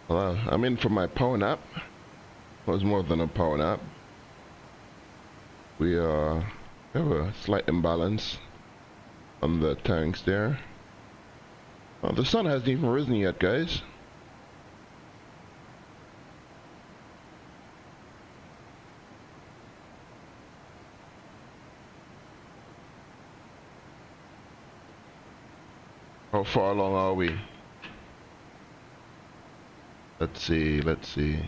Well, I'm in for my power nap. It was more than a power nap. We have a slight imbalance on the tanks there. The sun hasn't even risen yet, guys. How far along are we? Let's see, let's see.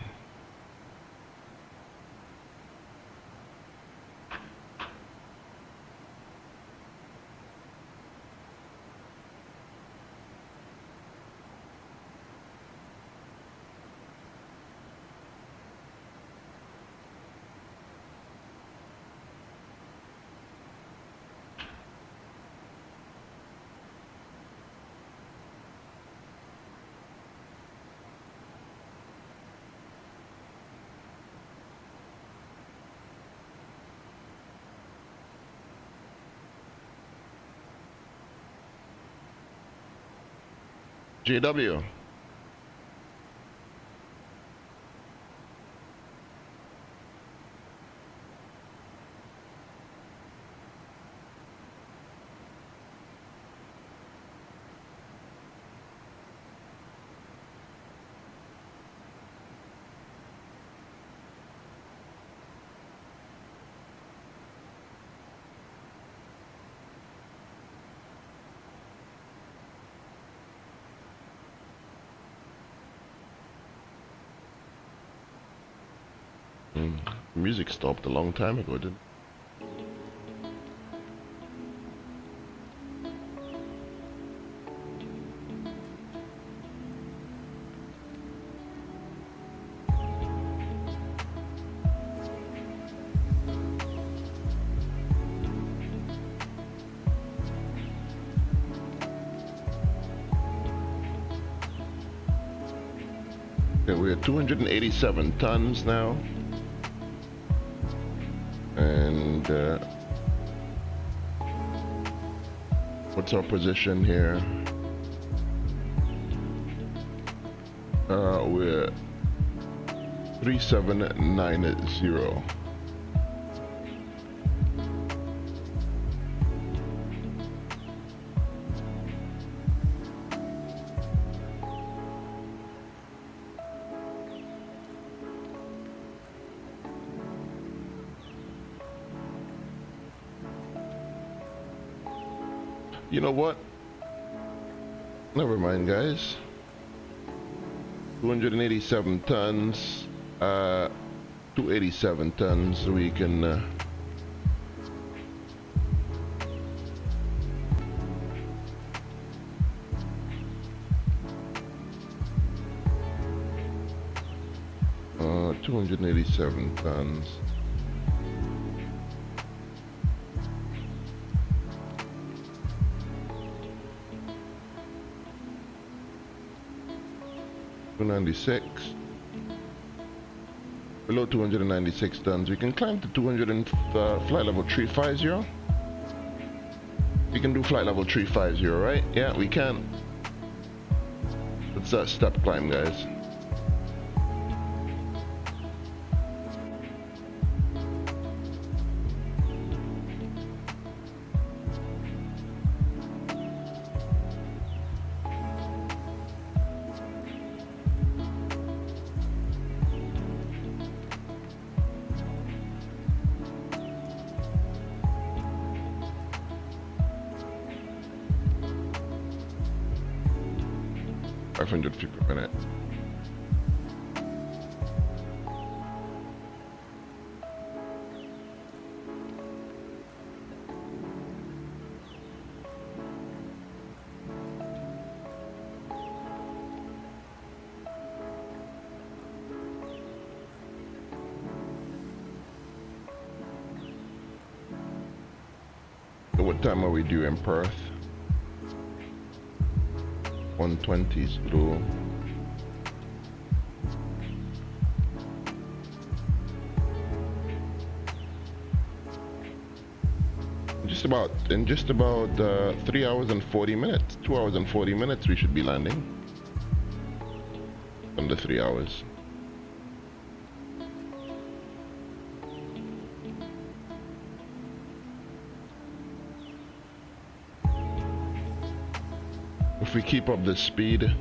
JW. Music stopped a long time ago, didn't it? Okay, we're at 287 tons now. And what's our position here? We're 3790. You know what? Never mind, guys. 287 tons, 287 tons, so we can uh, 287 tons. Below 296 tons. We can climb to 200 and flight level 350. We can do flight level 350, right? Yeah, we can. It's that step climb, guys. feet per minute. So what time are we due in Perth? 120 through. in just about 3 hours and 40 minutes, 2 hours and 40 minutes, we should be landing. Under 3 hours. If we keep up this speed.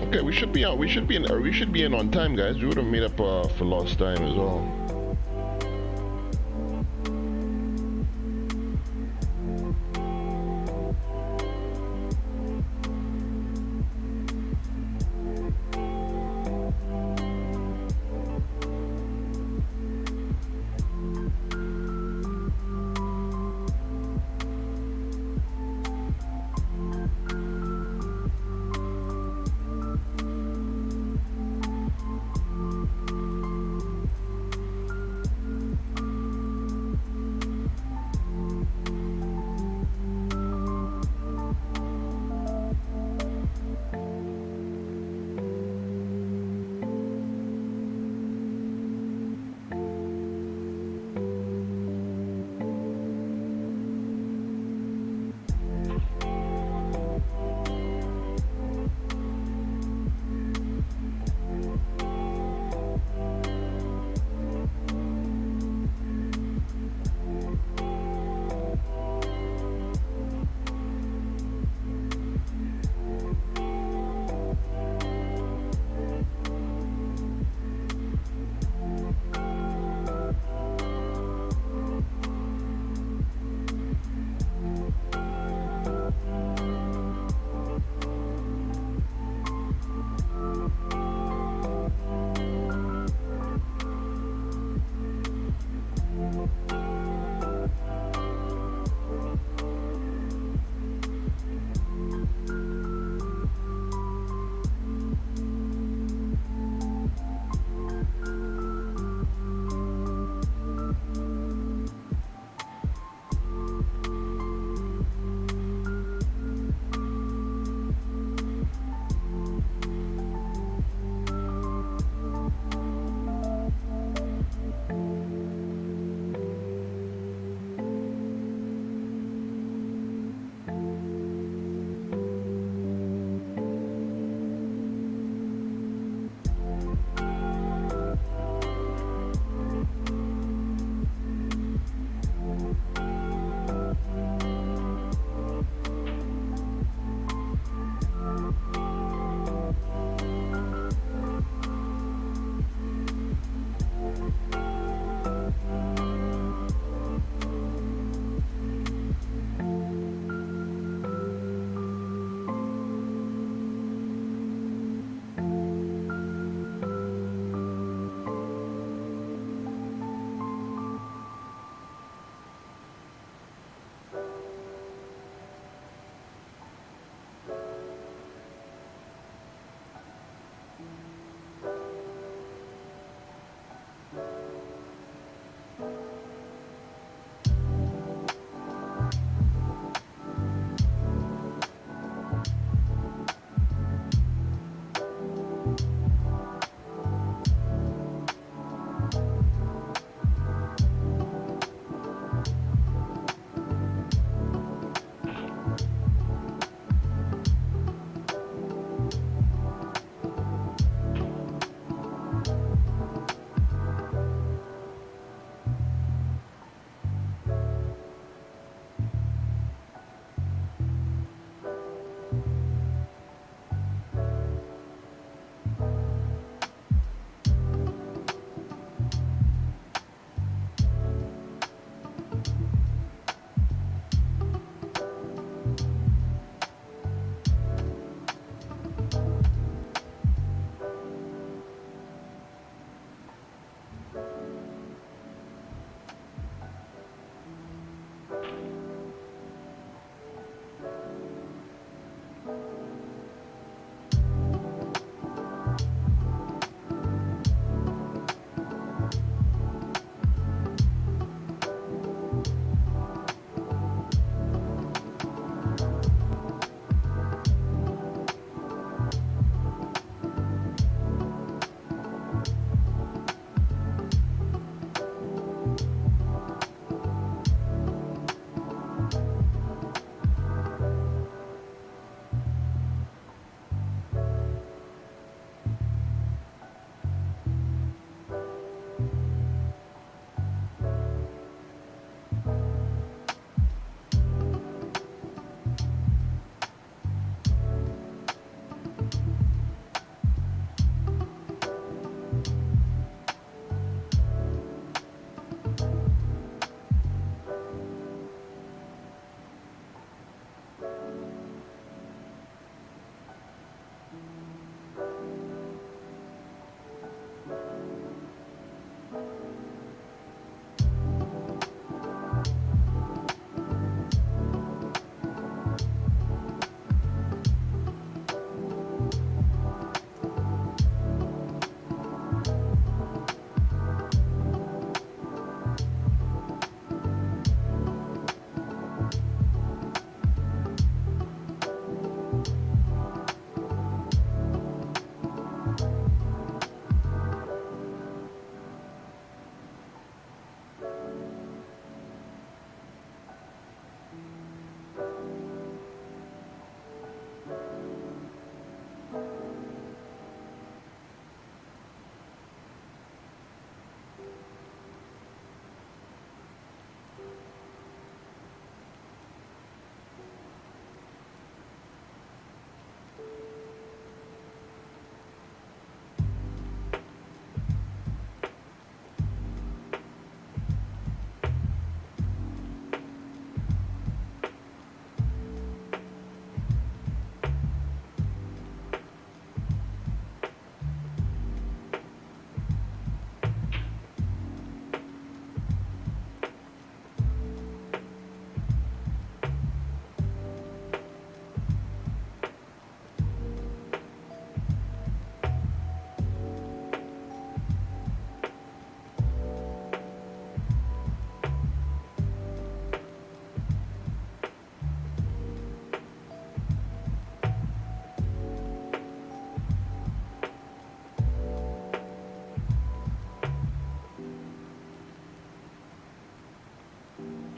Okay, we should be out. We should be in on time, guys. We would have made up for lost time as well.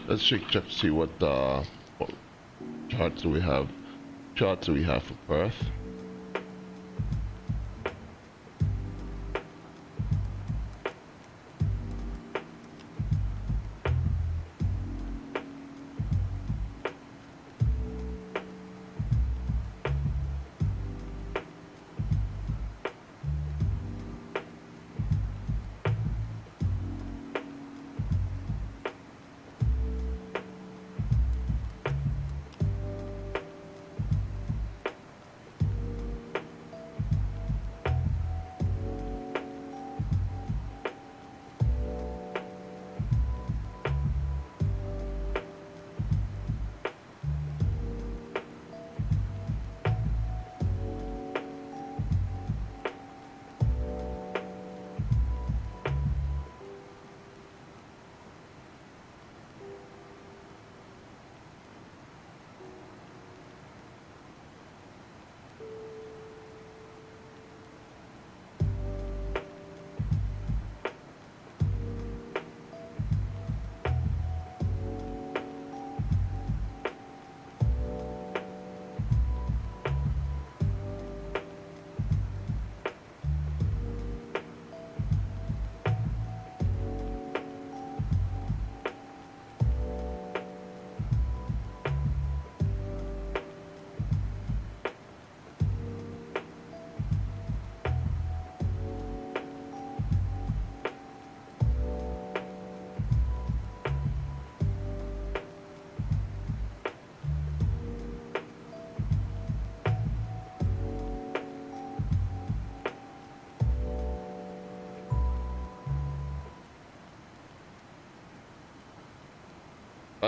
let's check to see what charts do we have. Charts do we have for Perth?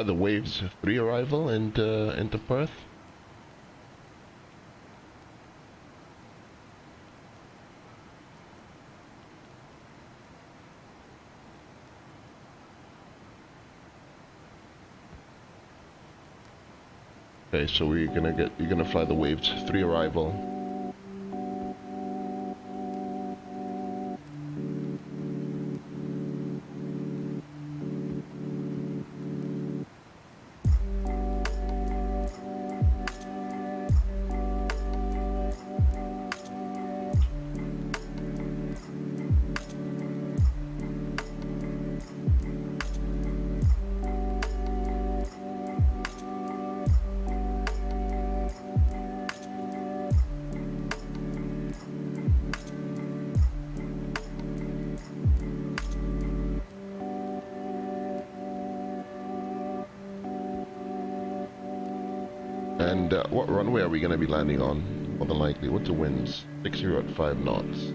The Waves 3 arrival into Perth. Okay, so you're gonna fly the Waves 3 arrival. And what runway are we going to be landing on? More than likely. What's the winds? 60 at 5 knots.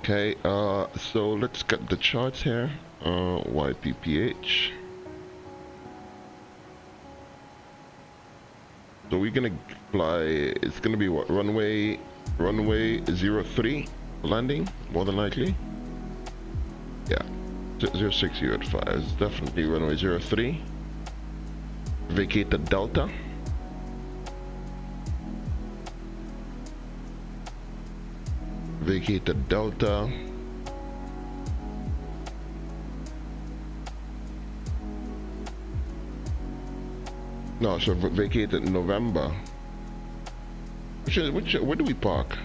Okay, so let's get the charts here. YPPH. So we're gonna fly, it's gonna be what, runway 03 landing, more than likely. Yeah, 06 you at 5, it's definitely runway 03. Vacate the Delta. Vacate the Delta. No, so vacate in November. Where do we park?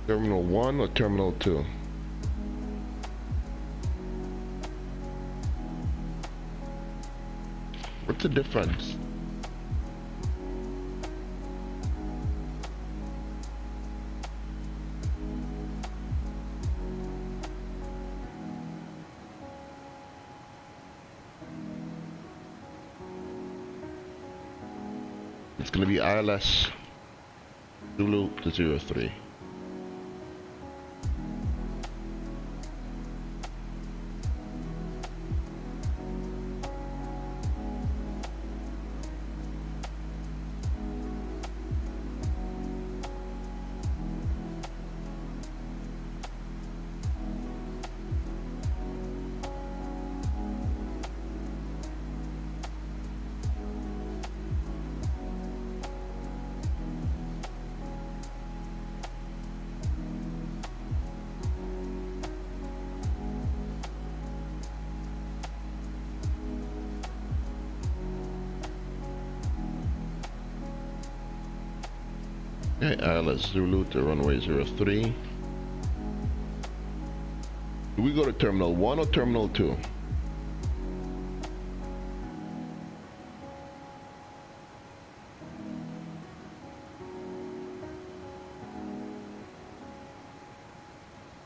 Terminal 1 or Terminal 2? What's the difference? It's going to be ILS Zulu to 03. Okay, ILS Zulu to runway 03. Do we go to Terminal 1 or Terminal 2?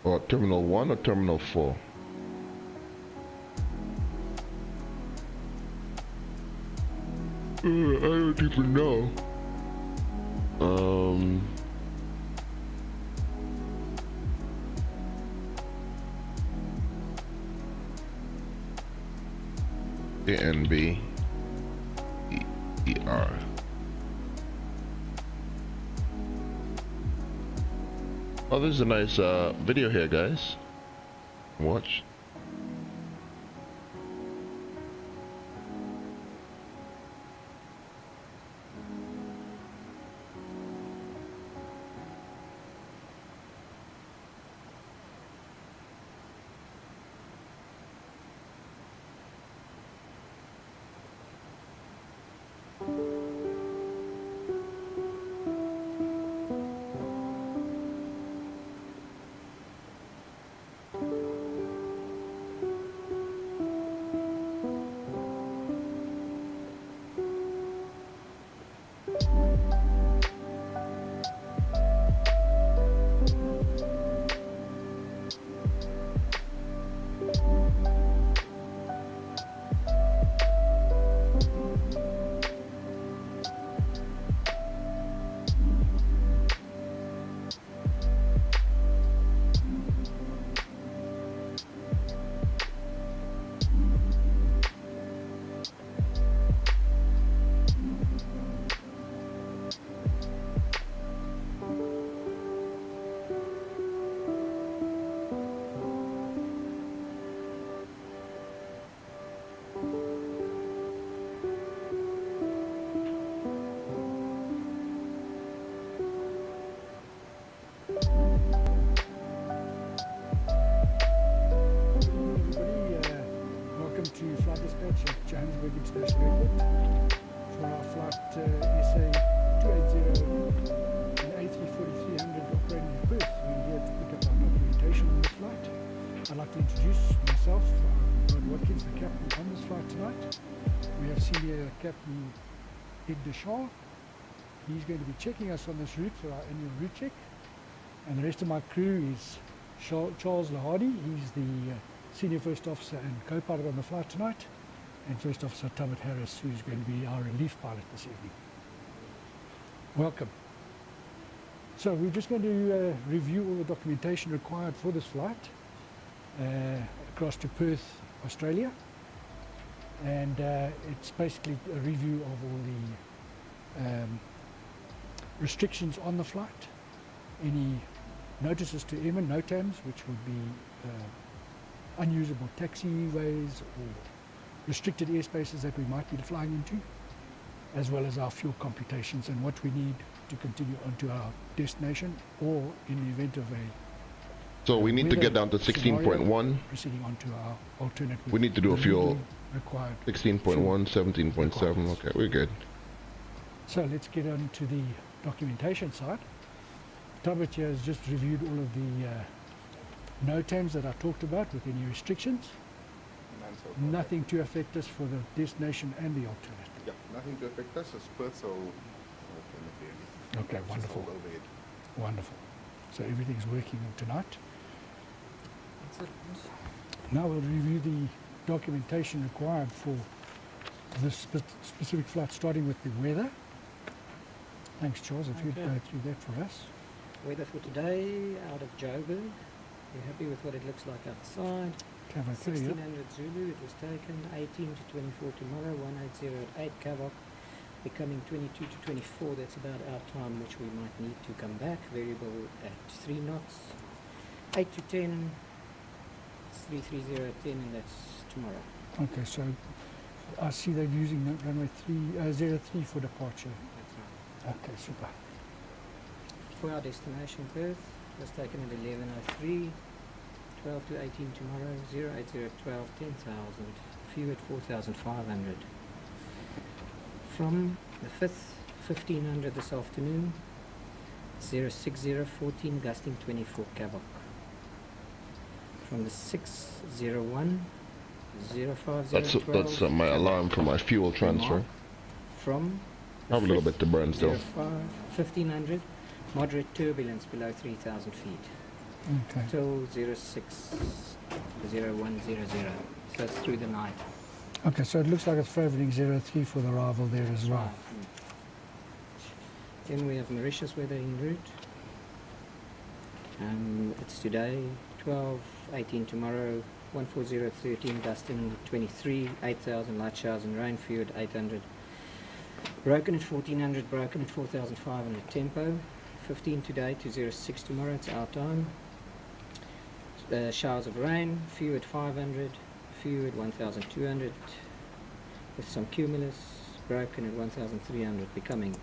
Or Terminal 1 or Terminal 4? I don't even know. ANB ER. Oh, this is a nice video here, guys. Watch. Johannesburg International Airport for our flight SA 280 and A340-300 operating in Perth. We're here to pick up our documentation on this flight. I'd like to introduce myself, Rod Watkins, the captain on this flight tonight. We have Senior Captain Ed Deshaw. He's going to be checking us on this route for our annual route check. And the rest of my crew is Charles Lahadi. He's the Senior First Officer and co-pilot on the flight tonight. And First Officer Thomas Harris, who's going to be our relief pilot this evening. Welcome. So we're just going to review all the documentation required for this flight across to Perth, Australia, and it's basically a review of all the restrictions on the flight, any notices to airmen, NOTAMs, which would be unusable taxiways or restricted airspaces that we might be flying into, as well as our fuel computations and what we need to continue on to our destination, or in the event of a so we need to get down to 16.1. Proceeding on to our alternate. We need to do a fuel required 16.1, 17.7. Okay, we're good. So let's get on to the documentation side. Tabit here has just reviewed all of the NOTAMs that I talked about with any restrictions. Nothing to affect us for the destination and the alternate. Yeah, nothing to affect us. It's Perth, so okay, wonderful. Wonderful. So everything's working tonight. That's it. Now we'll review the documentation required for this specific flight, starting with the weather. Thanks, Charles, if you'd go through that for us. Weather for today out of Joburg. We're happy with what it looks like outside. 1600 Zulu, it was taken. 18 to 24 tomorrow, 1808 at 8 Kavok. Becoming 22 to 24, that's about our time which we might need to come back. Variable at 3 knots. 8 to 10, it's 330 at 10, and that's tomorrow. Okay, so I see they're using runway 03 for departure. That's right. Okay, super. For our destination Perth, it was taken at 11:03, 12 to 18 tomorrow, 080 at 12, 10,000, few at 4,500. From the 5th, 1500 this afternoon, 06014, gusting 24 Kavok. From the 601, 050 That's my alarm for my fuel transfer. From I have a little bit to burn still. 1500, moderate turbulence below 3,000 feet. Okay. Till 060100. So it's through the night. Okay, so it looks like it's favouring 03 for the arrival there as well. Then we have Mauritius weather en route. It's today, 12:18 tomorrow, 14013, gusting 23, 8,000 light showers and rain, few at 800. Broken at 1400, broken at 4,500 tempo. 15 today to 06 tomorrow, it's our time. Showers of rain, few at 500, few at 1,200, with some cumulus, broken at 1,300, becoming,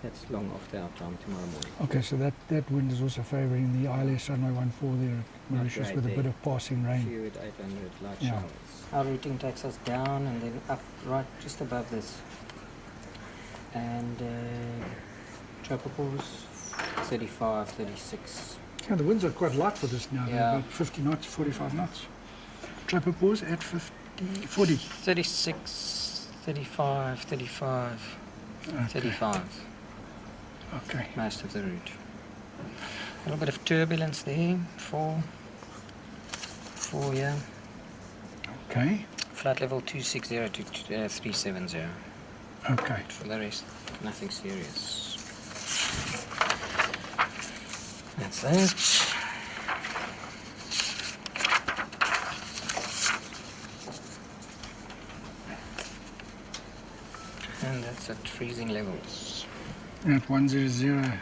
that's long after our time tomorrow morning. Okay, so that wind is also favouring the ILS runway 14 there at Mauritius with a bit of passing rain. Few at 800 light showers. Our routing takes us down and then up right just above this. And tropicals 35, 36. Yeah, the winds are quite light for this now. Yeah. They're about 50 knots, 45 knots. Tropopause at 40. 36, 35, 35, Okay. 35. Okay. Most of the route. A little bit of turbulence there. 4, yeah. Okay. Flight level 260 to 370. Okay. For the rest, nothing serious. That's that. And that's at freezing levels. At 100.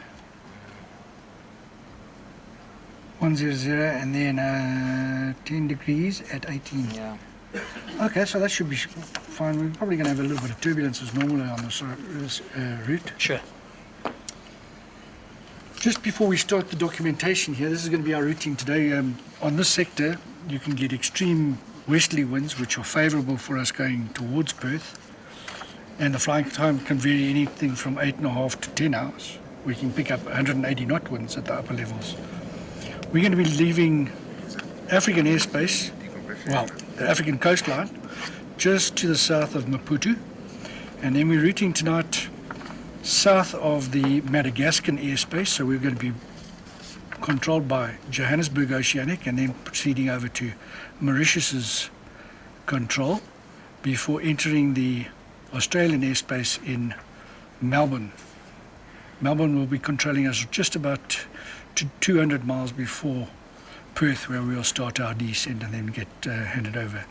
100 and then 10 degrees at 18. Yeah. Okay, so that should be fine. We're probably going to have a little bit of turbulence as normal on this route. Sure. Just before we start the documentation here, this is going to be our routing today. On this sector, you can get extreme westerly winds, which are favourable for us going towards Perth. And the flying time can vary anything from 8.5 to 10 hours. We can pick up 180 knot winds at the upper levels. We're going to be leaving African airspace, well, the African coastline, just to the south of Maputo. And then we're routing tonight south of the Madagascan airspace, so we're going to be controlled by Johannesburg Oceanic and then proceeding over to Mauritius's control before entering the Australian airspace in Melbourne. Melbourne will be controlling us just about 200 miles before Perth, where we'll start our descent and then get handed over.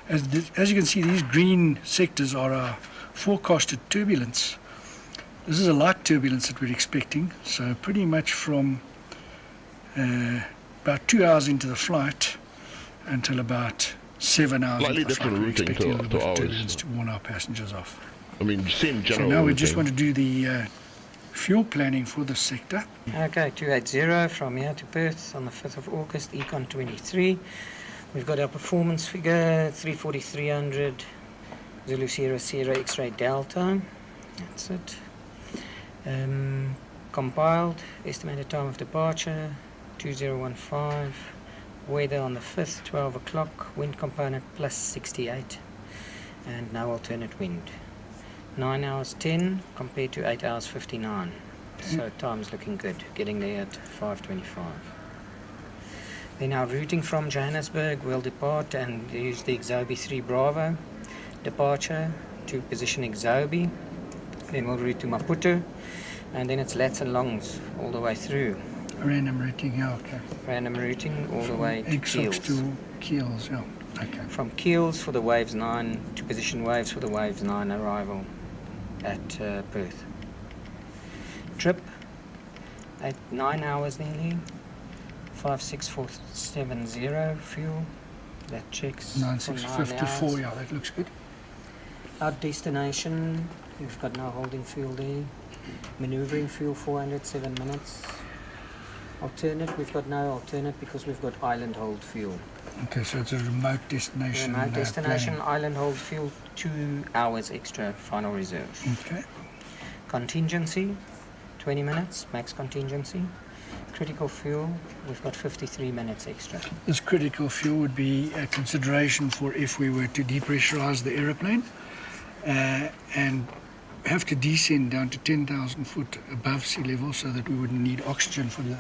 As you can see, these green sectors are our forecasted turbulence. This is a light turbulence that we're expecting, so pretty much from about 2 hours into the flight until about 7 hours Slightly into the flight, different we're routing expecting a little bit of to turbulence ours. to warn our passengers off. I mean, same general So now we routing. just want to do the fuel planning for this sector. Okay, 280 from here to Perth on the 5th of August, Econ 23. We've got our performance figure, 340-300, Zulu Sierra Sierra X-ray Delta. That's it. Compiled, estimated time of departure, 2015. Weather on the 5th, 12 o'clock, wind component plus 68. And no alternate wind. 9 hours 10 compared to 8 hours 59. So time's looking good, getting there at 5:25. Then our routing from Johannesburg will depart and use the Exobi 3 Bravo. Departure to position Exobi. Then we'll route to Maputo. And then it's lats and longs all the way through. Random routing, yeah, okay. Random routing all the way to Exox Keels. to Keels, yeah, okay. From Keels for the Waves 9 to position Waves for the Waves 9 arrival at Perth. Trip at 9 hours nearly. 56470 fuel. That checks for 9 9654, hours. yeah, that looks good. Our destination, we've got no holding fuel there. Maneuvering fuel 407 minutes. Alternate, we've got no alternate because we've got island hold fuel. Okay, so it's a remote destination. Remote destination, planning. island hold fuel, 2 hours extra final reserve. Okay. Contingency, 20 minutes, max contingency. Critical fuel, we've got 53 minutes extra. This critical fuel would be a consideration for if we were to depressurize the aeroplane and have to descend down to 10,000 foot above sea level so that we wouldn't need oxygen for the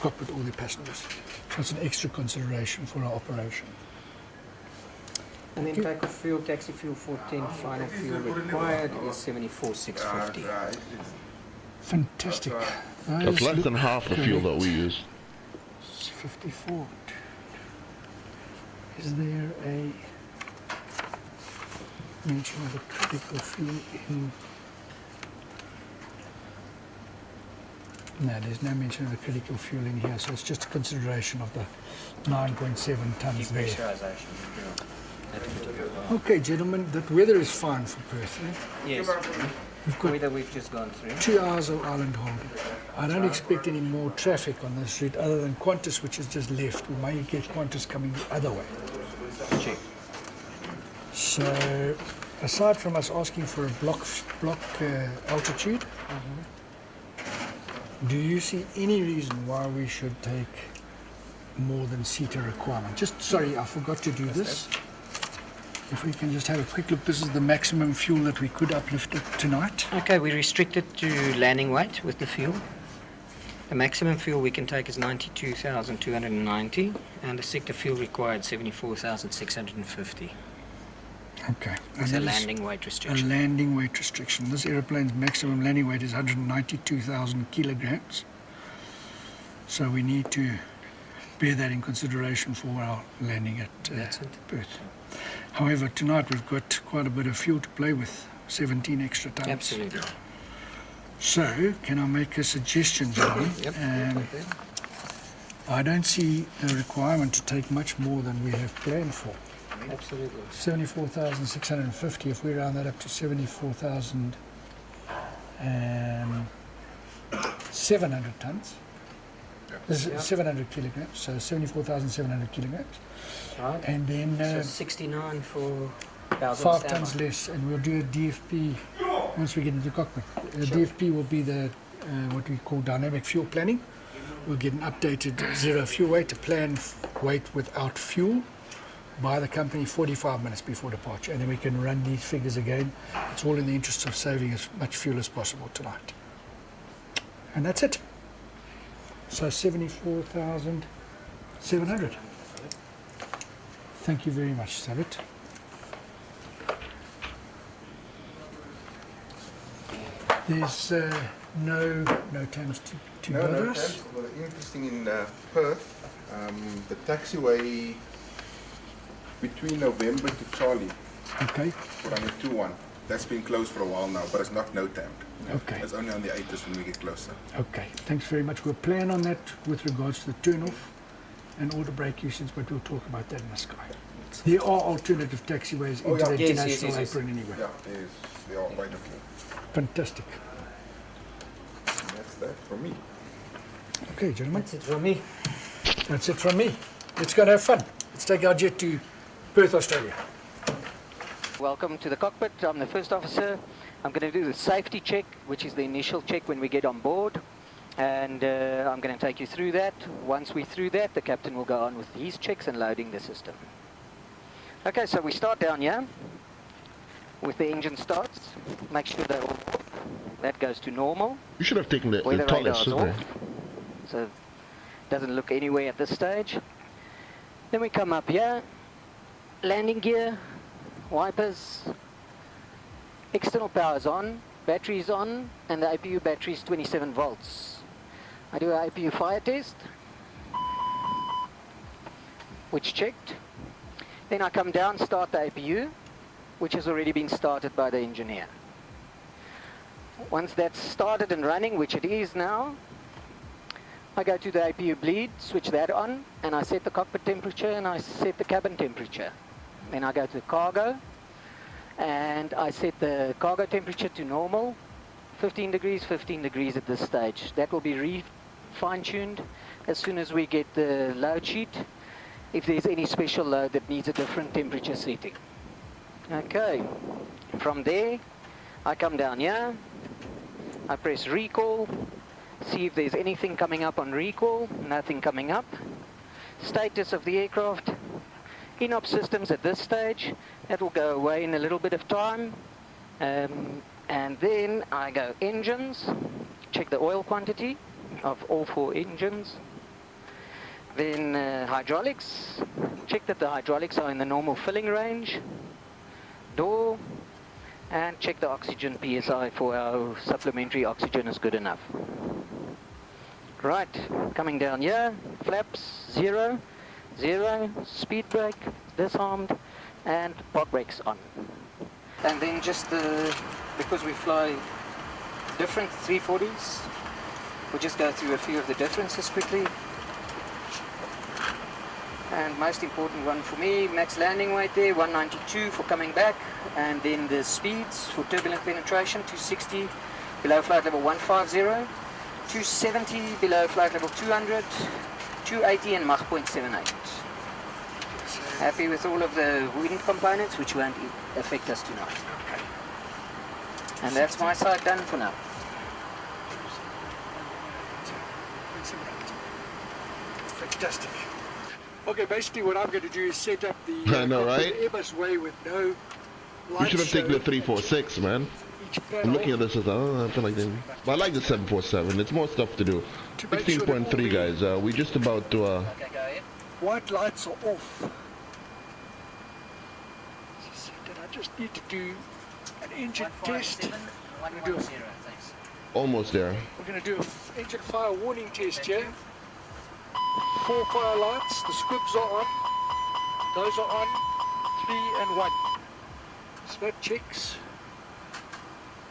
cockpit or the passengers. So it's an extra consideration for our operation. And then takeoff fuel, taxi fuel 410, final fuel required is 74,650. Fantastic. That's less than half the fuel that we use. It's 54. Is there a mention of the critical fuel in... No, there's no mention of the critical fuel in here, so it's just a consideration of the 9.7 tons there. Okay, gentlemen, that weather is fine for Perth, eh? Yes. We've got Weather we've just gone through. 2 hours of island holding. I don't expect any more traffic on this route other than Qantas, which has just left. We may get Qantas coming the other way. Check. So, aside from us asking for a block altitude, do you see any reason why we should take more than seater requirement? Just, sorry, I forgot to do this. If we can just have a quick look, this is the maximum fuel that we could uplift it tonight. Okay, we restricted to landing weight with the fuel. The maximum fuel we can take is 92,290 and the sector fuel required 74,650. Okay. It's And a that is landing weight restriction. A landing weight restriction. This aeroplane's maximum landing weight is 192,000 kilograms. So we need to bear that in consideration for our landing at Perth. However, tonight we've got quite a bit of fuel to play with, 17 extra tons. Absolutely. So, can I make a suggestion, gentlemen? Yep. I don't see the requirement to take much more than we have planned for. Absolutely. 74,650, if we round that up to 74,700 tons. This is 700 kilograms, so 74,700 kilograms. Right. And then So 69 for 1,000 5 standby. tons less, and we'll do a DFP once we get into the cockpit. The DFP will be the what we call dynamic fuel planning. We'll get an updated zero fuel weight, a planned weight without fuel by the company 45 minutes before departure, and then we can run these figures again. It's all in the interest of saving as much fuel as possible tonight. And that's it. So 74,700. Thank you very much, Savit. There's No TAMs to No, bother no us? TAMs. Well, interesting in Perth, the taxiway between November to Charlie. Okay. We're on the 2-1. That's been closed for a while now, but it's not no TAM. Okay. It's only on the 8th when we get closer. Okay, thanks very much. We'll plan on that with regards to the turn-off and order brake usage, but we'll talk about that in the sky. There are alternative taxiways into the international apron anyway. Yeah, there are quite a few. Fantastic. And that's that for me. Okay, gentlemen. That's it from me. That's it from me. Let's go and have fun. Let's take our jet to Perth, Australia. Welcome to the cockpit. I'm the first officer. I'm going to do the safety check, which is the initial check when we get on board. And I'm going to take you through that. Once we're through that, the captain will go on with his checks and loading the system. Okay, so we start down here with the engine starts. Make sure they're all off. That goes to normal. You should have taken the Weather tallest, radar's shouldn't off. So it doesn't look anywhere at this stage. Then we come up here. Landing gear, wipers, external power's on, battery's on, and the APU battery is 27 volts. I do an APU fire test, which checked. Then I come down, start the APU, which has already been started by the engineer. Once that's started and running, which it is now, I go to the APU bleed, switch that on, and I set the cockpit temperature and I set the cabin temperature. Then I go to the cargo, and I set the cargo temperature to normal, 15 degrees at this stage. That will be fine-tuned as soon as we get the load sheet, if there's any special load that needs a different temperature setting. Okay, from there, I come down here, I press recall, see if there's anything coming up on recall, nothing coming up. Status of the aircraft, in-op systems at this stage, that will go away in a little bit of time. And then I go engines, check the oil quantity of all 4 engines. Then hydraulics, check that the hydraulics are in the normal filling range. Door, and check the oxygen PSI for our supplementary oxygen is good enough. Right, coming down here, flaps 0, speed brake disarmed, and park brakes on. And then just because we fly different 340s, we'll just go through a few of the differences quickly. And most important one for me, max landing weight there, 192 for coming back, and then the speeds for turbulent penetration, 260 below flight level 150, 270 below flight level 200, 280 and Mach 0.78. Happy with all of the wind components, which won't affect us tonight. And that's my side done for now. Fantastic. Okay, basically what I'm going to do is set up the I know, right? Airbus way with no light. You should have taken the 346, man. I'm looking at this as I feel like they. But I like the 747. It's more stuff to do. 16.3 guys. We just about to. White lights are off. Then I just need to do an engine test. Almost there. We're going to do an engine fire warning test here. 4 fire lights, the squibs are on, those are on, 3 and 1. So that checks.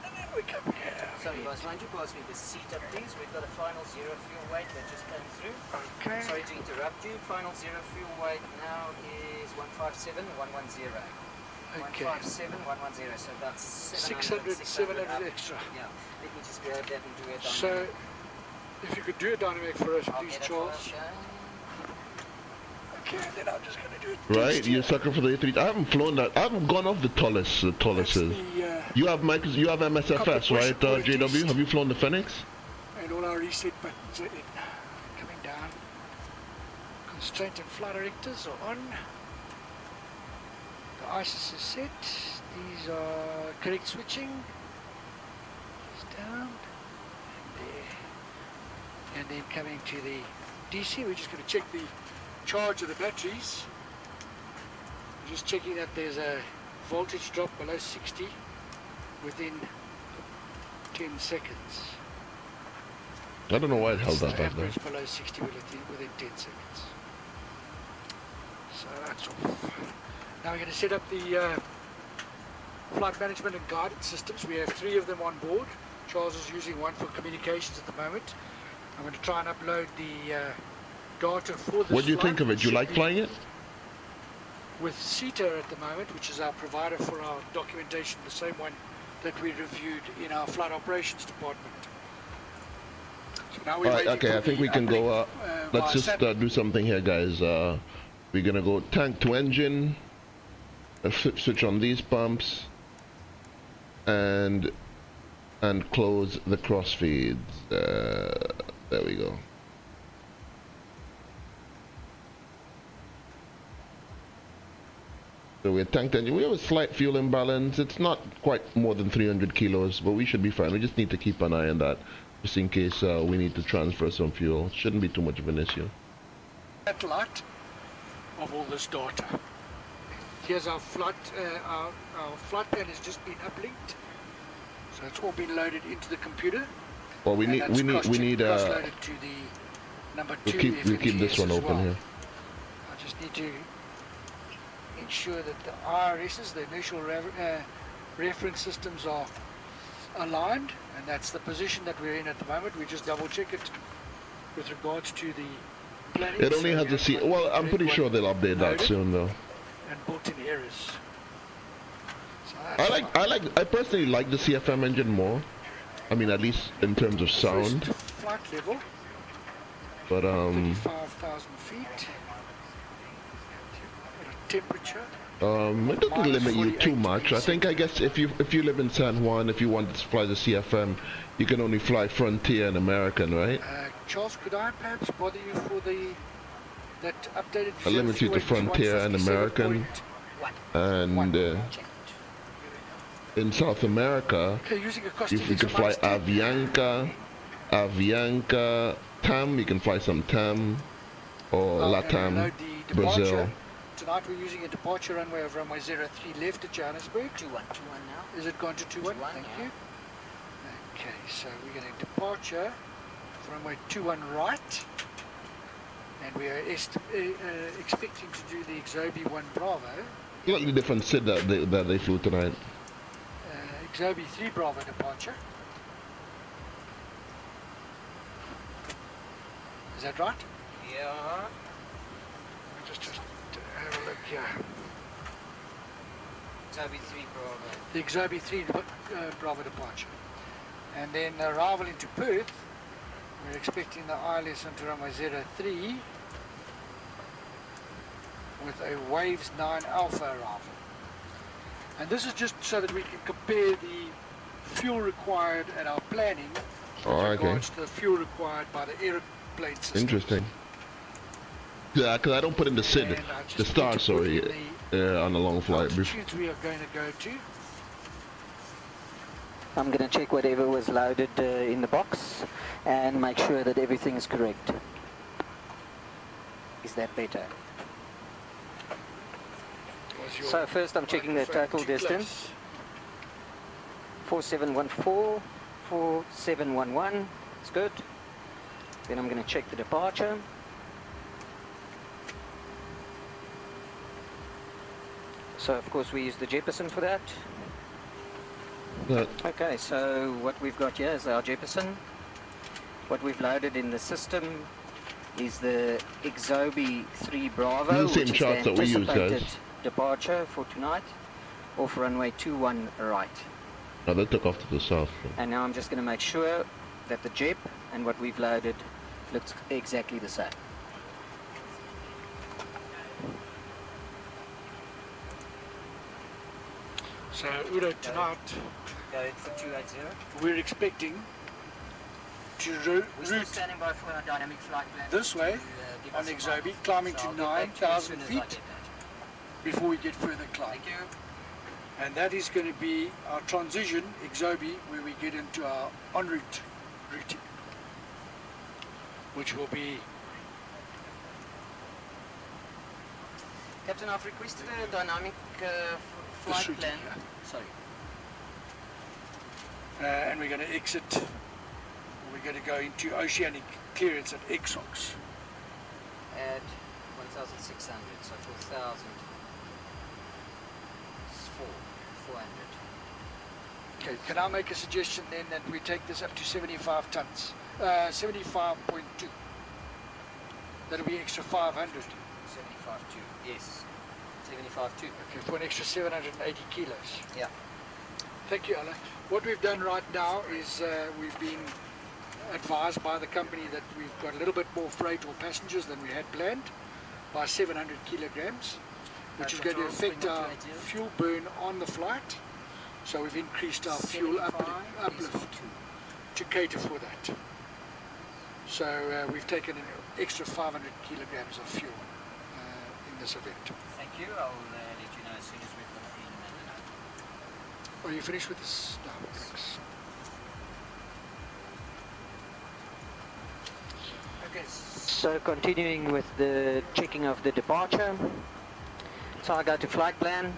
And then we come here. Sorry guys, mind you pass me the seat up please. We've got a final 0 fuel weight that just came through. Okay. Sorry to interrupt you. Final 0 fuel weight now is 157,110. Okay. 157,110, so that's 600 extra. Yeah, let me just grab that and do it. So, if you could do a dynamic for us, please, Charles. Okay, and then I'm just going to do it. Right, you're sucker for the A3. I haven't flown that. I haven't gone off the tallest. You have MSFS, right, JW? Have you flown the Phoenix? And all our reset buttons are in. Coming down. Constraint and flight directors are on. The ISIS is set. These are correct switching. Just down. And there. And then coming to the DC, we're just going to check the charge of the batteries. We're just checking that there's a voltage drop below 60 within 10 seconds. I don't know why it held So that back there. average below 60 within 10 seconds. So that's off. Now we're going to set up the flight management and guidance systems. We have 3 of them on board. Charles is using one for communications at the moment. I'm going to try and upload the data for this What do you flight. think of it? You like flying it? With CETA at the moment, which is our provider for our documentation, the same one that we reviewed in our flight operations department. So now we're waiting okay, for I think the we can go, let's via just do something here, guys. We're gonna go tank to engine, switch on these pumps, and close the crossfeeds. There we go. So we're tanked engine. We have a slight fuel imbalance. It's not quite more than 300 kilos, but we should be fine. We just need to keep an eye on that, just in case we need to transfer some fuel. Shouldn't be too much of an issue. satellite of all this data. Here's our flight plan has just been uplinked, so it's all been loaded into the computer. Well, we need cross-loaded to the number 2 we'll keep this one open here. I just need to ensure that the IRSs, the initial reference systems, are aligned, and that's the position that we're in at the moment. We just double check it with regards to the planning. It only has a C. Well, I'm pretty sure they'll update that soon, though. And built-in errors. So I personally like the CFM engine more. I mean, at least in terms of sound. First flight level. But 35,000 feet. Temperature. It doesn't limit you too much. I guess if you live in San Juan, if you want to fly the CFM, you can only fly Frontier and American, right? Charles, could I perhaps bother you for that updated? I limit you to Frontier and American, and in South America, you can fly Avianca, TAM. You can fly some TAM or LATAM, Brazil. Tonight we're using a departure runway of runway 03 left at Johannesburg. 21 now. Is it gone to 21? Thank you. Okay, so we're getting departure runway 21 right, and we are expecting to do the Xobi 1 Bravo. Slightly different SID that they flew tonight. Xobi 3 Bravo departure. Is that right? Yeah. Just have a look here. Xobi 3 Bravo. The Xobi 3 Bravo departure. And then arrival into Perth, we're expecting the ILS onto runway 03 with a Waves 9 Alpha arrival. And this is just so that we can compare the fuel required at our planning with regards to the fuel required by the airplane system. Interesting. Yeah, because I don't put in the SID, the star, sorry, on a long flight. Altitudes we are going to go to. I'm going to check whatever was loaded in the box and make sure that everything is correct. Is that better? So first I'm checking the total distance. 4714, 4711, it's good. Then I'm going to check the departure. So of course we use the Jefferson for that. Okay, so what we've got here is our Jefferson. What we've loaded in the system is the Xobi 3 Bravo, the same which charts is the that we use, anticipated guys. departure for tonight, off runway 21 right. Oh, they took off to the south. And now I'm just going to make sure that the JEP and what we've loaded looks exactly the same. So Udo, tonight for 280. we're expecting to route standing by for our dynamic flight plan this way on Xobi, climbing to 9,000 feet before we get further climb. Thank you. And that is going to be our transition Xobi, where we get into our en route routing, which will be. Captain, I've requested a dynamic flight plan. Sorry. And we're going to exit. We're we're going to go into oceanic clearance at Exox. At 1,600, so 4,400. Okay, can I make a suggestion then that we take this up to 75 tons? 75.2. That'll be extra 500. 75.2, yes. 75.2. Okay, for an extra 780 kilos. Yeah. Thank you, Alan. What we've done right now is we've been advised by the company that we've got a little bit more freight or passengers than we had planned by 700 kilograms, which is going to affect our fuel burn on the flight. So we've increased our fuel uplift to cater for that. So we've taken an extra 500 kilograms of fuel in this event. Thank you. I'll let you know as soon as we've got the amendment. Are you finished with this? No, thanks. Okay, so continuing with the checking of the departure. So I go to flight plan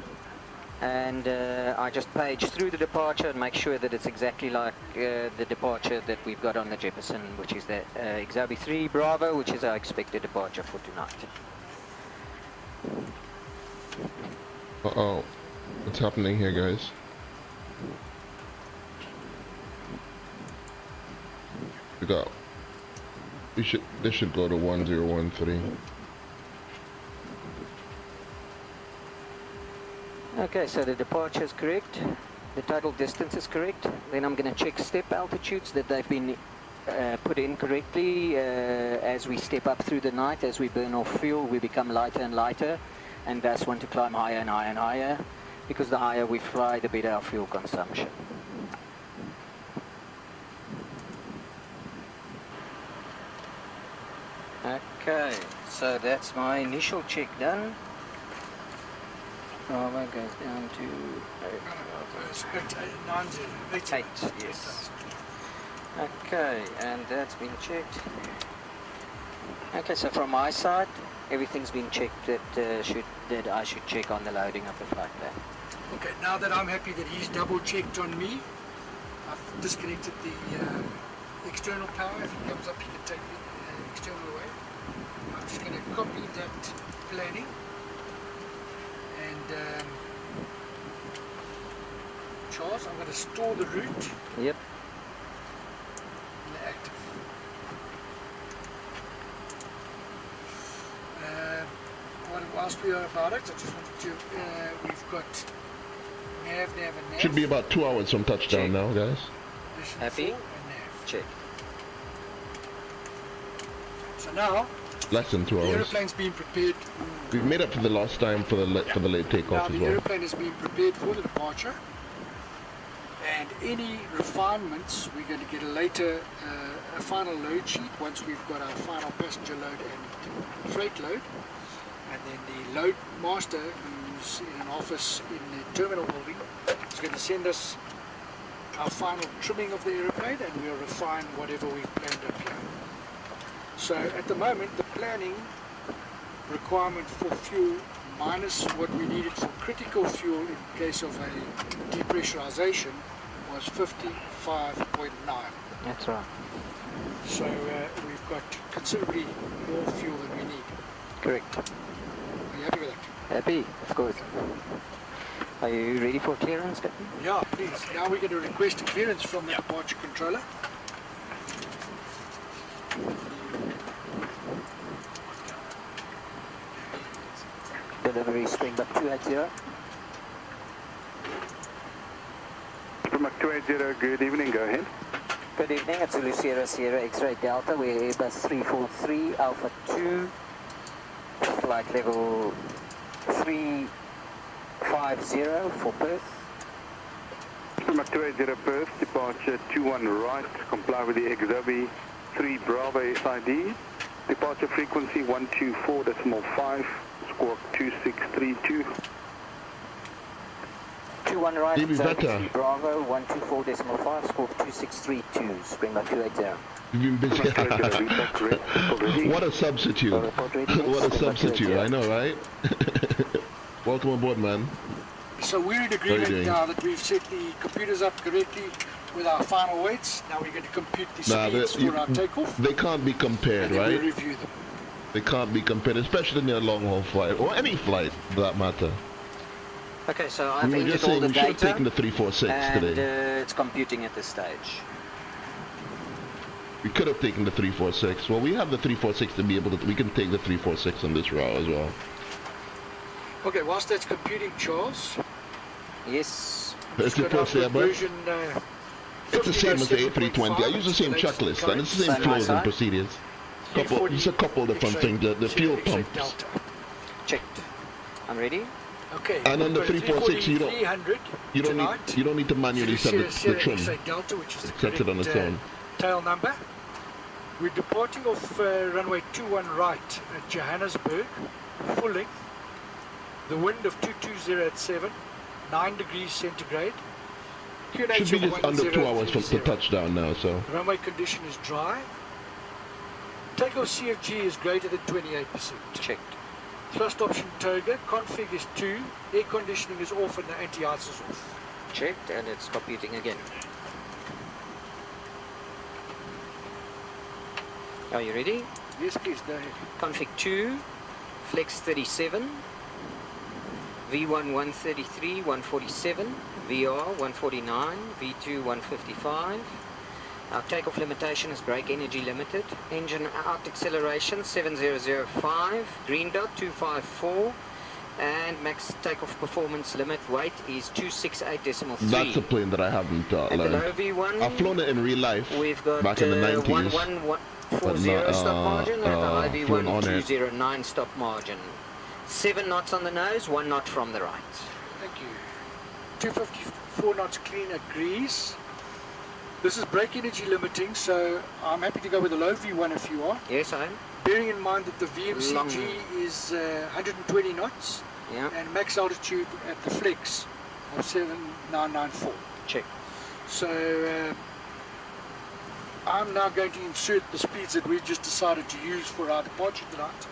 and I just page through the departure and make sure that it's exactly like the departure that we've got on the Jefferson, which is the Exobi 3 Bravo, which is our expected departure for tonight. Uh-oh. What's happening here, guys? We got... This should go to 1013. Okay, so the departure is correct. The total distance is correct. Then I'm going to check step altitudes that they've been put in correctly. As we step up through the night, as we burn off fuel, we become lighter and lighter, and thus want to climb higher and higher and higher, because the higher we fly, the better our fuel consumption. Okay, so that's my initial check done. Bravo goes down to 8, yes. Okay, and that's been checked. Okay, so from my side, everything's been checked that I should check on the loading of the flight plan. Okay, now that I'm happy that he's double checked on me, I've disconnected the external power. If it comes up, he can take the external away. I'm just going to copy that planning and Charles, I'm going to store the route. Yep. In the active. Whilst we are about it, I just wanted to, we've got nav and nav. Should be about 2 hours from touchdown check. now, guys. Happy? Check. So now, less than 2 the hours. aeroplane's being prepared. We've made up for the lost time for the late takeoff as The well. aeroplane is being prepared for the departure, and any refinements we're going to get a final load sheet once we've got our final passenger load and freight load, and then the load master, who's in an office in the terminal building, is going to send us our final trimming of the aeroplane, and we'll refine whatever we've planned up here. So at the moment, the planning requirement for fuel minus what we needed for critical fuel in case of a depressurization was 55.9. That's right. So we've got considerably more fuel than we need. Correct. Are you happy with that? Happy, of course. Are you ready for clearance, Captain? Yeah, please. Now we're going to request a clearance from the departure controller. Delivery Springbok 280. Springbok 280, good evening, go ahead. Good evening, it's Zulu Sierra Sierra X-Ray Delta, we're Airbus 343 Alpha 2, flight level 350 for Perth. Springbok 280 Perth, departure 21 right, comply with the Exobi 3 Bravo SID, departure frequency 124.5, squawk 2632. 21 right, better. Bravo, 124.5, squawk 2632, Springbok 280. You've been busy. What a substitute. What a substitute, I know, right? Welcome aboard, man. So we're in agreement now that we've set the computers up correctly. with our final weights. Now we're going to compute the speeds for our takeoff. They can't be compared, and right? We'll review them. They can't be compared, especially in a long-haul flight, or any flight for that matter. Okay, so I've entered all the data. We should have taken the 346 today. It's computing at this stage. We could have taken the 346. Well, we have the 346 to be able to. We can take the 346 on this route as well. Okay, whilst that's computing, Charles. Yes. It's the first version. It's the same as the A320. I use the same checklist, and it's the same flows and procedures. Just a couple different things. The fuel pumps. Checked. I'm ready. Okay. And on the 346, you don't need to manually set the trim. Delta, which is it sets it on its own. Tail number. We're departing off runway 21 right at Johannesburg, full length. The wind of 220 at 7, 9 degrees centigrade. QNH should be just under 2 hours from the touchdown now, so. The runway condition is dry. Takeoff CFG is greater than 28%. Checked. Thrust option toga, config is 2, air conditioning is off and the anti-ice is off. Checked, and it's computing again. Are you ready? Yes, please, go ahead. Config 2, flex 37, V1 133, 147, VR 149, V2 155. Our takeoff limitation is brake energy limited. Engine out acceleration 7005, green dot 254, and max takeoff performance limit weight is 268.3. That's a plane that I haven't learned. I've flown it in real life. We've got back in the 90s. 1140 stop margin and the IV 1209 stop margin. 7 knots on the nose, 1 knot from the right. Thank you. 254 knots clean agrees. This is brake energy limiting, so I'm happy to go with a low V1 if you are. Yes, I am. Bearing in mind that the VMCG is 120 knots and max altitude at the flex of 7994. Check. So I'm now going to insert the speeds that we've just decided to use for our departure tonight.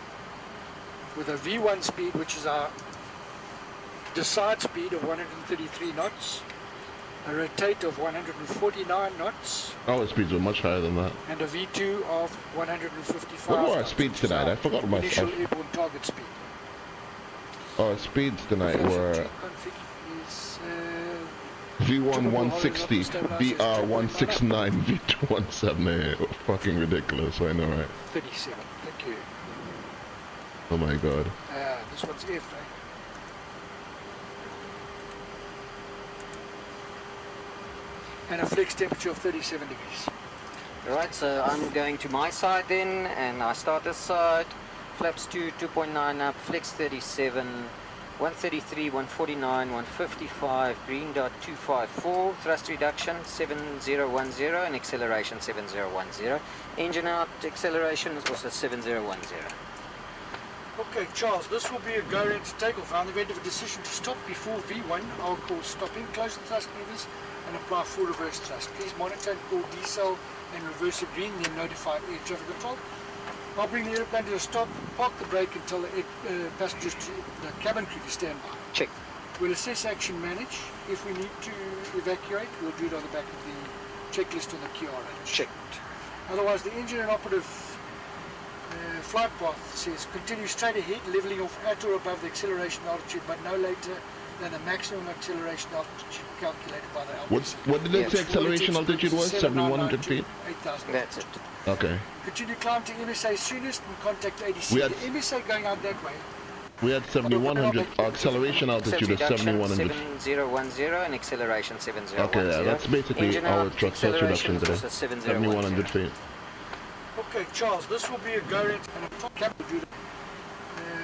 With a V1 speed, which is our decide speed of 133 knots, a rotate of 149 knots. Our speeds were much higher than that. And a V2 of 155. What were our speeds tonight? I forgot my initial airborne target speed. Our speeds tonight were V1 160, VR 169, V2 170. Fucking ridiculous, I know, right? 37, thank you. Oh my god. This one's F, eh? And a flex temperature of 37 degrees. Alright, so I'm going to my side then, and I start this side. Flaps 2.9 up, flex 37, 133, 149, 155, green dot 254, thrust reduction 7010, and acceleration 7010. Engine out, acceleration is also 7010. Okay, Charles, this will be a go ready to takeoff. Now, in the event of a decision to stop before V1, I'll call stopping, close the thrust levers, and apply full reverse thrust. Please monitor and call decel and reverse it green, then notify air traffic control. I'll bring the airplane to a stop, park the brake and tell the passengers, the cabin crew to stand by. Check. We'll assess action manage. If we need to evacuate, we'll do it on the back of the checklist on the QR range. Checked. Otherwise, the engine and operative flight path says continue straight ahead, leveling off at or above the acceleration altitude, but no later than the maximum acceleration altitude calculated by the LPC. What did they say acceleration altitude was? 7,100 feet? 8,000. That's it. Okay. Continue climb to MSA soonest and contact ADC. The MSA going out that way. We had 7,100, our acceleration altitude is 7,100. 7010 and acceleration 7010. Okay, yeah, that's basically our thrust reduction today. 7,100 feet. Okay, Charles, this will be a go rate and a top cap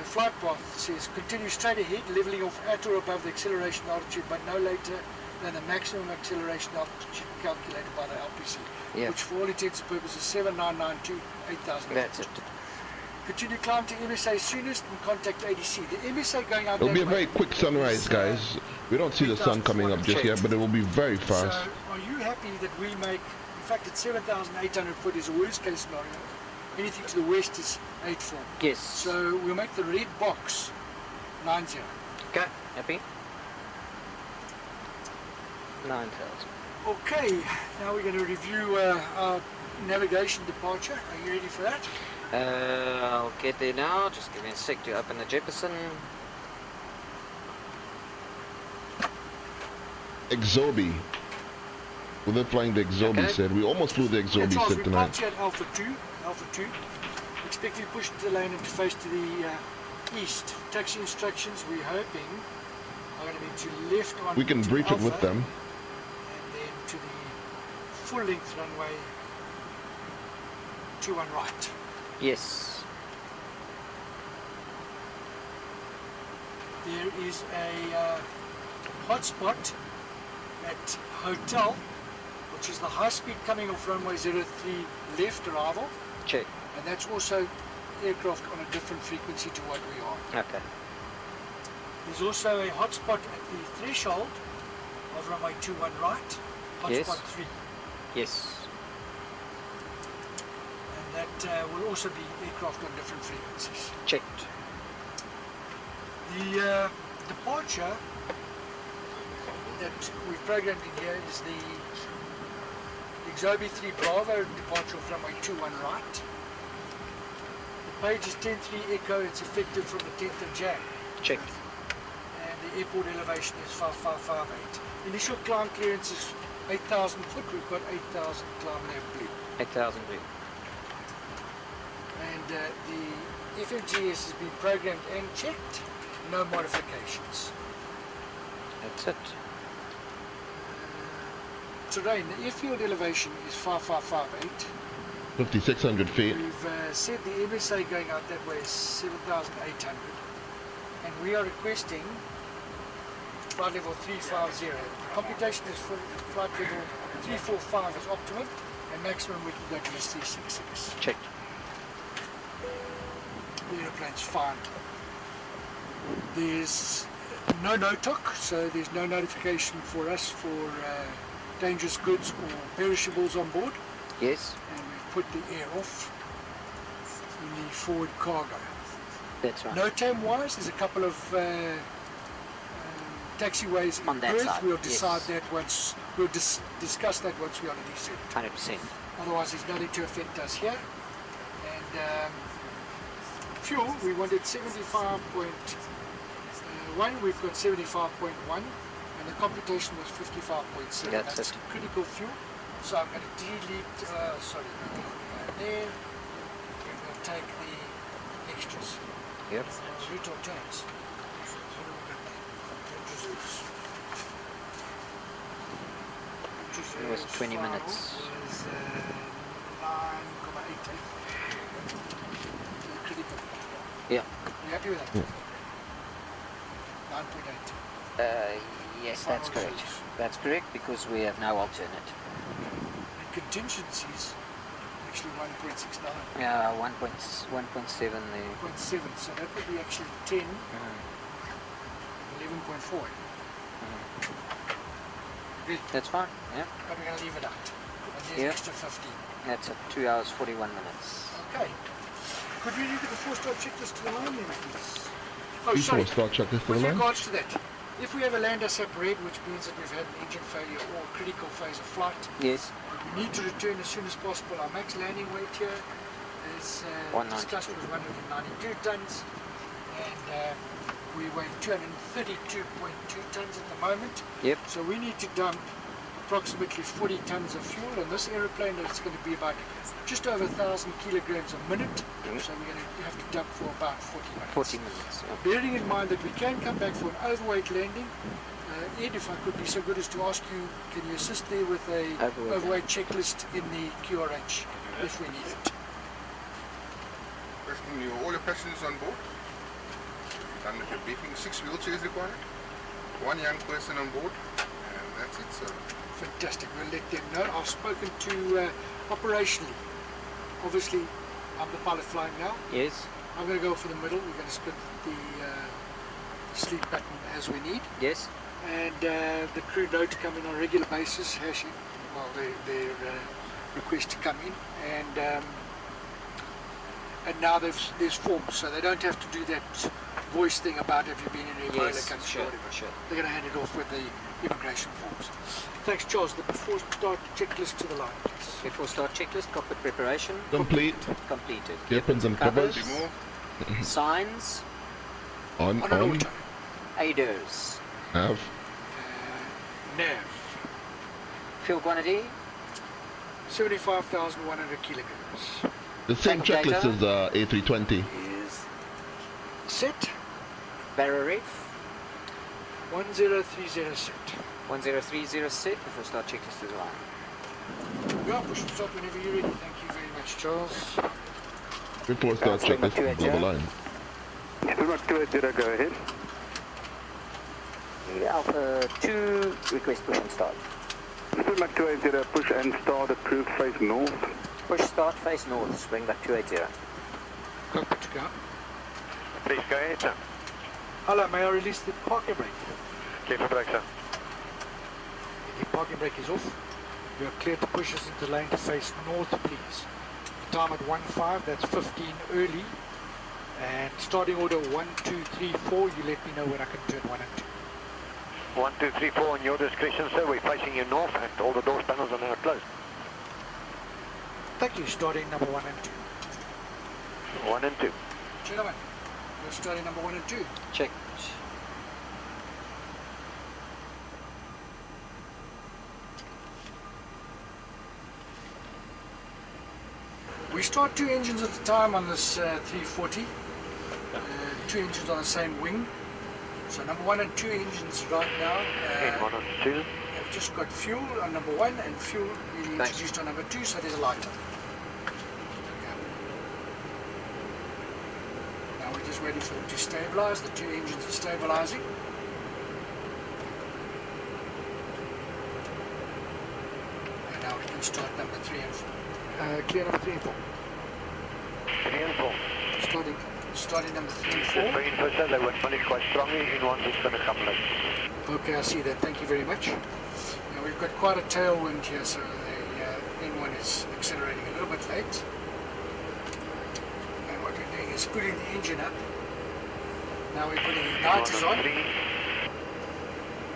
flight path says continue straight ahead, leveling off at or above the acceleration altitude, but no later than the maximum acceleration altitude calculated by the LPC, which for all intents and purposes is 7992, 8,000. That's it. Continue climb to MSA soonest and contact ADC. The MSA going out. It'll be a very quick sunrise, guys. We don't see the sun coming up just yet, but it will be very fast. So, are you happy that we make? In fact, it's 7,800 foot is a worst case scenario. Anything to the west is 84. Yes. So we'll make the red box 90. Okay, happy? 9,000. Okay, now we're going to review our navigation departure. Are you ready for that? I'll get there now. Just give me a sec to open the Jefferson. Exobi. We're flying the Exobi set. We almost flew the Exobi set tonight. We parked here at Alpha 2. Expect to push the lane interface to the east. Taxi instructions, we're hoping, are going to be to left on. We can brief it with them. And then to the full length runway 21 right. Yes. There is a hotspot at Hotel, which is the high speed coming off runway 03 left arrival. Check. And that's also aircraft on a different frequency to what we are. Okay. There's also a hotspot at the threshold of runway 21 right, hotspot 3. Yes. And that will also be aircraft on different frequencies. Checked. The departure that we've programmed in here is the Exobi 3 Bravo departure of runway 21 right. The page is 10.3 Echo, it's effective from the 10th of Jan. Checked. And the airport elevation is 5558. Initial climb clearance is 8,000 foot, we've got 8,000 climb nav blue. 8,000 blue. And the FMGS has been programmed and checked, no modifications. That's it. Terrain, the airfield elevation is 5558. 5,600 feet. We've said the MSA going out that way is 7,800. And we are requesting flight level 350. The computation is for flight level 345 is optimum, and maximum we can go to is 366. Checked. The aeroplane's fine. There's no NOTOC, so there's no notification for us for dangerous goods or perishables on board. Yes. And we've put the air off in the forward cargo. That's right. NOTAM wise, there's a couple of taxiways on that Perth. side. We'll decide that once, we'll discuss that once we are already set. 100%. Otherwise there's nothing to affect us here. And fuel, we wanted 75.1, we've got 75.1. And the computation was 55.7. That's critical fuel. So I'm going to delete, there. We're going to take the extras. Yep. Route or turns. It was 20 minutes. Was 9,88. Critical. Yeah. You happy with that? Yeah. 9.8. Yes, that's correct. That's correct because we have no alternate. And contingencies, actually 1.69. Yeah, 1.7 there. 1.7, so that would be actually 10, 11.4. That's fine, yeah. But we're going to leave it out. And there's extra 15. That's at 2 hours 41 minutes. Okay. Could we look at the 4-star checklist to the line then, please? Oh, Please sorry. 4-star checklist to the With line. regards to that, if we have a land SAP red, which means that we've had an engine failure or critical phase of flight, yes, we need to return as soon as possible. Our max landing weight here is discussed was 192 tons, and we weigh 232.2 tons at the moment. Yep. So we need to dump approximately 40 tons of fuel, and this aeroplane is going to be about just over 1,000 kilograms a minute. So we're going to have to dump for about 40 minutes. 40 minutes. Yeah. Bearing in mind that we can come back for an overweight landing, Ed, if I could be so good as to ask you, can you assist there with a overweight checklist in the QRH if we need it? Question, all your passengers on board? Done with your briefing. 6 wheelchairs required. 1 young person on board, and that's it, sir. Fantastic. We'll let them know. I've spoken to operationally. Obviously, I'm the pilot flying now. Yes. I'm going to go for the middle. We're going to split the sleep pattern as we need. Yes. And the crew know to come in on a regular basis, hashing, their request to come in. And and now there's forms, so they don't have to do that voice thing about have you been in Ebola country or whatever. Sure. They're going to hand it off with the immigration forms. Thanks, Charles. The before start checklist to the line, please. Before start checklist, cockpit preparation. Complete. Completed. Weapons and covers. Signs. On. Aiders. Nav. Nav. Fuel quantity. 75,100 kilograms. The same checklist as A320. Is set. Barrow reef. 1030 set. 1030 set. Before start checklist to the line. Yeah, push start whenever you're ready. Thank you very much, Charles. Before start checklist to the line. Springbok 280, go ahead. Alpha 2, request push and start. Springbok 280, push and start, approved, face north. Push start, face north, Springbok 280. Cockpit to go. Please go ahead, sir. Hello, may I release the parking brake? Clear for brake, sir. The parking brake is off. You are clear to push us into lane to face north, please. The time at 15, that's 15 early. And starting order 1, 2, 3, 4, you let me know when I can turn 1 and 2. 1, 2, 3, 4 on your discretion, sir. We're facing you north and all the doors panels are now closed. Thank you. Starting number 1 and 2. 1 and 2. Gentlemen, we're starting number 1 and 2. Check. We start 2 engines at a time on this 340. 2 engines on the same wing. So number 1 and 2 engines right now. 1 and 2. Have just got fuel on number 1 and fuel being introduced on number 2, so there's a lighter. Now we're just waiting for them to stabilize. The 2 engines are stabilizing. And now we can start number 3 and 4. Clear number 3 and 4. 3 and 4. Starting number 3 and 4. Very interested, they were punished quite strongly. In one is going to come late. Okay, I see that. Thank you very much. Now we've got quite a tailwind here, so the N1 is accelerating a little bit late. And what we're doing is putting the engine up. Now we're putting igniters on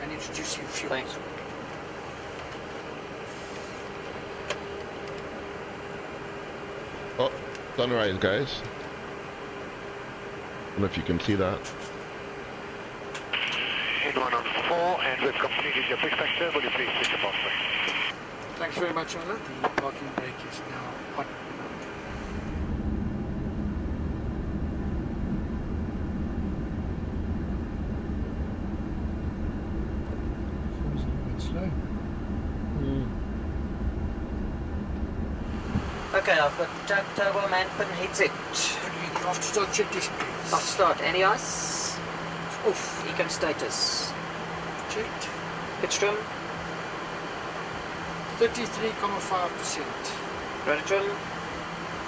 and introducing fuel. Thanks. Oh, sunrise, guys. I don't know if you can see that. N1 on 4, and we've completed your push factor. Will you please switch the pathway? Thanks very much, Ola. The parking brake is now on. Seems a little bit slow. Okay, I've got turbo man pin headset. After start checklist, please. After start, any ice? Off. Econ status. Checked. Pitch trim. 33.5%. Rudder trim.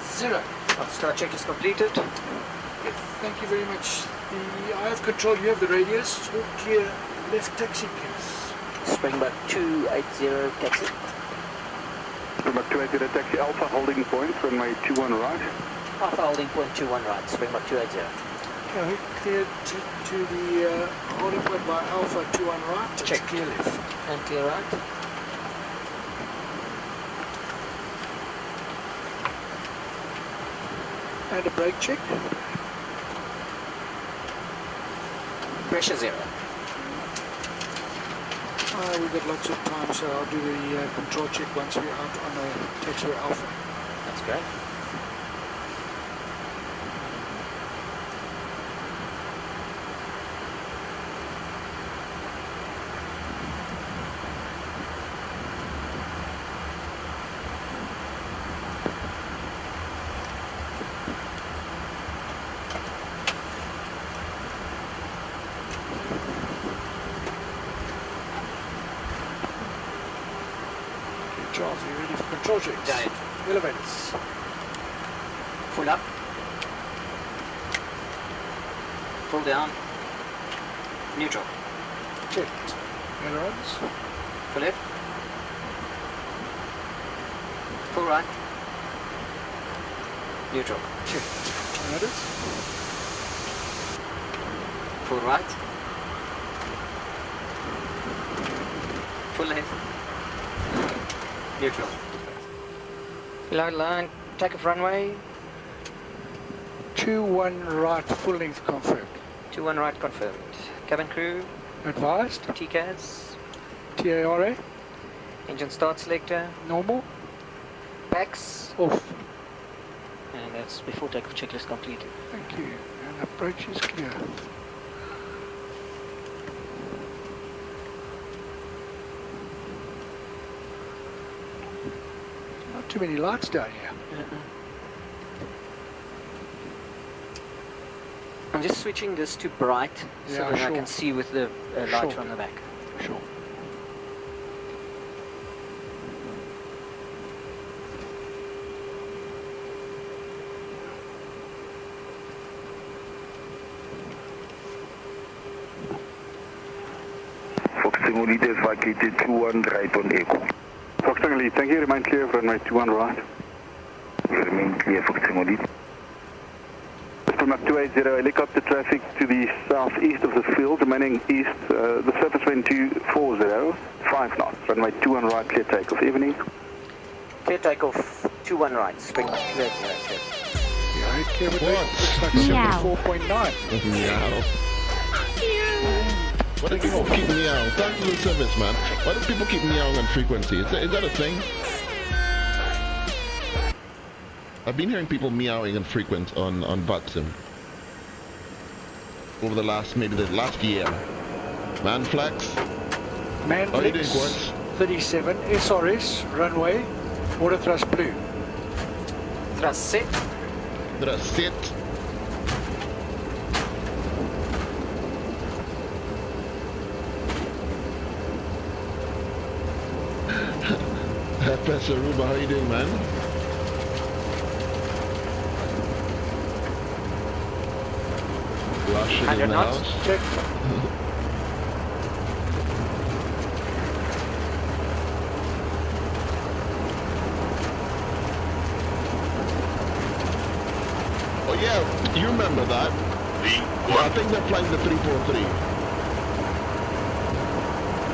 0. After start check is completed. Thank you very much. I have control. You have the radius. All clear. Left taxi, please. Springbok 280 taxi. Springbok 280 taxi Alpha holding point, runway 21 right. Alpha holding point 21 right, Springbok 280. Okay, clear to the holding point by Alpha 21 right. Check. Clear left. And clear right. And a brake check. Pressure 0. We've got lots of time, so I'll do the control check once we're out on the taxiway Alpha. That's great. Charles, are you ready for control checks? Giant. Elevators. Full up. Full down. Neutral. Checked. Ailerons. Full left. Full right. Neutral. Check. That is. Full right. Full left. Neutral. Below line, takeoff runway. 21 right, full length confirmed. 21 right confirmed. Cabin crew. Advised. TCAS. TARA. Engine start selector. Normal. Packs. Off. And that's before takeoff checklist completed. Thank you. And approach is clear. Not too many lights down here. I'm just switching this to bright so Yeah, that sure. I can see with the light Sure. from the back. Sure. Fox Tango Lead is vacated 21 right on Echo. Fox Tango Lead, thank you. Remain clear of runway 21 right. Remain clear, Fox Tango Lead. Springbok 280, helicopter traffic to the southeast of the field, remaining east, the surface wind 240, 5 knots, runway 21 right, clear takeoff. Evening. Clear takeoff 21 right, Springbok 280. Yeah, okay, but looks like 74.9. Meow. Why do people keep meowing? Thank you, service, man. Why do people keep meowing on frequency? Is that a thing? I've been hearing people meowing on frequent on VATSIM over the last year. Manflex. How are you doing, Quartz? 37 SRS runway, water thrust blue. Thrust set. Thrust set. Professor Ruba, how you doing, man? Rush in the house. Check. Oh yeah, you remember that? I think they're flying the 343.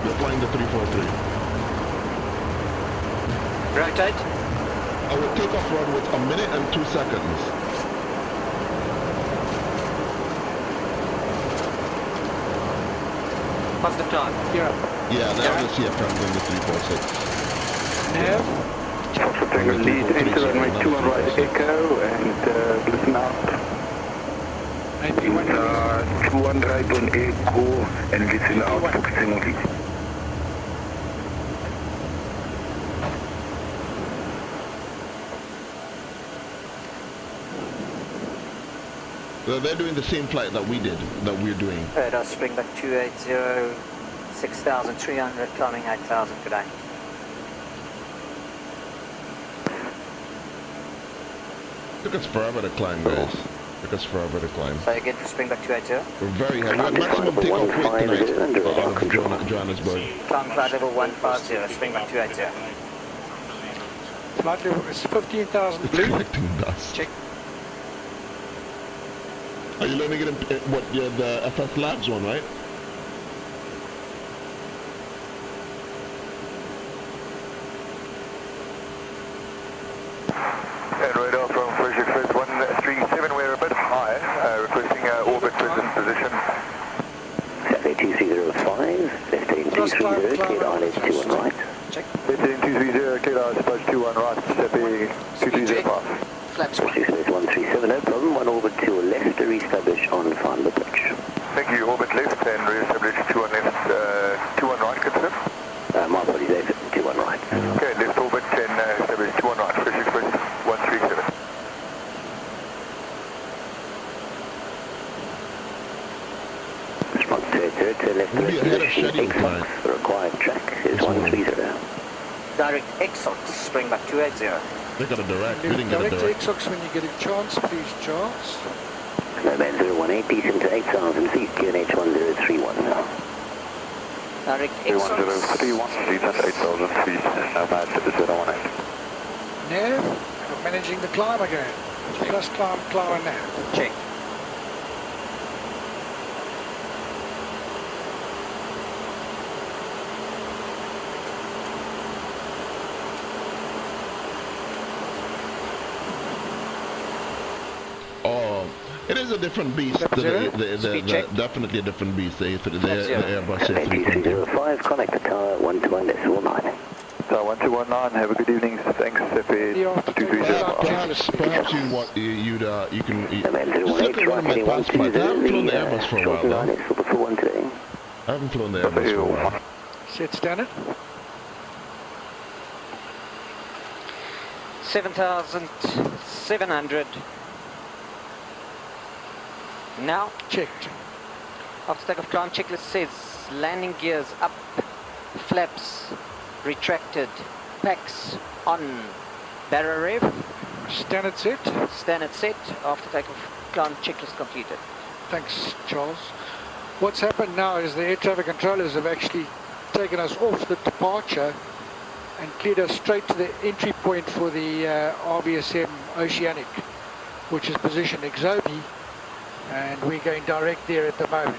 They're flying the 343. Rotate. Our takeoff run was 1 minute and 2 seconds. Positive time. Yeah. Yeah, now this year from the 346. Nav. Fox Tango Lead, enter runway 21 right, Echo, and listen out. 21 right on Echo, and listen out, Fox Tango Lead. So they're doing the same flight that we did, that we're doing. Radar Springbok 280, 6,300, climbing 8,000 today. Took us forever to climb, guys. Took us forever to climb. Say again for Springbok 280. We're very high. We had maximum takeoff weight tonight out of Johannesburg. Climb flight level 150, Springbok 280. Flight level is 15,000 blue. Collecting dust. Check. Are you learning it in the FS Labs one, right? And radar from Fresh Express 137, we're a bit high, requesting orbit present position. Saturday 2305, left 2330, clear island 21 right. Check. Left 230, clear island approach 21 right, Saturday 2305. Flaps Fresh Express 137, no problem, one orbit to your left, re-establish on final approach. Thank you, orbit left and re-establish 21 left, 21 right, confirm. My apologies, there, 21 right. Okay, left orbit and establish 21 right, Fresh Express 137. Spot 230, left We'll be ahead of schedule X-Fox, tonight. the required track is 130. Direct X-Fox, Springbok 280. They got a direct. We didn't get a Direct direct. X-Ox when you get a chance, please, Charles. Snowman 018, descend to 8,000 feet, QNH 1031 now. Direct X-Ox. 1031, descend 8,000 feet, Nomad 018. Nav, you're managing the climb again. Just climb now. Check. It is a different beast. Definitely a different beast. The Airbus A320. 5, connect the tower 121.9. Tower 1219, have a good evening. Thanks, Perhaps you can look at one of my past flights. I haven't flown the Airbus for a while though. I haven't flown the Airbus for a while. Set standard. 7,700. Now checked. After takeoff climb checklist says landing gears up, flaps retracted, packs on, barrel rev. Standard set. Standard set. After takeoff climb checklist completed. Thanks, Charles. What's happened now is the air traffic controllers have actually taken us off the departure and cleared us straight to the entry point for the RBSM Oceanic, which is positioned Exobi. And we're going direct there at the moment.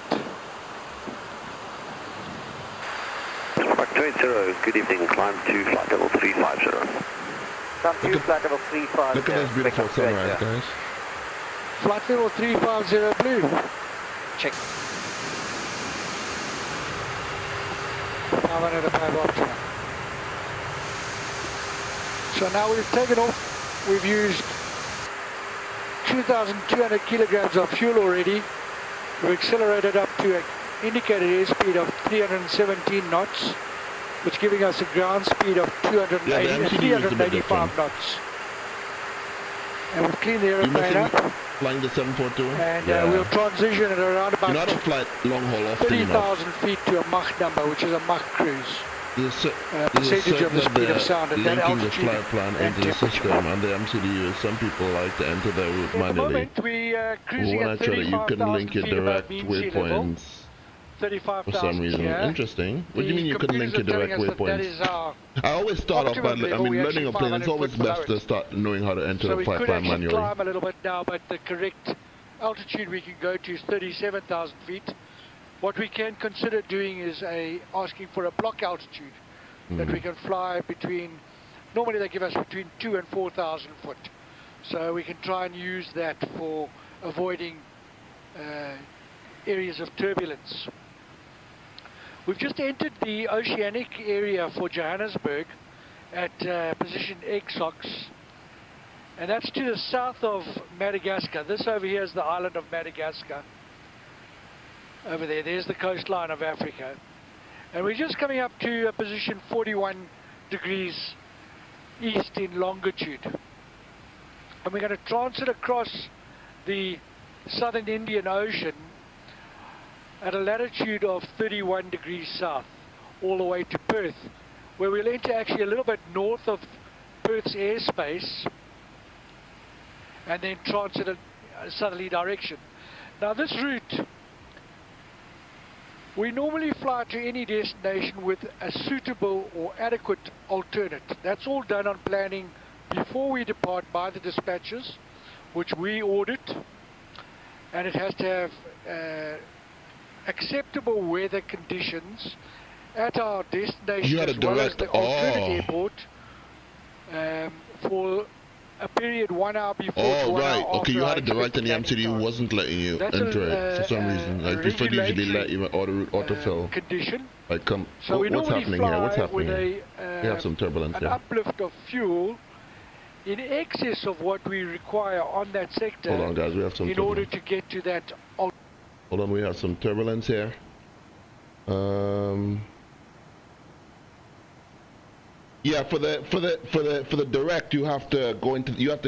Factor 80, good evening, climb to flight level 350. Climb to flight level 350. Look at this beautiful sunrise, guys. Flight level 350 blue. Check. 505 option. So now we've taken off, we've used 2,200 kilograms of fuel already. We've accelerated up to an indicated airspeed of 317 knots, which is giving us a ground speed of 385 knots. And we've cleaned the aeroplane up. Flying the 742? And we'll transition at around about you know how to fly Longhaul often 30,000 feet to a Mach number, which is a Mach cruise. Percentage of the speed of sound at that linking altitude. the flight plan into the system and the MCDU. Some people like to enter their route manually. At the moment we are cruising at 35,000 feet above mean sea level. 35,000 for some reason. here. Interesting. What do you mean you couldn't link your direct waypoints? I always start off by, learning a plane, it's always best to start knowing how to enter the flight plan manually. So we could actually climb a little bit now, but the correct altitude we can go to is 37,000 feet. What we can consider doing is asking for a block altitude that we can fly between, normally they give us between 2,000 and 4,000 foot. So we can try and use that for avoiding areas of turbulence. We've just entered the oceanic area for Johannesburg at position EXOX, and that's to the south of Madagascar. This over here is the island of Madagascar. Over there, there's the coastline of Africa. And we're just coming up to position 41 degrees east in longitude. And we're going to transit across the southern Indian Ocean at a latitude of 31 degrees south, all the way to Perth, where we'll enter actually a little bit north of Perth's airspace, and then transit a southerly direction. Now this route, we normally fly to any destination with a suitable or adequate alternate. That's all done on planning before we depart by the dispatchers, which we audit, and it has to have acceptable weather conditions at our destination as well as the alternate airport for a period 1 hour before to 1 hour after. Okay, you had a direct and the MCD wasn't letting you enter it for some reason. I prefer to usually let you autofill. Condition. Like, so what's happening here? What's happening here? We have some turbulence here. An uplift of fuel in excess of what we require on that sector. Hold on, guys, we have some in order to get to that. Hold on, we have some turbulence here. Yeah, for the direct, you have to go into you have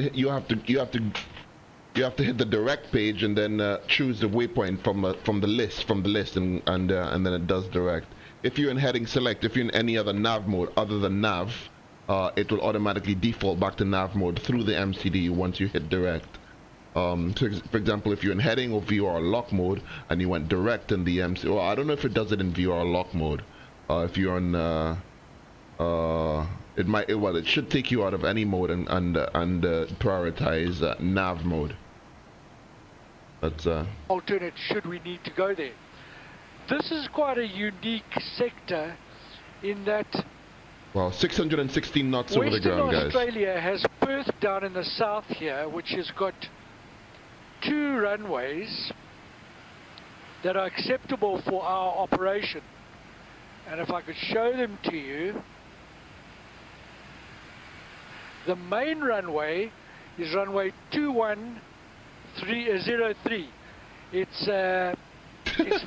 to hit the direct page and then choose the waypoint from the list and then it does direct. If you're in heading select, if you're in any other nav mode other than nav, it will automatically default back to nav mode through the MCD once you hit direct. So for example, if you're in heading or VOR lock mode and you went direct in the MC, well, I don't know if it does it in VOR lock mode. If you're on it should take you out of any mode and prioritize nav mode. That's alternate should we need to go there. This is quite a unique sector in that, well, 616 knots over the ground, guys. Western Australia has Perth down in the south here, which has got 2 runways that are acceptable for our operation. And if I could show them to you, the main runway is runway 21303. It's the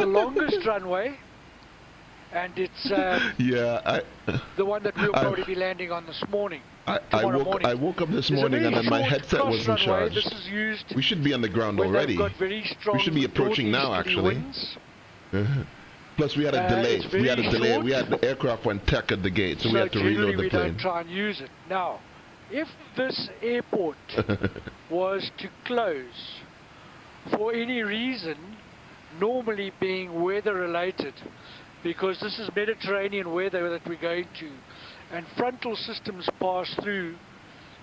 longest runway, and it's the one that we'll probably be landing on this morning. I woke up this morning and then my headset wasn't charged. This is used we should be on the ground already. We should be approaching now, actually. Plus, we had a delay. We had the aircraft went tech at the gate, so we had to reload the plane. We don't try and use it. Now, if this airport was to close for any reason, normally being weather related, because this is Mediterranean weather that we're going to, and frontal systems pass through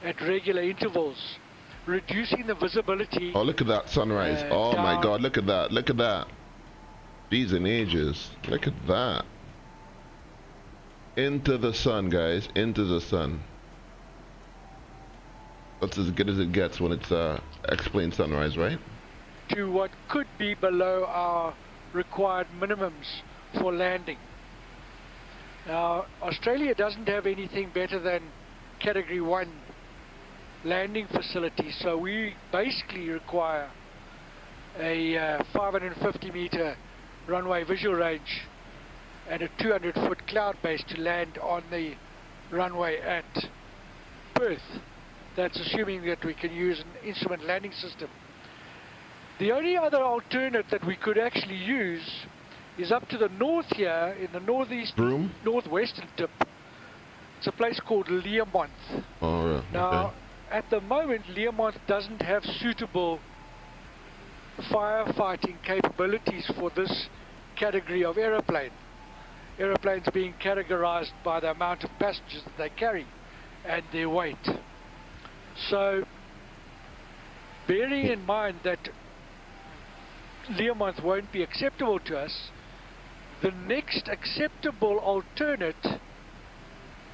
at regular intervals, reducing the visibility. Oh, look at that sunrise. Oh my God, look at that. Look at that. These and ages. Look at that. Into the sun, guys. Into the sun. That's as good as it gets when it's explained sunrise, right? To what could be below our required minimums for landing. Now, Australia doesn't have anything better than Category 1 landing facilities, so we basically require a 550 meter runway visual range and a 200-foot cloud base to land on the runway at Perth. That's assuming that we can use an instrument landing system. The only other alternate that we could actually use is up to the north here, in the northwestern tip. It's a place called Learmonth. Oh, yeah. Now, at the moment, Learmonth doesn't have suitable firefighting capabilities for this category of aeroplane. Aeroplanes being categorized by the amount of passengers that they carry and their weight. So, bearing in mind that Learmonth won't be acceptable to us, the next acceptable alternate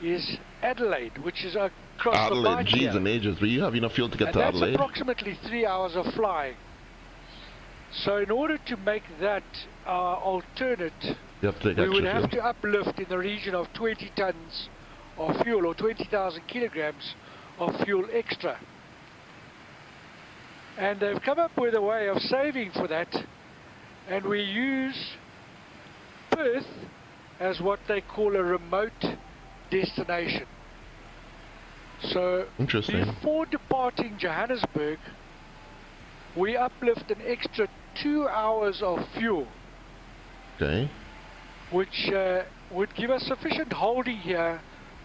is Adelaide, which is across the line here. Geez and ages, but you have enough fuel to get to Adelaide. That's approximately 3 hours of flying. So in order to make that our alternate, we would have to uplift in the region of 20 tons of fuel, or 20,000 kilograms of fuel extra. And they've come up with a way of saving for that, and we use Perth as what they call a remote destination. So before departing Johannesburg, we uplift an extra 2 hours of fuel, which would give us sufficient holding here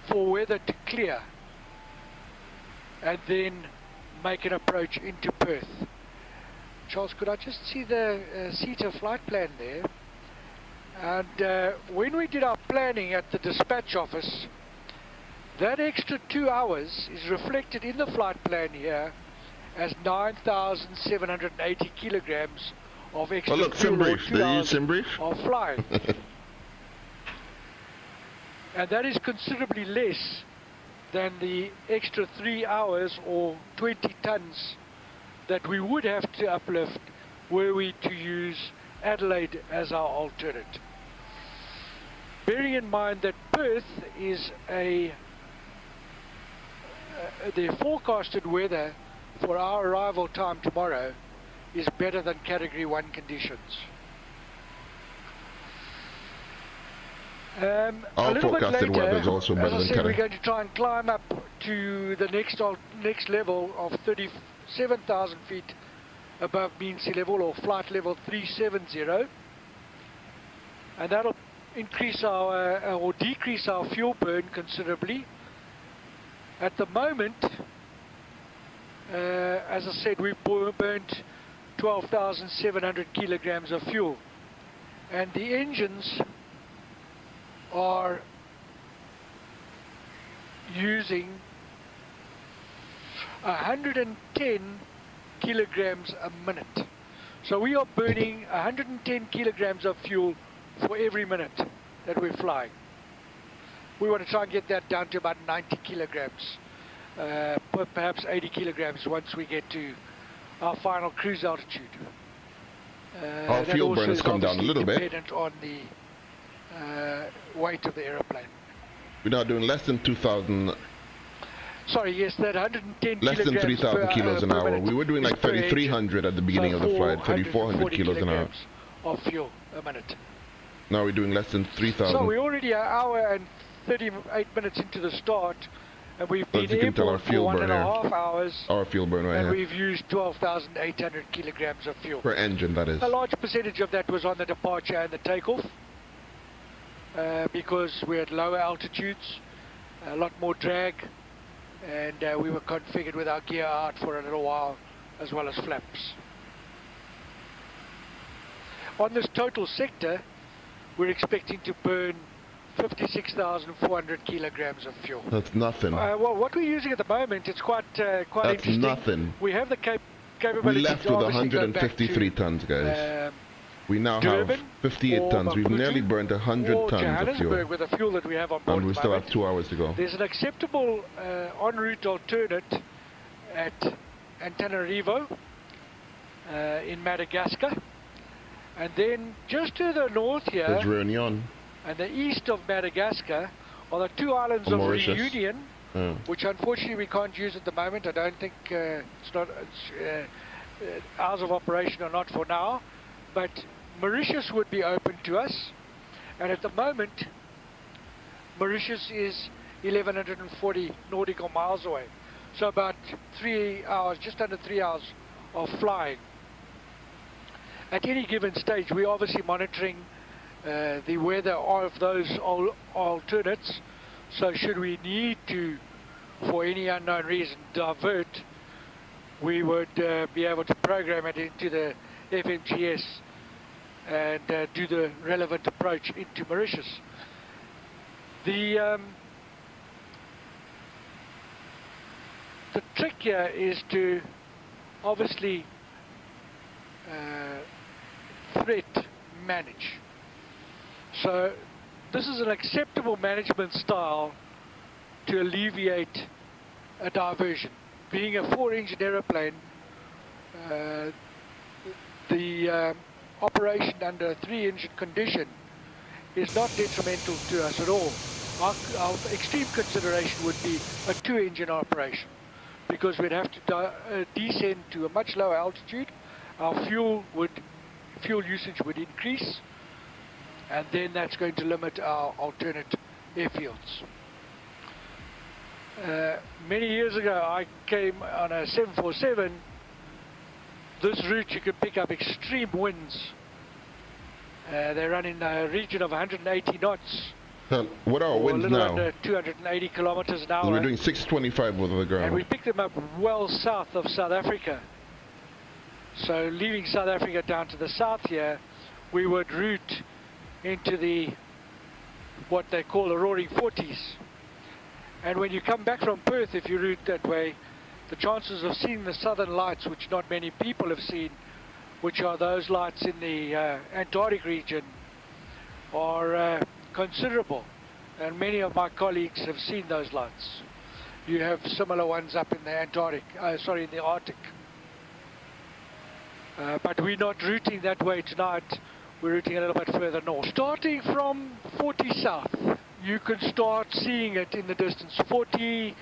for weather to clear, and then make an approach into Perth. Charles, could I just see the CETA flight plan there? And when we did our planning at the dispatch office, that extra 2 hours is reflected in the flight plan here as 9,780 kilograms of extra fuel, or 2 hours of flying. And that is considerably less than the extra 3 hours or 20 tons that we would have to uplift were we to use Adelaide as our alternate. Bearing in mind that Perth is the forecasted weather for our arrival time tomorrow is better than Category 1 conditions. A little bit later, weather is also better as I than said, we're going to try and climb up to the next level of 37,000 feet above mean sea level, or flight level 370, and that'll increase our or decrease our fuel burn considerably. At the moment, as I said, we burnt 12,700 kilograms of fuel, and the engines are using 110 kilograms a minute. So we are burning 110 kilograms of fuel for every minute that we're flying. We want to try and get that down to about 90 kilograms, perhaps 80 kilograms once we get to our final cruise altitude. Our fuel burn has come down a little bit. Dependent on the weight of the aeroplane. We're now doing less than 2,000. Sorry, yes, that 110 less than 3,000 kilos an hour. We were doing like 3,300 at the beginning of the flight, 3,400 kilos an hour. Of fuel a minute. Now we're doing less than 3,000. So we're already an hour and 38 minutes into the start, and we've been airborne for 1.5 hours. Our fuel burn right and here. we've used 12,800 kilograms of fuel. Per engine, that is. A large percentage of that was on the departure and the takeoff, because we're at lower altitudes, a lot more drag, and we were configured with our gear out for a little while, as well as flaps. On this total sector, we're expecting to burn 56,400 kilograms of fuel. That's nothing. Well, what we're using at the moment, it's quite interesting. That's nothing. We have the capability. We left with 153 tons, guys. We now have 58 tons. We've nearly burned 100 tons of Johannesburg fuel. with the fuel that we have on board. And we still have 2 hours to go. There's an acceptable en route alternate at Antananarivo in Madagascar. And then just to the north here, there's Réunion. And the east of Madagascar are the 2 islands of Mauritius. Reunion, which unfortunately we can't use at the moment. I don't think hours of operation are not for now, but Mauritius would be open to us, and at the moment Mauritius is 1,140 nautical miles away, so about 3 hours, just under 3 hours of flying. At any given stage, we're obviously monitoring the weather of those alternates, so should we need to, for any unknown reason, divert, we would be able to program it into the FMGS and do the relevant approach into Mauritius. The trick here is to obviously threat manage. So this is an acceptable management style to alleviate a diversion. Being a 4-engine aeroplane, the operation under a 3-engine condition is not detrimental to us at all. Our extreme consideration would be a 2-engine operation, because we'd have to descend to a much lower altitude. Our fuel usage would increase, and then that's going to limit our alternate airfields. Many years ago, I came on a 747. This route, you can pick up extreme winds. They run in the region of 180 knots. What are our winds now? A little under 280 kilometers an hour. We're doing 625 over the ground. And we picked them up well south of South Africa. So leaving South Africa down to the south here, we would route into what they call the Roaring Forties. And when you come back from Perth, if you route that way, the chances of seeing the southern lights, which not many people have seen, which are those lights in the Antarctic region, are considerable. And many of my colleagues have seen those lights. You have similar ones up in the in the Arctic. But we're not routing that way tonight. We're routing a little bit further north. Starting from 40 south, you can start seeing it in the distance. 40,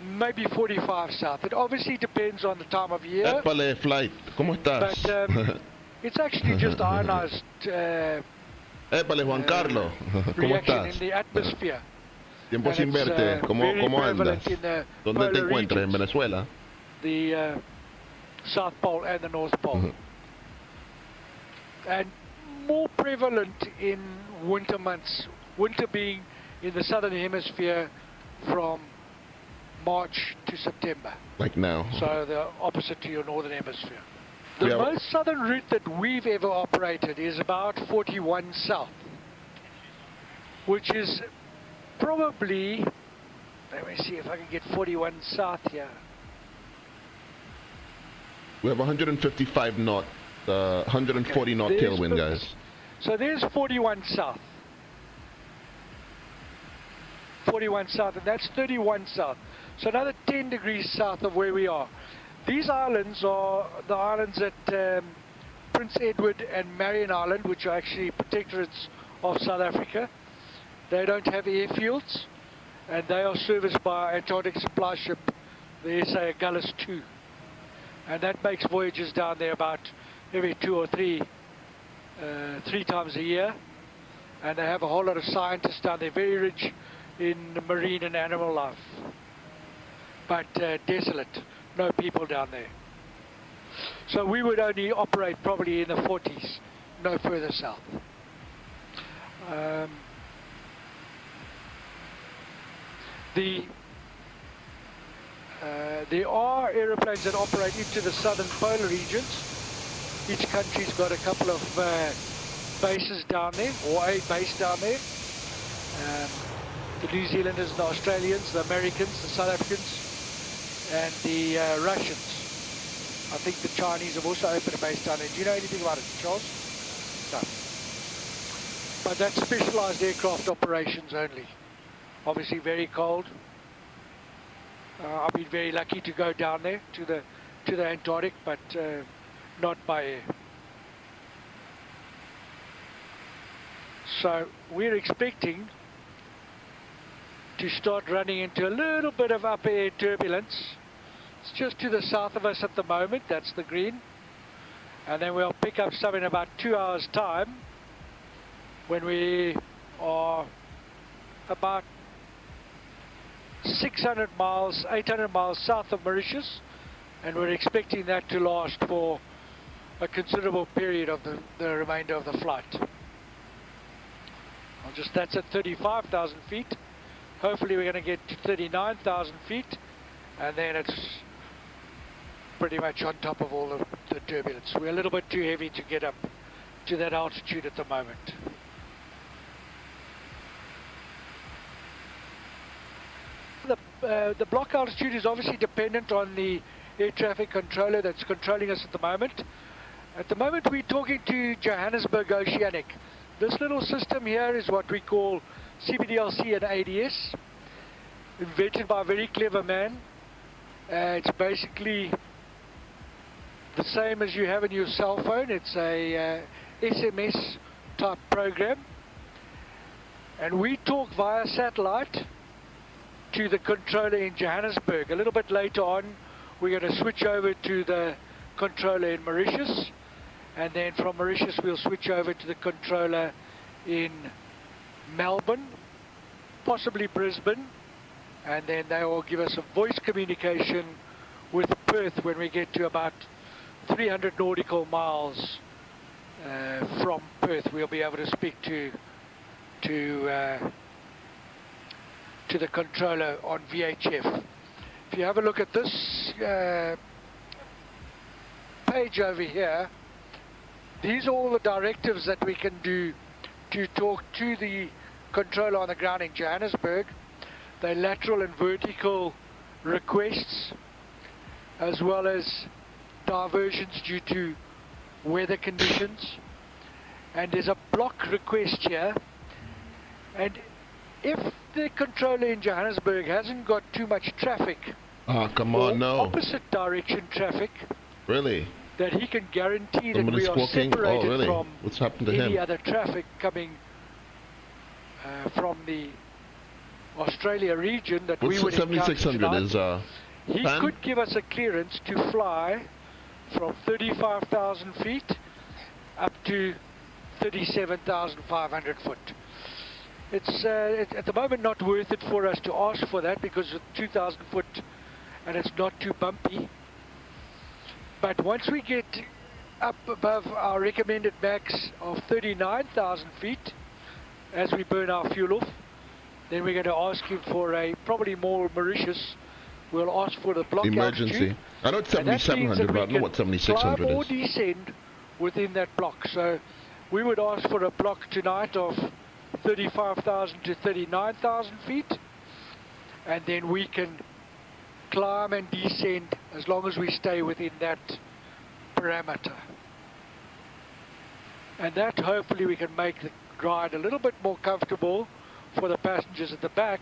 maybe 45 south. It obviously depends on the time of year. Épale, flight, ¿cómo estás? But it's actually just ionized Épale, Juan Carlos, ¿cómo estás? In the atmosphere. Tiempo sin verte, ¿cómo andas? ¿Dónde te encuentras? ¿En Venezuela? The South Pole and the North Pole. And more prevalent in winter months, winter being in the southern hemisphere from March to September. Like now. So the opposite to your northern hemisphere. The most southern route that we've ever operated is about 41 south, which is probably Let me see if I can get 41 south here. We have 155 knot, 140 knot tailwind, guys. So there's 41 south. 41 south, and that's 31 south. So another 10 degrees south of where we are. These islands are the islands at Prince Edward and Marion Island, which are actually protectorates of South Africa. They don't have airfields, and they are serviced by Antarctic supply ship, the SA Agulhas 2. And that makes voyages down there about every 2 or 3 times a year. And they have a whole lot of scientists down there, very rich in marine and animal life. But desolate, no people down there. So we would only operate probably in the 40s, no further south. There are aeroplanes that operate into the southern polar regions. Each country's got a couple of bases down there, or a base down there. The New Zealanders, the Australians, the Americans, the South Africans, and the Russians. I think the Chinese have also opened a base down there. Do you know anything about it, Charles? No. But that's specialized aircraft operations only. Obviously very cold. I've been very lucky to go down there to the Antarctic, but not by air. So we're expecting to start running into a little bit of upper air turbulence. It's just to the south of us at the moment, that's the green. And then we'll pick up some in about 2 hours' time when we are about 600 miles, 800 miles south of Mauritius, and we're expecting that to last for a considerable period of the remainder of the flight. That's at 35,000 feet. Hopefully we're going to get to 39,000 feet, and then it's pretty much on top of all the turbulence. We're a little bit too heavy to get up to that altitude at the moment. The block altitude is obviously dependent on the air traffic controller that's controlling us at the moment. At the moment we're talking to Johannesburg Oceanic. This little system here is what we call CBDLC and ADS, invented by a very clever man. It's basically the same as you have in your cell phone. It's a SMS type program, and we talk via satellite to the controller in Johannesburg. A little bit later on we're going to switch over to the controller in Mauritius, and then from Mauritius we'll switch over to the controller in Melbourne, possibly Brisbane, and then they will give us a voice communication with Perth when we get to about 300 nautical miles from Perth. We'll be able to speak to the controller on VHF. If you have a look at this page over here, these are all the directives that we can do to talk to the controller on the ground in Johannesburg. They're lateral and vertical requests, as well as diversions due to weather conditions. And there's a block request here, and if the controller in Johannesburg hasn't got too much traffic, opposite direction traffic, really, that he can guarantee that we are separated from What's happened to any him? other traffic coming from the Australia region that we would encounter 7600 is he could give us a clearance to fly from 35,000 feet up to 37,500 foot. It's at the moment not worth it for us to ask for that, because it's 2,000 foot and it's not too bumpy. But once we get up above our recommended max of 39,000 feet, as we burn our fuel off, then we're going to ask him for a probably more Mauritius. We'll ask for the block emergency altitude. I know it's 7,700, but I don't know what 7,600 climb or is. descend within that block. So we would ask for a block tonight of 35,000 to 39,000 feet, and then we can climb and descend as long as we stay within that parameter. And that hopefully we can make the ride a little bit more comfortable for the passengers at the back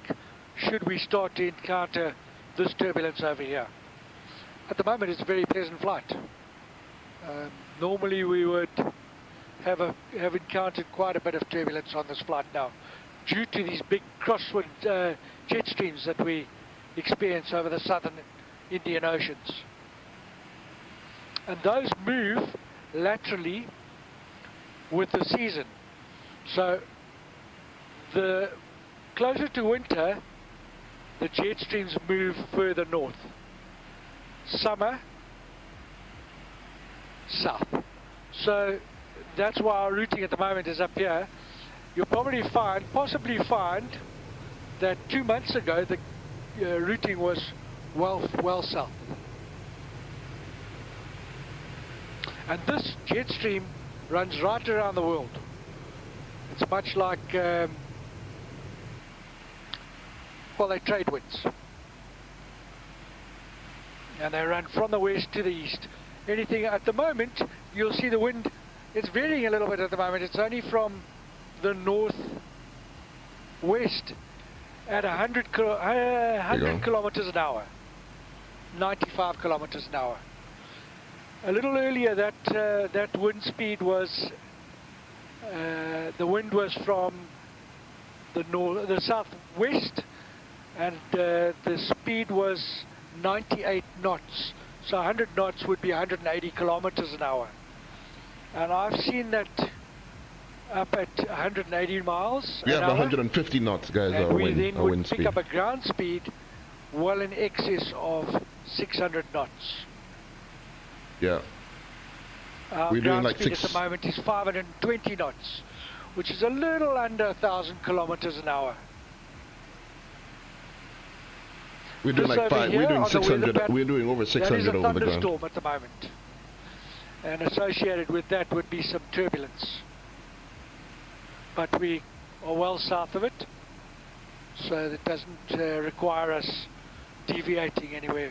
should we start to encounter this turbulence over here. At the moment it's a very pleasant flight. Normally we would have encountered quite a bit of turbulence on this flight now due to these big crosswind jet streams that we experience over the southern Indian Oceans. And those move laterally with the season. So the closer to winter, the jet streams move further north. Summer, south. So that's why our routing at the moment is up here. You'll probably possibly find that 2 months ago the routing was well south. And this jet stream runs right around the world. It's much like, well, they're trade winds. And they run from the west to the east. Anything at the moment, you'll see the wind, it's varying a little bit at the moment. It's only from the northwest at 100 kilometers an hour, 95 kilometers an hour. A little earlier, that wind speed was, the wind was from the southwest, and the speed was 98 knots. So 100 knots would be 180 kilometers an hour. And I've seen that up at 180 miles We an have hour. 150 knots, guys, And our we wind, then our would wind pick speed. up a ground speed well in excess of 600 knots. Yeah. Our We're doing ground like speed at the moment is 520 knots, which is a little under 1,000 kilometers an hour. We're doing This like over here we're doing on the weather 600, pattern, we're doing over 600 that is a over the ground. thunderstorm at the moment. And associated with that would be some turbulence. But we are well south of it, so that doesn't require us deviating anywhere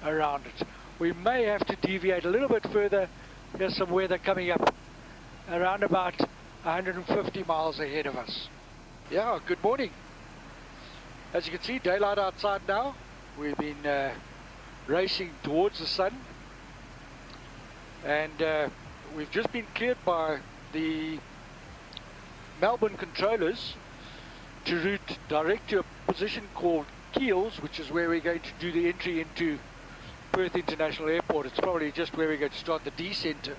around it. We may have to deviate a little bit further. There's some weather coming up around about 150 miles ahead of us. Yeah, good morning. As you can see, daylight outside now. We've been racing towards the sun, and we've just been cleared by the Melbourne controllers to route direct to a position called Keels, which is where we're going to do the entry into Perth International Airport. It's probably just where we're going to start the descent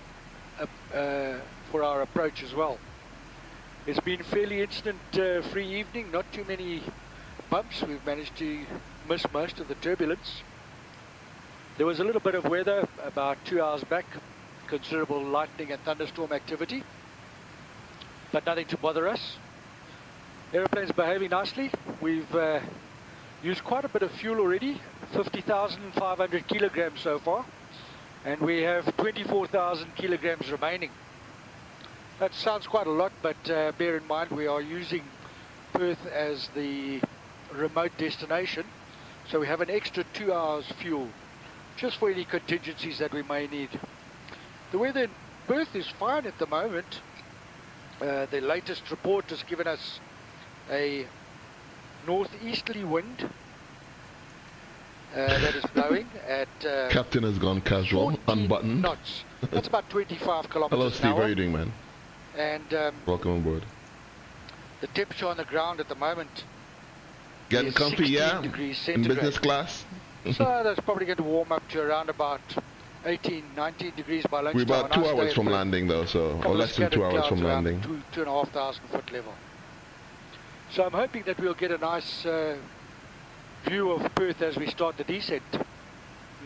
for our approach as well. It's been a fairly incident-free evening, not too many bumps. We've managed to miss most of the turbulence. There was a little bit of weather about 2 hours back, considerable lightning and thunderstorm activity, but nothing to bother us. Aeroplane's behaving nicely. We've used quite a bit of fuel already, 50,500 kilograms so far, and we have 24,000 kilograms remaining. That sounds quite a lot, but bear in mind we are using Perth as the remote destination, so we have an extra 2 hours fuel just for any contingencies that we may need. The weather in Perth is fine at the moment. The latest report has given us a northeasterly wind that is blowing at Captain has gone casual, unbuttoned. knots. That's about 25 kilometers Hello, an Steve. hour. How are you doing, man? And Welcome on board. the temperature on the ground at the moment Getting is comfy, 16 yeah? degrees In centigrade. business class? So that's probably going to warm up to around about 18, 19 degrees by lunchtime. We're about and 2 I stay hours at from the landing, though, so couple or of less than 2 scattered hours clouds from around landing. 2,500 foot level. So I'm hoping that we'll get a nice view of Perth as we start the descent.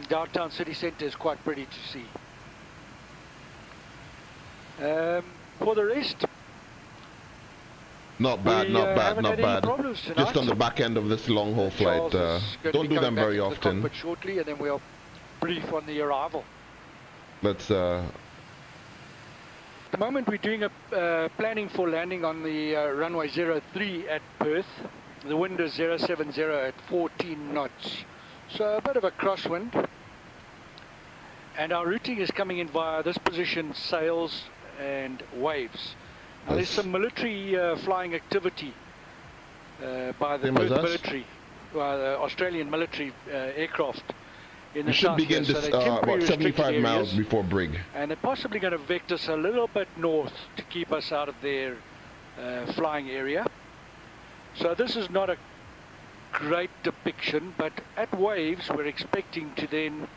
Downtown city centre is quite pretty to see. For the rest, Not bad, not bad, haven't not had any bad. problems Just tonight. on the back end of this long haul flight. Charles is going to Don't be do coming them back very into the often. cockpit shortly, and then we'll brief on the arrival. Let's At the moment we're doing a planning for landing on the runway 03 at Perth. The wind is 070 at 14 knots. So a bit of a crosswind. And our routing is coming in via this position, sails and waves. Now there's some military flying activity by the Perth military, the Australian military aircraft in the south. We should begin this about 75 miles before brig. And they're possibly going to vect us a little bit north to keep us out of their flying area. So this is not a great depiction, but at waves we're expecting to then...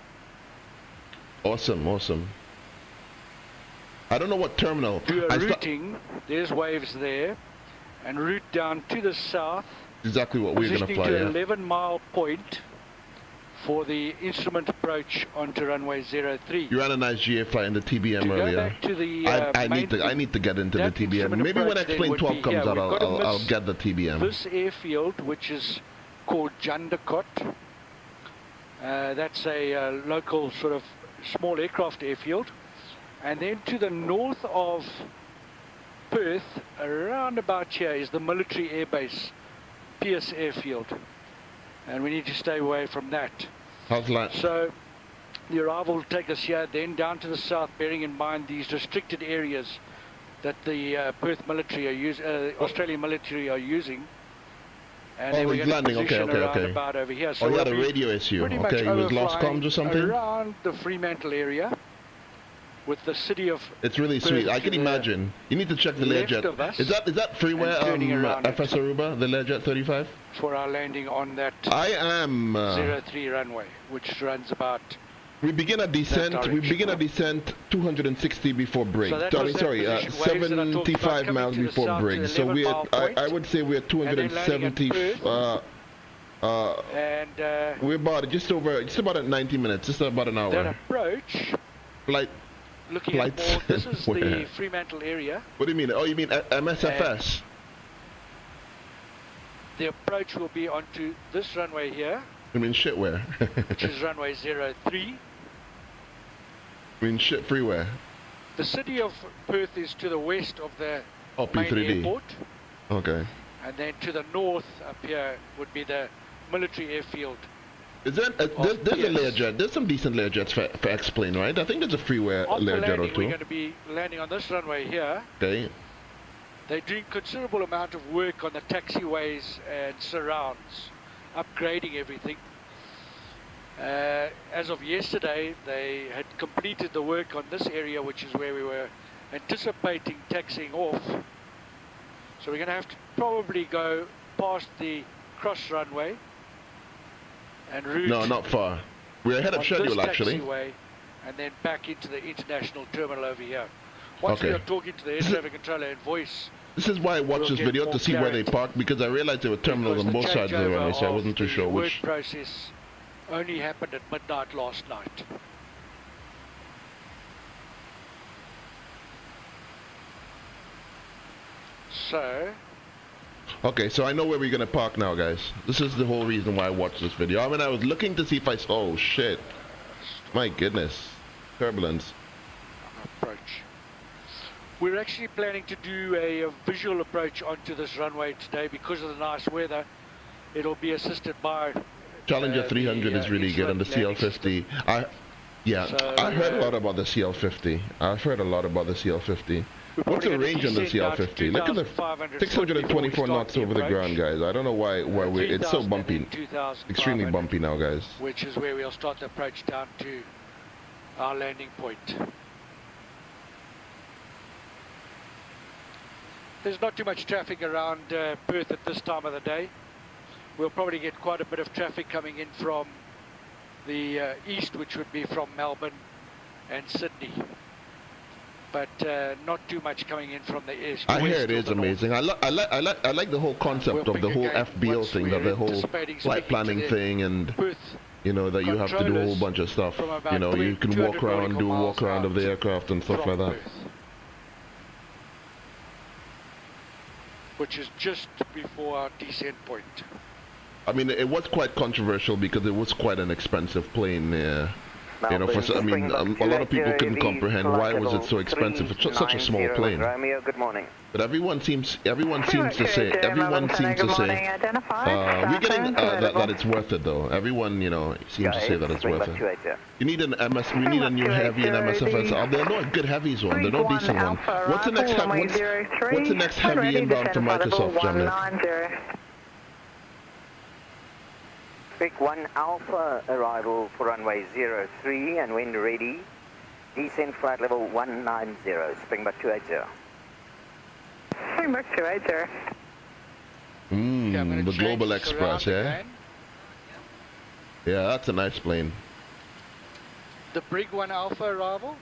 Awesome, awesome. I don't know what terminal. Do a routing, there's waves there, and route down to the south. Exactly what we're going to fly, to 11-mile point for the instrument approach onto runway 03. You ran a nice GA flight in the TBM earlier. Go back to the, I need to get into the TBM. Maybe when X-Plane 12 comes out, I'll get the TBM. This airfield, which is called Jandakot, that's a local sort of small aircraft airfield. And then to the north of Perth, around about here, is the military airbase, Pierce Airfield. And we need to stay away from that. How's that? So the arrival will take us here, then down to the south, bearing in mind these restricted areas that the Perth military are Australian military are using. And then we're going to position around about over here. So you had a radio issue. Okay, you was lost comms or something? Around the Fremantle area, with the city of... It's really sweet. I can imagine. You need to check the Learjet. Is that freeware FS Aruba, the Learjet 35? For our landing on that 03 runway, which runs about... We begin a descent 260 before brig. So 75 miles before brig. So I would say we're 270 we're about just about at 90 minutes, just about an hour. That approach looking at more, this is the Fremantle area. What do you mean? Oh, you mean MSFS? The approach will be onto this runway here. I mean shit where? Which is runway 03. I mean shit freeware. The city of Perth is to the west of the P3D. main airport. Okay. And then to the north up here would be the military airfield. Is there there's a Learjet? There's some decent Learjets for X-Plane, right? I think there's a freeware Learjet or two. We're going to be landing on this runway here. Okay. They're doing considerable amount of work on the taxiways and surrounds, upgrading everything. As of yesterday, they had completed the work on this area, which is where we were anticipating taxiing off. So we're going to have to probably go past the cross runway and route. No, not far. We're ahead of schedule actually. Taxiway, and then back into the international terminal over here. Once we are talking to the air traffic controller in voice. This is why I watched this video to see where they park, because I realized there were terminals on both sides of the runway, so I wasn't too sure which. The work process only happened at midnight last night. So. Okay, so I know where we're gonna park now, guys. This is the whole reason why I watched this video. I mean, I was looking to see if I saw. Oh shit! My goodness, turbulence. Approach. We're actually planning to do a visual approach onto this runway today because of the nice weather. It'll be assisted by Challenger 300 is really good, and the CL50. I heard a lot about the CL50. I've heard a lot about the CL50. What's the range on the CL50? Look at the 624 knots over the ground, guys. I don't know why it's so bumpy. Extremely bumpy now, guys. Which is where we'll start the approach down to our landing point. There's not too much traffic around Perth at this time of the day. We'll probably get quite a bit of traffic coming in from the east, which would be from Melbourne and Sydney. But not too much coming in from the east. I hear it is amazing. I like the whole concept of the whole FBO thing, the whole flight planning thing, and you know that you have to do a whole bunch of stuff. You know, you can walk around, do a walk around of the aircraft and stuff like that. Which is just before our descent point. I mean, it was quite controversial because it was quite an expensive plane. You know, a lot of people couldn't comprehend why was it so expensive for such a small plane. Romeo, good morning. But everyone seems to say we're getting that it's worth it though. Everyone, you know, seems to say that it's worth it. You need an MS. We need a new heavy in MSFS. There are no good heavies one. There are no decent one. What's the next what's the next heavy inbound from Microsoft, Germany? Big 1 Alpha arrival for runway 03 and when ready, descent flight level 190, Springbok 280. Springbok 280. The Global Express, yeah? Yeah, that's a nice plane. The Brig 1 Alpha arrival?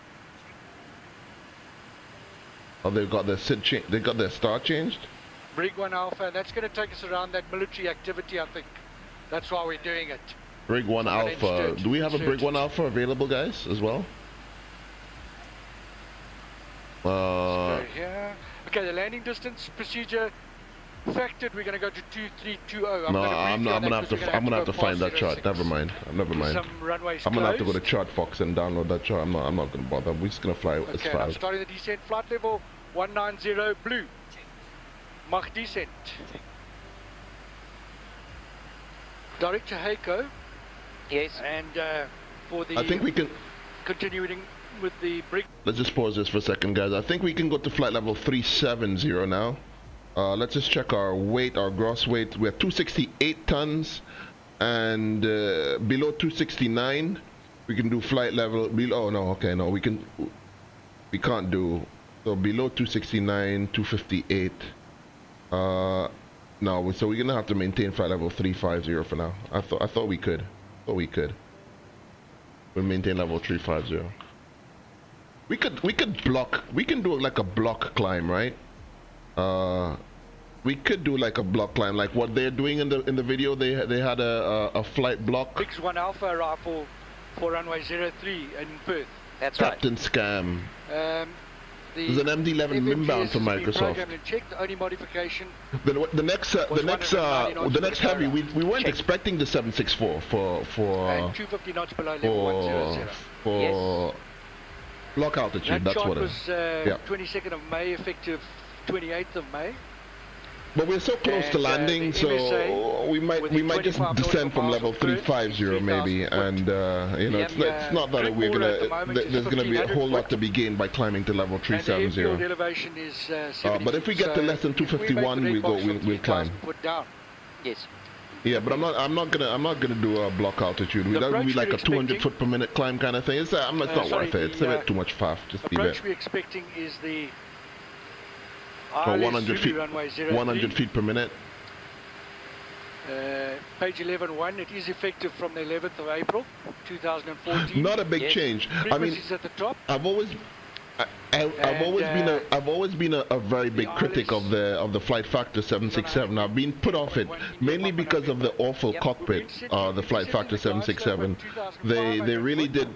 Oh, they've got their they got their star changed? Brig 1 Alpha, that's going to take us around that military activity, I think. That's why we're doing it. Brig 1 Alpha. Do we have a Brig 1 Alpha available, guys, as well? Here. Okay, the landing distance procedure factored. We're going to go to 2320. I'm gonna have to find that chart. Never mind. Never mind. Some runways I'm gonna have to go to Chartfox and download that chart. I'm not gonna bother. We're just gonna fly as Okay, fast. I'm starting the descent. Flight level 190 blue. Mach descent. Direct to Heiko. Yes. And for the... I think we can... Continuing with the Brig... Let's just pause this for a second, guys. I think we can go to flight level 370 now. Let's just check our weight, our gross weight. We're 268 tons. And below 269, we can do flight level... Oh, no, okay, no. We can't do... So below 269, 258. No, so we're gonna have to maintain flight level 350 for now. I thought we could. We'll maintain level 350. We could block. We can do like a block climb, right? We could do like a block climb, like what they're doing in the video. They had a flight block. Big 1 Alpha arrival for runway 03 in Perth. That's Captain Scam. There's an MD-11 inbound from Microsoft. The only modification. The next heavy. We weren't expecting the 764 for 250 knots below level 100. For block altitude. That's what it is. Yeah. 22nd of May, effective 28th of May. But we're so close to landing, so we might just descend from level 350 maybe, and you know, it's not that we're there's gonna be a whole lot to be gained by climbing to level 370. Elevation is but if we get to less than 251, we'll climb. Yes. Yeah, but I'm not gonna do a block altitude. That would be like a 200 foot per minute climb kind of thing. It's not worth it. It's a bit too much faff. Just leave it. The approach we're expecting is the 100 feet per minute. Page 11.1, it is effective from the 11th of April 2014. Not a big change. I mean, at the top. I've always been a very big critic of the flight factor 767. I've been put off it mainly because of the awful cockpit. The flight factor 767. They really did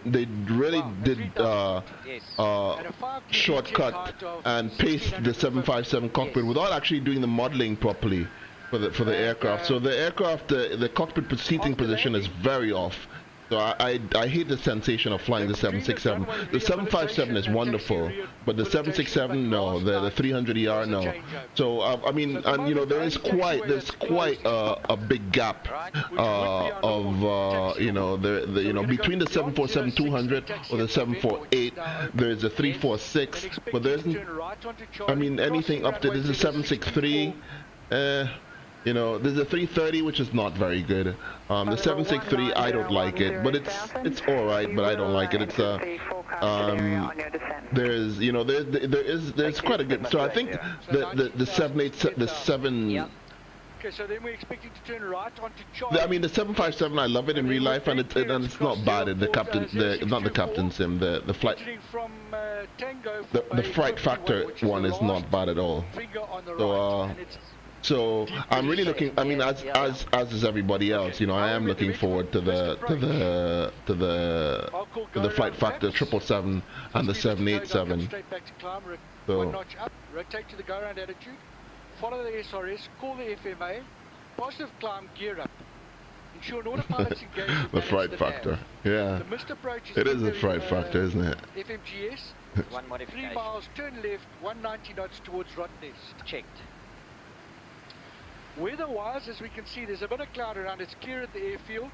shortcut and paste the 757 cockpit without actually doing the modeling properly for the aircraft. So the aircraft, the cockpit seating position is very off. So I hate the sensation of flying the 767. The 757 is wonderful, but the 767, no. The 300ER, no. So I mean, and you know, there's quite a big gap of you know, between the 747-200 or the 748. There's a 346, but there's, I mean, anything up to this is 763. You know, there's a 330, which is not very good. The 763, I don't like it, but it's all right, but I don't like it. It's there's, you know, there's quite a good. So I think the 7. Okay, so then we're expecting to turn right onto Charlie. I mean, the 757, I love it in real life, and it's not bad. The captain sim, the flight, the flight factor one is not bad at all. So I'm really looking. I mean, as is everybody else, you know, I am looking forward to the flight factor 777 and the 787. So notch up, rotate to the go around attitude, follow the SRS, call the FMA, positive climb, gear up. Ensure an autopilot's engaged. The fright factor. Yeah. The missed approach is It is a fright factor, isn't it? FMGS. 3 miles, turn left, 190 knots towards Rottnest. Checked. Weather-wise, as we can see, there's a bit of cloud around. It's clear at the airfield.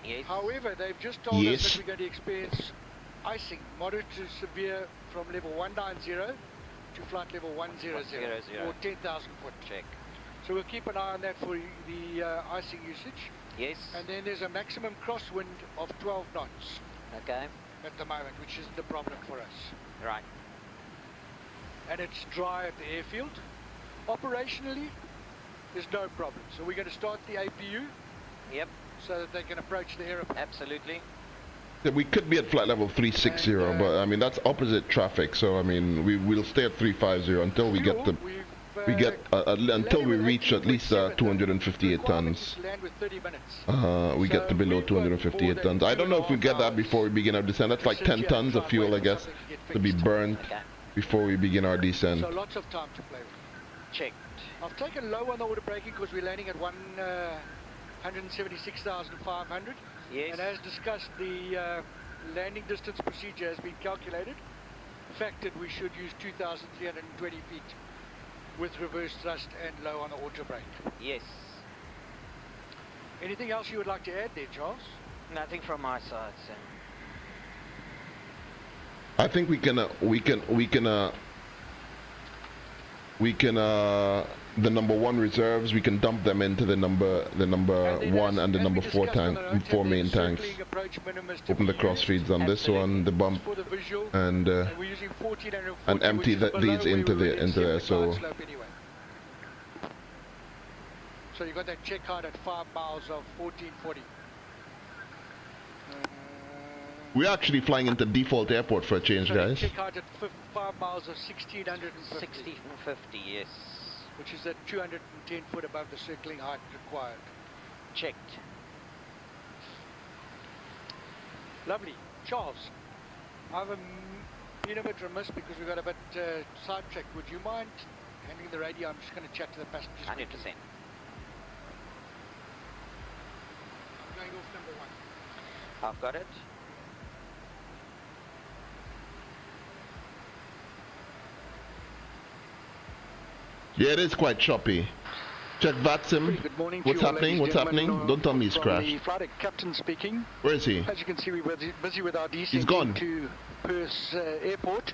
Yes. However, they've just told us that we're going to experience icing, moderate to severe, from level 190 to flight level 100, or 10,000 foot. Check. So we'll keep an eye on that for the icing usage. Yes. And then there's a maximum crosswind of 12 knots. Okay. At the moment, which isn't a problem for us. Right. And it's dry at the airfield. Operationally, there's no problem. So we're going to start the APU. Yep. So that they can approach the airport. Absolutely. Yeah, we could be at flight level 360, but I mean that's opposite traffic. So I mean we'll stay at 350 until we get the until we reach at least 258 tons. We get to below 258 tons. I don't know if we get that before we begin our descent. That's like 10 tons of fuel, I guess, to be burned before we begin our descent. So lots of time to play with. Checked. I've taken low on the auto braking because we're landing at 176,500. Yes. And as discussed, the landing distance procedure has been calculated. Factored we should use 2,320 feet with reverse thrust and low on the auto brake. Yes. Anything else you would like to add there, Charles? Nothing from my side, Sam. I think we can the number 1 reserves, we can dump them into the number 1 and the number 4 main tanks. Open the cross feeds on this one, the bump, and empty these into there. So you got that check out at 5 miles of 1440. We're actually flying into default airport for a change, guys. Check out at 5 miles of 1650. 1650, yes. Which is at 210 foot above the circling height required. Checked. Lovely. Charles, I've been a bit remiss because we got a bit sidetracked. Would you mind handing the radio? I'm just going to chat to the passengers. 100%. I'm going off number 1. I've got it. Yeah, it is quite choppy. Check VATSIM. Good morning. What's happening? What's happening? Don't tell me he's crashed. The flight captain speaking. Where is he? As you can see, we're busy with our descent He's gone. to Perth Airport.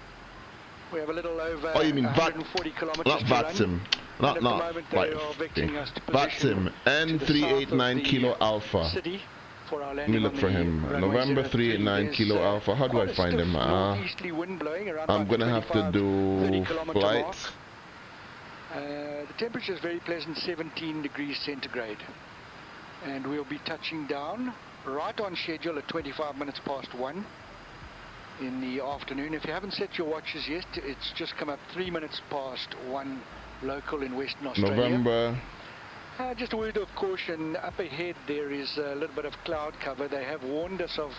We have a little over Oh, you mean 140 kilometers not VATSIM. Not flight. VATSIM. N389 Kilo Alpha. City for our Let me look for him. November 389 Kilo Alpha. How do I find him? I'm gonna have to do flights. The temperature is very pleasant, 17 degrees centigrade. And we'll be touching down right on schedule at 25 minutes past 1 in the afternoon. If you haven't set your watches yet, it's just come up 3 minutes past 1 local in Western Australia. November. Just a word of caution, up ahead there is a little bit of cloud cover. They have warned us of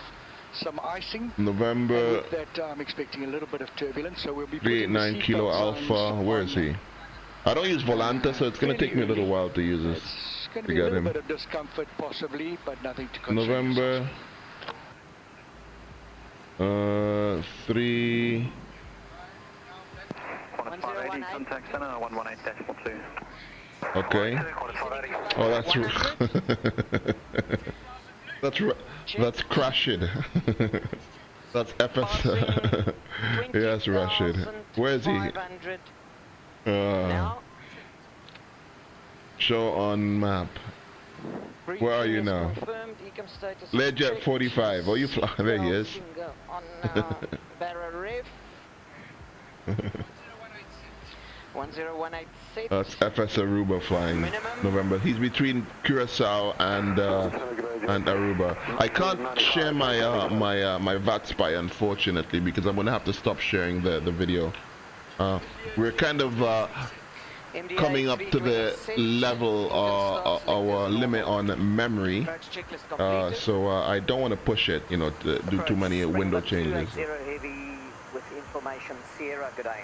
some icing. November. And with that, I'm expecting a little bit of turbulence, so we'll be 389 Kilo Alpha. Where is he? I don't use Volanta, so it's going to take me a little while to use this. It's going to be a little bit of discomfort possibly, but nothing to concern November 3 Contact center 118.2. Okay. Oh, that's crashing. That's FS. Yes, Rashid. Where is he? Show on map. Where are you now? Learjet 45. Oh, you fly. There he is. Barra 10186. That's FS Aruba flying. November. He's between Curacao and Aruba. I can't share my my VATSPY unfortunately because I'm gonna have to stop sharing the video. We're kind of coming up to the level our limit on memory, so I don't want to push it, you know, to do too many window changes. 280 heavy with information, Sierra, good day.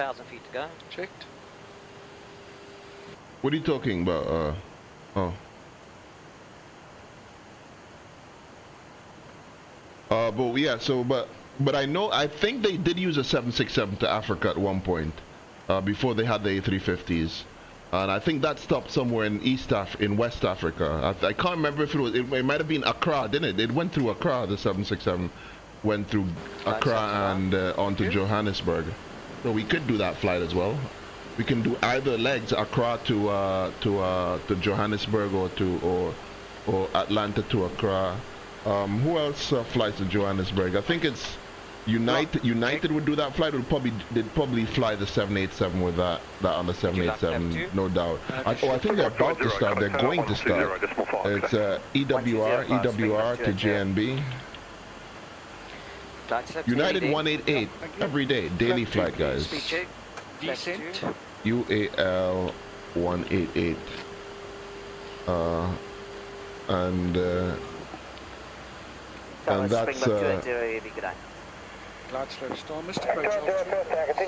1,000 feet to go. Checked. What are you talking about? Oh. But yeah, so, but I think they did use a 767 to Africa at one point, before they had the A350s. And I think that stopped somewhere in West Africa. I can't remember if it might have been Accra, didn't it? It went through Accra, the 767 went through Accra and onto Johannesburg. So we could do that flight as well. We can do either legs, Accra to Johannesburg or Atlanta to Accra. Who else flies to Johannesburg? I think it's United would do that flight. They'd probably fly the 787 with that on the 787, no doubt. I think they're about to start. They're going to start. It's EWR to JNB. United 188 every day, daily flight, guys. Descent. UAL 188. And that's continue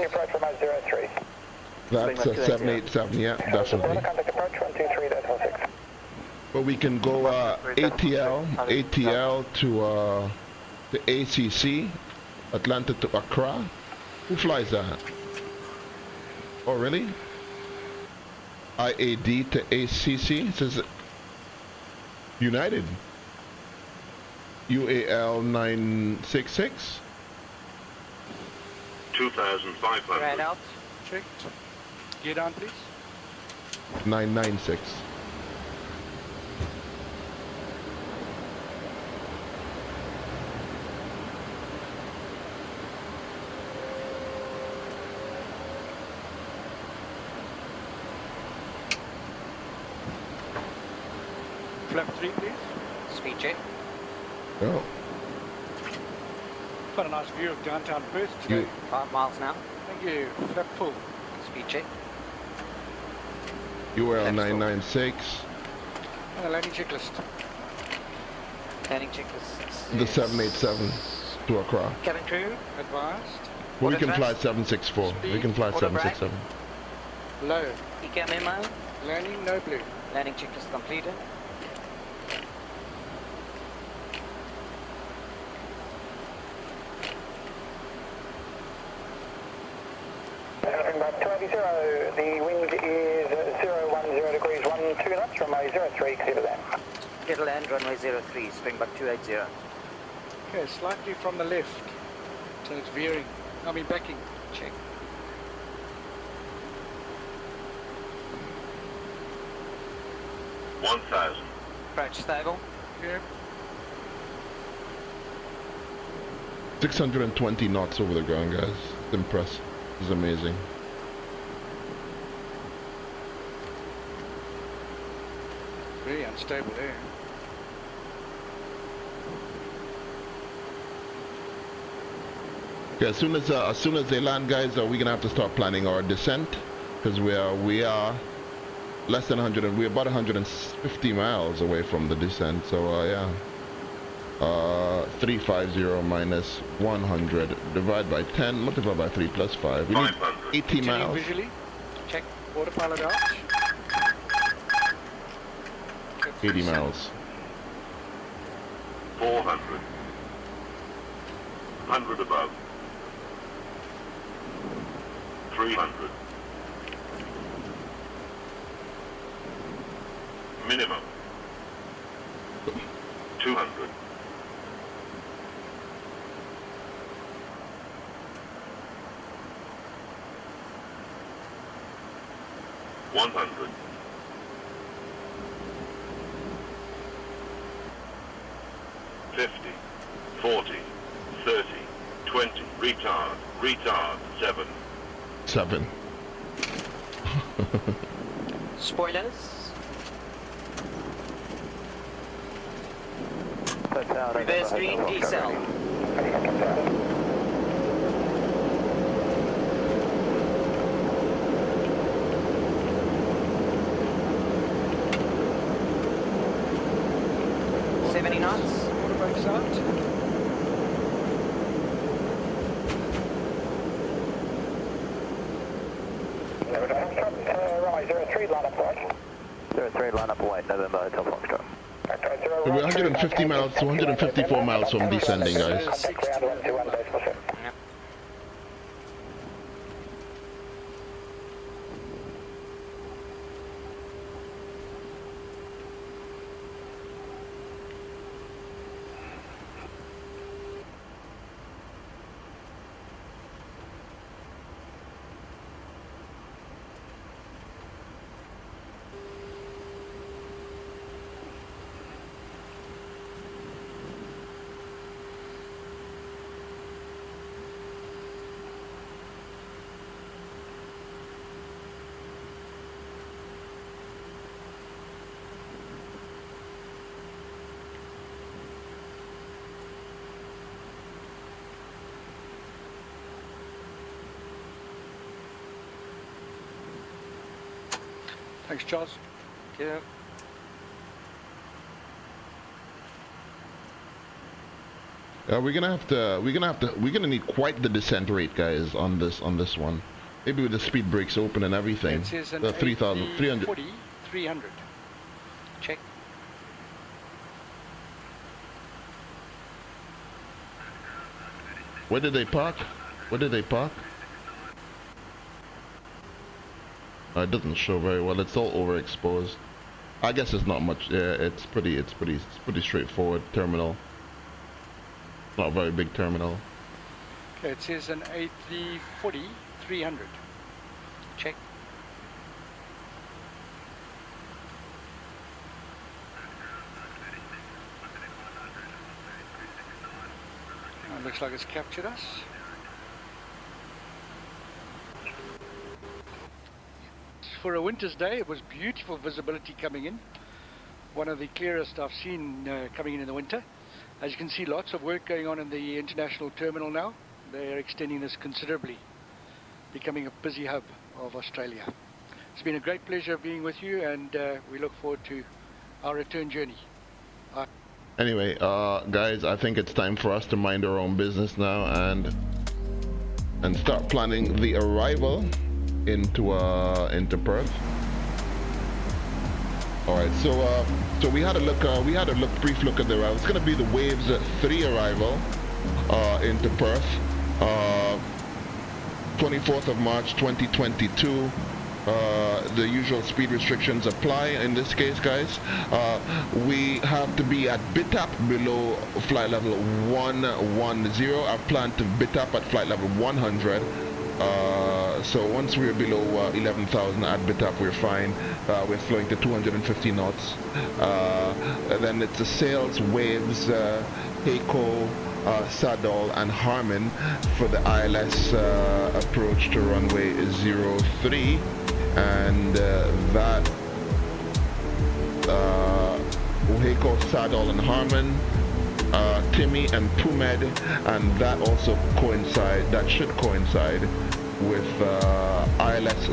approach from 03. That's a 787, yeah, definitely. Contact approach 123.46. But we can go ATL to ACC, Atlanta to Accra. Who flies that? Oh, really? IAD to ACC, it says United. UAL 966. 2,500. Right out. Checked. Get on, please. 996. Flap 3, please. Speed check. Oh. Quite a nice view of downtown Perth today. 5 miles now. Thank you. Flap full. Speed check. URL 996. Landing checklist. Landing checklist. The 787 to Accra. Cabin crew. Advised. Well, we can fly 764. We can fly 767. Low. ECAM memo. Landing no blue. Landing checklist completed. About 280, the wind is 010 degrees 12 knots, runway 03, clear to land. Clear to land, runway 03, Springbok 280. Okay, slightly from the left. So it's veering. I mean backing. Check. $1,000. Approach stable. Yep. 620 knots over the ground, guys. It's impressive. It's amazing. Very unstable there. Okay, as soon as they land, guys, we're gonna have to start planning our descent, because we are less than 100. We're about 150 miles away from the descent. So yeah. 350 minus 100 divide by 10 multiplied by 3 plus 5. We need 80 miles. Visually. Check autopilot out. 80 miles. 400. 100 above. 300. Minimum. 200. 100. 50, 40, 30, 20, retard, 7. 7. Spoilers. Reverse green, decel. Knots. Water brakes out. 03, line up right. 03, line up white, November Hotel Foxtrot. We're 150 miles, 154 miles from descending, guys. Thanks, Charles. Yeah. We're gonna need quite the descent rate, guys, on this one. Maybe with the speed brakes open and everything. It is an The 3,300. 300. Check. Where did they park? Where did they park? It doesn't show very well. It's all overexposed. I guess it's not much. Yeah, it's pretty straightforward terminal. Not a very big terminal. Okay, it says an A340 300. Check. Looks like it's captured us. For a winter's day, it was beautiful visibility coming in. One of the clearest I've seen coming in the winter. As you can see, lots of work going on in the international terminal now. They're extending this considerably, becoming a busy hub of Australia. It's been a great pleasure being with you, and we look forward to our return journey. Anyway, guys, I think it's time for us to mind our own business now and start planning the arrival into Perth. All right, so we had a brief look at the arrival. It's going to be the Waves 3 arrival into Perth, 24th of March 2022. The usual speed restrictions apply in this case, guys. We have to be at BITAP below flight level 110. I've planned to BITAP at flight level 100. So once we're below 11,000 at BITAP, we're fine. We're flowing to 250 knots. Then it's the Sails, Waves, Heiko, Sadol and Harman for the ILS approach to runway 03, and that Heiko, Sadol and Harman, Timmy and Pumed, and that also should coincide with ILS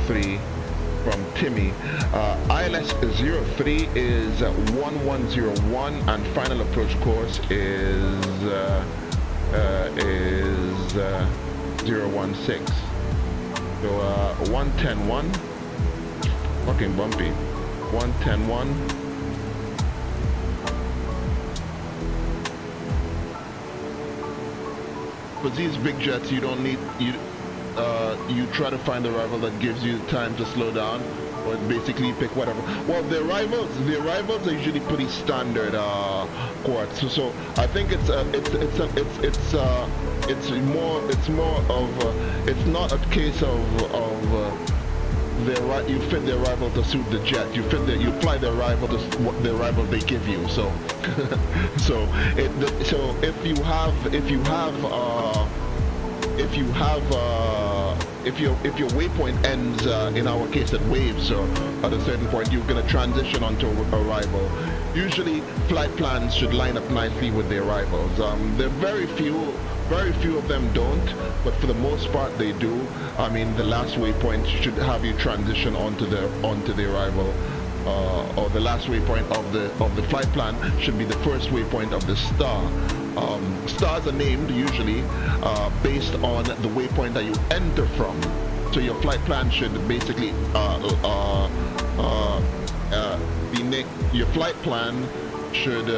03 from Timmy. ILS 03 is 1101 and final approach course is 016. So 110.1, fucking bumpy. 110.1. For these big jets, you don't need you try to find the arrival that gives you time to slow down, or basically pick whatever. Well, the arrivals are usually pretty standard quartz. So I think it's not a case of you fit the arrival to suit the jet. You fly the arrival to what the arrival they give you. So if your waypoint ends in our case at Waves, or at a certain point you're going to transition onto arrival. Usually flight plans should line up nicely with the arrivals. There are very few of them don't, but for the most part they do. I mean, the last waypoint should have you transition onto the arrival, or the last waypoint of the flight plan should be the first waypoint of the star. Stars are named usually based on the waypoint that you enter from. So your flight plan should basically your flight plan should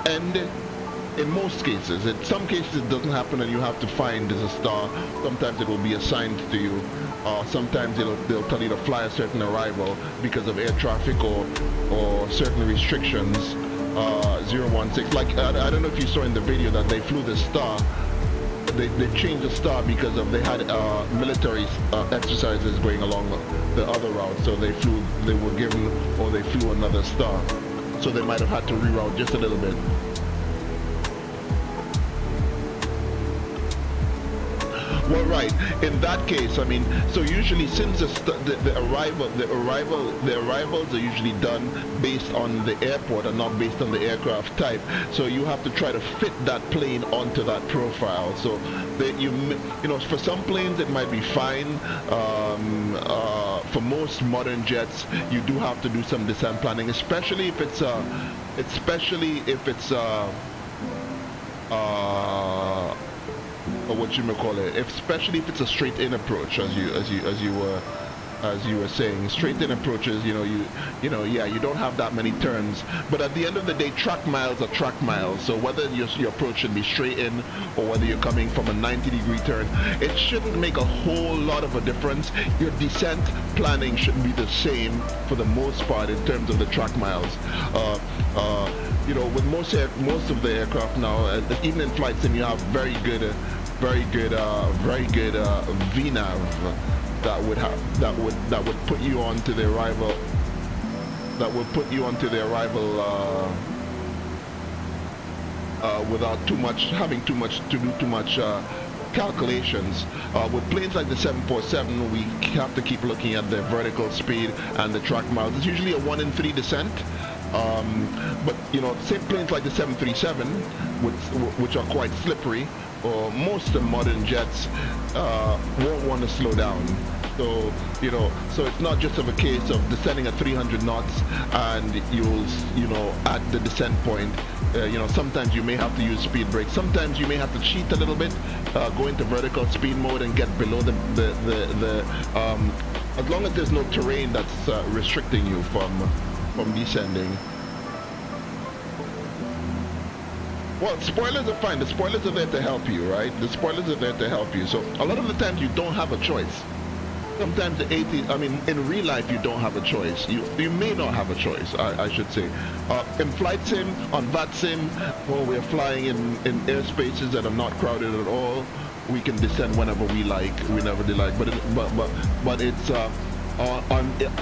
end in most cases. In some cases it doesn't happen and you have to find as a star. Sometimes it will be assigned to you. Sometimes they'll tell you to fly a certain arrival because of air traffic or certain restrictions. 016, like I don't know if you saw in the video that they flew the star. They changed the star because they had military exercises going along the other route, so they flew another star, so they might have had to reroute just a little bit. Well, right. In that case, I mean, so usually since the arrivals are usually done based on the airport and not based on the aircraft type. So you have to try to fit that plane onto that profile. So that you know, for some planes it might be fine. For most modern jets, you do have to do some descent planning, especially if it's what you may call it, especially if it's a straight in approach, as you were saying. Straight in approaches, you know, yeah, you don't have that many turns, but at the end of the day, track miles are track miles. So whether your approach should be straight in or whether you're coming from a 90-degree turn, it shouldn't make a whole lot of a difference. Your descent planning should be the same for the most part in terms of the track miles. You know, with most of the aircraft now, even in flight sim, you have very good VNAV that would put you onto the arrival. Without having to do too much calculations. With planes like the 747, we have to keep looking at the vertical speed and the track miles. It's usually a 1 in 3 descent. But you know, same planes like the 737, which are quite slippery, or most of the modern jets won't want to slow down. So you know, so it's not just of a case of descending at 300 knots and you know, at the descent point, you know, sometimes you may have to use speed brakes. Sometimes you may have to cheat a little bit, go into vertical speed mode and get below as long as there's no terrain that's restricting you from descending. Well, spoilers are fine. The spoilers are there to help you, right? The spoilers are there to help you. So a lot of the times you don't have a choice. Sometimes in real life you don't have a choice. You may not have a choice, I should say. In flight sim, on VAT sim, when we're flying in airspaces that are not crowded at all, we can descend whenever we like. We never like. But it's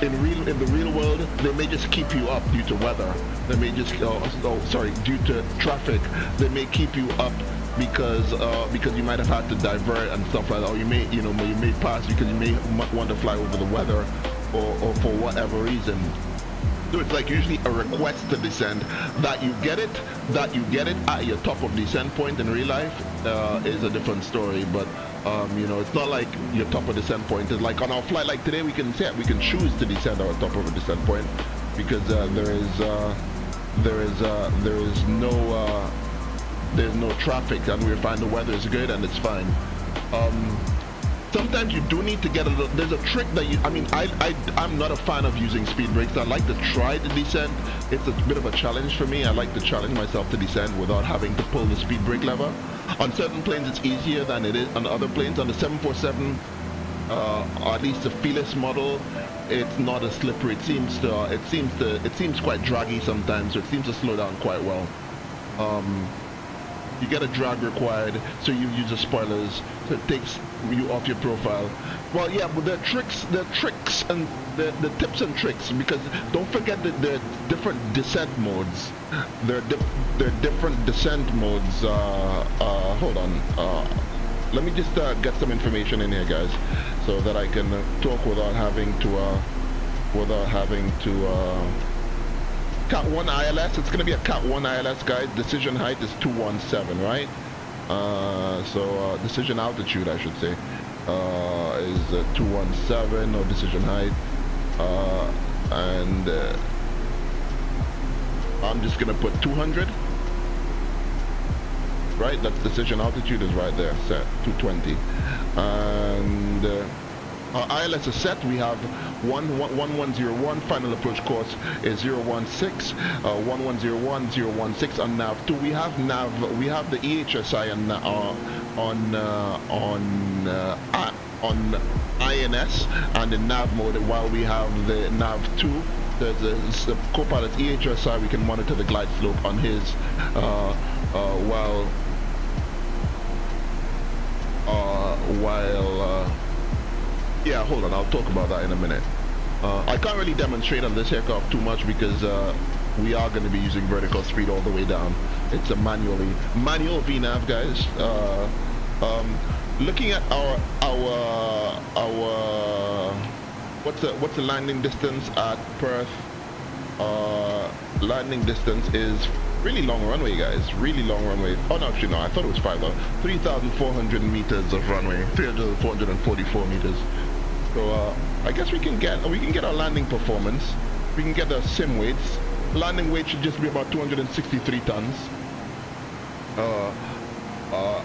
in the real world, they may just keep you up due to weather. They may just due to traffic. They may keep you up because you might have had to divert and stuff like that, or you may pass because you may want to fly over the weather or for whatever reason. So it's like usually a request to descend. That you get it at your top of descent point in real life is a different story. But you know, it's not like your top of descent point is like on our flight like today. We can choose to descend our top of a descent point because there's no traffic and we find the weather is good and it's fine. Sometimes you do need to get a little, there's a trick that I'm not a fan of using speed brakes. I like to try to descend. It's a bit of a challenge for me. I like to challenge myself to descend without having to pull the speed brake lever. On certain planes it's easier than it is on other planes. On the 747, or at least the Felis model, it's not as slippery. It seems quite draggy sometimes, so it seems to slow down quite well. You get a drag required, so you use the spoilers, so it takes you off your profile. Well, yeah, but there are tricks and the tips and tricks, because don't forget that there are different descent modes. There are different descent modes. Hold on. Let me just get some information in here, guys, so that I can talk without having to. Cat 1 ILS, it's going to be a Cat 1 ILS, guys. Decision height is 217, right? So decision altitude, I should say, is 217, or decision height. And I'm just going to put 200. right? That's decision altitude is right there, set 220. And our ILS is set. We have 1101, final approach course is 016, 1101, 016 on nav 2. We have the EHSI on INS and in nav mode, while we have the nav 2. There's a co-pilot EHSI. We can monitor the glide slope on his yeah, hold on, I'll talk about that in a minute. I can't really demonstrate on this aircraft too much because we are going to be using vertical speed all the way down. It's a manual VNAV, guys. Looking at our what's the landing distance at Perth? Landing distance is really long runway, guys. Really long runway. Oh no, actually no, I thought it was 3,400 meters of runway. 444 meters. So I guess we can get our landing performance. We can get the sim weights. Landing weight should just be about 263 tons.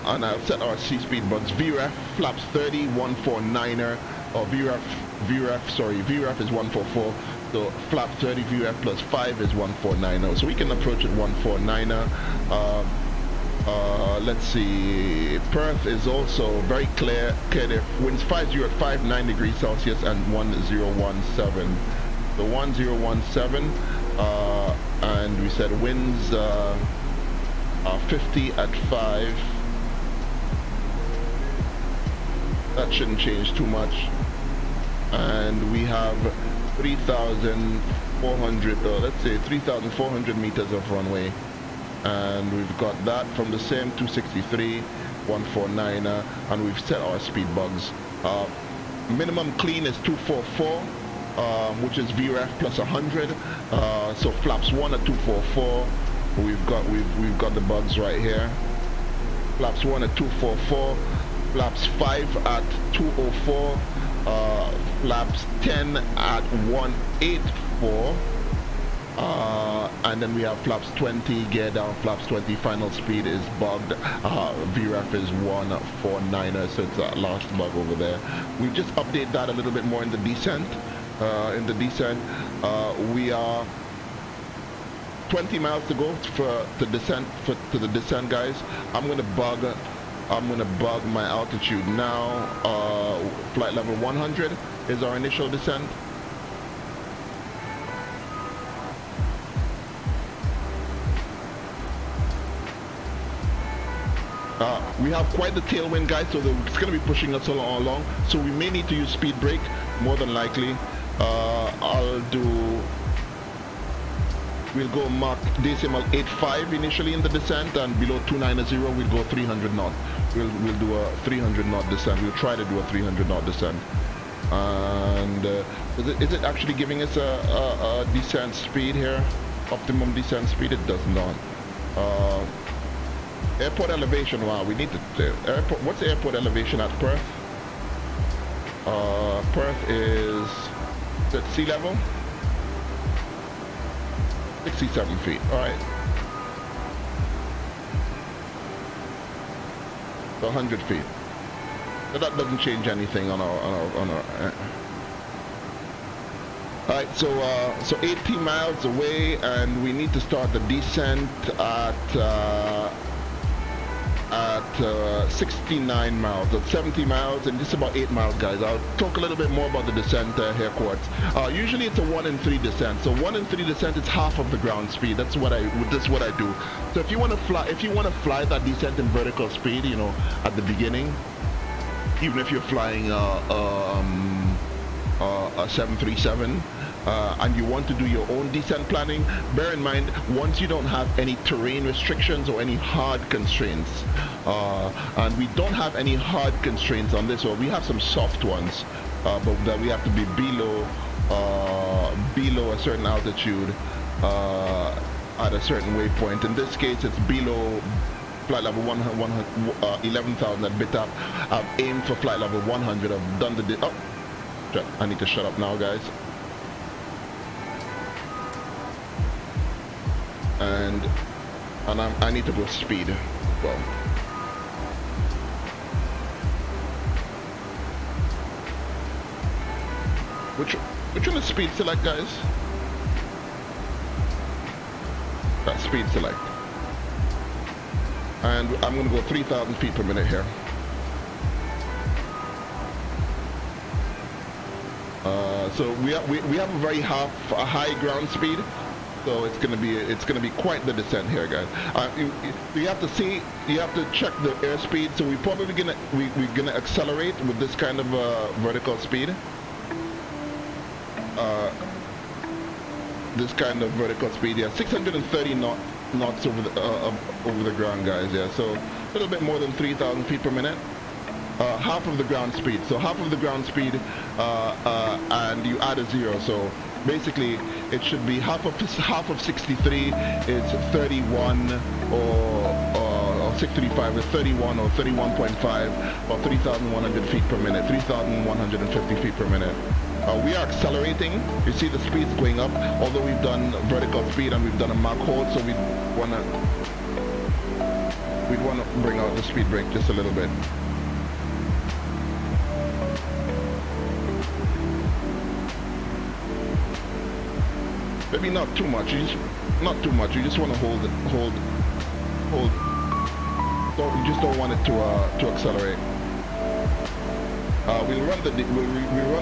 And I've set our C-speed bugs. VREF flaps 30, 149er, or VREF is 144. So flap 30 VREF plus 5 is 149er. So we can approach at 149er. Let's see. Perth is also very clear. Winds 50 at 9 degrees Celsius and 1017. So 1017, and we said winds are 50 at 5. That shouldn't change too much. And we have 3,400, let's say 3,400 meters of runway. And we've got that from the same 263, 149er, and we've set our speed bugs. Minimum clean is 244, which is VREF plus 100. So flaps 1 at 244. We've got the bugs right here. Flaps 1 at 244. Flaps 5 at 204. Flaps 10 at 184. And then we have flaps 20, gear down, flaps 20, final speed is bugged. VREF is 149er, so it's that last bug over there. We've just updated that a little bit more in the descent. We are 20 miles to go to the descent, guys. I'm gonna bug my altitude now. Flight level 100 is our initial descent. We have quite the tailwind, guys, so it's going to be pushing us along. So we may need to use speed brake, more than likely. We'll go Mach decimal 85 initially in the descent, and below 290 we'll go 300 knot. We'll do a 300 knot descent. We'll try to do a 300 knot descent. And is it actually giving us a descent speed here? Optimum descent speed? It does not. Airport elevation, wow, we need to airport. What's the airport elevation at Perth? Perth is at sea level 67 feet. All right, so 100 feet. So that doesn't change anything on our all right, so 18 miles away, and we need to start the descent at 69 miles, at 70 miles, and just about 8 miles, guys. I'll talk a little bit more about the descent here, Quartz. Usually it's a 1 in 3 descent. So 1 in 3 descent is half of the ground speed. That's what I do. So if you want to fly that descent in vertical speed, you know, at the beginning, even if you're flying a 737. And you want to do your own descent planning, bear in mind, once you don't have any terrain restrictions or any hard constraints, and we don't have any hard constraints on this, or we have some soft ones, but that we have to be below a certain altitude at a certain waypoint. In this case, it's below flight level 11,000 at BITAP. I've aimed for flight level 100. I've done the... Oh, I need to shut up now, guys. And I need to go speed. well. Which one is speed select, guys? That's speed select. And I'm gonna go 3,000 feet per minute here. So we have a very high ground speed, so it's gonna be quite the descent here, guys. You have to check the airspeed. So we're gonna accelerate with this kind of vertical speed. This kind of vertical speed, yeah, 630 knots over the ground, guys. Yeah, so a little bit more than 3,000 feet per minute. Half of the ground speed. So half of the ground speed, and you add a 0. So basically, it should be half of 63 is 31 or 635 is 31 or 31.5 or 3,100 feet per minute, 3,150 feet per minute. We are accelerating. You see the speed's going up, although we've done vertical speed and we've done a Mach hold, so we'd wanna bring out the speed brake just a little bit. Maybe not too much. Not too much. You just want to hold. You just don't want it to accelerate. We'll run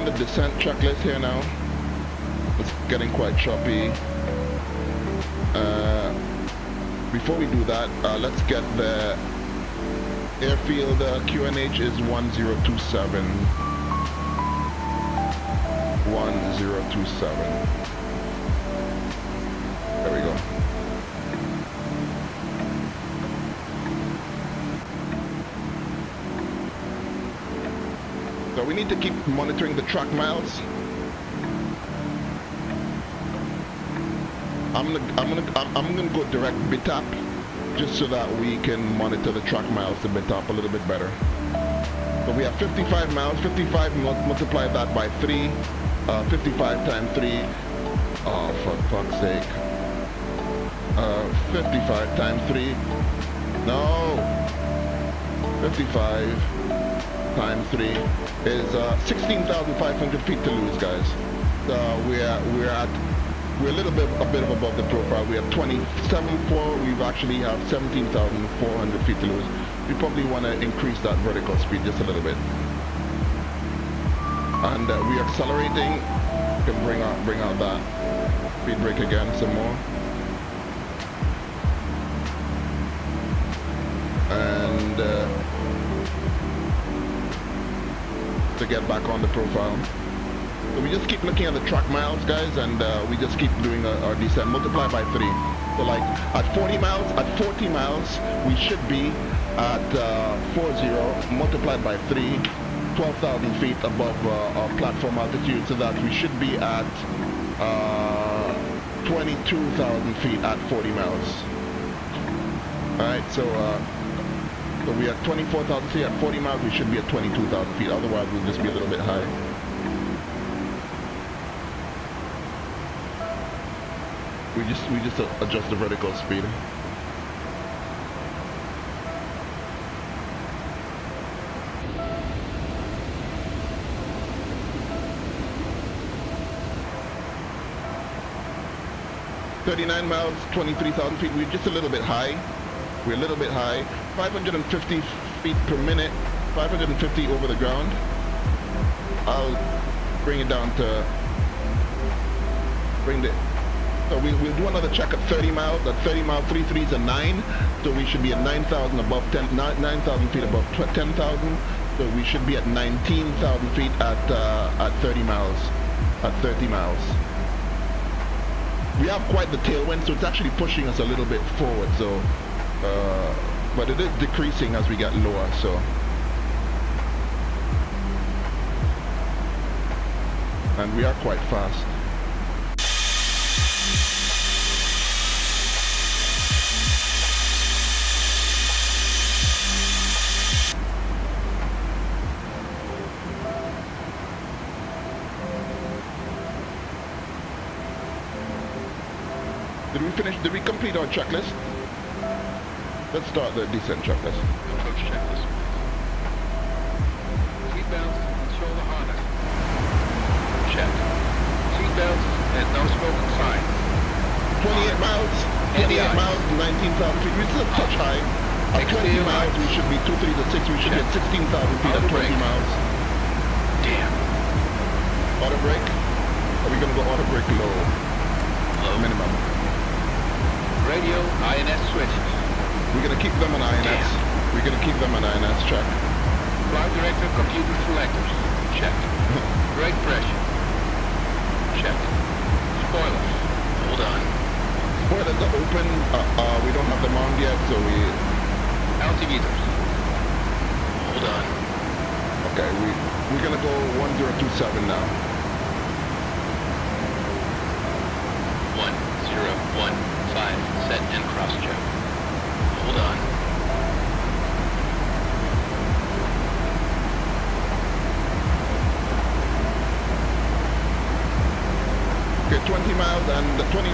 the descent checklist here now. It's getting quite choppy. Before we do that, let's get the airfield QNH is 1027. 1027. There we go. So we need to keep monitoring the track miles. I'm gonna go direct BITAP just so that we can monitor the track miles to BITAP a little bit better. So we have 55 miles. 55 multiply that by 3. 55 times 3. Oh, for fuck's sake. 55 times 3. No. 55 times 3 is 16,500 feet to lose, guys. We're a little bit above the profile. We have 27.4. We actually have 17,400 feet to lose. We probably want to increase that vertical speed just a little bit. And we're accelerating. We can bring out that speed brake again some more. And to get back on the profile. So we just keep looking at the track miles, guys, and we just keep doing our descent. Multiply by 3. So like at 40 miles, we should be at 40 multiplied by 3, 12,000 feet above our platform altitude, so that we should be at 22,000 feet at 40 miles. Alright, so we are 24,000 feet at 40 miles, we should be at 22,000 feet, otherwise we'll just be a little bit high. We just adjust the vertical speed. $39 miles, 23,000 feet. We're just a little bit high. We're a little bit high. 550 feet per minute. 550 over the ground. I'll bring it down to So we'll do another check at 30 miles. At 30 miles, 3 3s are 9. So we should be at 9,000 above 9,000 feet above 10,000. So we should be at 19,000 feet at 30 miles. At 30 miles. We have quite the tailwind, so it's actually pushing us a little bit forward. So, but it is decreasing as we get lower. So. And we are quite fast. Did we complete our checklist? Let's start the descent checklist. Approach checklist. Seatbelts and shoulder harness. Check. Seatbelts and no smoking sign. 28 miles. 28 miles, 19,000 feet. We're still a touch high. At 20 miles, we should be 236. We should be at 16,000 feet at 20 miles. Damn. Auto brake. Are we gonna go auto brake low? Low. Minimum. Radio INS switches. We're gonna keep them on INS. Damn. We're gonna keep them on INS. Check. Flight director computer selectors. Check. Brake pressure. Check. Spoilers. Hold on. Spoilers are open. We don't have them on yet, so we... Altimeters. Hold on. Okay, we're gonna go 1027 now. 1015, set and cross check. Hold on. Okay, 20 miles and 20...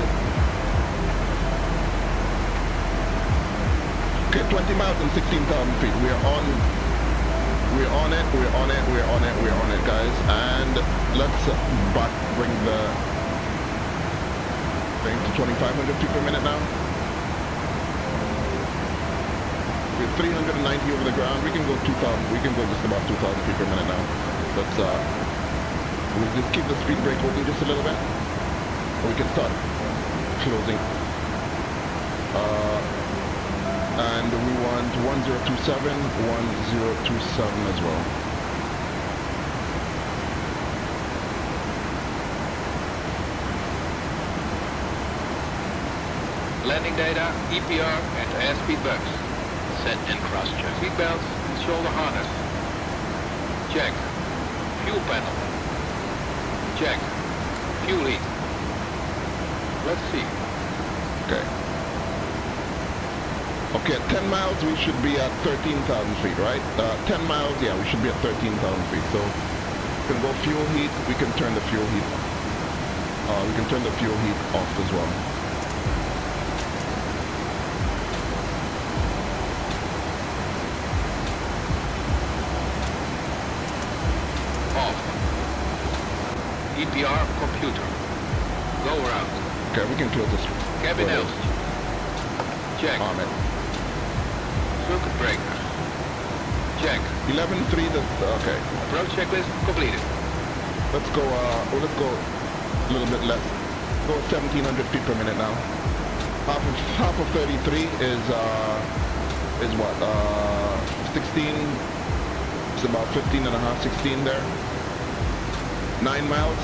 Okay, 20 miles and 16,000 feet. We're on it, guys. And let's bring the thing to 2,500 feet per minute now. We're 390 over the ground. We can go 2,000. We can go just about 2,000 feet per minute now. Let's we'll just keep the speed brake open just a little bit. Or we can start closing. And we want 1027, 1027 as well. Landing data, EPR, and airspeed bugs. Set and cross check. Seatbelts and shoulder harness. Check. Fuel panel. Check. Fuel heat. Let's see. Okay. Okay, at 10 miles we should be at 13,000 feet, right? 10 miles, yeah, we should be at 13,000 feet. So we can go fuel heat, we can turn the fuel heat. We can turn the fuel heat off as well. Off. EPR computer. Go around. Okay, we can close this. Cabin health. Check. Arm it. Circuit breaker. Check. 11.3, okay. Approach checklist completed. Let's go a little bit less. Go 1,700 feet per minute now. Half of 33 is what? 16. It's about 15 and a half, 16 there. 9 miles.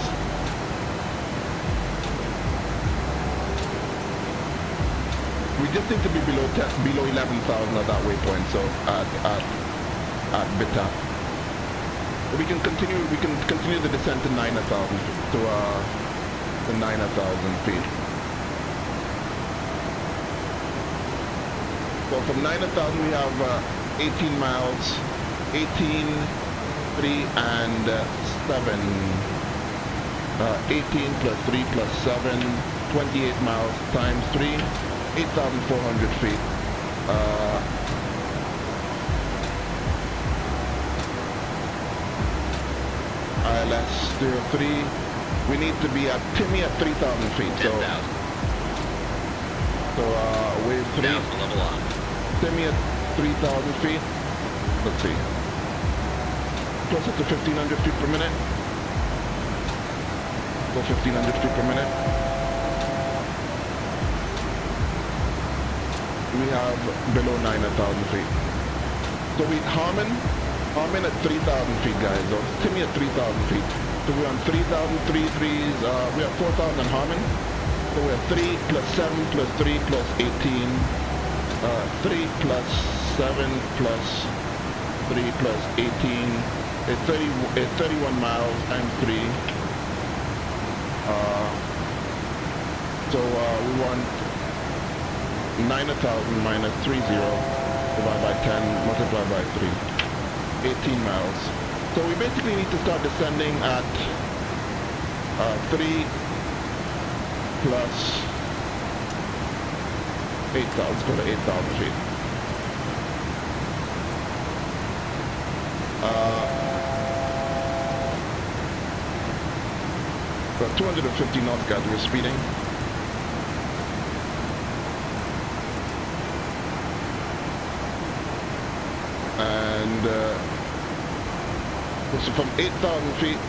We just need to be below 11,000 at that waypoint. So at Bita, we can continue the descent to 9,000 to 9,000 feet. So from 9,000 we have 18 miles, 18, 3 and 7. 18 plus 3 plus 7, 28 miles times 3. 8,400 feet. ILS 03. We need to be at Timmy at 3,000 feet. 10,000. So wave 3. Now for level on. Timmy at 3,000 feet. Let's see. Closer to 1,500 feet per minute. Go 1,500 feet per minute. We have below 9,000 feet. So we Harmon at 3,000 feet, guys. So Timmy at 3,000 feet. So we're on 3,000, 3 threes. We have 4,000 Harmon. So we have 3 plus 7 plus 3 plus 18. 3 plus 7 plus 3 plus 18. It's 31 miles times 3. So we want 9,000 minus 30 divided by 10 multiplied by 3. 18 miles. So we basically need to start descending at 3 plus 8,000. Let's go to 8,000 feet. About 250 knots, guys, we're speeding. And this is from 8,000 feet, 3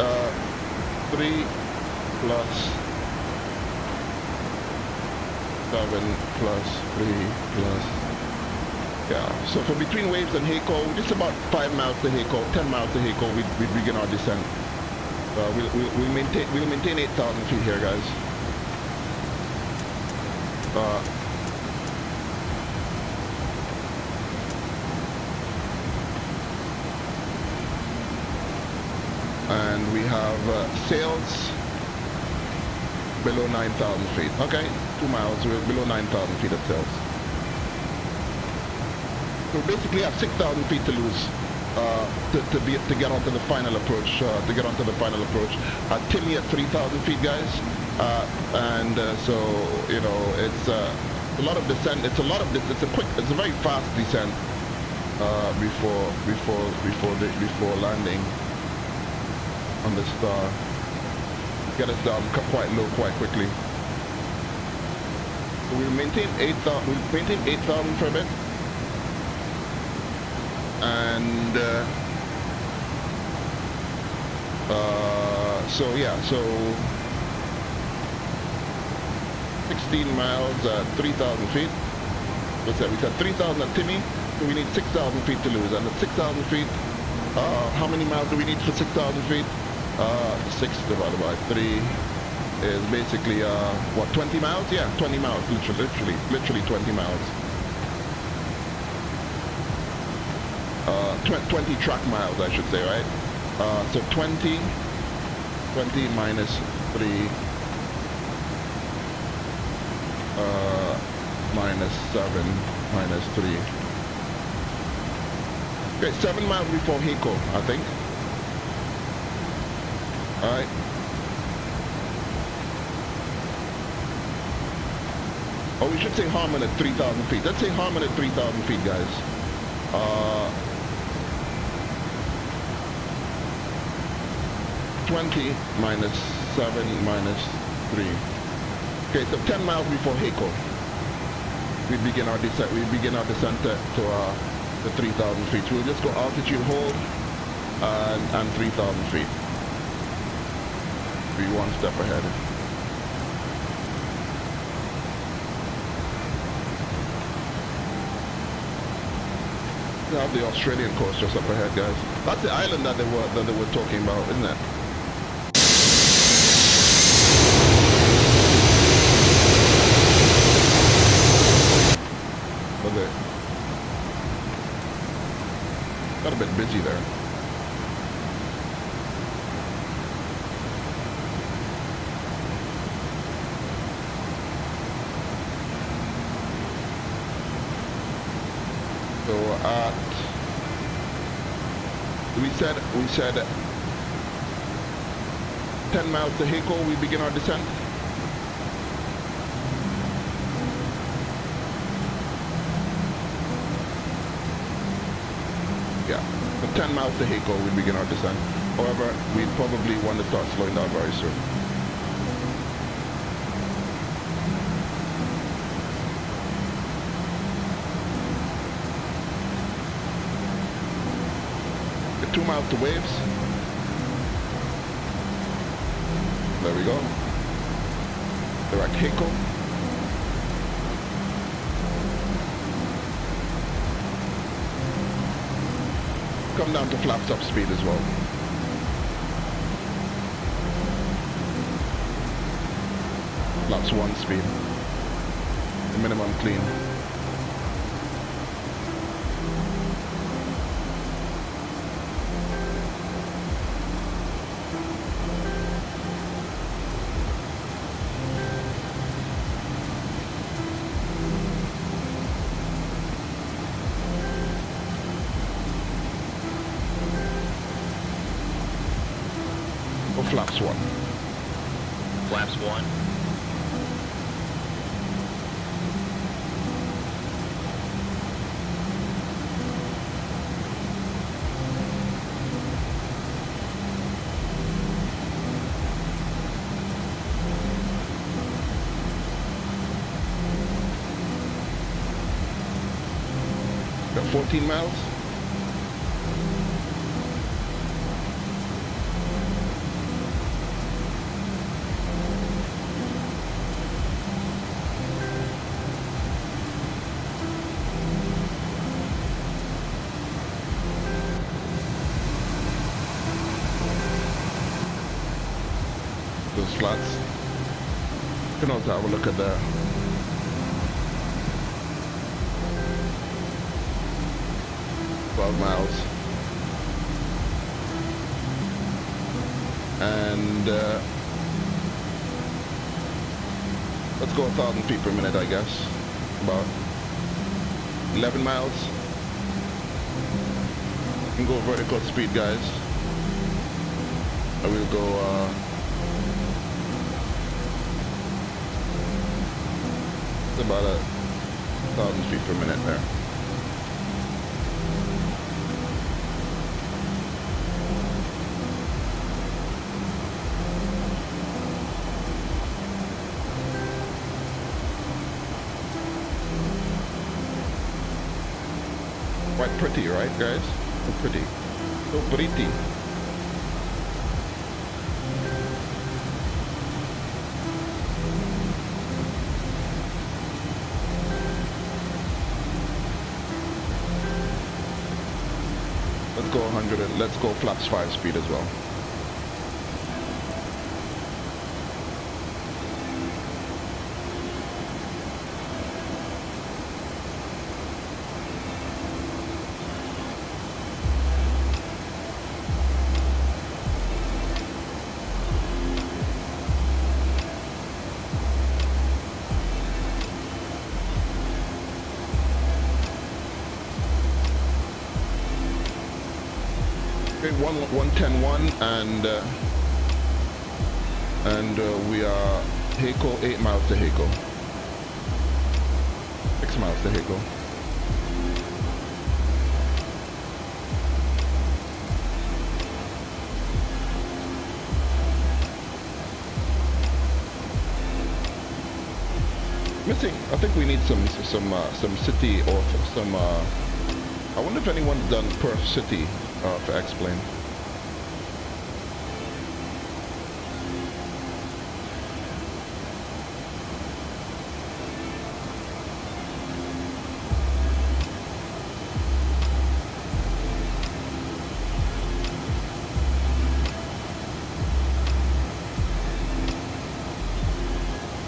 plus 7 plus 3 plus, yeah. So from between Waves and Hayco, just about 5 miles to Hayco, 10 miles to Hayco, we begin our descent. We'll maintain 8,000 feet here, guys. And we have sails below 9,000 feet. Okay, 2 miles, we're below 9,000 feet of sails. So we basically have 6,000 feet to lose to get onto the final approach. Timmy at 3,000 feet, guys. So you know, it's a lot of descent. It's a very fast descent before landing on the star. Get us down quite low quite quickly. So we'll maintain 8,000. We'll maintain 8,000 for a bit. And so 16 miles at 3,000 feet. What's that? We said 3,000 at Timmy, so we need 6,000 feet to lose. And at 6,000 feet, how many miles do we need for 6,000 feet? 6 divided by 3 is basically what, 20 miles? Yeah, 20 miles, literally 20 miles. 20 track miles, I should say, right? So 20 minus 3 minus 7 minus 3. Okay, 7 miles before Hayco, I think. Alright. Oh, we should say Harmon at 3,000 feet. Let's say Harmon at 3,000 feet, guys. 20 minus 7 minus 3. Okay, so 10 miles before Hayco, we begin our descent. To the 3,000 feet. So we'll just go altitude hold and 3,000 feet. Be one step ahead. We have the Australian coast just up ahead, guys. That's the island that they were talking about, isn't it? Okay. Got a bit busy there. So we said 10 miles to Hayco, we begin our descent. Yeah, so 10 miles to Hayco, we begin our descent. However, we probably want to start slowing down very soon. The 2 miles to Waves. There we go. They're at Hayco. Come down to flaps up speed as well. Flaps 1 speed. The minimum clean. Flaps 1. Flaps 1. 14 miles. Those flats. You can also have a look at the miles, and let's go 1,000 feet per minute, I guess. About 11 miles. You can go vertical speed, guys. I will go it's about 1,000 feet per minute there. Quite pretty, right, guys? So pretty. So pretty. Let's go 100 and let's go flaps 5 speed as well. Okay, 110.1 and we are Hako, 8 miles to Hako. 6 miles to Hako. Missing. I think we need some city or some. I wonder if anyone's done Perth City for X-Plane.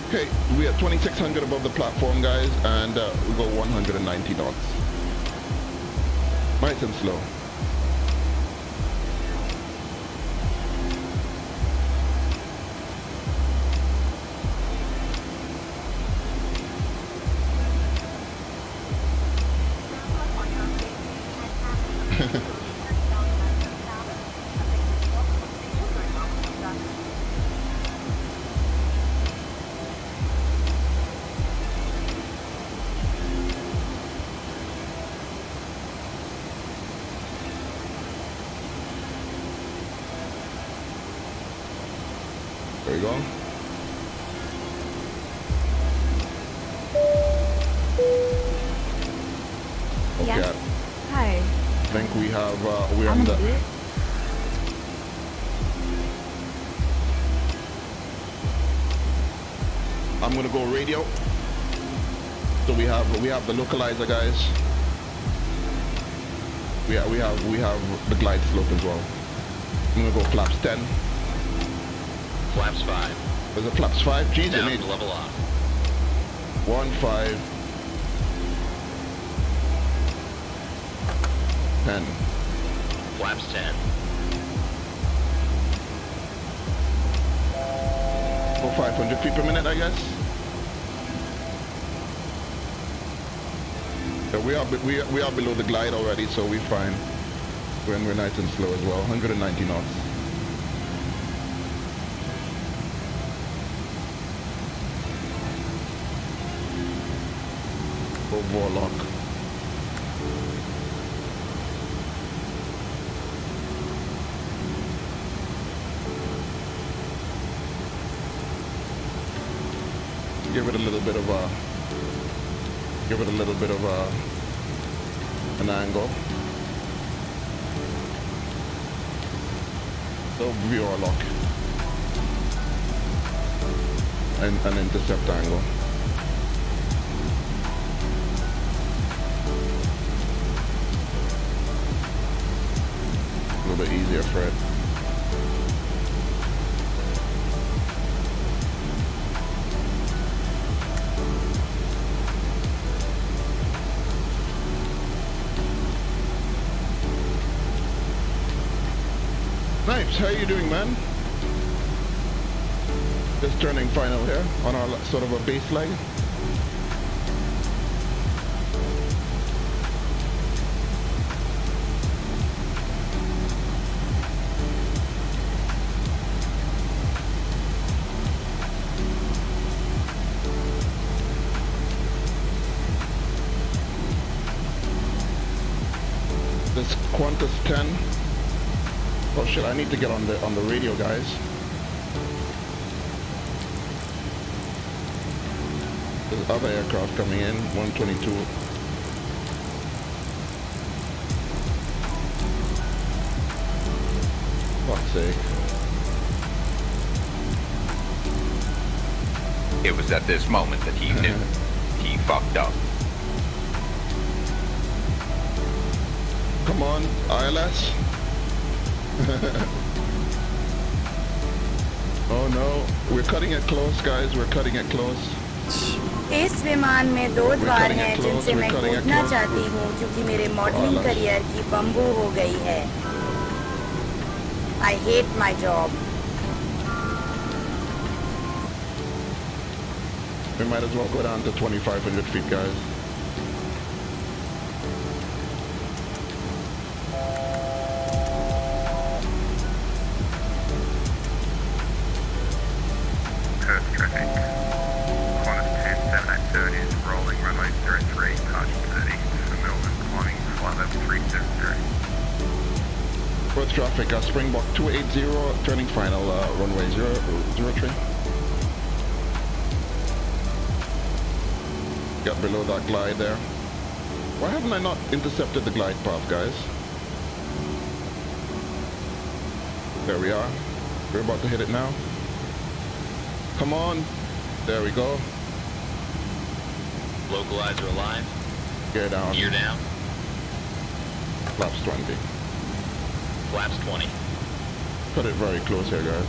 Okay, we are 2,600 above the platform, guys, and we go 190 knots. Nice and slow. There you go. Okay. Yes. Hi. I think we have we're on the. I'm gonna go radio. So we have the localizer, guys. We have the glide slope as well. I'm gonna go flaps 10. Flaps 5. There's a flaps 5. Jeez, down it to level off. 1-5. 10. Flaps 10. Go 500 feet per minute, I guess. Yeah, we are below the glide already, so we're fine. We're nice and slow as well. 190 knots. Go Warlock. Give it a little bit of an angle. So view or lock. And an intercept angle. A little bit easier for it. Nice, how are you doing, man? Just turning final here on our sort of a base leg. This Qantas 10. Oh shit, I need to get on the radio, guys. There's other aircraft coming in, 122. Fuck's sake. It was at this moment that he knew. He fucked up. Come on, ILS. Oh no, we're cutting it close, guys. We're cutting it close. इस विमान में 2 द्वार हैं जिनसे मैं कूदना चाहती हूँ क्योंकि मेरे मॉडलिंग करियर की बम्बू हो गई है. I hate my job. We might as well go down to 2,500 feet, guys. Perth traffic, Springbok 280, turning final, runway 003. Got below that glide there. Why haven't I not intercepted the glide path, guys? There we are. We're about to hit it now. Come on. There we go. Localizer alive. Gear down. Gear down. Flaps 20. Flaps 20. Cut it very close here, guys.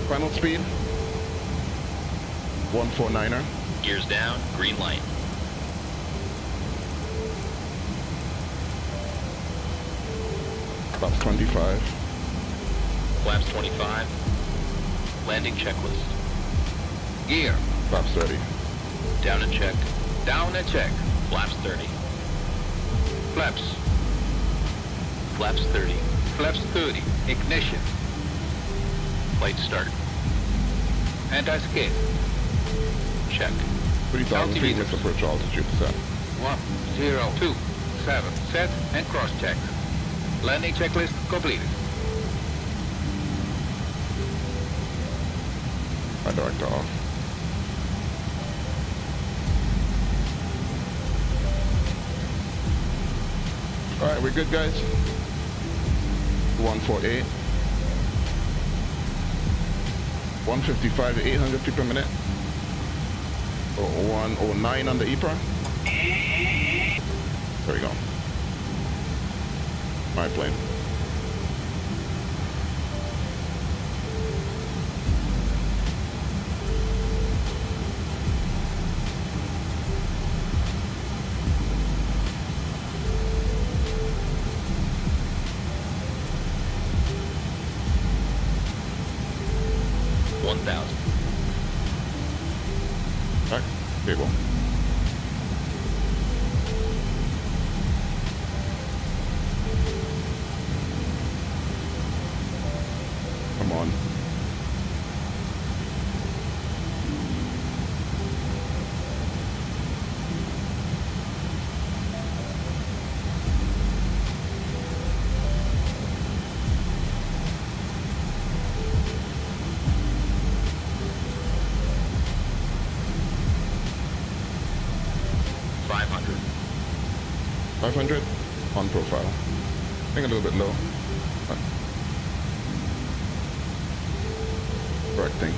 Final speed. 149er. Gears down. Green light. Flaps 25. Flaps 25. Landing checklist. Gear. Flaps 30. Down and check. Down and check. Flaps 30. Flaps. Flaps 30. Flaps 30. Ignition. Flight start. Anti-skid. Check. 3,000 feet with approach altitude set. 1027. Set and cross-check. Landing checklist completed. My director off. Alright, we're good, guys. 148. 155 to 800 feet per minute. 109 on the EPRA. There we go. My plane. Back, cable. 500. 500 on profile. I think a little bit low. Correcting.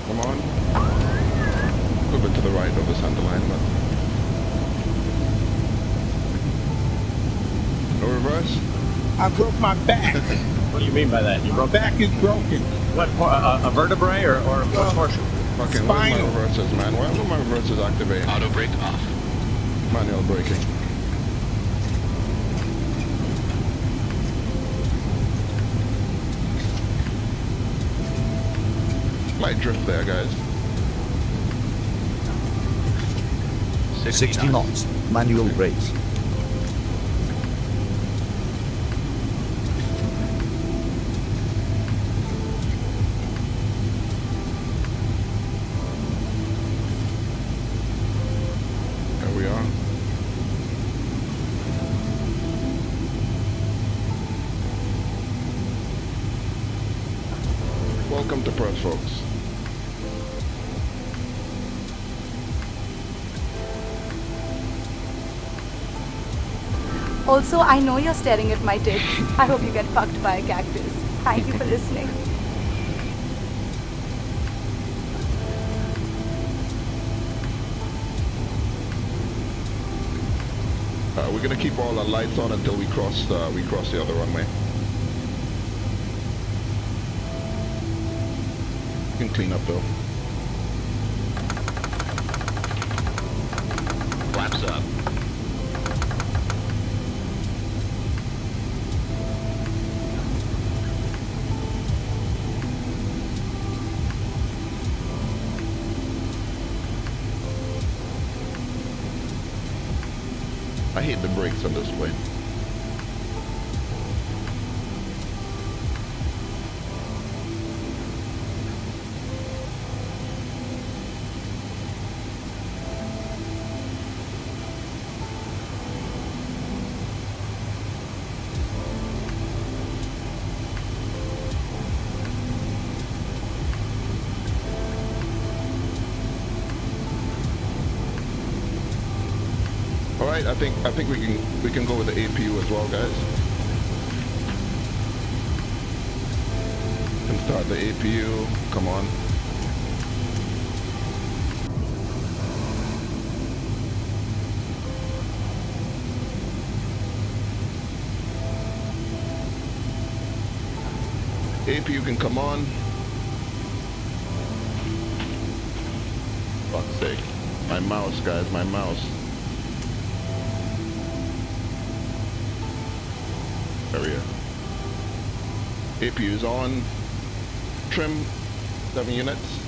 Come on. A little bit to the right of the center line, but no reverse. I broke my back. What do you mean by that? You broke back is broken. What, a vertebrae or what portion? Fucking, where's my reversers, man? Why are my reversers activated? Auto brake off. Manual braking. Light drift there, guys. 60 knots. Manual brakes. There we are. Welcome to Perth, folks. Also, I know you're staring at my tits. I hope you get fucked by a cactus. Thank you for listening. We're gonna keep all our lights on until we cross the other runway. You can clean up though. Flaps up. I hate the brakes on this plane. All right, I think we can go with the APU as well, guys. Can start the APU. Come on. APU can come on. Fuck's sake. My mouse, guys, my mouse. Area. APU is on. Trim 7 units.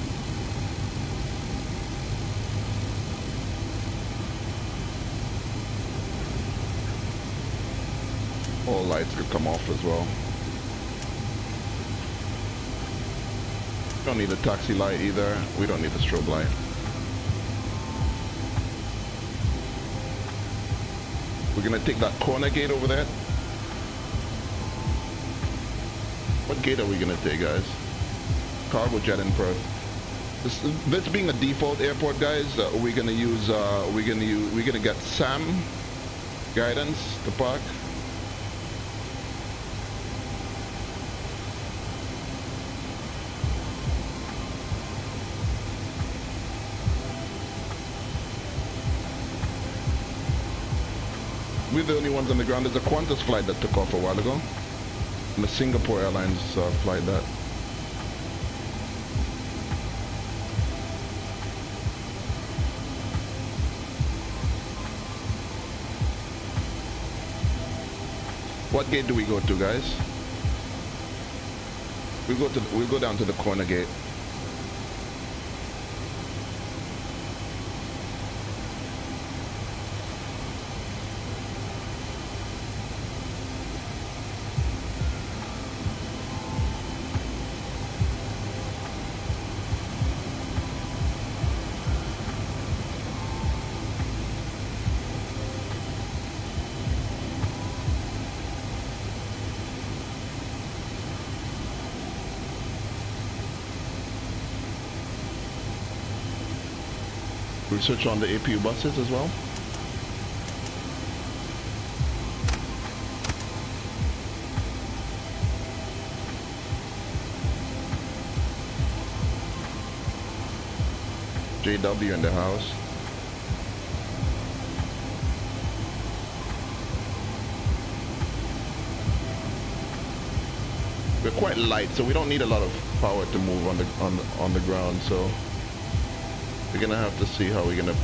All lights could come off as well. Don't need a taxi light either. We don't need the strobe light. We're gonna take that corner gate over there. What gate are we gonna take, guys? Cargo jet in Perth. This being a default airport, guys, we're gonna get SAM guidance to park. We're the only ones on the ground. There's a Qantas flight that took off a while ago. And the Singapore Airlines flight that. What gate do we go to, guys? We'll go down to the corner gate. We switch on the APU buses as well. JW in the house. We're quite light, so we don't need a lot of power to move on the ground. So we're gonna have to see how we're gonna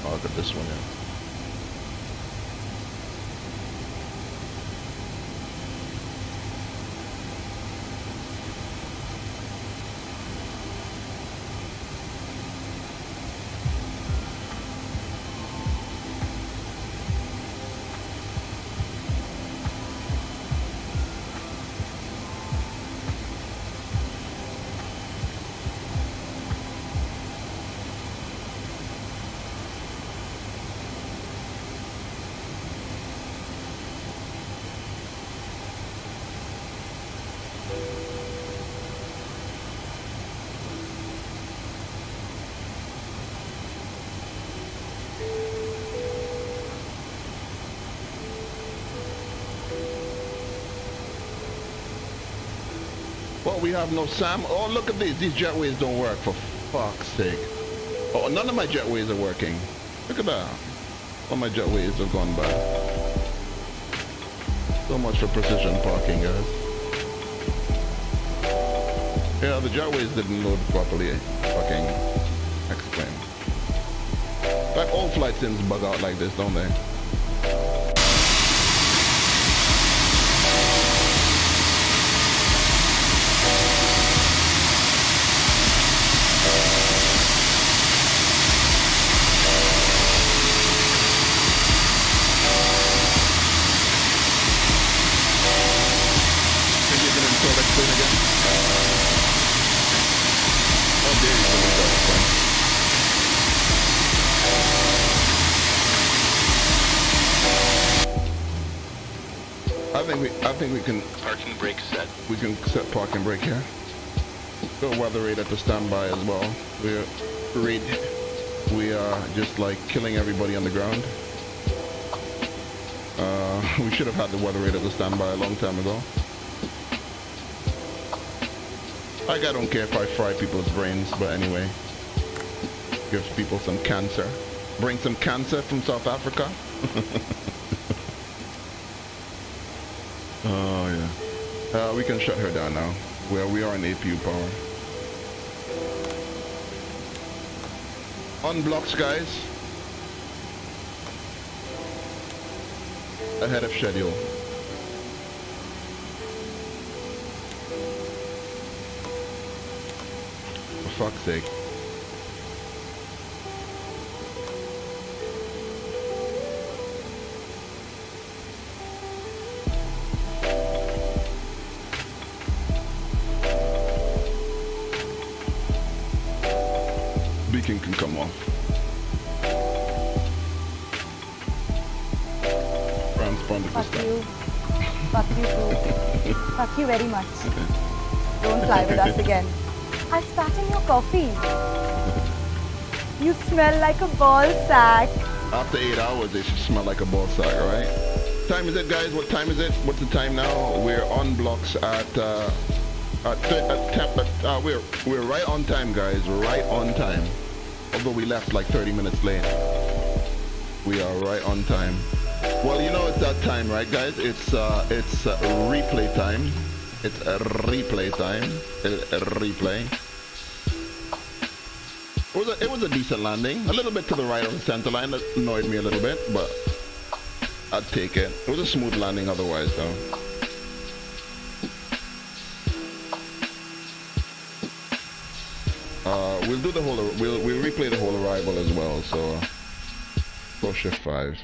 target this one. Yeah. Well, we have no SAM. Oh, look at these. These jetways don't work, for fuck's sake. Oh, none of my jetways are working. Look at that. All my jetways have gone bad. So much for precision parking, guys. Yeah, the jetways didn't load properly. Fucking explain. Like all flight sims bug out like this, don't they? I think we can parking brake set. We can set parking brake here. Go weather radar to standby as well. We are just like killing everybody on the ground. We should have had the weather radar to standby a long time ago. I don't care if I fry people's brains, but anyway, gives people some cancer. Bring some cancer from South Africa. Oh yeah. We can shut her down now. Well, we are in APU power. On blocks, guys. Ahead of schedule. For fuck's sake. Beacon can come off. Transponder this Fuck you. Fuck you too. Fuck you very much. Don't fly with us again. I spat in your coffee. You smell like a ball sack. After 8 hours, they should smell like a ball sack, right? Time is it, guys? What time is it? What's the time now? We're on blocks at we're right on time, guys. Right on time. Although we left like 30 minutes late. We are right on time. Well, you know it's that time, right, guys? It's replay time. It's a replay time. Replay. It was a decent landing. A little bit to the right of the center line. That annoyed me a little bit, but I'd take it. It was a smooth landing otherwise, though. We'll do the whole. We'll replay the whole arrival as well. So, go shift 5.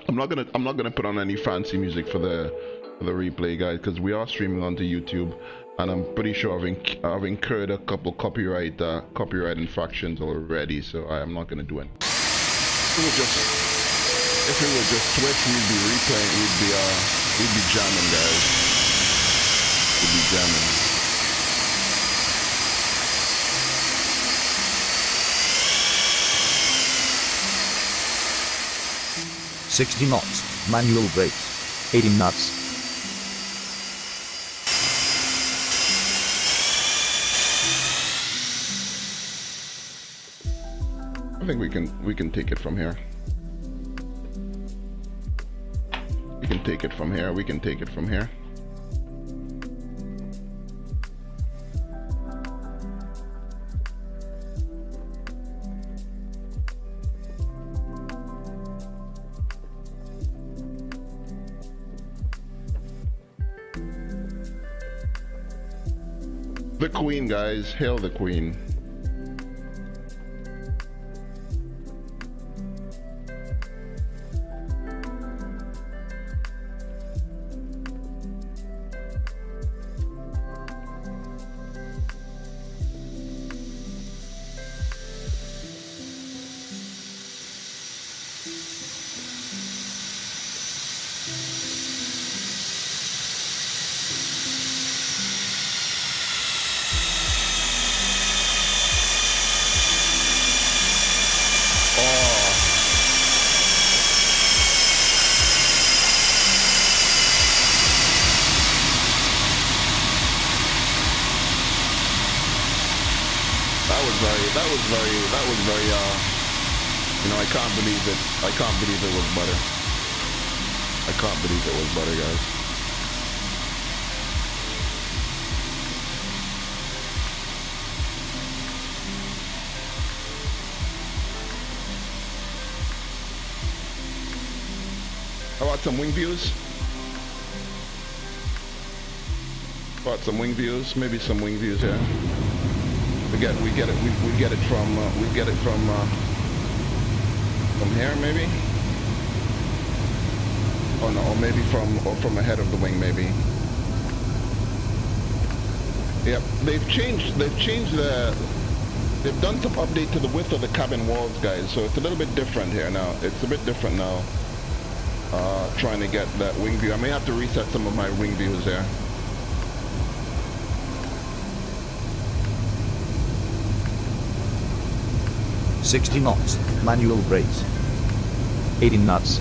I'm not gonna put on any fancy music for the replay, guys, because we are streaming onto YouTube, and I'm pretty sure I've incurred a couple copyright infractions already. So I am not gonna do it. If it was just Twitch, we'd be replaying. We'd be jamming, guys. would be jamming. 60 knots, manual brakes. 80 knots. I think we can take it from here. We can take it from here. We can take it from here. The Queen, guys. Hail the Queen. That was very, you know, I can't believe it was butter. I can't believe it was butter, guys. How about some wing views? About some wing views? Maybe some wing views here. We get it from here maybe, or no, or maybe from ahead of the wing maybe. Yep, they've done some update to the width of the cabin walls, guys. So it's a little bit different here now. It's a bit different now. Trying to get that wing view. I may have to reset some of my wing views there. $60 knots, manual brakes. 80 knots.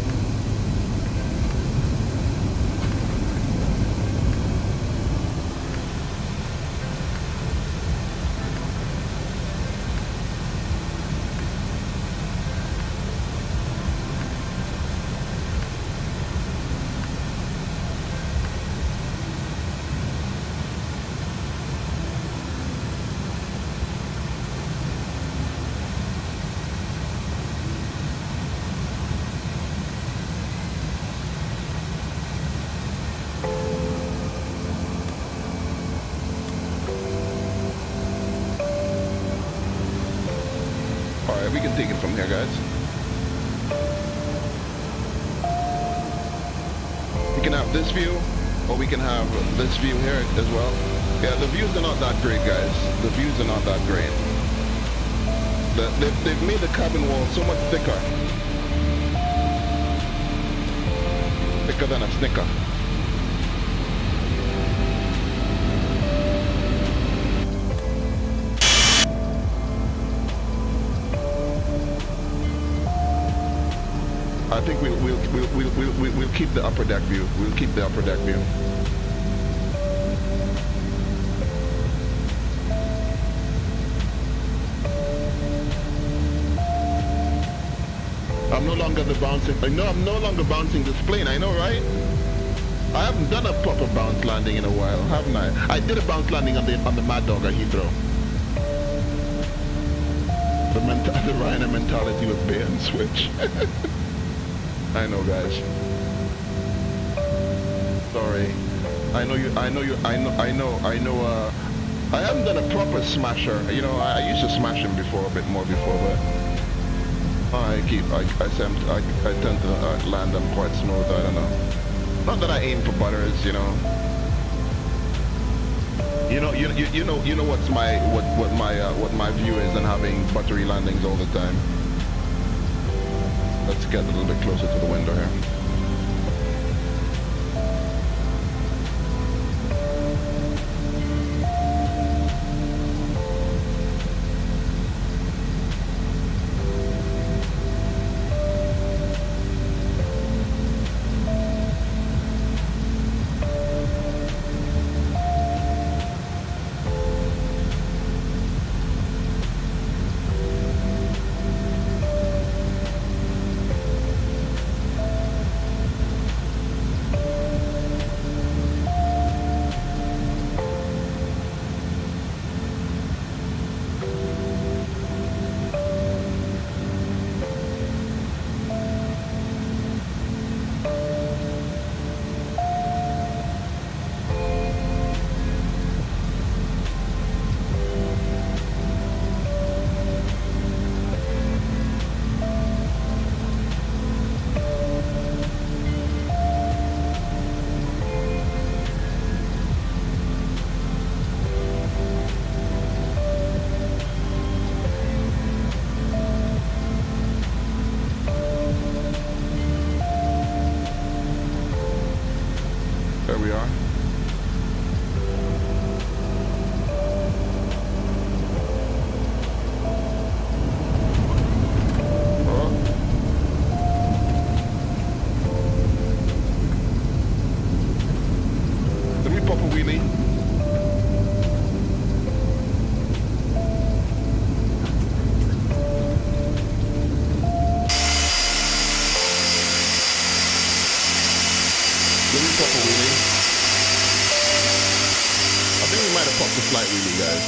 We can take it from here, guys. We can have this view, or we can have this view here as well. Yeah, the views are not that great, guys. The views are not that great. They've made the cabin wall so much thicker. Thicker than a Snicker. I think we'll keep the upper deck view. We'll keep the upper deck view. I'm no longer the bouncing. I'm no longer bouncing this plane. I know, right? I haven't done a proper bounce landing in a while, haven't I? I did a bounce landing on the Mad Dog at Heathrow. The Ryanair mentality was bait and switch. I know, guys. Sorry. I haven't done a proper smasher. You know, I used to smash him before, a bit more before, but I tend to land them quite smooth. I don't know. Not that I aim for butters, you know. You know what my view is on having buttery landings all the time. Let's get a little bit closer to the window here. wheelie. Let me pop a wheelie. I think we might have popped a flight wheelie, guys.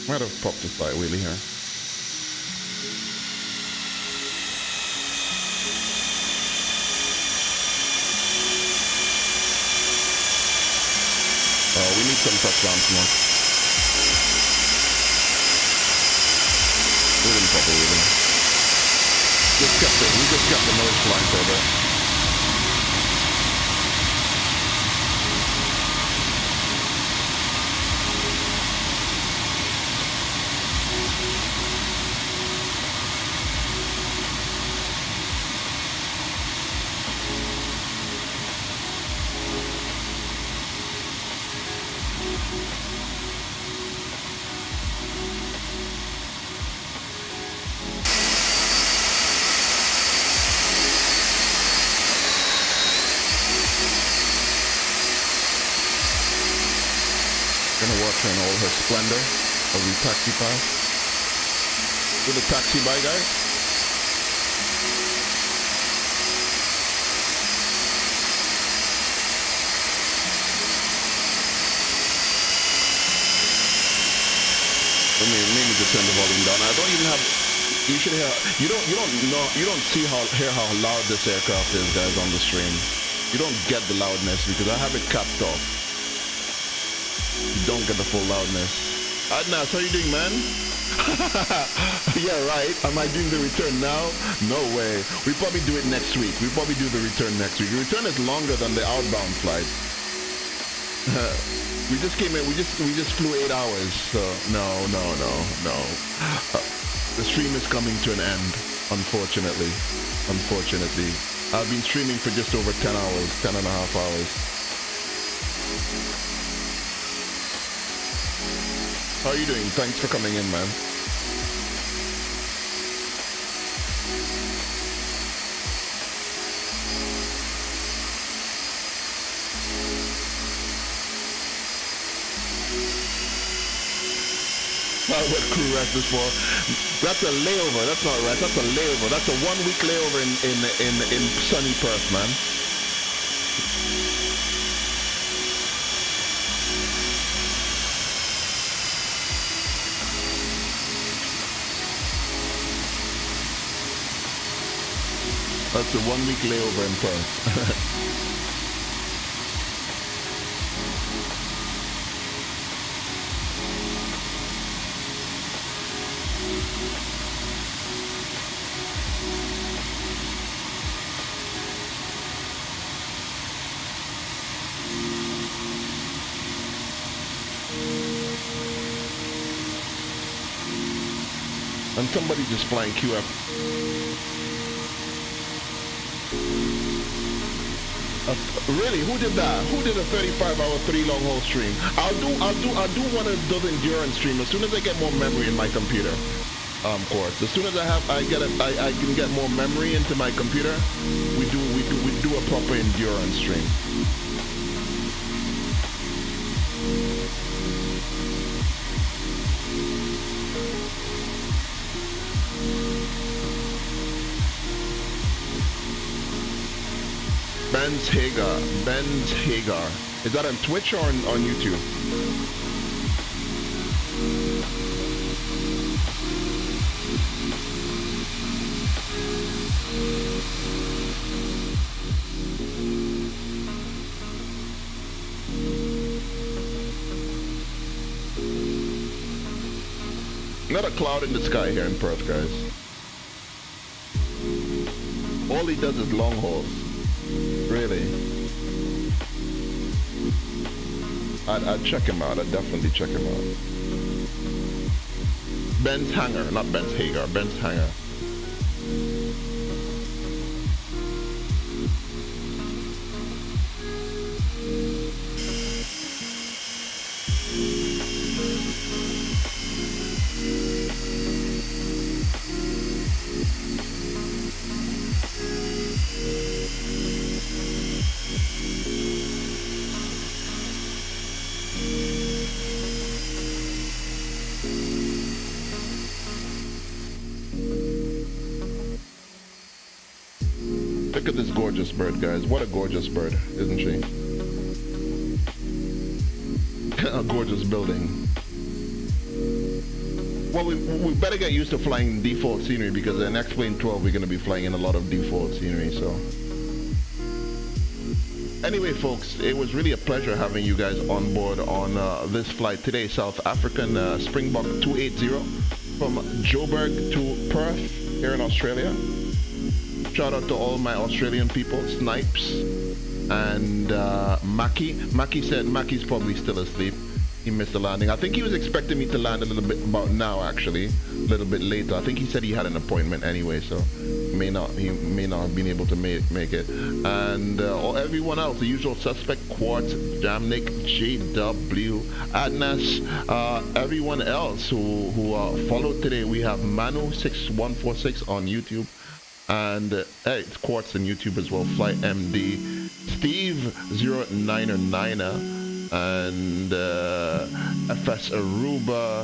Might have popped a flight wheelie here. We need some touchdown smoke. We didn't pop a wheelie. We just kept the nose flying for a bit. Gonna watch her in all her splendor as we taxi past. Do the taxi by, guys. Let me just turn the volume down. I don't even have. You should hear. You don't hear how loud this aircraft is, guys, on the stream. You don't get the loudness because I have it capped off. You don't get the full loudness. Adnas, how you doing, man? Yeah, right. Am I doing the return now? No way. We probably do it next week. We probably do the return next week. The return is longer than the outbound flight. We just came in. We just flew 8 hours. So no. The stream is coming to an end. Unfortunately. I've been streaming for just over 10 hours, 10 and a half hours. How are you doing? Thanks for coming in, man. What crew rest is for? That's a layover. That's not rest. That's a layover. That's a 1 week layover in sunny Perth, man. That's a 1 week layover in Perth. And somebody just flying QF. Really? Who did that? Who did a 35-hour 3 long haul stream? I'll do one of those endurance streams as soon as I get more memory in my computer. Course. As soon as I can get more memory into my computer, we do a proper endurance stream. Ben's Hagar. Is that on Twitch or on YouTube? Not a cloud in the sky here in Perth, guys. All he does is long hauls. Really? I'd check him out. I'd definitely check him out. Ben's Hangar, not Ben's Hagar. Ben's Hangar. Look at this gorgeous bird, guys. What a gorgeous bird, isn't she? A gorgeous building. Well, we better get used to flying default scenery, because in X-Plane 12 we're going to be flying in a lot of default scenery, so. Anyway, folks, it was really a pleasure having you guys on board on this flight today. South African Springbok 280 from Joburg to Perth here in Australia. Shout out to all my Australian people, Snipes and Mackie. Mackie said Mackie's probably still asleep. He missed the landing. I think he was expecting me to land a little bit about now, actually, a little bit later. I think he said he had an appointment anyway, so he may not have been able to make it. And everyone else, the usual suspect, Quartz, Jamnik, JW, Adnas, everyone else who followed today. We have Manu6146 on YouTube, and hey, it's Quartz on YouTube as well. Flight MD, Steve09er. And FS Aruba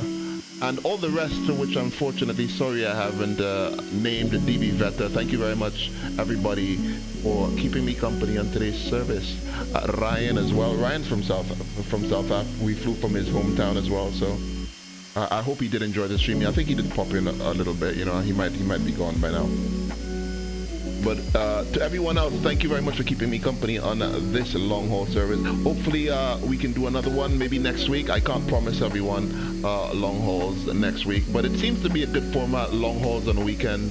and all the rest, to which unfortunately sorry I haven't named DB Veta. Thank you very much everybody for keeping me company on today's service. Ryan as well. Ryan's from South Africa. We flew from his hometown as well, so I hope he did enjoy the stream. I think he did pop in a little bit, you know. He might be gone by now. But to everyone else, thank you very much for keeping me company on this long haul service. Hopefully we can do another one maybe next week. I can't promise everyone long hauls next week, but it seems to be a good format, long hauls on the weekend.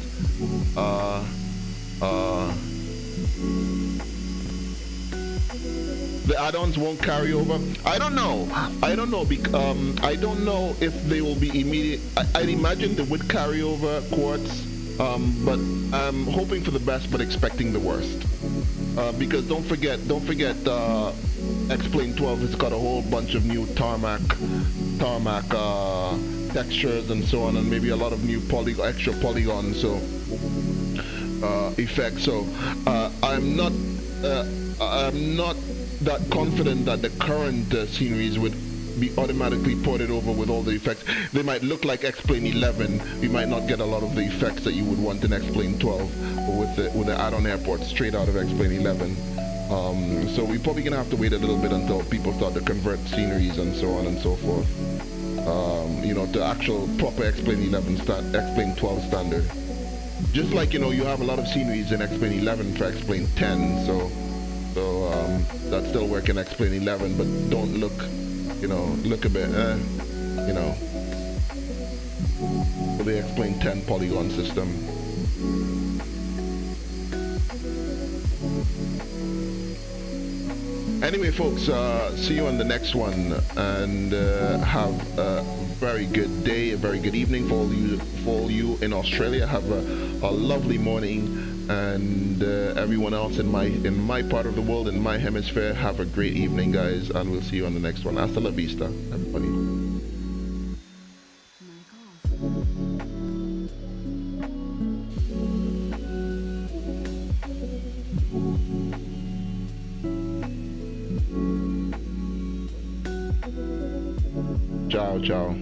The add-ons won't carry over. I don't know. I don't know if they will be immediate. I'd imagine they would carry over, Quartz. But I'm hoping for the best, but expecting the worst. Because don't forget, X-Plane 12 has got a whole bunch of new tarmac textures and so on, and maybe a lot of new extra polygons, so effects. So I'm not that confident that the current sceneries would be automatically ported over with all the effects. They might look like X-Plane 11. We might not get a lot of the effects that you would want in X-Plane 12 with the add-on airport straight out of X-Plane 11. So we're probably gonna have to wait a little bit until people start to convert sceneries and so on and so forth. You know, to actual proper X-Plane 11 X-Plane 12 standard. Just like, you know, you have a lot of sceneries in X-Plane 11 for X-Plane 10, so that's still working X-Plane 11, but don't look, you know, look a bit, you know, for the X-Plane 10 polygon system. Anyway, folks, see you on the next one, and have a very good day, a very good evening for all you in Australia. Have a lovely morning, and everyone else in my part of the world, in my hemisphere, have a great evening, guys, and we'll see you on the next one. Hasta la vista, everybody. Ciao, ciao.